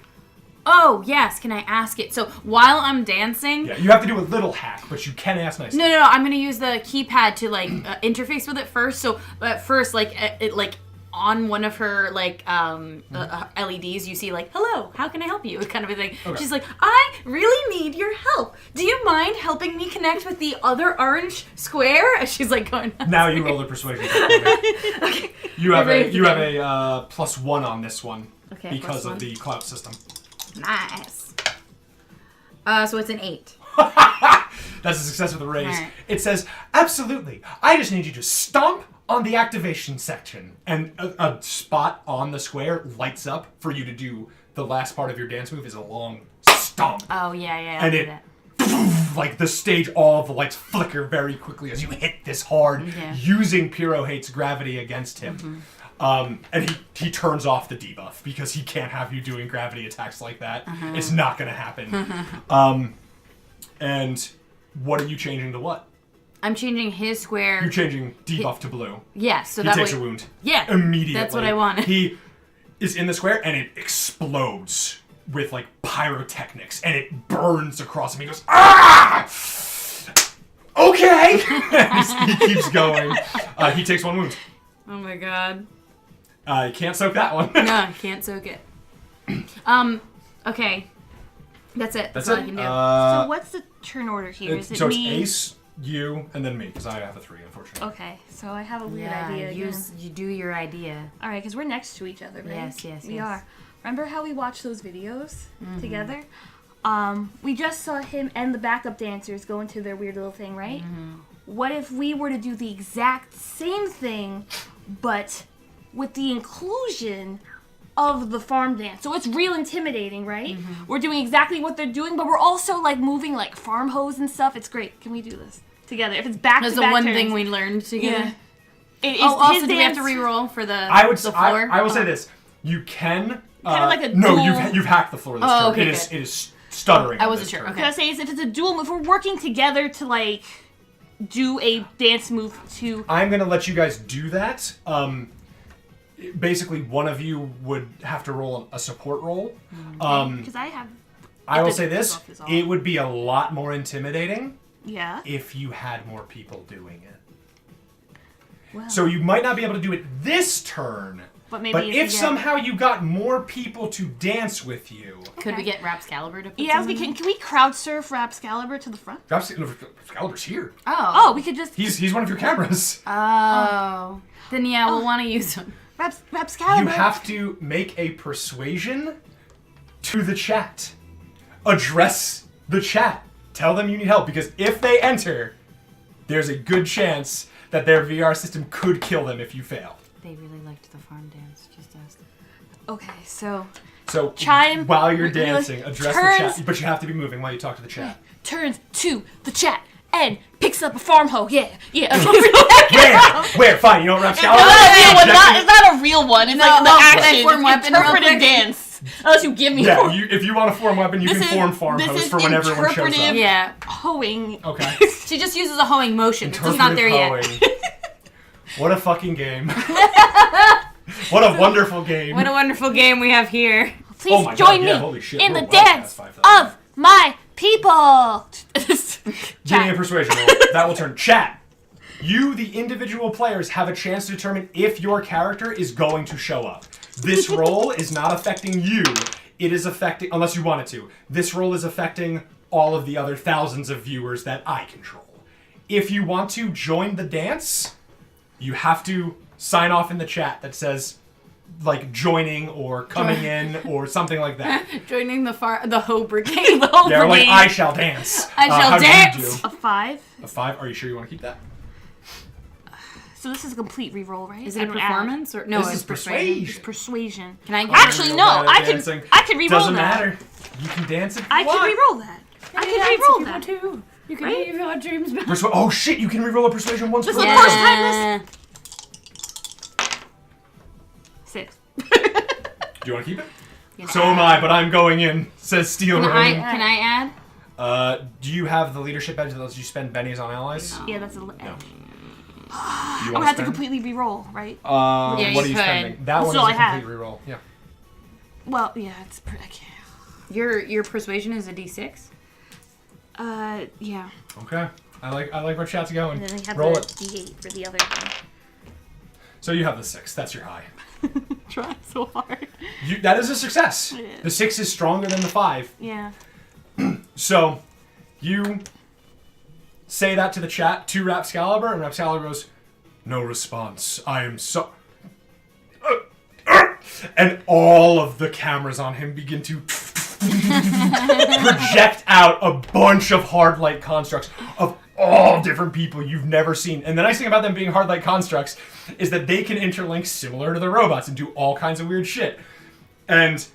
Oh, yes. Can I ask it? So while I'm dancing... Yeah, you have to do a little hack, but you can ask nicely. No. I'm going to use the keypad to, like, interface with it first. So at first, like, on one of her, like, LEDs, you see, like, hello, how can I help you? Kind of a thing. Okay. She's like, I really need your help. Do you mind helping me connect with the other orange square? And she's like going... Now you roll the persuasion. Okay. You have a +1 on this one. Okay, because +1. of the clout system. Nice. So it's an 8. That's a success with a raise. Right. It says, absolutely. I just need you to stomp on the activation section. And a spot on the square lights up for you to do the last part of your dance move is a long stomp. Oh, yeah. And it, like the stage, all of the lights flicker very quickly as you hit this hard, using Pirohate's gravity against him. And he turns off the debuff because he can't have you doing gravity attacks like that. It's not going to happen. And what are you changing to what? I'm changing his square. You're changing debuff to blue. Yes, so He that takes way... a wound. Yeah, Immediately. that's what I wanted. He is in the square and it explodes with like pyrotechnics and it burns across him. He goes, ah! Okay! He keeps going. He takes 1 wound. Oh my god. You can't soak that one. No, I can't soak it. Okay. That's it. That's all I can do. So what's the turn order here? Is it so me? it's Ace, you, and then me, because I have a 3, unfortunately. Okay, so I have a weird idea again. You do your idea. All right, because we're next to each other, right? Yes. We are. Remember how we watched those videos together? We just saw him and the backup dancers go into their weird little thing, right? What if we were to do the exact same thing, but with the inclusion of the farm dance? So it's real intimidating, right? We're doing exactly what they're doing, but we're also like moving like farm hose and stuff. It's great. Can we do this together? If it's back That's to the back one turns. thing we learned together. Yeah. Also, do we have to re-roll for the floor? I will say this. You can... Kind of like a no, dual... you've hacked the floor this turn. okay, It is stuttering. I on wasn't this sure. turn. Okay. What I say is if it's a dual, if we're working together to like do a dance move to... I'm going to let you guys do that. Basically, one of you would have to roll a support roll. Because I have... I will say this. It would be a lot more intimidating Yeah. if you had more people doing it. Well. So you might not be able to do it this turn, But maybe But if if we get- somehow you got more people to dance with you, Could we get Rapscalibur to put Yeah, some we in? can we crowd surf Rapscalibur to the front? Excalibur's here. Oh, we could just He's one of your cameras. Oh. Then yeah, we'll want to use him. Rapscalibur. You have to make a persuasion to the chat. Address the chat. Tell them you need help, because if they enter, there's a good chance that their VR system could kill them if you fail. They really liked the farm dance. Just ask. Okay, so So Chime, while you're really dancing, address turns- the chat, but you have to be moving while you talk to the chat. turns to the chat and picks up a farm hoe. Yeah. Where? Fine. You know what Rapscalibur? It's not a real one. It's like the Can I action. form weapon real interpretive quick? dance. Unless you give me Yeah, form. if you want to form weapon, you This can is- form farm this host is for when everyone shows up. interpretive- Yeah. Hoeing. Okay. She just uses a hoeing motion. It's just not there yet. Interpretive hoeing. What a fucking game. What a wonderful game. What a wonderful game we have here. Please Oh my join God, yeah, me holy shit, in we're the well dance past 5,000. of my people. Getting a persuasion roll. That will turn. Chat. You, the individual players, have a chance to determine if your character is going to show up. This roll is not affecting you. It is affecting, unless you want it to. This roll is affecting all of the other thousands of viewers that I control. If you want to join the dance, you have to sign off in the chat that says, like, joining or coming in or something like that. Joining the hoe brigade. Yeah, or like, I shall dance. I shall how do dance. you do? A 5. A 5? Are you sure you want to keep that? So this is a complete reroll, right? Is it I a don't add. performance or no? This it's is persuasion. persuasion. Persuasion. Can I get Actually, Real no. bad at I can. dancing. I can reroll Doesn't that. matter. You can dance if you I want. can reroll that. I can reroll that. Too. You can Right? leave your dreams back. Oh shit! You can reroll a persuasion once This per is the round. first time 6. Do you want to keep it? So am I, but I'm going in. Says Steel Can Ronin. I add? Do you have the leadership edge that lets you spend bennies on allies? Yeah, that's a. No. No. Do you I'm gonna want have to spend? completely reroll, right? Yeah, what you are you could. spending? That That's one all is a I have. complete reroll. Yeah. Well, yeah, it's. I can't. Your persuasion is a D6. Yeah. Okay. I like where chat's going. And then I have Roll the it. D8 for the other one. So you have the 6. That's your high. Trying so hard. That is a success. It is. The 6 is stronger than the 5. Yeah. So, you say that to the chat, to Rapscalibur, and Rapscalibur goes, "No response. I am so..." And all of the cameras on him begin to project out a bunch of hard light constructs of all different people you've never seen. And the nice thing about them being hard light constructs is that they can interlink similar to the robots and do all kinds of weird shit. And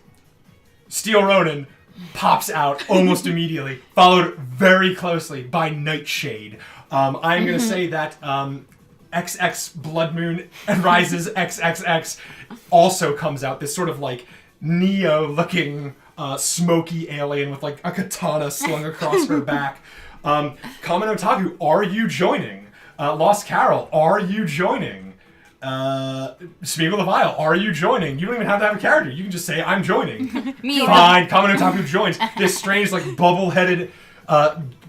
Steel Ronin pops out almost immediately, followed very closely by Nightshade. I'm going to say that XX Blood Moon and Rises XXX also comes out, this sort of like Neo-looking smoky alien with like a katana slung across her back. Kamen Otaku, are you joining? Lost Carol, are you joining? Smeagol the Vile, are you joining? You don't even have to have a character. You can just say, I'm joining. Me. Fine, Kamen Otaku joins. This strange, like, bubble-headed,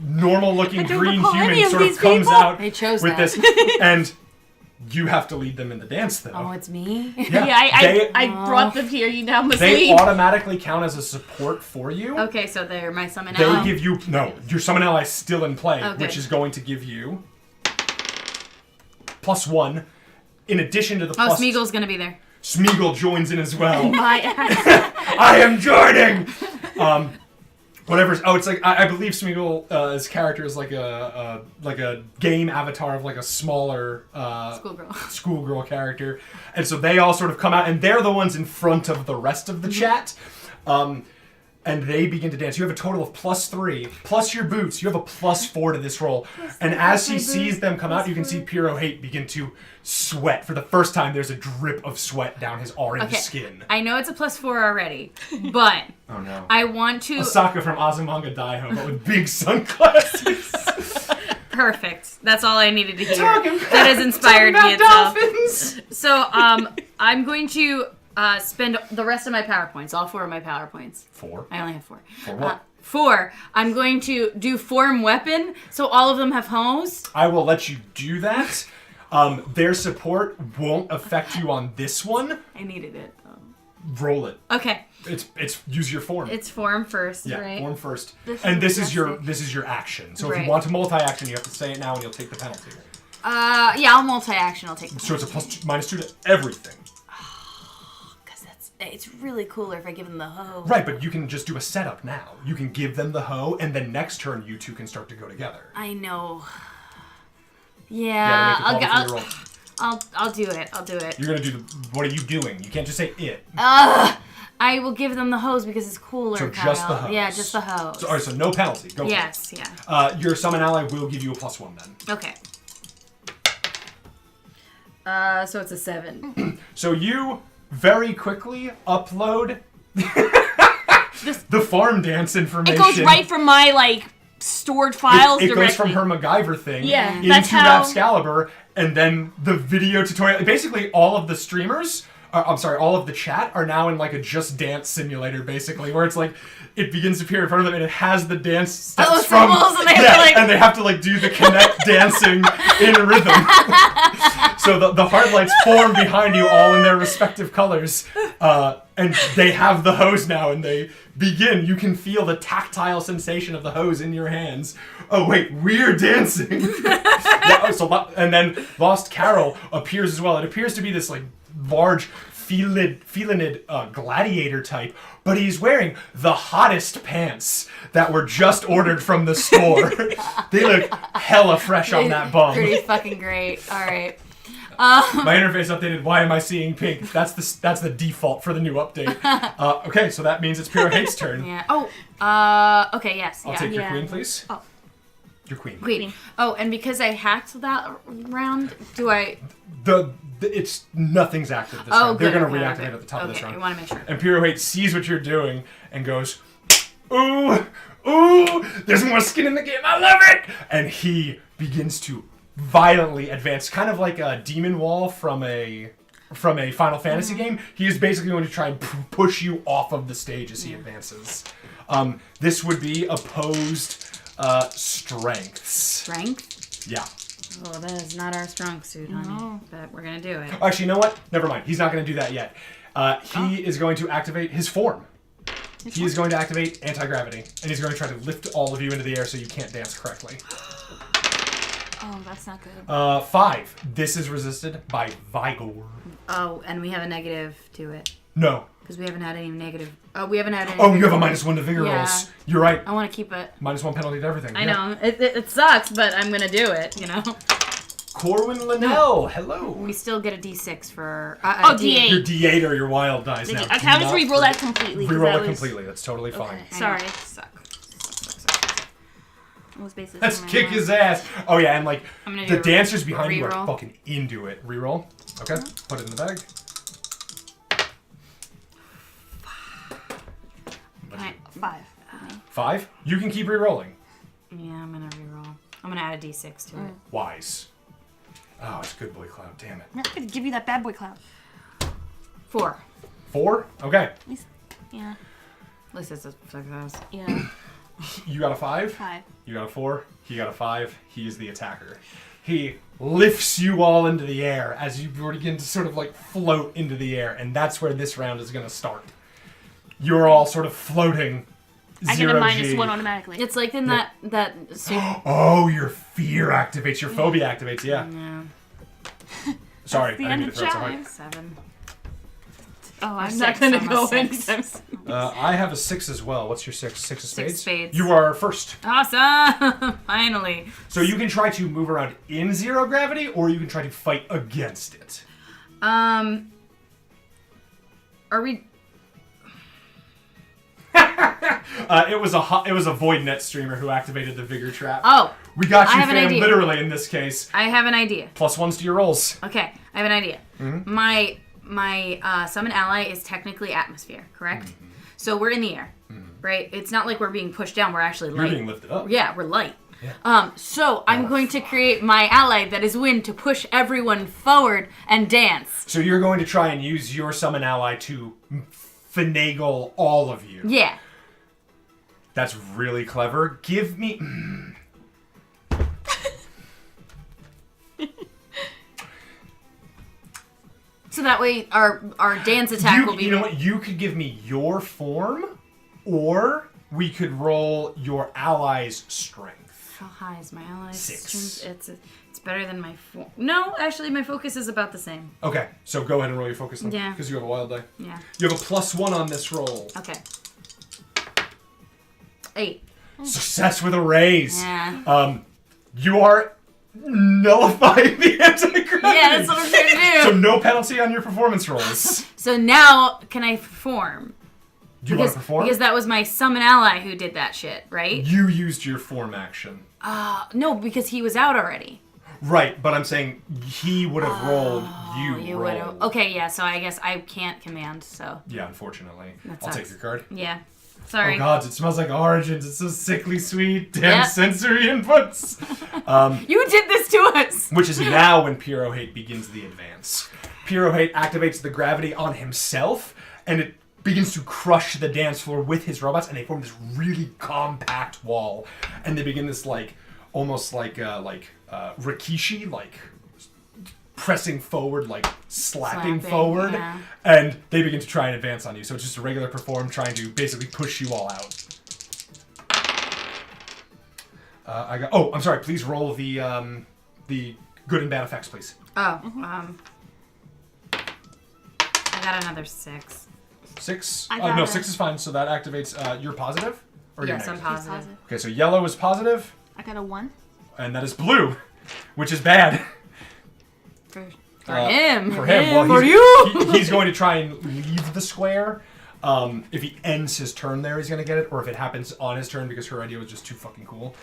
normal-looking I don't green recall any human of sort of these comes people. out They chose with that. this. And you have to lead them in the dance, though. Oh, it's me. Yeah, I brought them here. You now must They leave. automatically count as a support for you. Okay, so they're my summon They ally. give you... No, your summon ally is still in play, Okay. which is going to give you +1. In addition to the Oh, plus... Smeagol's gonna be there. Smeagol joins in as well. My ass. I am joining! Whatever. Oh, it's like, I believe Smeagol's character is like a game avatar of like a smaller schoolgirl character. And so they all sort of come out, and they're the ones in front of the rest of the chat. And they begin to dance. You have a total of +3, plus your boots. You have a +4 to this roll. And as he sees them come out, you can see Pirohate begin to sweat. For the first time, there's a drip of sweat down his orange skin. I know it's a +4 already, but Oh no. I want to. Asaka from Azumanga Daihyo, but with big sunglasses. Perfect. That's all I needed to hear. Talking That has inspired me itself. dolphins. So, I'm going to spend the rest of my power points, all 4 of my power points. 4. I only have 4. For what? 4. I'm going to do form weapon, so all of them have hoes. I will let you do that. Their support won't affect you on this one. I needed it. Roll it. Okay. It's use your form. It's form first, yeah, right? form first. This And is this is your majestic. action. So if Right. you want to multi-action, you have to say it now and you'll take the penalty. Yeah, I'll multi-action. I'll take the So it's a +2 to everything. because it's really cooler if I give them the hoe. Right, but you can just do a setup now. You can give them the hoe, and then next turn you two can start to go together. I know. You Yeah, gotta make a call before you roll. I'll do it. I'll do it. You're gonna do the. What are you doing? You can't just say it. I will give them the hose because it's cooler. So Kyle. just the hose. Yeah, just the hose. So, all right, so no penalty. Go Yes, for it. yeah. Your summon ally will give you a +1 then. Okay. So it's a 7. So you very quickly upload the farm dance information. It goes right from my like stored files It directly. goes from her MacGyver thing Yeah, into that's how- Rapscalibur, and then the video tutorial. Basically, all of the streamers, all of the chat are now in like a Just Dance simulator, basically, where it's like it begins to appear in front of them, and it has the dance steps from. symbols, and they have to, like- and they have to like do the connect dancing in rhythm. So the hard lights form behind you, all in their respective colors, and they have the hose now, and they begin. You can feel the tactile sensation of the hose in your hands. Oh wait, we're dancing. And then Lost Carol appears as well. It appears to be this like large felinid gladiator type, but he's wearing the hottest pants that were just ordered from the store. They look hella fresh on that bum. Pretty fucking great. All right. My interface updated. Why am I seeing pink? That's the default for the new update. Okay, so that means it's Pirohate's turn. Yeah. Oh. Okay. Yes. I'll yeah. take your Yeah. queen, please. Oh. Your queen. Queen. Oh, and because I hacked that round, do I? It's nothing's active this Oh, round. They're good, gonna okay, reactivate okay. at the top of this Okay, round. I want to make sure. And Pirohate sees what you're doing and goes, ooh, ooh, there's more skin in the game. I love it. And he begins to violently advance, kind of like a demon wall from a Final Fantasy game. He is basically going to try and push you off of the stage as he advances. This would be opposed strengths. Strength. Yeah. Oh, that is not our strong suit, honey. No. But we're gonna do it. Actually, you know what? Never mind. He's not going to do that yet. He is going to activate his form. He is going to activate anti-gravity, and he's going to try to lift all of you into the air so you can't dance correctly. Oh, that's not good. 5. This is resisted by Vigor. Oh, and we have a negative to it No. because we haven't had any negative. Oh, we haven't had any. Oh, you have a -1 to vigor Yeah. rolls. You're right. I want to keep it. -1 penalty to everything. I Yeah. know it sucks, but I'm gonna do it. You know. Corwin Linnell, hello. We still get a D6 for. Oh, D8. Your D8 or your wild dice now. Okay, I'll Do just not re-roll that forget- completely. 'cause Reroll that it was- completely. That's totally fine. Okay, sorry. Suck. Those bases Let's are my kick own. his ass. Oh yeah, and like I'm gonna the do a dancers behind you are reroll. fucking into it. Reroll. Okay. Put it in the bag. Alright, 5. 5. You can keep re-rolling. Yeah, I'm gonna reroll. I'm gonna add a D6 to it. Wise. Oh, it's good boy cloud. Damn it. I'm not gonna give you that bad boy cloud. 4. 4. Okay. At least, yeah, At least it's a success. yeah. You got a 5. 5. You got a 4. He got a 5. He is the attacker. He lifts you all into the air as you begin to sort of like float into the air, and that's where this round is going to start. You're all sort of floating. I get a 0G. -1 automatically. It's like in that suit. Oh, your fear activates. Your phobia activates. Yeah. Yeah. Sorry, the I end didn't mean of to throw it so hard. Chime. 7. Oh, I'm Six, not gonna I'm a go 6. anytime soon. I have a 6 as well. What's your 6? 6 of spades? 6 spades. You are first. Awesome! Finally. So you can try to move around in 0 gravity, or you can try to fight against it. Are we? It was a Void Net streamer who activated the Vigor Trap. Oh, We got I you, have an fam, idea. literally in this case. I have an idea. +1s to your rolls. Okay, I have an idea. Mm-hmm. My summon ally is technically atmosphere, correct? Mm-hmm. So we're in the air, right? It's not like we're being pushed down. We're actually You're light. being lifted up. Yeah, we're light. Yeah. So I'm going to create my ally that is wind to push everyone forward and dance. So you're going to try and use your summon ally to finagle all of you. Yeah. That's really clever. Give me... that way our dance attack will be... You know what? You could give me your form, or we could roll your ally's strength. How high is my ally's 6. strength? It's better than my... No, actually, my focus is about the same. Okay, so go ahead and roll your focus then. Yeah. Because you have a wild die. Yeah. You have a +1 on this roll. Okay. 8. Success with a raise. Yeah. You are nullifying the anti-gravity. Yeah, that's what I'm trying to do. So no penalty on your performance rolls. So now, can I perform? Do you want to perform? Because that was my summon ally who did that shit, right? You used your form action. No, because he was out already. Right, but I'm saying he would have rolled. You would rolled. have. Okay, yeah. So I guess I can't command. So Yeah, unfortunately. That I'll take sucks. your card. yeah. Sorry. Oh god, it smells like Origins. It's so sickly sweet. Damn Yeah. sensory inputs. You did this to us. Which is now when Pirohate begins the advance. Pirohate activates the gravity on himself, and it begins to crush the dance floor with his robots, and they form this really compact wall. And they begin this almost like Rikishi, pressing forward, slapping forward, yeah. and they begin to try and advance on you. So it's just a regular perform trying to basically push you all out. I'm sorry. Please roll the good and bad effects, please. Oh. I got another 6. 6? I got No, a- 6 is fine. So that activates. You're positive, or you're Yes, I'm negative? positive. Okay, so yellow is positive, I got a 1. and that is blue, which is bad. For him. For him, well, For he's, you. he's going to try and leave the square. If he ends his turn there, he's going to get it, or if it happens on his turn because her idea was just too fucking cool.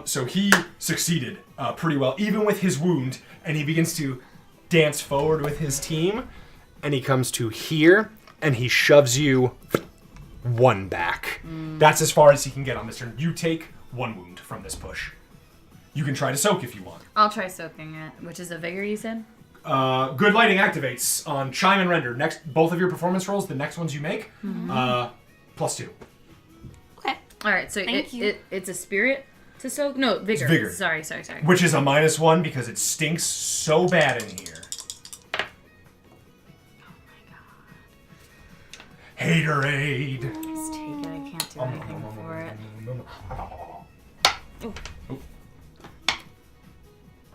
So he succeeded pretty well, even with his wound, and he begins to dance forward with his team, and he comes to here, and he shoves you 1 back. That's as far as he can get on this turn. You take 1 wound from this push. You can try to soak if you want. I'll try soaking it, which is a vigor, you said? Good lighting activates on Chime and Render. Next, both of your performance rolls, the next ones you make, +2. Okay. All right, so Thank you. it's a spirit to soak? No, vigor. It's vigor. Sorry. Which is a -1 because it stinks so bad in here. Haterade. Just take it. I can't do anything for it.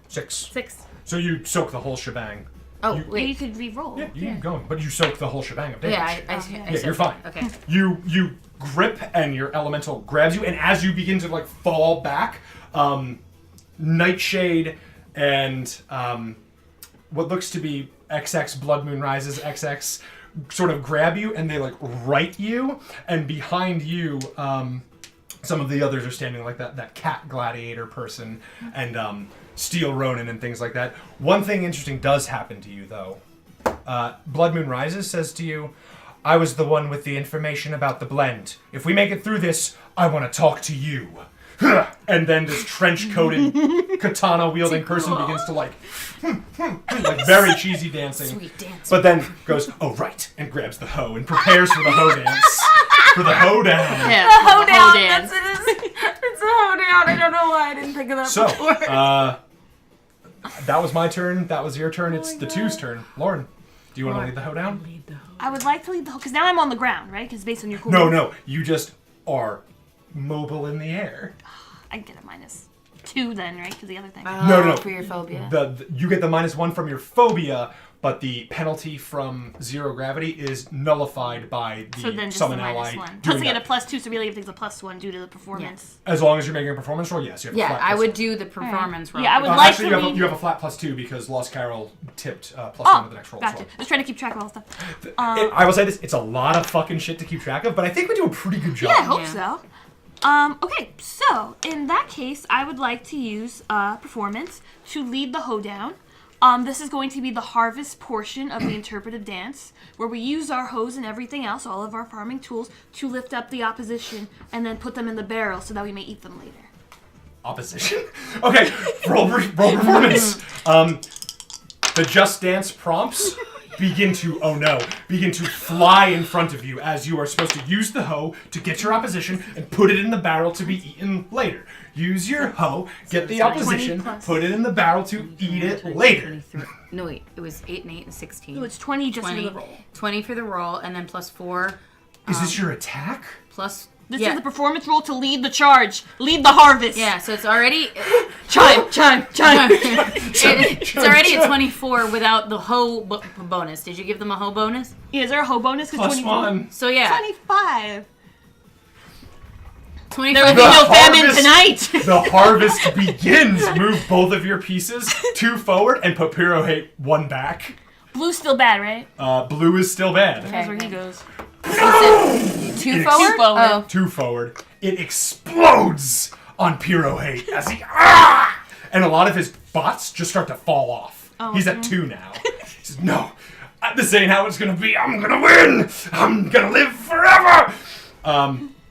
6. 6. So you soak the whole shebang. Oh, You wait. could re-roll. Yeah, you keep going, but you soak the whole shebang of damage. Yeah, I Yeah, you're fine. Okay. You grip and your elemental grabs you, and as you begin to fall back, Nightshade and what looks to be XX Blood Moon Rises XX sort of grab you, and they right you, and behind you some of the others are standing like that cat gladiator person and Steel Ronin and things like that. One thing interesting does happen to you though. Blood Moon Rises says to you, I was the one with the information about the blend. If we make it through this, I want to talk to you. And then this trench-coated, katana-wielding person begins to very cheesy dancing. Sweet dance. But then goes, oh right, and grabs the hoe and prepares for the hoe dance. For the hoe down. Yeah, The hoedown. dance. That's it. It's a hoedown. I don't know why I didn't think of that So, before. that was my turn. That was your turn. It's the two's turn. Lauren, do you want to lead the hoe down? I would like to lead the because now I'm on the ground, right? Because based on your cool. No. You just are mobile in the air. I get a -2 then, right? Because the other thing. No. For your phobia. You get the -1 from your phobia, but the penalty from 0 gravity is nullified by the So then just summon the ally. -1. Plus I doing get a that. +2, so really everything's a +1 due to the performance. As long as you're making a performance roll, yes. You have a Yeah, flat I plus would one. do the performance roll. Yeah, I would like Actually, to you lead. have a flat +2 because Lost Carol tipped +1 Oh, with the next roll gotcha. as well. Just trying to keep track of all the stuff. I will say this, it's a lot of fucking shit to keep track of, but I think we do a pretty good job. Yeah, I hope Yeah. so. Okay, so in that case, I would like to use performance to lead the hoedown. This is going to be the harvest portion of the interpretive dance, where we use our hoes and everything else, all of our farming tools, to lift up the opposition and then put them in the barrel so that we may eat them later. Opposition? Okay, roll performance. The Just Dance prompts begin to fly in front of you as you are supposed to use the hoe to get your opposition and put it in the barrel to be eaten later. Use your hoe, get the opposition, put it in the barrel to eat it later. No, wait. It was 8 and 8 and 16. So it's 20 just 20, for the roll. 20 for the roll, and then plus 4. Is this your attack? Plus... This is the performance roll to lead the charge. Lead the harvest. Yeah, so it's already... Chime. It's already a 24 without the hoe bonus. Did you give them a hoe bonus? Yeah, is there a hoe bonus? Plus 1. So yeah. 25. 25. There will be no famine tonight. The harvest begins. Move both of your pieces 2 forward and put Pirohate 1 back. Blue's still bad, right? Blue is still bad. That's where he goes. 2 forward? Oh. 2 forward. It explodes on Pirohate as he and a lot of his bots just start to fall off. He's at 2 now. He says, "No, this ain't how it's gonna be. I'm gonna win. I'm gonna live forever."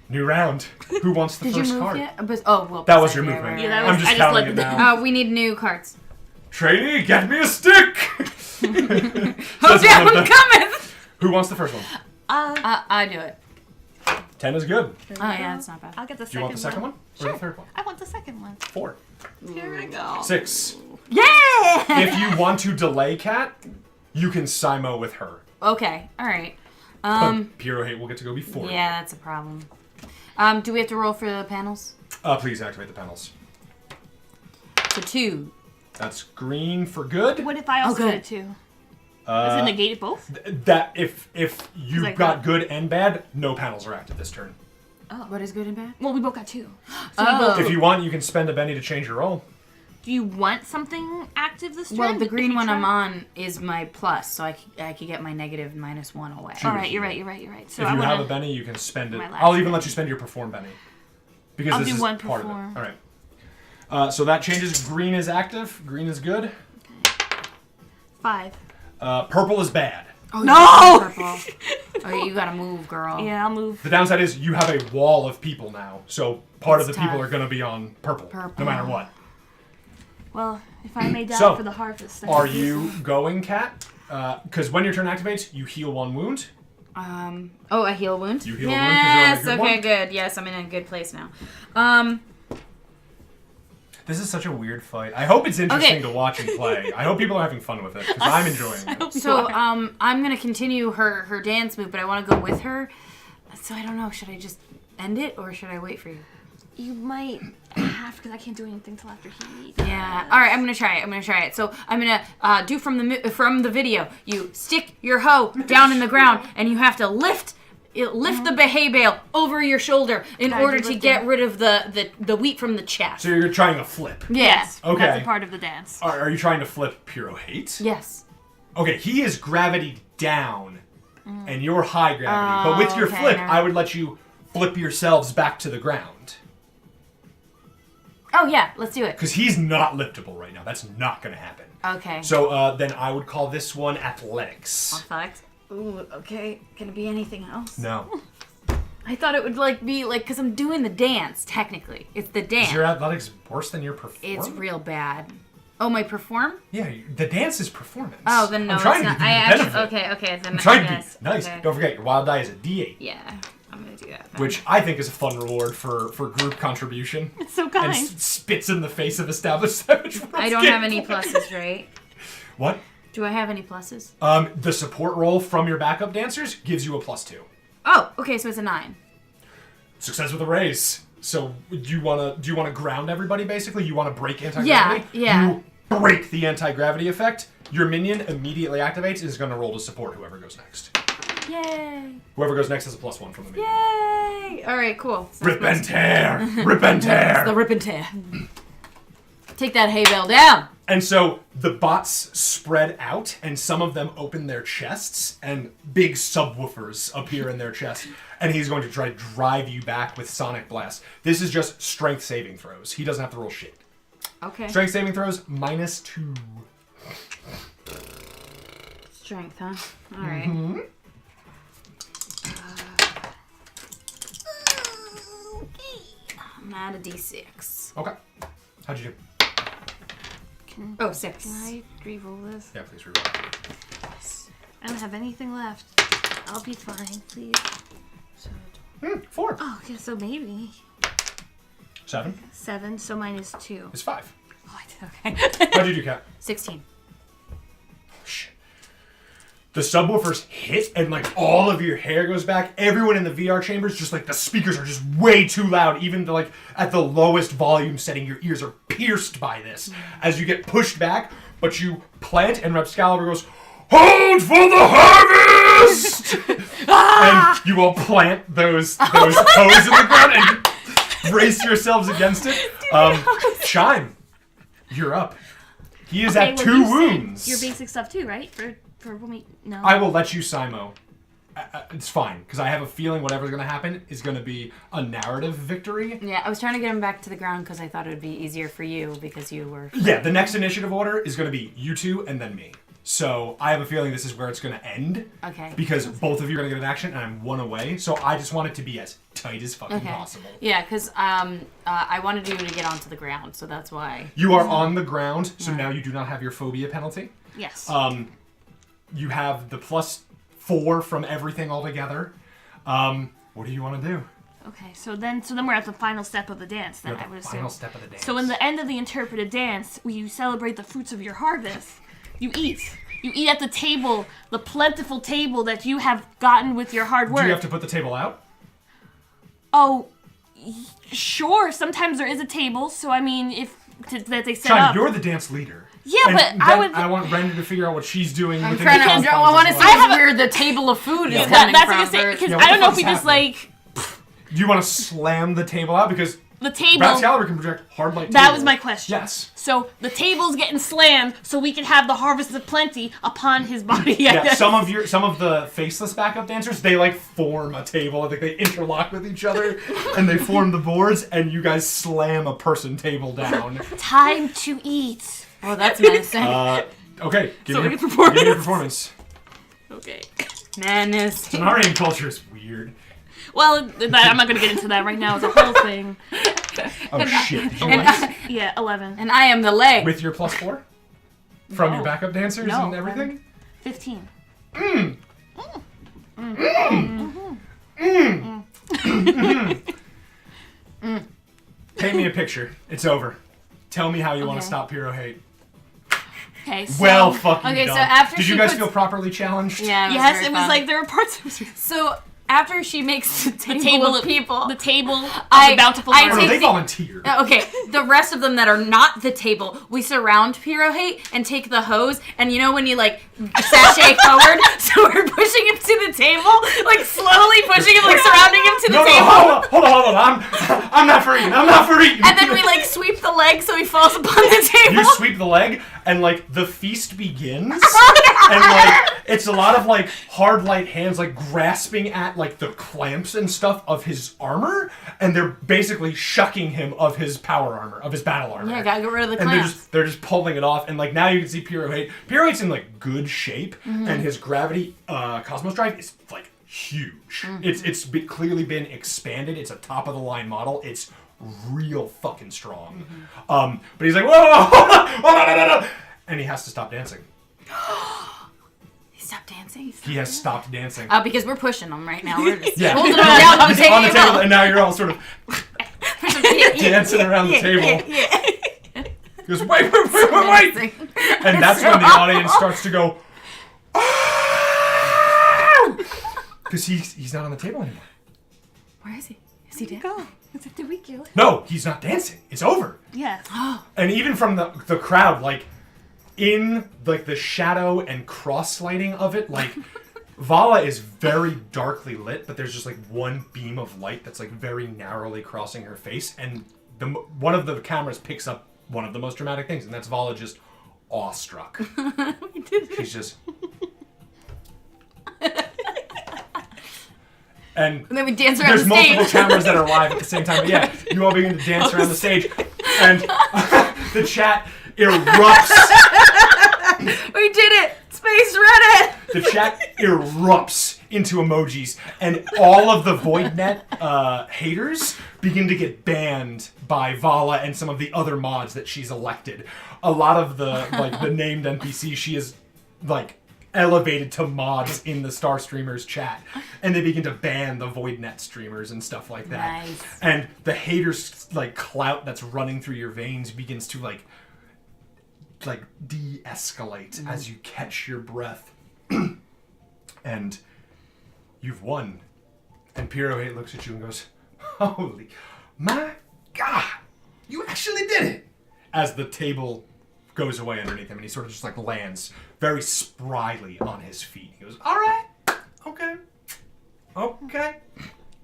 New round. Who wants the first card? Yet? That was your movement. Right. Yeah, that I'm was- just I just counting let it the- now. We need new cards. Trainee, get me a stick. Hold down, cometh! Who wants the first one? I do it. 10 is good. Oh yeah, that's not bad. I'll get the Do second you want the second one? Or Sure. the third one? I want the second one. 4. Here we go. 6. Yeah! If you want to delay Kat, you can Simo with her. Okay, alright. But Pirohate will get to go before you. Yeah, that's a problem. Do we have to roll for the panels? Please activate the panels. So 2. That's green for good. What if I also good. did it too? Does it negate both? That if you've Like got that. good and bad, no panels are active this turn. What is good and bad? Well, we both got 2. If you want, you can spend a Benny to change your roll. Do you want something active this turn? Well, the If green you one try? I'm on is my plus, so I could get my negative -1 away. All right, you're right. So If I you want have a Benny, you can spend it. My last I'll even Benny. let you spend your perform Benny. Because I'll this do is one part perform. of it. All right. So that changes. Green is active. Green is good. 5. Purple is bad. Oh, No! Purple. Okay, you gotta move, girl. Yeah, I'll move. The downside is you have a wall of people now, so part of the It's people tough. are going to be on purple, no matter what. Well, if I may die So, for the harvest. Are you going, Kat? Because when your turn activates, you heal 1 wound. A heal wound? You heal a wound 'cause you're on a Yes, good okay, one. good. Yes, I'm in a good place now. This is such a weird fight. I hope it's interesting Okay. to watch and play. I hope people are having fun with it, because I'm enjoying it. So, I'm gonna continue her dance move, but I want to go with her. So I don't know, should I just end it, or should I wait for you? You might have, because I can't do anything till after he. Yeah. All right. I'm gonna try it. So I'm gonna do from the video. You stick your hoe down in the ground, and you have to lift the hay bale over your shoulder in Gotta order do to lifting. get rid of the wheat from the chaff. So you're trying to flip. Yes. Okay. That's a part of the dance. Are you trying to flip Pirohate? Yes. Okay, he is gravity down, and you're high gravity. But with your okay, flip, never I would let you flip yourselves back to the ground. Oh yeah. Let's do it. Because he's not liftable right now. That's not going to happen. Okay. So then I would call this one athletics. Athletics. Ooh. Okay. Can it be anything else? No. I thought it would be because I'm doing the dance. Technically, it's the dance. Is your athletics worse than your perform? It's real bad. Oh, my perform? Yeah, the dance is performance. Oh, then no, I'm trying it's to not. give you I the actually benefit. okay. Then I'm trying to yes, be nice. okay. Don't forget, your wild die is a D8. Yeah, I'm gonna do that. Then. Which I think is a fun reward for group contribution. It's so And kind. spits in the face of established Savage Worlds I don't have any gameplay. pluses, right? What? Do I have any pluses? The support roll from your backup dancers gives you a +2. Oh, okay, so it's a 9. Success with a raise. So do you wanna ground everybody basically? You wanna break anti-gravity? Yeah. You break the anti-gravity effect. Your minion immediately activates and is gonna roll to support whoever goes next. Yay! Whoever goes next has a +1 from the minion. Yay! All right, cool. So Rip and tear! Rip and tear! the rip and tear. Take that hay bale down. And so the bots spread out, and some of them open their chests, and big subwoofers appear in their chest. And he's going to try to drive you back with Sonic Blast. This is just strength saving throws. He doesn't have to roll shit. Okay. Strength saving throws, -2. Strength, huh? All right. I'm at a D6. Okay. How'd you do? Oh, 6. Can I re-roll this? Yeah, please reroll. I don't have anything left. I'll be fine, please. 4. Oh, okay, so maybe 7 7. So mine is 2. is 5. Oh, I did okay. How'd you do, Kat? 16. Shit. The subwoofers hit and like all of your hair goes back. Everyone in the VR chambers, just like the speakers are just way too loud. Even like at the lowest volume setting, your ears are pierced by this as you get pushed back. But you plant and Repscalibur goes, "Hold for the harvest!" And you all plant those hoes in the ground and brace yourselves against it. Chime, you're up. He is at 2 wounds. Your basic stuff too, right? For when we no. I will let you Simo. It's fine, because I have a feeling whatever's going to happen is going to be a narrative victory. Yeah, I was trying to get him back to the ground because I thought it would be easier for you because you were... Yeah, the next initiative order is going to be you two and then me. So I have a feeling this is where it's going to end. Okay. Because both of you are going to get an action and I'm 1 away. So I just want it to be as tight as fucking possible. Yeah, because I wanted you to get onto the ground, so that's why. You are on the ground, so now you do not have your phobia penalty. Yes. You have the +4 from everything altogether. What do you want to do? Okay, so then we're at the final step of the dance. Then You're I at would the assume. final step of the dance. So in the end of the interpretive dance, you celebrate the fruits of your harvest. You eat. You eat at the table, the plentiful table that you have gotten with your hard work. Do you have to put the table out? Oh, sure. Sometimes there is a table, so I mean, if that they set Chime, up. you're the dance leader. Yeah, And but I then would. I want Brenda to figure out what she's doing. I'm within trying the to... confines I want to as see well. where the table of food is Yeah, coming That's from. what I'm saying, because Yeah, what I don't the know if we fuck's just happening? like Do you want to slam the table out? Because the table. Repscalibur can project hard light That table. was my question. Yes. So the table's getting slammed, so we can have the harvest of plenty upon his body. I Yeah, guess. some of the faceless backup dancers, they like form a table. I think they interlock with each other and they form the boards and you guys slam a person table down. Time to eat. Oh, that's menacing. Okay, give So me we your get performance. give me your performance. Okay. Menacing. Sonarian culture is weird. Well, I'm not gonna get into that right now. It's a whole thing. Oh shit. Yeah, 11. And I am the leg. With your +4? From your No. backup dancers No, and everything? 15. Paint me a picture. It's over. Tell me how you want to Okay. stop Pirohate. Okay, so... Well fucking Okay, so done. after Did she you guys puts- feel properly challenged? Yeah, Yes, very it was fun. like there were parts of So after she makes the table, table of people, The table of I- the bountiful I Oh, no, harvest. they take the- volunteered. okay, the rest of them that are not the table, we surround Pirohate and take the hose, and you know when you like sashay forward, so we're pushing him to the table, like slowly pushing him, like surrounding him to the No, table. hold on. I'm not for eating. I'm not for eating. And then we like sweep the leg so he falls upon the table. You sweep the leg, and like the feast begins, and like it's a lot of like hard light hands like grasping at like the clamps and stuff of his armor, and they're basically shucking him of his power armor, of his battle armor. Yeah, gotta get rid of the And clamps. they're just pulling it off, and like now you can see Pirohate. Pirohate's in like good shape, and his gravity cosmos drive is like huge. It's clearly been expanded. It's a top of the line model. It's real fucking strong. But he's like, whoa, and he has to stop dancing. He stopped dancing. He has stopped dancing. Because we're pushing him right now. We're just Yeah. holding him down on the He's on the table, table. and now you're all sort of dancing around the table. He goes, wait. And that's when the audience starts to go, because he's not on the table anymore. Where is he? Is he dead? Go. Did we kill it? No, he's not dancing. It's over. Yes. And even from the crowd, like in like the shadow and cross lighting of it, like Vala is very darkly lit, but there's just like one beam of light that's like very narrowly crossing her face, and one of the cameras picks up one of the most dramatic things, and that's Vala just awestruck. She's just. And And then we dance around there's the multiple stage. cameras that are live at the same time. But yeah, you all begin to dance around the stage, and the chat erupts. We did it! Space Reddit! The chat erupts into emojis, and all of the VoidNet haters begin to get banned by Vala and some of the other mods that she's elected. A lot of the named NPCs she is like elevated to mods in the StarStreamers chat, and they begin to ban the VoidNet streamers and stuff like that. Nice. And the haters like clout that's running through your veins begins to like de-escalate as you catch your breath, and you've won. And Pirohate looks at you and goes, "Holy, my God, you actually did it!" As the table goes away underneath him, and he sort of just like lands very spryly on his feet. He goes, "All right, okay.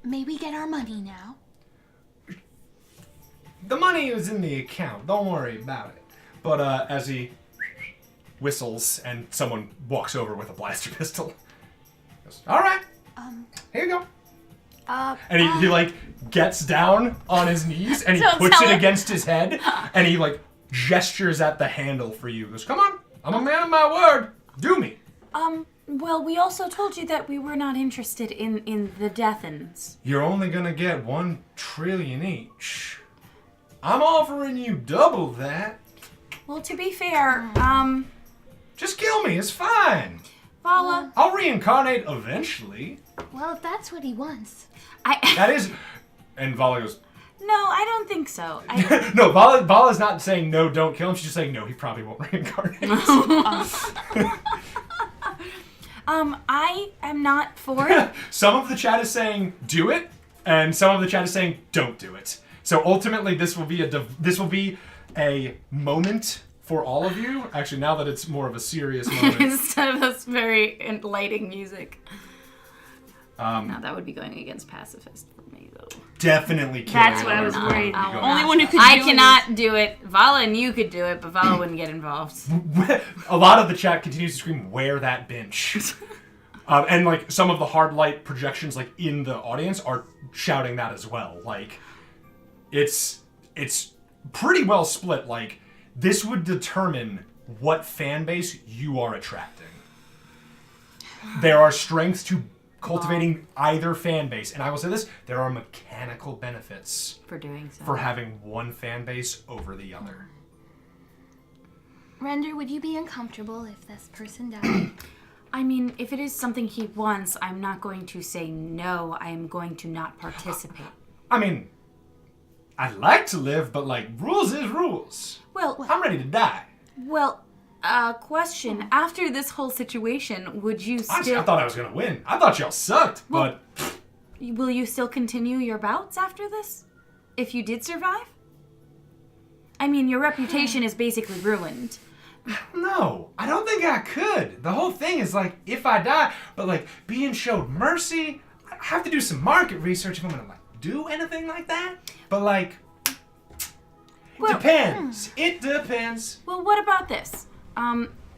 May we get our money now? The money is in the account. Don't worry about it." But as he whistles and someone walks over with a blaster pistol, he goes, "All right, here you go." And he like gets down on his knees and he Don't puts tell it him. against his head and he like gestures at the handle for you. He goes, "Come on, I'm a man of my word. Do me." Well, we also told you that we were not interested in the deathens. You're only gonna get 1 trillion each. I'm offering you double that. Well, to be fair, Just kill me, it's fine. Vala, I'll reincarnate eventually. Well, if that's what he wants. That is... And Vala goes, no, I don't think so. no, Vala's not saying no, don't kill him. She's just saying no, he probably won't reincarnate. I am not for. Some of the chat is saying do it, and some of the chat is saying don't do it. So ultimately, this will be a moment for all of you. Actually, now that it's more of a serious moment. Instead of this very enlightening music. No, that would be going against pacifist for me, though. Definitely killing. That's what I was worried. Go. Only one who could I do cannot do it. Vala and you could do it, but Vala wouldn't get involved. A lot of the chat continues to scream, "Wear that bench." And like some of the hard light projections like in the audience are shouting that as well. Like it's pretty well split. Like this would determine what fan base you are attracting. There are strengths to cultivating either fan base, and I will say this: there are mechanical benefits For doing so. for having one fan base over the other. Render, would you be uncomfortable if this person died? I mean, if it is something he wants, I'm not going to say no. I am going to not participate. I mean, I'd like to live, but like rules is rules. Well, I'm ready to die. Question. After this whole situation, would you Honestly, still... I thought I was gonna win. I thought y'all sucked, but Will you still continue your bouts after this? If you did survive? I mean, your reputation is basically ruined. no, I don't think I could. The whole thing is like, if I die, but like being showed mercy, I have to do some market research if I'm gonna like do anything like that. But like, it depends. It depends. Well, what about this?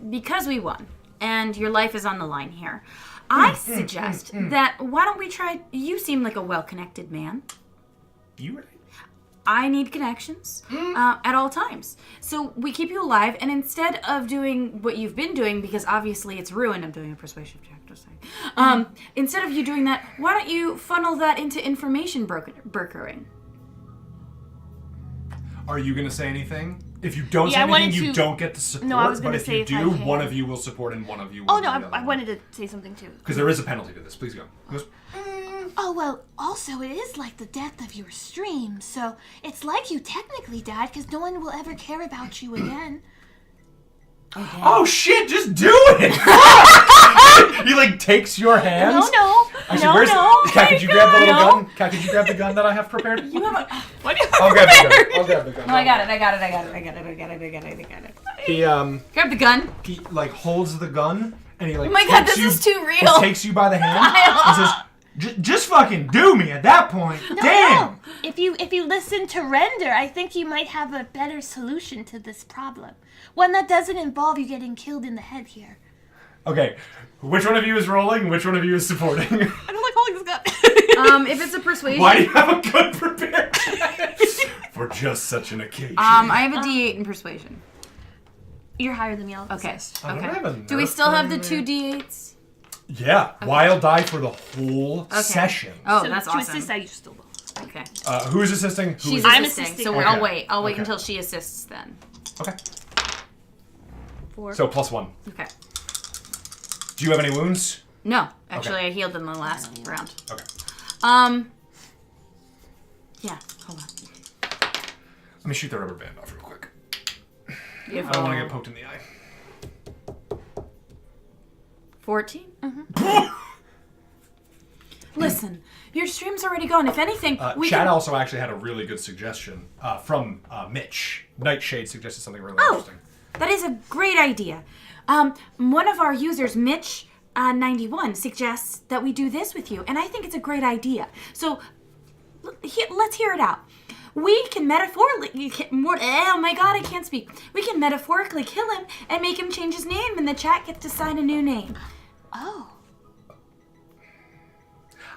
Because we won, and your life is on the line here, I suggest that why don't we try... You seem like a well-connected man. You right? I need connections at all times. So we keep you alive, and instead of doing what you've been doing, because obviously it's ruined, I'm doing a persuasion check, just saying. Instead of you doing that, why don't you funnel that into information brokering? Are you gonna say anything? If you don't say Yeah, I anything, wanted you to- don't get the support. No, I was but gonna if say you if I do, can. one of you will support and one of you will. Oh no, I wanted to say something too. Because there is a penalty to this. Please go. Goes, Oh well, also it is like the death of your stream, so it's like you technically died because no one will ever care about you again. oh shit! Just do it. Fuck! He like takes your hands. No. Actually, no, where's no. Kat, could you grab the little No. gun? Kat, could you grab the gun that I have prepared? What do you I'll grab the gun. I'll grab the gun. No, I got it. He Grab the gun. he like holds the gun and he like. Oh my god, takes this you, is too He real. takes you by the hand and says, "Just fucking do me." At that point, damn. No. If you listen to Render, I think you might have a better solution to this problem. One that doesn't involve you getting killed in the head here. Okay, which one of you is rolling? Which one of you is supporting? I don't like holding this gun. If it's a persuasion... Why do you have a gun prepared? For just such an occasion. I have a D8 in persuasion. You're higher than me. I'll Okay. assist. I don't have a Do we Nerf still have the gun. 2 D8s? Yeah, Wild die for the whole session. Oh, So that's to awesome. assist, I just still will. Okay. Who's assisting? Who She's is I'm assisting, assisting so her. I'll wait. I'll wait Okay. until she assists then. Okay. 4. So +1. Okay. Do you have any wounds? No, actually, Okay. I healed in the last round. Okay. Yeah, hold on. Let me shoot the rubber band off real quick. Beautiful. I don't want to get poked in the eye. 14? Listen, your stream's already gone. If anything, we Chad can... also actually had a really good suggestion from Mitch. Nightshade suggested something really Oh, interesting. that is a great idea. One of our users, Mitch 91, suggests that we do this with you, and I think it's a great idea. So let's hear it out. We can metaphorically... Oh my god, I can't speak. We can metaphorically kill him and make him change his name, and the chat gets to sign a new name. Oh.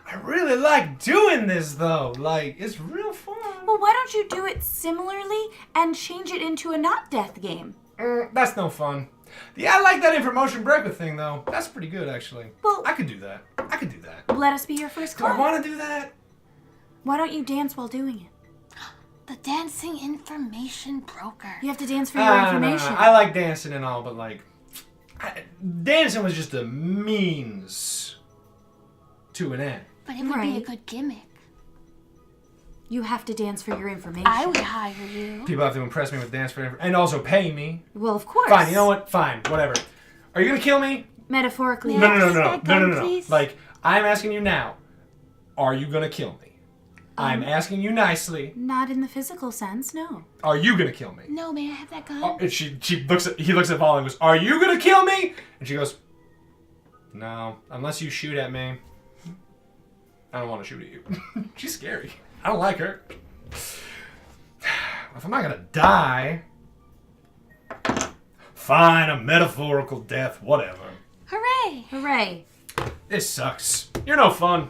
I really like doing this, though. Like, it's real fun. Well, why don't you do it similarly and change it into a not death game? That's no fun. Yeah, I like that information breaker thing, though. That's pretty good, actually. Well- I could do that. Let us be your first Do I client. want to do that? Why don't you dance while doing it? The dancing information broker. You have to dance for your information. No. I like dancing and all, but, like, dancing was just a means to an end. But it would be a Right. good gimmick. You have to dance for your information. I would hire you. People have to impress me with dance for and also pay me. Well, of course. Fine, you know what? Fine, whatever. Are you gonna kill me? Metaphorically. Yeah. No. Please? Like, I'm asking you now. Are you gonna kill me? I'm asking you nicely. Not in the physical sense, no. Are you gonna kill me? No, may I have that gun? Oh, and he looks at Paul and goes, "Are you gonna kill me?" And she goes, "No, unless you shoot at me. I don't want to shoot at you." She's scary. I don't like her. If I'm not gonna die, fine, a metaphorical death, whatever. Hooray! Hooray. This sucks. You're no fun.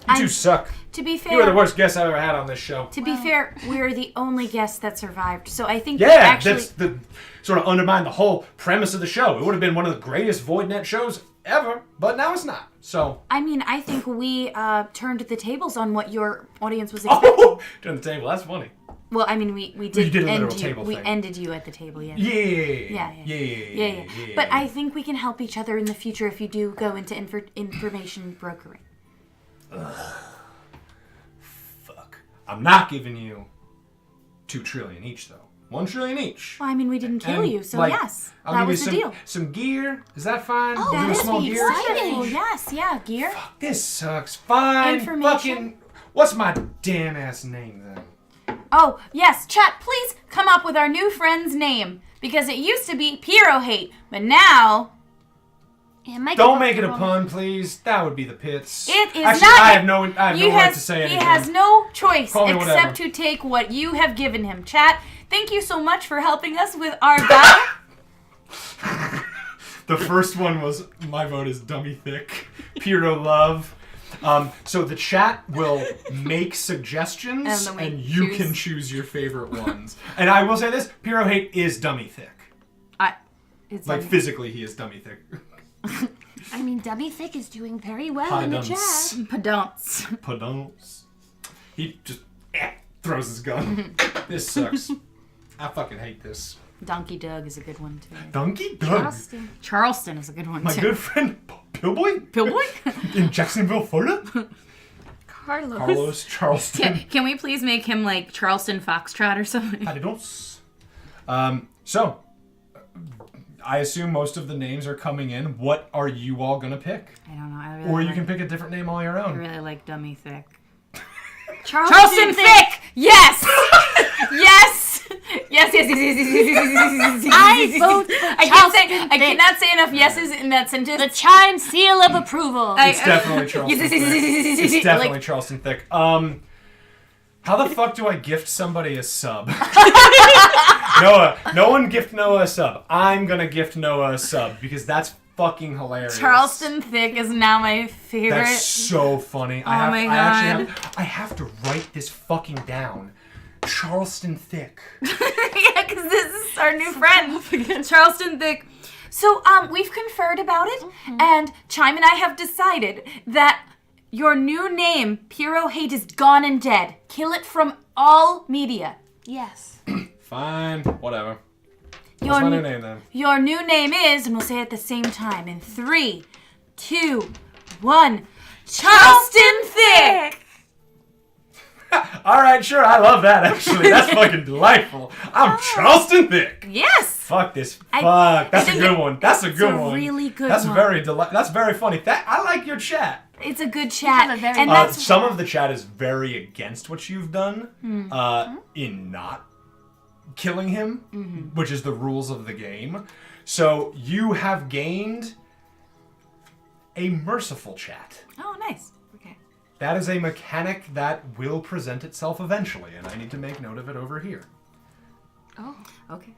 You two I'm- suck. To be You were the fair, worst guest I've ever had on this show. to be fair, we're the only guests that survived. So I think Yeah, actually that's the sort of undermined the whole premise of the show. It would have been one of the greatest VoidNet shows ever, but now it's not. So, I mean, I think we turned the tables on what your audience was expecting. oh, turn the table. That's funny. Well, I mean, we did, did a end literal you. table We thing. ended you at the table, yeah. Yeah. But I think we can help each other in the future if you do go into information brokering. Fuck. I'm not giving you 2 trillion each, though. 1 trillion each. Well, I mean, we didn't kill And, you, so like, yes, I'll that give was you the deal. some gear. Is that fine? Oh, I'll give you a that'd small be gear. exciting. Oh, yes, yeah, gear. This sucks. Fine. Information? Fucking. What's my damn ass name then? Oh, yes, chat, please come up with our new friend's name. Because it used to be Pirohate, but now Don't make it a pun, please. That would be the pits. it is Actually, not. I have no right to say anything. He has no choice Call me except whatever. to take what you have given him. Chat, thank you so much for helping us with our battle. The first one was, my vote is Dummy Thick. Piro Love. So the chat will make suggestions, And then we and you choose. can choose your favorite ones. And I will say this, Pirohate is Dummy Thick. It's Like, physically, he is Dummy Thick. I mean, Dummy Thick is doing very well Hi, in the Dums. chat. Pedants. Padons. He just throws his gun. This sucks. I fucking hate this. Donkey Doug is a good one, too. Donkey Doug. Austin. Charleston is a good one, My too. good friend Pillboy Pillboy? in Jacksonville, Florida. Carlos. Carlos Charleston. Can we please make him like Charleston Foxtrot or something? Adios. So, I assume most of the names are coming in. What are you all gonna pick? I don't know. I really Or you like, can pick a different name all your I own. really like Dummy Thick. Charleston Thick! Yes! yes! Yes, yes, yes, yes, yes, yes, yes, yes, yes, yes, I yes, yes, vote yes. for I Charleston Thick. cannot say enough yeses in that sentence. The Chime seal of approval. It's definitely Charleston Yes, Thick. yes, yes, yes, yes, It's yes, definitely like- Charleston Thick. How the fuck do I gift somebody a sub? Noah, no one gift Noah a sub. I'm gonna gift Noah a sub because that's fucking hilarious. Charleston Thick is now my favorite. That's so funny. Oh my God. I have to write this fucking down. Charleston Thick. Yeah, because this is our new friend, Charleston Thick. So, we've conferred about it, and Chime and I have decided that your new name, Pirohate, is gone and dead. Kill it from all media. Yes. Fine, whatever. Your What's my new- new name then? Your new name is, and we'll say it at the same time, in 3, 2, 1. Charleston Thick! All right, sure. I love that, actually. That's fucking delightful. I'm Charleston Thick. Yes! Fuck this. Fuck. That's a think good one. That's a good one. Really good That's one. That's very funny. I like your chat. It's a good chat. have a very And good that's Some of the chat is very against what you've done in not killing him, which is the rules of the game. So you have gained a merciful chat. Oh, nice. Okay. That is a mechanic that will present itself eventually, and I need to make note of it over here. Oh. Okay.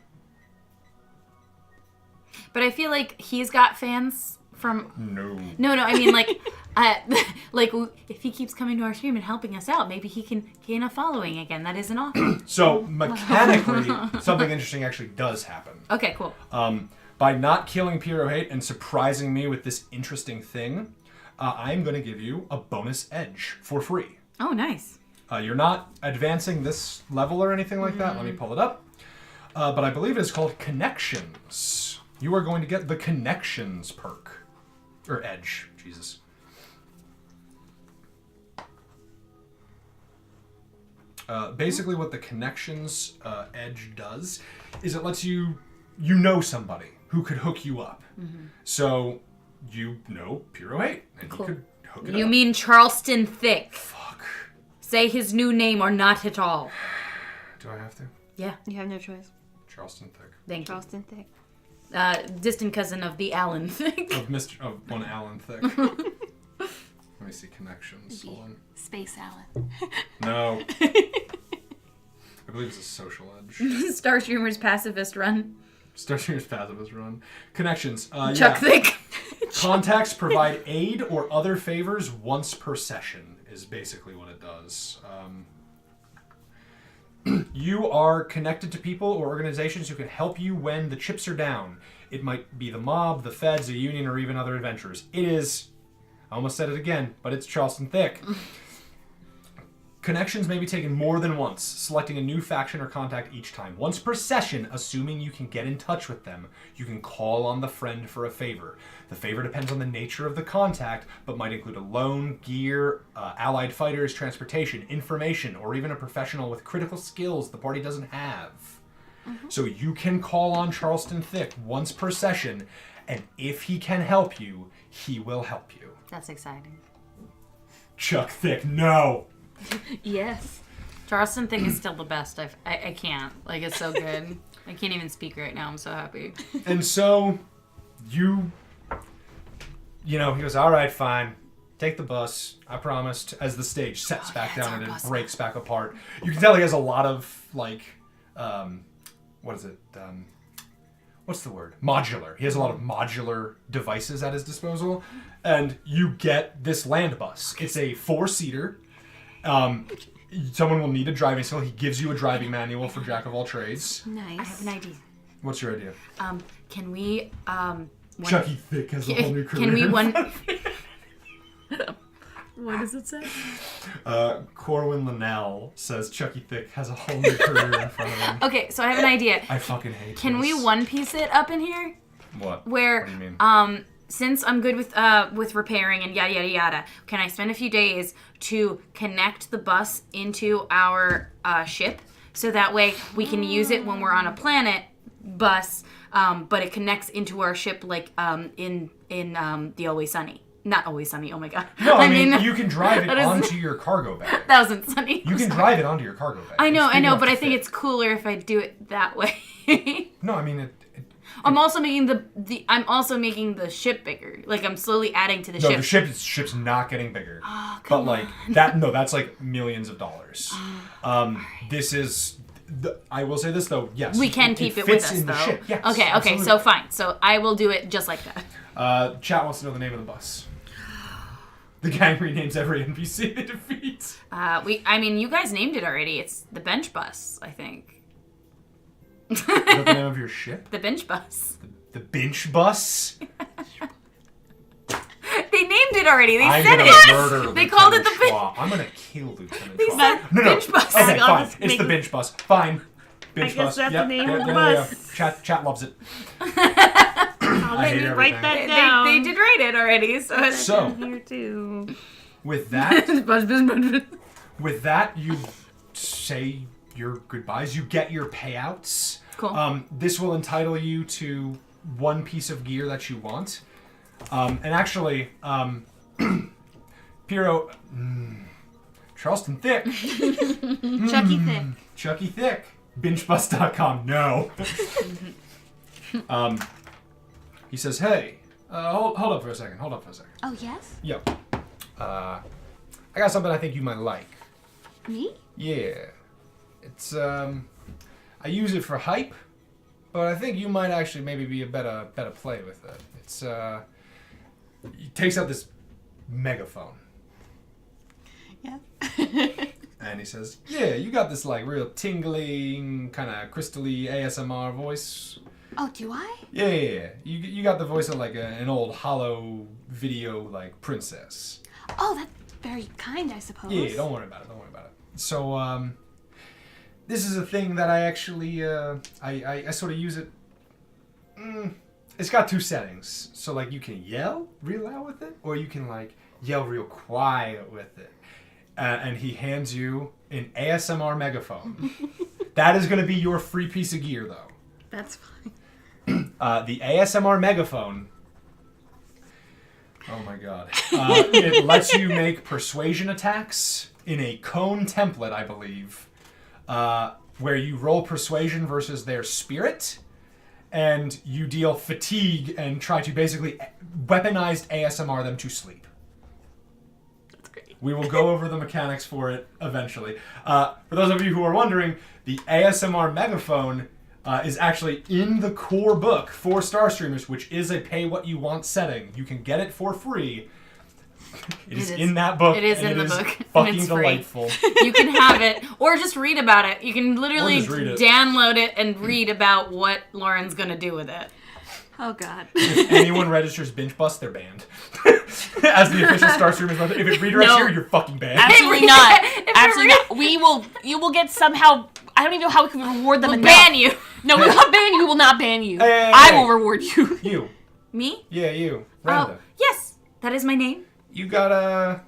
But I feel like he's got fans from... No. No, I mean, like, like if he keeps coming to our stream and helping us out, maybe he can gain a following again. That is an offer. So, mechanically, something interesting actually does happen. Okay, cool. By not killing Pirohate and surprising me with this interesting thing, I'm going to give you a bonus edge for free. Oh, nice. You're not advancing this level or anything like that. Let me pull it up. But I believe it's called Connections. You are going to get the Connections perk. Or edge. Jesus. Basically what the Connections edge does is it lets you know somebody who could hook you up. So you know Pirohate, and you could hook it up. You mean Charleston Thick. Fuck. Say his new name or not at all. Do I have to? Yeah, You have no choice. Charleston Thick. thank you. Charleston Thick. Distant cousin of the Allen Thick. Of one Alan Thick. Let me see Connections. Hold on. Space Allen. No. I believe it's a social edge. StarStreamers pacifist run. StarStreamer's pacifist run. Connections. Chuck Thick. Contacts provide aid or other favors once per session is basically what it does. You are connected to people or organizations who can help you when the chips are down. It might be the mob, the feds, a union, or even other adventurers. It is, I almost said it again, but it's Charleston Thick. Connections may be taken more than once, selecting a new faction or contact each time. Once per session, assuming you can get in touch with them, you can call on the friend for a favor. The favor depends on the nature of the contact, but might include a loan, gear, allied fighters, transportation, information, or even a professional with critical skills the party doesn't have. So you can call on Charleston Thick once per session, and if he can help you, he will help you. That's exciting. Chuck Thick, no! Yes. Charleston Thick is still the best. I can't. Like, it's so good. I can't even speak right now. I'm so happy. And so, you know, he goes, all right, fine. Take the bus. I promised. As the stage sets back down and it breaks back apart. You can tell he has a lot of, like, what is it? What's the word? Modular. He has a lot of modular devices at his disposal. And you get this land bus. It's a 4-seater. Someone will need a driving skill. He gives you a driving manual for Jack of all trades. Nice. I have an idea. What's your idea? Can we, Chucky Thick has a whole new career. Can we one... What does it say? Corwin Linnell says Chucky Thick has a whole new career in front of him. Okay, so I have an idea. I fucking hate Can this. we One Piece it up in here? What? Where, What do you mean? since I'm good with repairing and yada yada yada, can I spend a few days to connect the bus into our ship so that way we can use it when we're on a planet bus, but it connects into our ship like in the Always Sunny. Not Always Sunny. Oh my god. No, I mean you can drive it that is- onto your cargo bag. That wasn't Sunny. You can drive it onto your cargo bag. I know, It's big but I enough think to it's cooler if I do it that way. fit. No, I mean I'm also making the ship bigger. Like I'm slowly adding to the ship. the ship's not getting bigger. Oh, But come like on. that, no, that's like millions of dollars. This is. I will say this though. Yes, We can keep it fits with us in the though. ship. Yes, Okay, absolutely. so fine. So I will do it just like that. Chat wants to know the name of the bus. The gang renames every NPC they defeat. You guys named it already. It's the bench bus, I think. Is that the name of your ship? The bench bus. The bench bus? They named it already. They I'm said gonna it. murder They called it Lieutenant the Schwa. I'm gonna kill Lieutenant They Schwa. said No. bench bus. Okay, I'll fine. just It's make the it- bench bus. Fine. Bench I guess bus. that's the Yep. name Yeah, of the yeah, bus. yeah. Chat loves it. I let hate me write everything. that down. They did write it already, so it's So, Here too. with that, Buzz. with that, you say your goodbyes. You get your payouts. Cool. This will entitle you to one piece of gear that you want. And actually, Charleston Thick. Chucky Thick. Chucky Thick. Bingebus.com. No. He says, hey, hold up for a second. Oh, yes? Yo. I got something I think you might like. Me? Yeah. It's, I use it for hype, but I think you might actually maybe be a better play with it. It's, he takes out this megaphone. Yeah. And he says, yeah, you got this, like, real tingling, kind of crystally ASMR voice. Oh, do I? Yeah. You got the voice of, like, an old hollow video, like, princess. Oh, that's very kind, I suppose. Yeah, don't worry about it. So, this is a thing that I actually, I sort of use it. It's got two settings. So, like, you can yell real loud with it, or you can, like, yell real quiet with it. And he hands you an ASMR megaphone. That is going to be your free piece of gear, though. That's fine. The ASMR megaphone. Oh my god. It lets you make persuasion attacks in a cone template, I believe, where you roll persuasion versus their spirit, and you deal fatigue and try to basically weaponized ASMR them to sleep. That's great. We will go over the mechanics for it eventually. For those of you who are wondering, the ASMR megaphone is actually in the core book for StarStreamers, which is a pay-what-you-want setting. You can get it for free. It is in that book. It is and in the it book, and Fucking it's free. delightful. You can have it, or just read about it. You can literally just read it. download it and read about what Lauren's gonna do with it. Oh, God. If anyone registers Binge Bus, they're banned. As the official StarStreamers method. If it redirects No. here, you're fucking banned. Absolutely not. Absolutely not. You will get somehow, I don't even know how we can reward them We'll enough. ban you. No, we will not ban you. We will not ban you. Hey. I will reward you. You. Me? Yeah, you. Randa. Oh, yes. That is my name. You got a...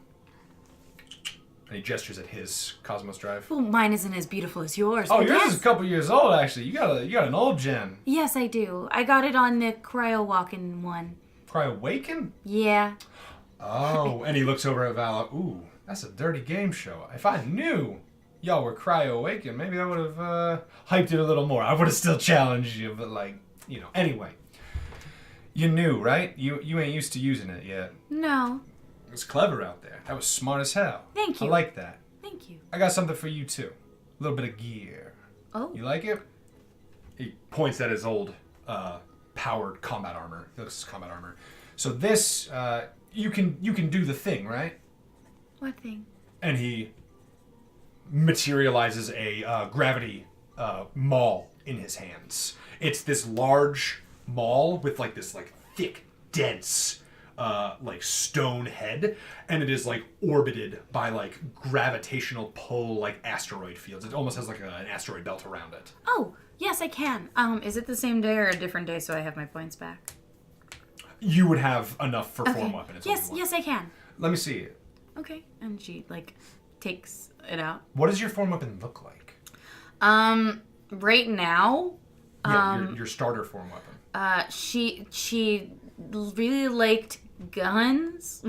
And he gestures at his Cosmos Drive. Well, mine isn't as beautiful as yours. Oh, but yours yes. is a couple years old, actually. You got an old gen. Yes, I do. I got it on the cryo walking one. Cryowaken? Yeah. Oh, and he looks over at Vala. Ooh, that's a dirty game show. If I knew y'all were Cryowaken, maybe I would have hyped it a little more. I would have still challenged you, but like, you know. Anyway, you knew, right? You ain't used to using it yet. No. It's clever out there. That was smart as hell. Thank you. I like that. Thank you. I got something for you too. A little bit of gear. Oh. You like it? He points at his old powered combat armor. He looks at his combat armor. So this, you can do the thing, right? What thing? And he materializes a gravity maul in his hands. It's this large maul with like this like thick, dense like stone head, and it is like orbited by like gravitational pull, like asteroid fields. It almost has like an asteroid belt around it. Oh, yes, I can. Is it the same day or a different day so I have my points back? You would have enough for Okay. form weapon. It's Yes, only one. yes, I can. Let me see it. Okay. And she, like, takes it out. What does your form weapon look like? Right now, Yeah, your starter form weapon. she really liked guns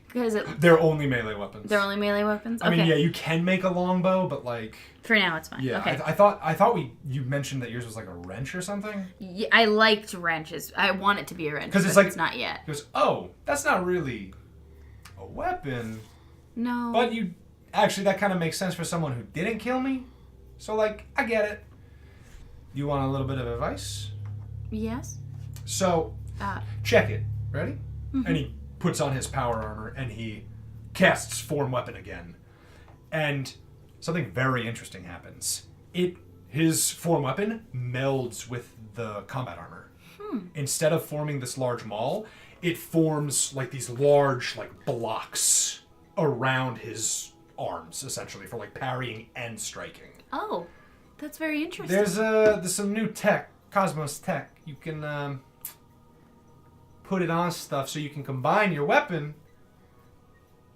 because They're only melee weapons. they're only melee weapons. I mean, yeah, you can make a longbow, but like, For now, it's fine. yeah. Okay. I thought you mentioned that yours was like a wrench or something. Yeah, I liked wrenches. I want it to be a wrench 'Cause it's but like- it's not yet. He goes, oh, that's not really a weapon, No. but you actually that kind of makes sense for someone who didn't kill me. So like, I get it. You want a little bit of advice? Yes. So, check it. Ready? Mm-hmm. And he puts on his power armor and he casts form weapon again. And something very interesting happens. His form weapon melds with the combat armor. Instead of forming this large maul, it forms like these large like blocks around his arms, essentially, for like parrying and striking. Oh, that's very interesting. There's some new tech, Cosmos tech. You can put it on stuff so you can combine your weapon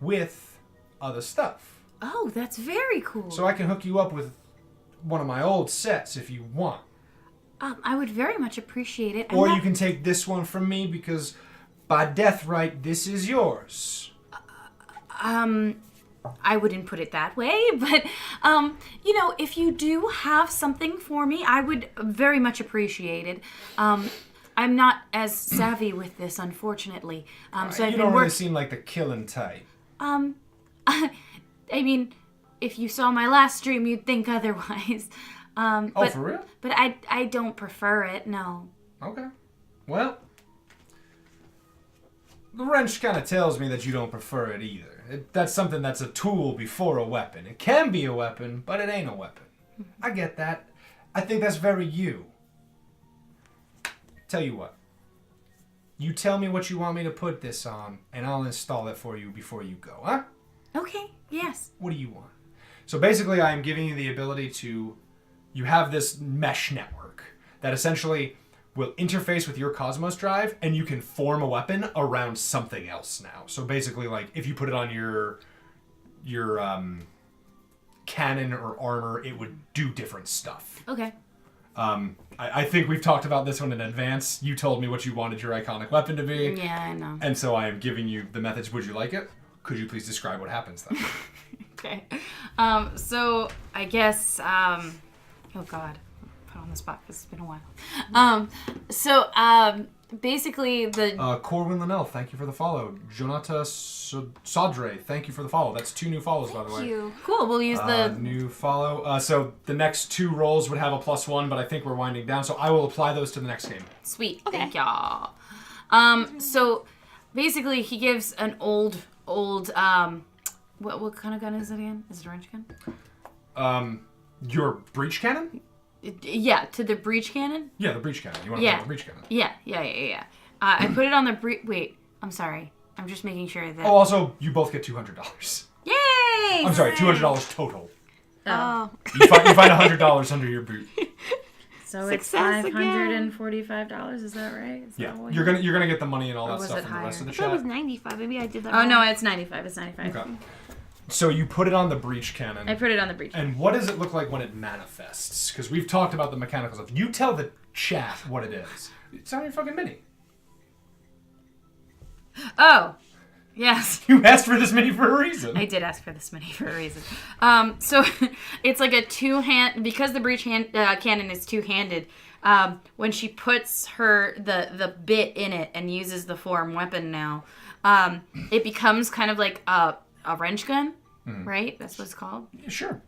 with other stuff. Oh, that's very cool. So I can hook you up with one of my old sets if you want. I would very much appreciate it. Or you can take this one from me because by death right, this is yours. I wouldn't put it that way, but, if you do have something for me, I would very much appreciate it. I'm not as savvy with this, unfortunately. So I've you been don't really seem like the killing type. I mean, if you saw my last stream, you'd think otherwise. But, for real? But I don't prefer it, no. Okay. Well, the wrench kind of tells me that you don't prefer it either. That's something that's a tool before a weapon. It can be a weapon, but it ain't a weapon. I get that. I think that's very you. Tell you what. You tell me what you want me to put this on, and I'll install it for you before you go, huh? Okay, yes. What do you want? So basically, I am giving you the ability to... You have this mesh network that essentially will interface with your Cosmos drive, and you can form a weapon around something else now. So basically, like, if you put it on your cannon or armor, it would do different stuff. Okay. I think we've talked about this one in advance. You told me what you wanted your iconic weapon to be. Yeah, I know. And so I am giving you the methods. Would you like it? Could you please describe what happens then? Okay. So I guess, oh God, put on the spot because it's been a while. Basically the... Corwin Linnell, thank you for the follow. Jonata Sadre, thank you for the follow. That's 2 new follows, by the way. Thank you. Cool, we'll use the... New follow. So the next 2 rolls would have a +1, but I think we're winding down, so I will apply those to the next game. Sweet, thank y'all. So basically he gives an old, what kind of gun is it again? Is it a wrench gun? Your breach cannon? Yeah, to the breach cannon? Yeah, the breach cannon. You want to put on the breach cannon? Yeah. I put it on the breach... Wait, I'm sorry. I'm just making sure that... Oh, also, you both get $200. Yay! I'm sorry, $200 total. Oh. You find $100 under your boot. So Success it's $545, is that right? Is Yeah, that what you're gonna get the money and all that was stuff it from the rest of the That was chat. 95. Maybe I did that Oh, wrong. no, it's 95. It's 95. Okay. So you put it on the breach cannon. I put it on the breach. And what does it look like when it manifests? Because we've talked about the mechanical stuff. You tell the chat what it is. It's on your fucking mini. Oh, yes. You asked for this mini for a reason. I did ask for this many for a reason. So it's like a two-hand, because the breach cannon is two-handed. When she puts the bit in it and uses the form weapon now, it becomes kind of like a wrench gun, right? That's what it's called. Sure.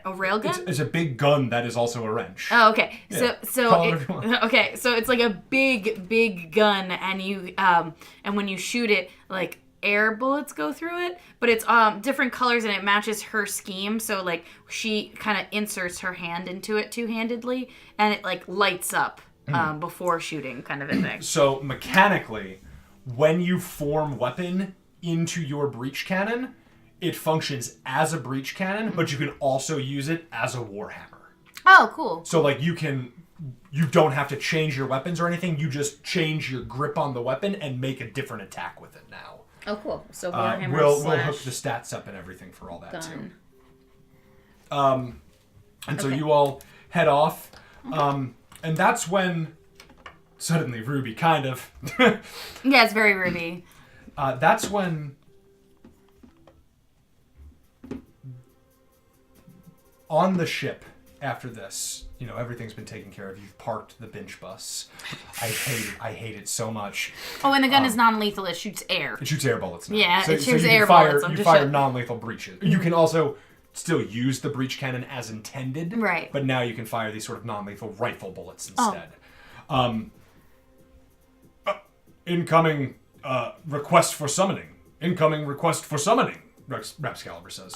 A rail gun. It's a big gun that is also a wrench. Oh, okay. Yeah. So Call it whatever you want. okay. So it's like a big gun, and you and when you shoot it, like air bullets go through it, but it's different colors and it matches her scheme. So like she kind of inserts her hand into it two-handedly, and it like lights up before shooting, kind of a thing. So mechanically, when you form weapon into your breach cannon, it functions as a breach cannon, but you can also use it as a warhammer. Oh, cool. So like you don't have to change your weapons or anything. You just change your grip on the weapon and make a different attack with it now. Oh, cool. So warhammer We'll slash hook the stats up and everything for all that gun. too. And so you all head off, and that's when suddenly Ruby kind of. Yeah, it's very Ruby. That's when. On the ship, after this, everything's been taken care of. You've parked the bench bus. I hate it so much. Oh, and the gun is non-lethal. It shoots air. It shoots air bullets now. Yeah, it shoots you air fire, bullets. I'm You just fire showing. non-lethal breaches. You can also still use the breach cannon as intended. Right. But now you can fire these sort of non-lethal rifle bullets Oh. instead. Incoming request for summoning. Incoming request for summoning, Rapscalibur says.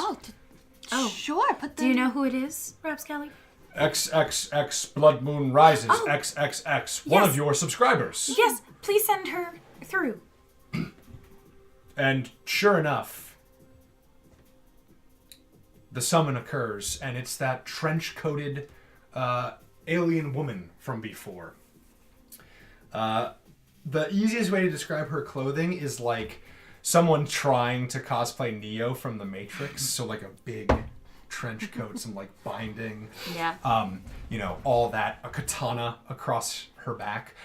Sure. Put the... Do you know who it is, Rapscally? XXX Blood Moon Rises. Oh. XXX. One Yes. of your subscribers. Yes, please send her through. And sure enough, the summon occurs, and it's that trench-coated alien woman from before. the easiest way to describe her clothing is like someone trying to cosplay Neo from The Matrix. So like a big trench coat, some like binding, you know, all that, a katana across her back.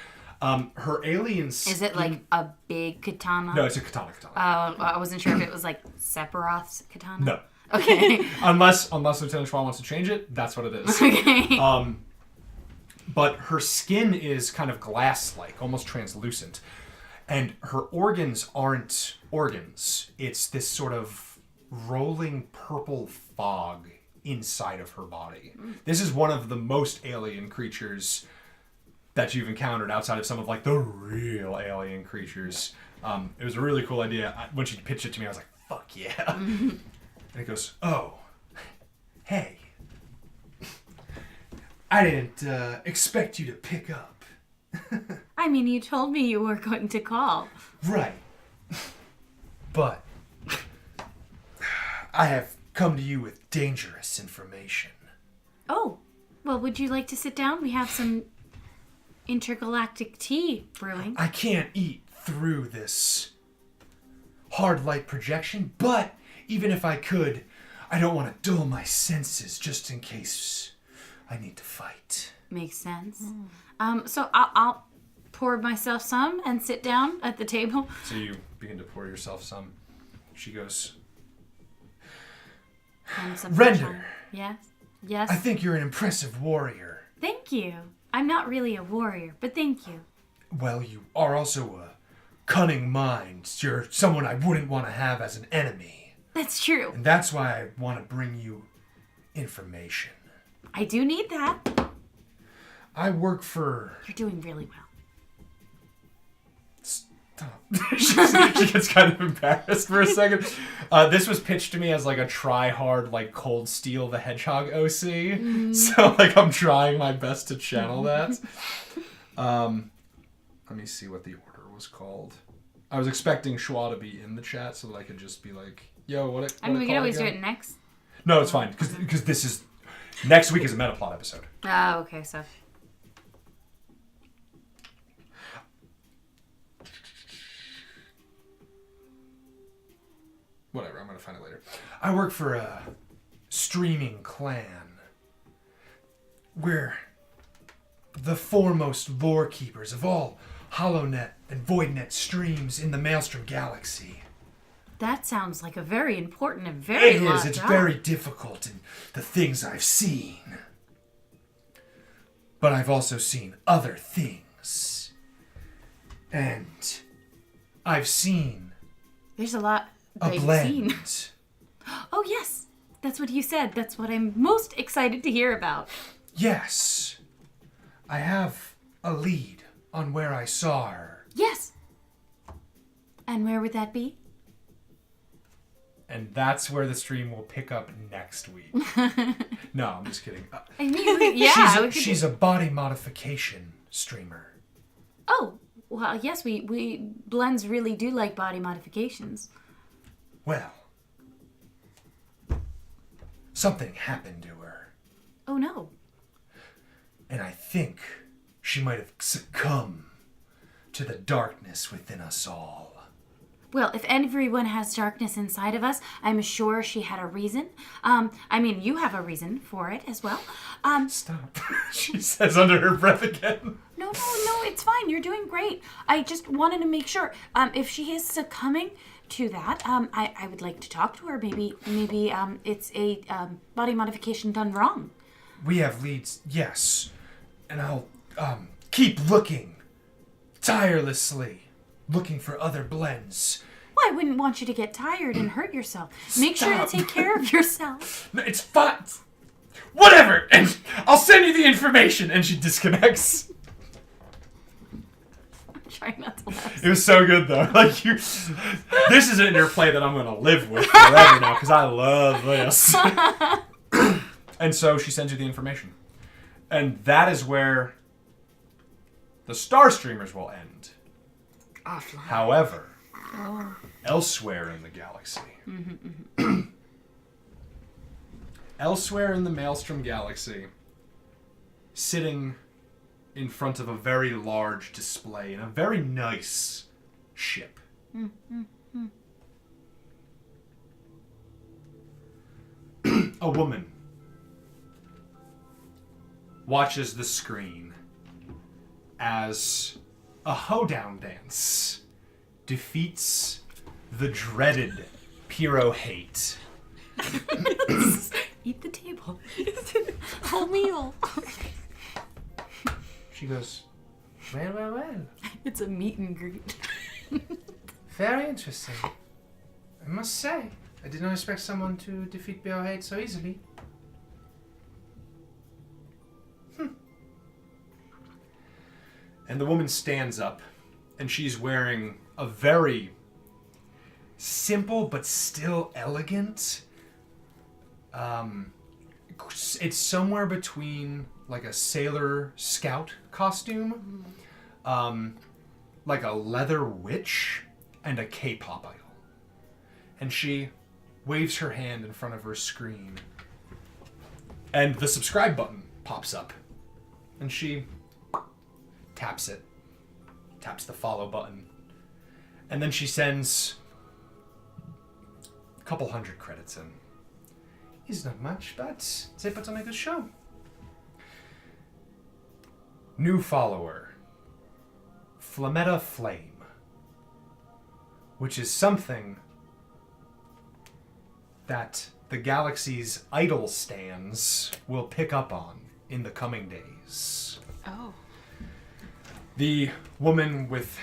Her alien skin... Is it like a big katana? No, it's a katana. I wasn't sure if it was like Sephiroth's katana. No. Okay. unless Lieutenant Schwal wants to change it, that's what it is. Okay. But her skin is kind of glass-like, almost translucent. And her organs aren't organs. It's this sort of rolling purple fog inside of her body. This is one of the most alien creatures that you've encountered outside of some of like the real alien creatures. It was a really cool idea. When she pitched it to me, I was like, fuck yeah. And it goes, oh, hey. I didn't expect you to pick up. I mean, you told me you were going to call. Right. But I have come to you with dangerous information. Oh, well, would you like to sit down? We have some intergalactic tea brewing. I can't eat through this hard light projection, but even if I could, I don't want to dull my senses just in case I need to fight. Makes sense. So I'll pour myself some and sit down at the table. So you begin to pour yourself some. She goes, Render. Yes? Yes? I think you're an impressive warrior. Thank you. I'm not really a warrior, but thank you. Well, you are also a cunning mind. You're someone I wouldn't want to have as an enemy. That's true. And that's why I want to bring you information. I do need that. I work for... You're doing really well. Stop. She gets kind of embarrassed for a second. This was pitched to me as like a try-hard, like Cold Steel the Hedgehog OC. So like I'm trying my best to channel that. Let me see what the order was called. I was expecting Schwa to be in the chat so that I could just be like, yo, what it I mean, we could always do again? it next. No, it's fine, because this is... Next week is a Metaplot episode. Oh, okay, so... Whatever, I'm going to find it later. I work for a streaming clan. We're the foremost lore keepers of all HoloNet and VoidNet streams in the Maelstrom Galaxy. That sounds like a very important and very It is. It's job. very difficult in the things I've seen. But I've also seen other things. And I've seen There's a lot a that you've blend. seen. Oh, yes. That's what you said. That's what I'm most excited to hear about. Yes. I have a lead on where I saw her. Yes. And where would that be? And that's where the stream will pick up next week. No, I'm just kidding. I mean, yeah. She's a body modification streamer. Oh, well, yes, we blends really do like body modifications. Well, something happened to her. Oh, no. And I think she might have succumbed to the darkness within us all. Well, if everyone has darkness inside of us, I'm sure she had a reason. I mean, you have a reason for it as well. Stop. She says under her breath again. No, it's fine. You're doing great. I just wanted to make sure. If she is succumbing to that, I would like to talk to her. Maybe it's a body modification done wrong. We have leads, yes. And I'll keep looking tirelessly, looking for other blends. Well, I wouldn't want you to get tired and hurt yourself. Make sure to Stop. take care of yourself. No, it's fine. Whatever. And I'll send you the information. And she disconnects. I'm trying not to laugh. It was so good though. Like you, this is an interplay that I'm gonna live with forever now because I love this. And so she sends you the information, and that is where the StarStreamers will end. Offline. However, elsewhere in the galaxy, elsewhere in the Maelstrom Galaxy, sitting in front of a very large display in a very nice ship. A woman watches the screen as a hoedown dance defeats the dreaded Pirohate. Eat the table. Whole meal. She goes, well. It's a meet and greet. Very interesting. I must say, I did not expect someone to defeat Pirohate so easily. And the woman stands up, and she's wearing a very simple but still elegant. It's somewhere between like a Sailor Scout costume, like a leather witch, and a K-pop idol. And she waves her hand in front of her screen, and the subscribe button pops up, and she taps it, taps the follow button, and then she sends a couple 100 credits in. It's not much, but they put on a good show. New follower, Flametta Flame, which is something that the galaxy's idol stands will pick up on in the coming days. Oh. The woman with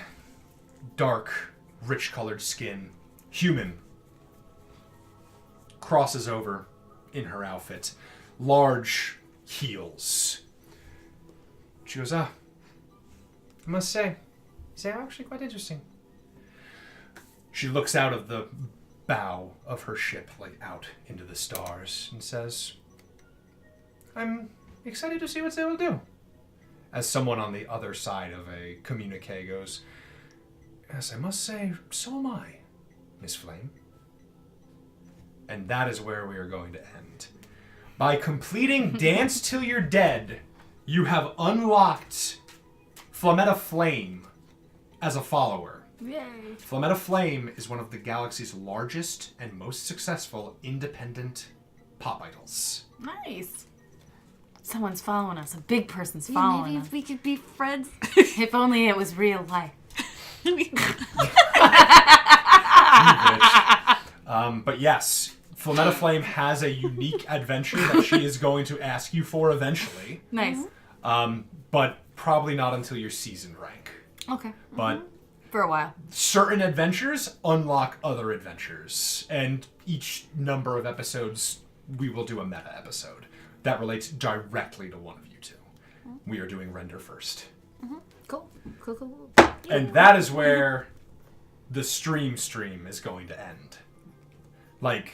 dark, rich-colored skin, human, crosses over in her outfit, large heels. She goes, I must say, they're actually quite interesting. She looks out of the bow of her ship, like out into the stars, and says, I'm excited to see what they will do. As someone on the other side of a communique goes, yes, I must say, so am I, Miss Flame. And that is where we are going to end. By completing Dance Till You're Dead, you have unlocked Flametta Flame as a follower. Yay. Flametta Flame is one of the galaxy's largest and most successful independent pop idols. Nice. Someone's following us. A big person's Yeah, following maybe us. if we could be friends. If only it was real life. But yes, Flametta Flame has a unique adventure that she is going to ask you for eventually. Nice. But probably not until your season rank. Okay. But For a while. certain adventures unlock other adventures. And each number of episodes, we will do a meta episode that relates directly to one of you two. We are doing Render first. Cool. Cool. And that is where the stream is going to end. Like,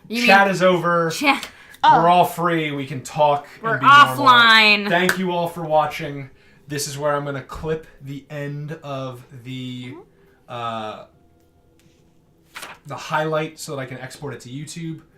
chat is over. Chat. We're all free. We can talk. We're and be normal. offline. Thank you all for watching. This is where I'm going to clip the end of the highlight so that I can export it to YouTube.